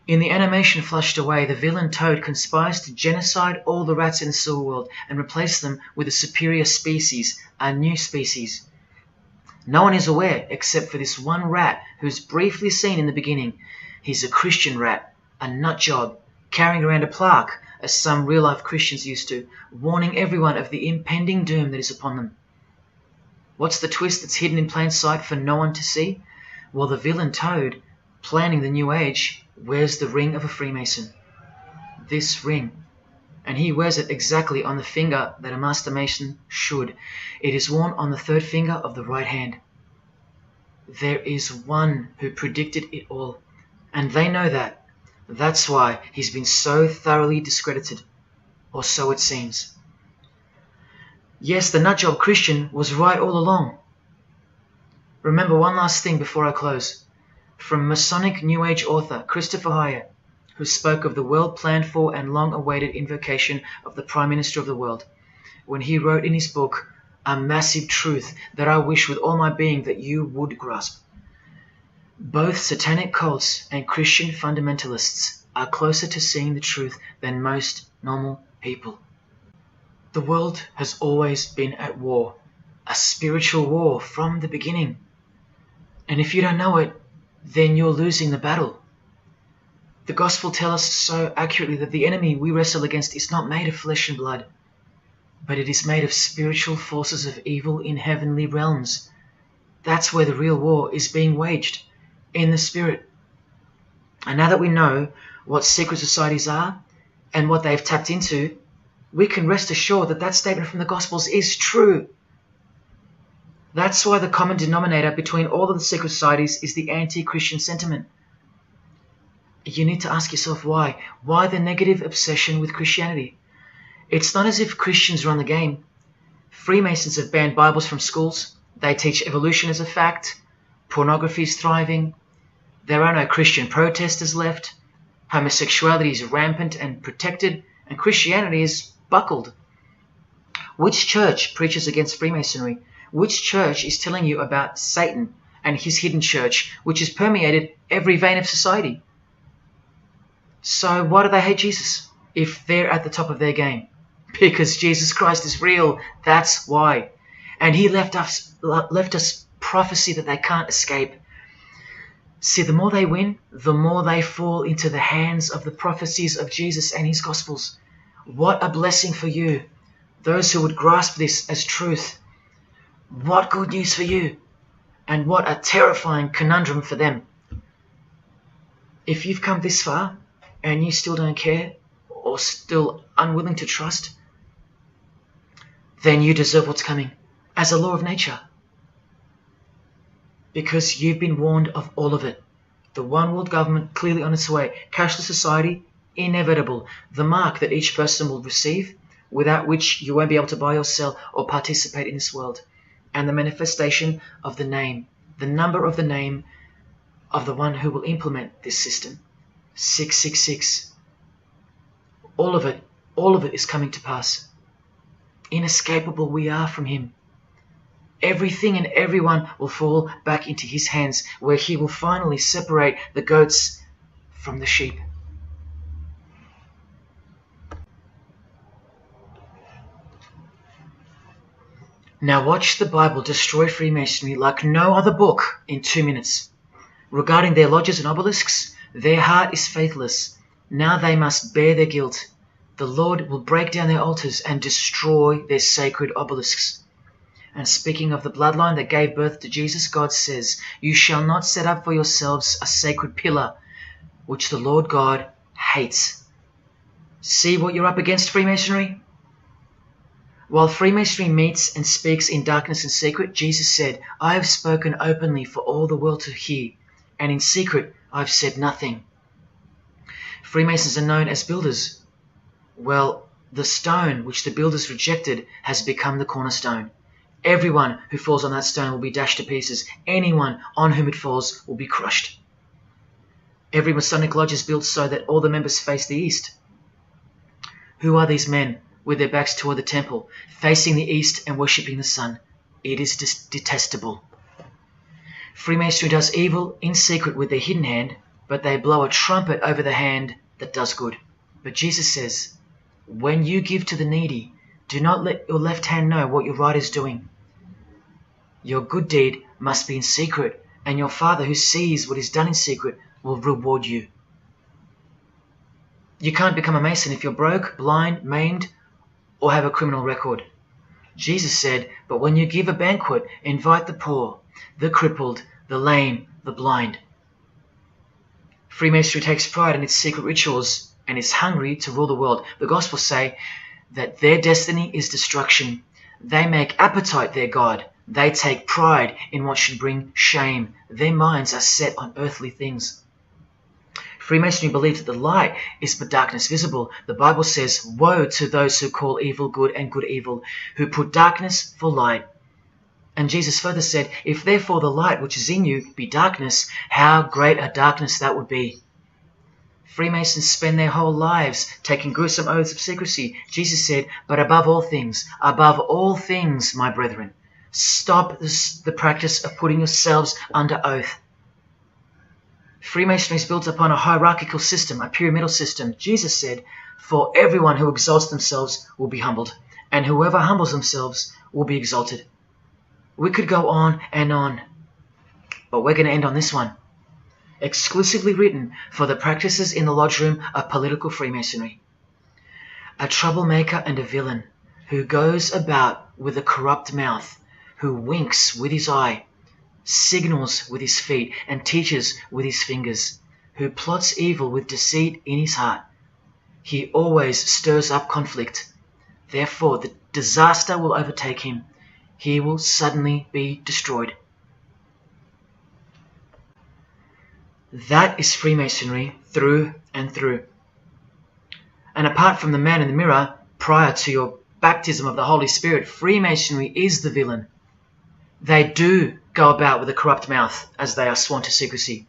In the animation flushed away, the villain Toad conspires to genocide all the rats in the sewer world and replace them with a superior species, a new species. No one is aware except for this one rat who's briefly seen in the beginning. He's a Christian rat, a nut job, carrying around a plaque, as some real-life Christians used to, warning everyone of the impending doom that is upon them. What's the twist that's hidden in plain sight for no one to see? Well, the villain Toad, planning the New Age, wears the ring of a Freemason. This ring. And he wears it exactly on the finger that a Master Mason should. It is worn on the third finger of the right hand. There is one who predicted it all, and they know that. That's why he's been so thoroughly discredited, or so it seems. Yes, the nutjob Christian was right all along. Remember one last thing before I close. From Masonic New Age author Christopher Hyatt, who spoke of the well-planned-for and long-awaited invocation of the Prime Minister of the world, when he wrote in his book, "A massive truth that I wish with all my being that you would grasp. Both satanic cults and Christian fundamentalists are closer to seeing the truth than most normal people. The world has always been at war, a spiritual war from the beginning. And if you don't know it, then you're losing the battle. The Gospel tells us so accurately that the enemy we wrestle against is not made of flesh and blood, but it is made of spiritual forces of evil in heavenly realms. That's where the real war is being waged, in the spirit. And now that we know what secret societies are and what they've tapped into, we can rest assured that that statement from the Gospels is true. That's why the common denominator between all of the secret societies is the anti-Christian sentiment. You need to ask yourself why. Why the negative obsession with Christianity? It's not as if Christians run the game. Freemasons have banned Bibles from schools. They teach evolution as a fact. Pornography is thriving. There are no Christian protesters left. Homosexuality is rampant and protected, and Christianity is buckled. Which church preaches against Freemasonry? Which church is telling you about Satan and his hidden church, which has permeated every vein of society? So why do they hate Jesus if they're at the top of their game? Because Jesus Christ is real, that's why. And he left us prophecy that they can't escape. See, the more they win, the more they fall into the hands of the prophecies of Jesus and his Gospels. What a blessing for you, those who would grasp this as truth. What good news for you, and what a terrifying conundrum for them. If you've come this far and you still don't care or still unwilling to trust, then you deserve what's coming as a law of nature. because you've been warned of all of it. The one world government clearly on its way. Cashless society, inevitable. The mark that each person will receive, without which you won't be able to buy or sell or participate in this world. And the manifestation of the name, the number of the name of the one who will implement this system. 666. All of it is coming to pass. Inescapable we are from him. Everything and everyone will fall back into his hands, where he will finally separate the goats from the sheep. Now watch the Bible destroy Freemasonry like no other book in 2 minutes. Regarding their lodges and obelisks, their heart is faithless. Now they must bear their guilt. The Lord will break down their altars and destroy their sacred obelisks. And speaking of the bloodline that gave birth to Jesus, God says, "You shall not set up for yourselves a sacred pillar, which the Lord God hates." See what you're up against, Freemasonry? While Freemasonry meets and speaks in darkness and secret, Jesus said, "I have spoken openly for all the world to hear, and in secret I've said nothing." Freemasons are known as builders. Well, the stone which the builders rejected has become the cornerstone. Everyone who falls on that stone will be dashed to pieces. Anyone on whom it falls will be crushed. Every Masonic lodge is built so that all the members face the east. Who are these men with their backs toward the temple, facing the east and worshipping the sun? It is detestable. Freemasonry does evil in secret with their hidden hand, but they blow a trumpet over the hand that does good. But Jesus says, when you give to the needy, do not let your left hand know what your right is doing. Your good deed must be in secret, and your Father who sees what is done in secret will reward you. You can't become a Mason if you're broke, blind, maimed, or have a criminal record. Jesus said, but when you give a banquet, invite the poor, the crippled, the lame, the blind. Freemasonry takes pride in its secret rituals and is hungry to rule the world. The Gospels say that their destiny is destruction. They make appetite their God. They take pride in what should bring shame. Their minds are set on earthly things. Freemasonry believes that the light is but darkness visible. The Bible says, woe to those who call evil good and good evil, who put darkness for light. And Jesus further said, if therefore the light which is in you be darkness, how great a darkness that would be. Freemasons spend their whole lives taking gruesome oaths of secrecy. Jesus said, but above all things, my brethren, stop the practice of putting yourselves under oath. Freemasonry is built upon a hierarchical system, a pyramidal system. Jesus said, for everyone who exalts themselves will be humbled, and whoever humbles themselves will be exalted. We could go on and on, but we're going to end on this one. Exclusively written for the practices in the lodge room of political Freemasonry. A troublemaker and a villain who goes about with a corrupt mouth, who winks with his eye, signals with his feet, and teaches with his fingers, who plots evil with deceit in his heart. He always stirs up conflict. Therefore, the disaster will overtake him. He will suddenly be destroyed. That is Freemasonry through and through. And apart from the man in the mirror, prior to your baptism of the Holy Spirit, Freemasonry is the villain. They do go about with a corrupt mouth as they are sworn to secrecy.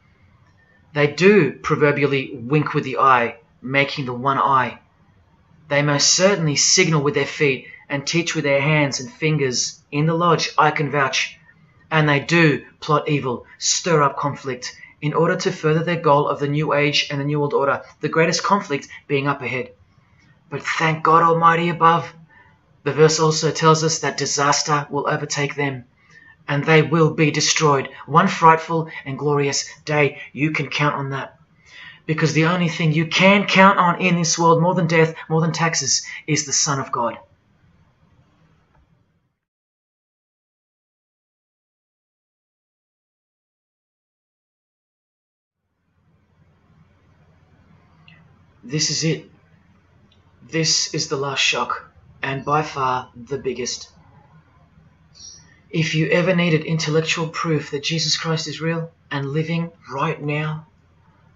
They do proverbially wink with the eye, making the one eye. They most certainly signal with their feet and teach with their hands and fingers. In the lodge, I can vouch. And they do plot evil, stir up conflict, in order to further their goal of the New Age and the New World Order, the greatest conflict being up ahead. But thank God Almighty above, the verse also tells us that disaster will overtake them, and they will be destroyed. One frightful and glorious day, you can count on that. Because the only thing you can count on in this world, more than death, more than taxes, is the Son of God. This is it. This is the last shock, and by far the biggest. If you ever needed intellectual proof that Jesus Christ is real and living right now,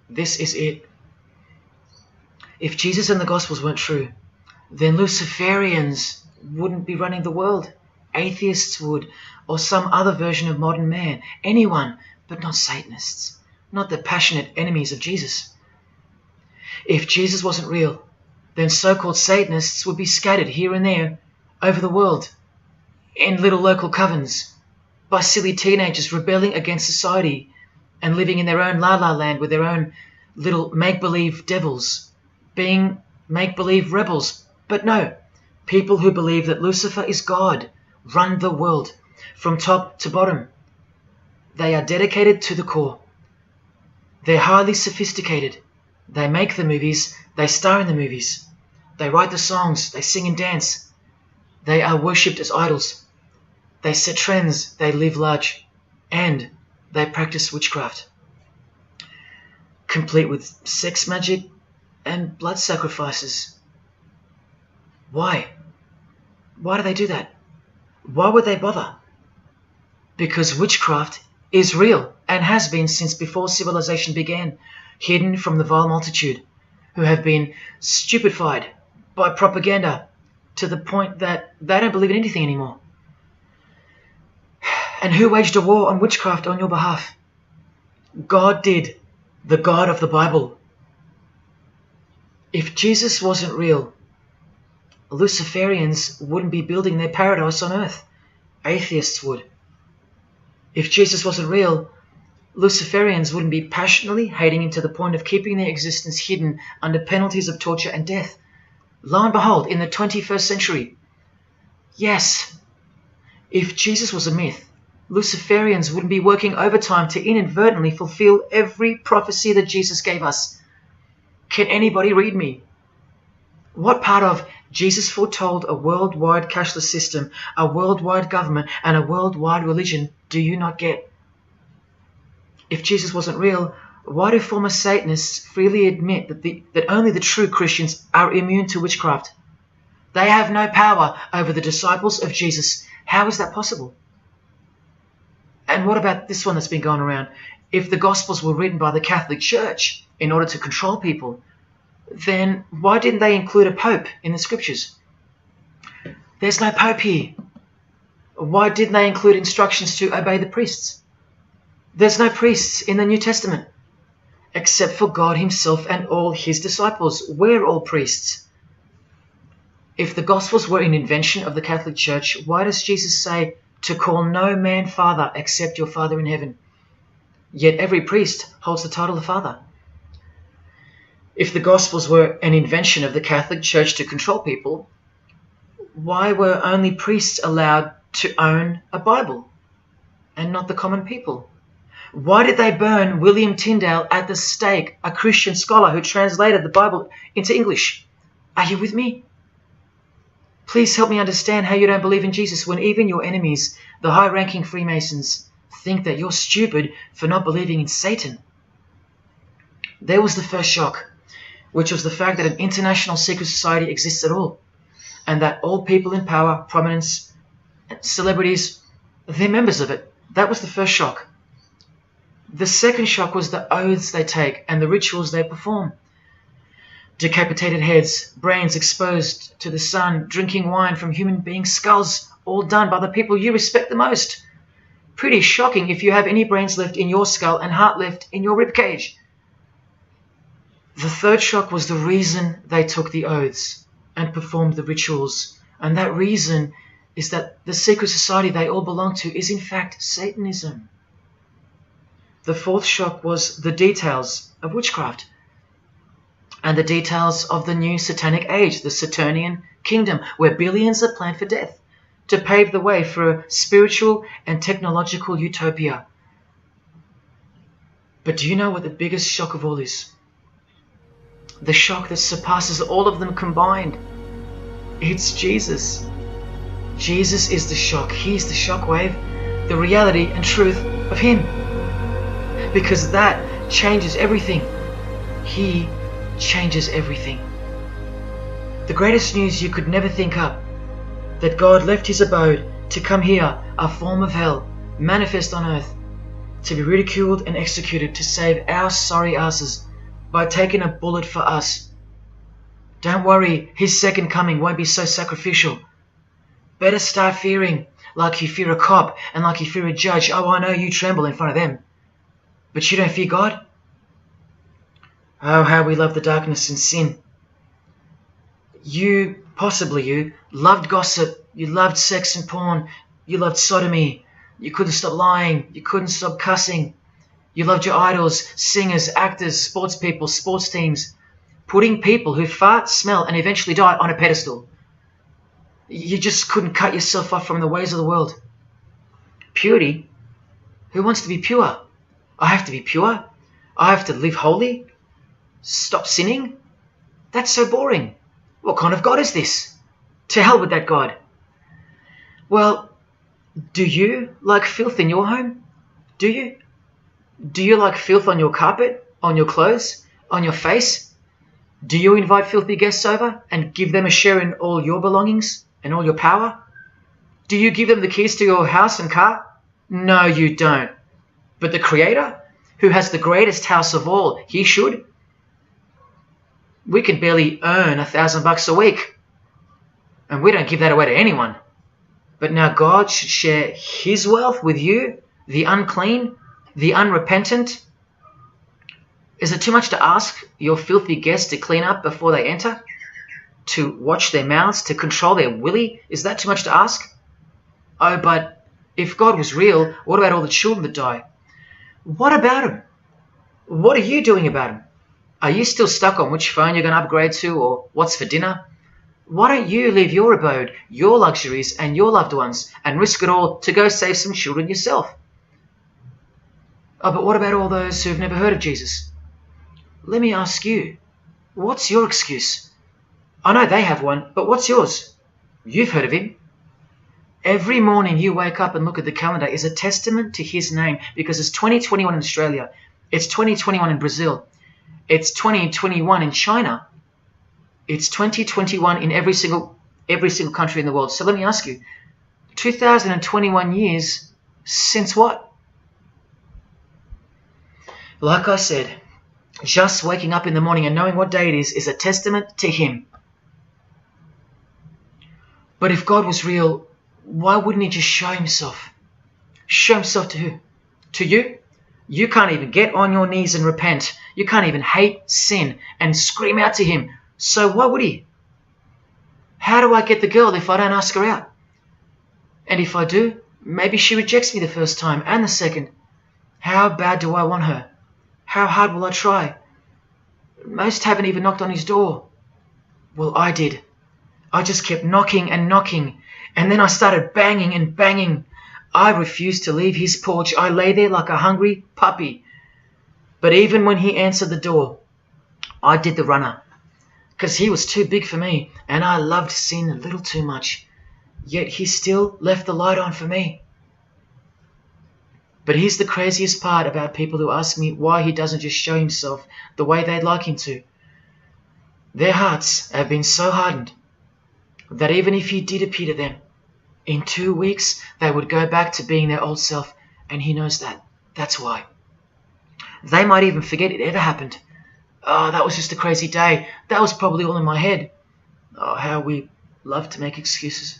this is it. If Jesus and the Gospels weren't true, then Luciferians wouldn't be running the world. Atheists would, or some other version of modern man. Anyone, but not Satanists, not the passionate enemies of Jesus. If Jesus wasn't real, then so-called Satanists would be scattered here and there over the world in little local covens by silly teenagers rebelling against society and living in their own la-la land with their own little make-believe devils, being make-believe rebels. But no, people who believe that Lucifer is God run the world from top to bottom. They are dedicated to the core. They're highly sophisticated. They make the movies, they star in the movies. They write the songs, they sing and dance. They are worshipped as idols. They set trends, they live large, and they practice witchcraft, complete with sex magic and blood sacrifices. Why? Why do they do that? Why would they bother? Because witchcraft is real and has been since before civilization began, hidden from the vile multitude who have been stupefied by propaganda to the point that they don't believe in anything anymore. And who waged a war on witchcraft on your behalf? God did, the God of the Bible. If Jesus wasn't real, Luciferians wouldn't be building their paradise on earth. Atheists would. If Jesus wasn't real, Luciferians wouldn't be passionately hating him to the point of keeping their existence hidden under penalties of torture and death. Lo and behold, in the 21st century, yes, if Jesus was a myth, Luciferians wouldn't be working overtime to inadvertently fulfill every prophecy that Jesus gave us. Can anybody read me? What part of Jesus foretold a worldwide cashless system, a worldwide government, and a worldwide religion do you not get? If Jesus wasn't real, why do former Satanists freely admit that only the true Christians are immune to witchcraft? They have no power over the disciples of Jesus. How is that possible? And what about this one that's been going around? If the Gospels were written by the Catholic Church in order to control people, then why didn't they include a pope in the scriptures? There's no pope here. Why didn't they include instructions to obey the priests? There's no priests in the New Testament, except for God himself and all his disciples. We're all priests. If the Gospels were an invention of the Catholic Church, why does Jesus say to call no man Father except your Father in heaven? Yet every priest holds the title of Father. If the Gospels were an invention of the Catholic Church to control people, why were only priests allowed to own a Bible and not the common people? Why did they burn William Tyndale at the stake, a Christian scholar who translated the Bible into English? Are you with me? Please help me understand how you don't believe in Jesus when even your enemies, the high-ranking Freemasons, think that you're stupid for not believing in Satan. There was the first shock, which was the fact that an international secret society exists at all, and that all people in power, prominence, celebrities, they're members of it. That was the first shock. The second shock was the oaths they take and the rituals they perform. Decapitated heads, brains exposed to the sun, drinking wine from human beings' skulls, all done by the people you respect the most. Pretty shocking if you have any brains left in your skull and heart left in your ribcage. The third shock was the reason they took the oaths and performed the rituals. And that reason is that the secret society they all belong to is in fact Satanism. The fourth shock was the details of witchcraft and the details of the new satanic age, the Saturnian kingdom, where billions are planned for death to pave the way for a spiritual and technological utopia. But do you know what the biggest shock of all is? The shock that surpasses all of them combined. It's Jesus. Jesus is the shock. He's the shockwave, the reality and truth of him. Because that changes everything. He changes everything. The greatest news you could never think up, that God left his abode to come here a form of hell, manifest on earth, to be ridiculed and executed to save our sorry asses by taking a bullet for us. Don't worry, his second coming won't be so sacrificial. Better start fearing like you fear a cop and like you fear a judge. Oh, I know you tremble in front of them. But you don't fear God? Oh, how we love the darkness and sin. Possibly you, loved gossip, you loved sex and porn, you loved sodomy, you couldn't stop lying, you couldn't stop cussing, you loved your idols, singers, actors, sports people, sports teams, putting people who fart, smell, and eventually die on a pedestal. You just couldn't cut yourself off from the ways of the world. Purity? Who wants to be pure? I have to be pure? I have to live holy? Stop sinning? That's so boring. What kind of God is this? To hell with that God. Well, do you like filth in your home? Do you? Do you like filth on your carpet, on your clothes, on your face? Do you invite filthy guests over and give them a share in all your belongings and all your power? Do you give them the keys to your house and car? No, you don't. But the Creator, who has the greatest house of all, he should. We can barely earn $1,000 a week, and we don't give that away to anyone. But now God should share his wealth with you, the unclean, the unrepentant. Is it too much to ask your filthy guests to clean up before they enter? To watch their mouths, to control their willy? Is that too much to ask? Oh, but if God was real, what about all the children that die? What about them? What are you doing about them? Are you still stuck on which phone you're going to upgrade to or what's for dinner? Why don't you leave your abode, your luxuries and your loved ones and risk it all to go save some children yourself? Oh, but what about all those who've never heard of Jesus? Let me ask you, what's your excuse? I know they have one, but what's yours? You've heard of him. Every morning you wake up and look at the calendar is a testament to his name, because it's 2021 in Australia, it's 2021 in Brazil, it's 2021 in China, it's 2021 in every single country in the world. So let me ask you, 2021 years since what? Like I said, just waking up in the morning and knowing what day it is a testament to him. But if God was real, why wouldn't he just show himself? Show himself to who? To you? You can't even get on your knees and repent. You can't even hate sin and scream out to him. So why would he? How do I get the girl if I don't ask her out? And if I do, maybe she rejects me the first time and the second. How bad do I want her? How hard will I try? Most haven't even knocked on his door. Well, I did. I just kept knocking and knocking, and then I started banging and banging. I refused to leave his porch. I lay there like a hungry puppy. But even when he answered the door, I did the runner, because he was too big for me, and I loved sin a little too much. Yet he still left the light on for me. But here's the craziest part about people who ask me why he doesn't just show himself the way they'd like him to. Their hearts have been so hardened that even if he did appear to them, in 2 weeks they would go back to being their old self, and he knows that. That's why. They might even forget it ever happened. Oh, that was just a crazy day. That was probably all in my head. Oh, how we love to make excuses.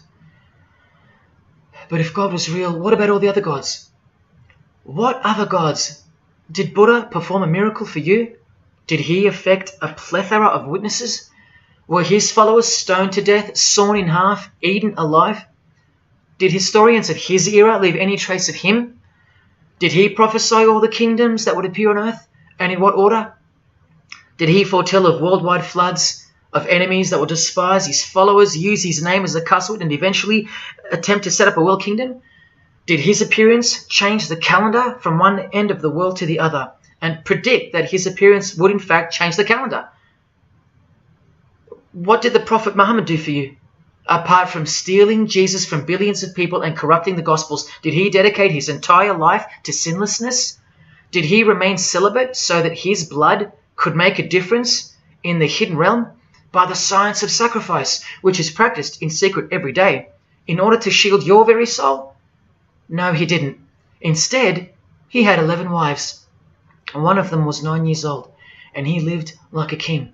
But if God was real, what about all the other gods? What other gods? Did Buddha perform a miracle for you? Did he affect a plethora of witnesses? Were his followers stoned to death, sawn in half, eaten alive? Did historians of his era leave any trace of him? Did he prophesy all the kingdoms that would appear on earth, and in what order? Did he foretell of worldwide floods, of enemies that would despise his followers, use his name as a cuss word, and eventually attempt to set up a world kingdom? Did his appearance change the calendar from one end of the world to the other, and predict that his appearance would in fact change the calendar? What did the Prophet Muhammad do for you? Apart from stealing Jesus from billions of people and corrupting the Gospels, did he dedicate his entire life to sinlessness? Did he remain celibate so that his blood could make a difference in the hidden realm by the science of sacrifice, which is practiced in secret every day, in order to shield your very soul? No, he didn't. Instead, he had 11 wives. One of them was 9 years old, and he lived like a king,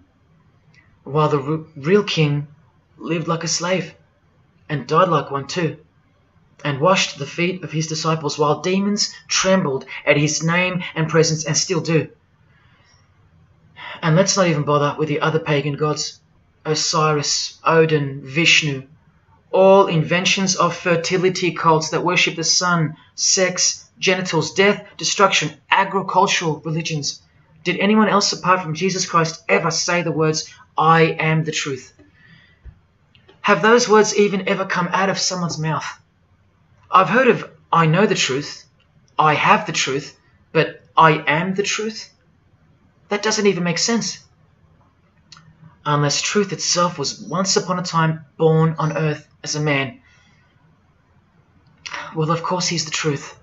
while the real king lived like a slave, and died like one too, and washed the feet of his disciples while demons trembled at his name and presence, and still do. And let's not even bother with the other pagan gods, Osiris, Odin, Vishnu, all inventions of fertility cults that worship the sun, sex, genitals, death, destruction, agricultural religions. Did anyone else apart from Jesus Christ ever say the words, I am the truth? Have those words even ever come out of someone's mouth? I've heard of, I know the truth, I have the truth, but I am the truth? That doesn't even make sense. Unless truth itself was once upon a time born on earth as a man. Well, of course he's the truth.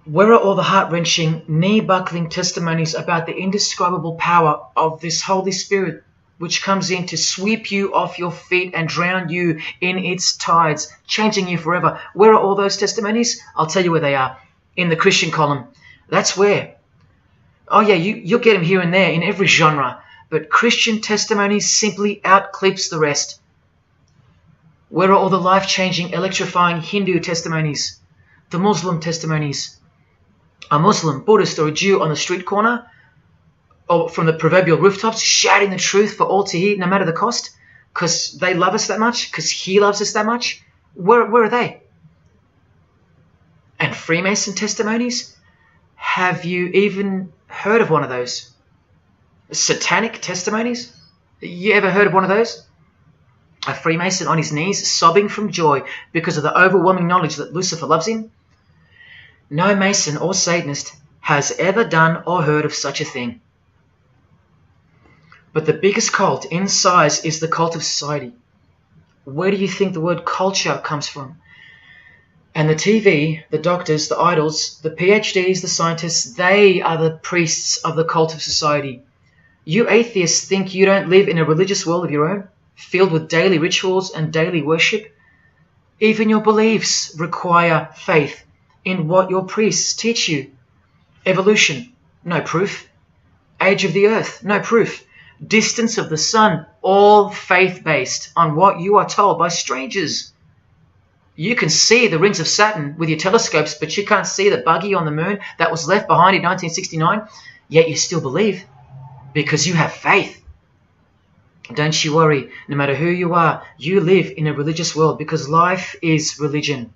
Where are all the heart-wrenching, knee-buckling testimonies about the indescribable power of this Holy Spirit, which comes in to sweep you off your feet and drown you in its tides, changing you forever? Where are all those testimonies? I'll tell you where they are. In the Christian column. That's where. Oh yeah, you'll get them here and there in every genre, but Christian testimonies simply outclips the rest. Where are all the life-changing, electrifying Hindu testimonies? The Muslim testimonies? A Muslim, Buddhist, or a Jew on the street corner, or from the proverbial rooftops, shouting the truth for all to hear, no matter the cost, because they love us that much, because he loves us that much? Where are they? And Freemason testimonies? Have you even heard of one of those? Satanic testimonies? You ever heard of one of those? A Freemason on his knees, sobbing from joy because of the overwhelming knowledge that Lucifer loves him? No Mason or Satanist has ever done or heard of such a thing. But the biggest cult in size is the cult of society. Where do you think the word culture comes from? And the TV, the doctors, the idols, the PhDs, the scientists, they are the priests of the cult of society. You atheists think you don't live in a religious world of your own, filled with daily rituals and daily worship? Even your beliefs require faith in what your priests teach you. Evolution, no proof. Age of the earth, no proof. Distance of the sun, all faith-based on what you are told by strangers. You can see the rings of Saturn with your telescopes, but you can't see the buggy on the moon that was left behind in 1969, yet you still believe, because you have faith. Don't you worry, no matter who you are, you live in a religious world, because life is religion.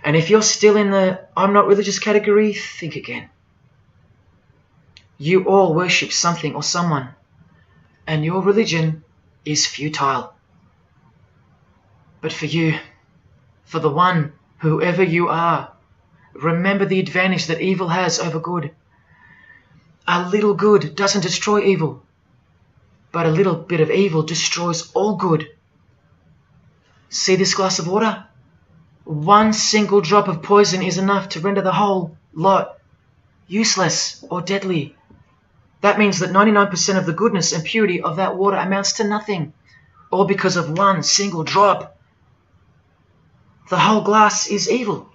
And if you're still in the I'm not religious category, think again. You all worship something or someone, and your religion is futile. But for you, for the one, whoever you are, remember the advantage that evil has over good. A little good doesn't destroy evil, but a little bit of evil destroys all good. See this glass of water? One single drop of poison is enough to render the whole lot useless or deadly. That means that 99% of the goodness and purity of that water amounts to nothing, all because of one single drop. The whole glass is evil.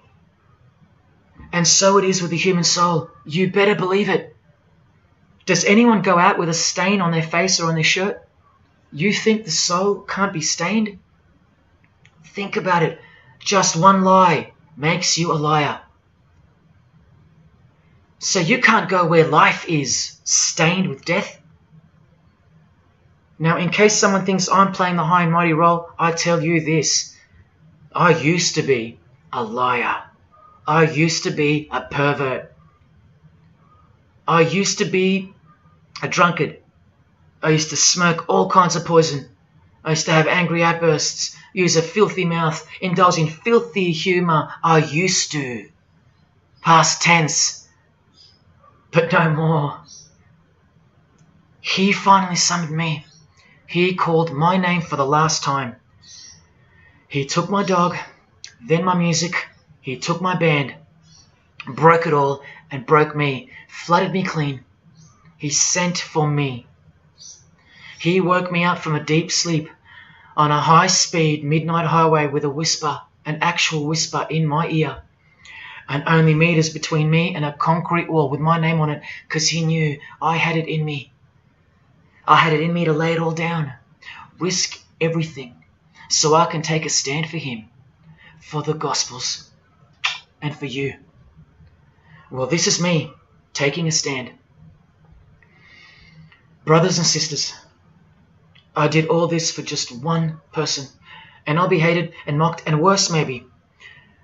And so it is with the human soul. You better believe it. Does anyone go out with a stain on their face or on their shirt? You think the soul can't be stained? Think about it. Just one lie makes you a liar. So you can't go where life is, stained with death? Now, in case someone thinks I'm playing the high and mighty role, I tell you this. I used to be a liar. I used to be a pervert. I used to be a drunkard. I used to smoke all kinds of poison. I used to have angry outbursts, use a filthy mouth, indulge in filthy humour. I used to. Past tense. But no more. He finally summoned me. He called my name for the last time. He took my dog, then my music. He took my band, broke it all, and broke me, flooded me clean. He sent for me. He woke me up from a deep sleep on a high-speed midnight highway with a whisper an actual whisper in my ear, and only meters between me and a concrete wall with my name on it, because he knew I had it in me. I had it in me to lay it all down, risk everything, so I can take a stand for him, for the Gospels, and for you. Well, this is me taking a stand. Brothers and sisters, I did all this for just one person, and I'll be hated and mocked and worse maybe,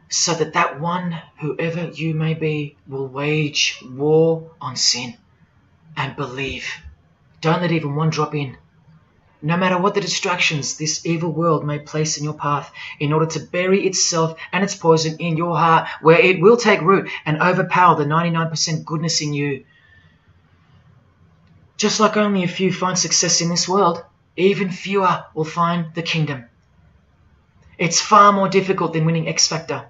so that that one, whoever you may be, will wage war on sin and believe. Don't let even one drop in. No matter what the distractions this evil world may place in your path, in order to bury itself and its poison in your heart, where it will take root and overpower the 99% goodness in you. Just like only a few find success in this world, even fewer will find the kingdom. It's far more difficult than winning X Factor,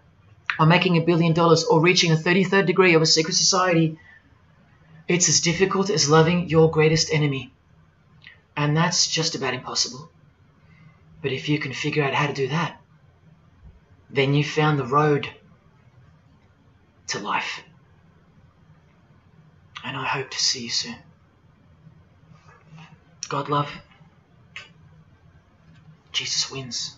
or making $1 billion, or reaching a 33rd degree of a secret society. It's as difficult as loving your greatest enemy. And that's just about impossible. But if you can figure out how to do that, then you've found the road to life. And I hope to see you soon. God love. Jesus wins.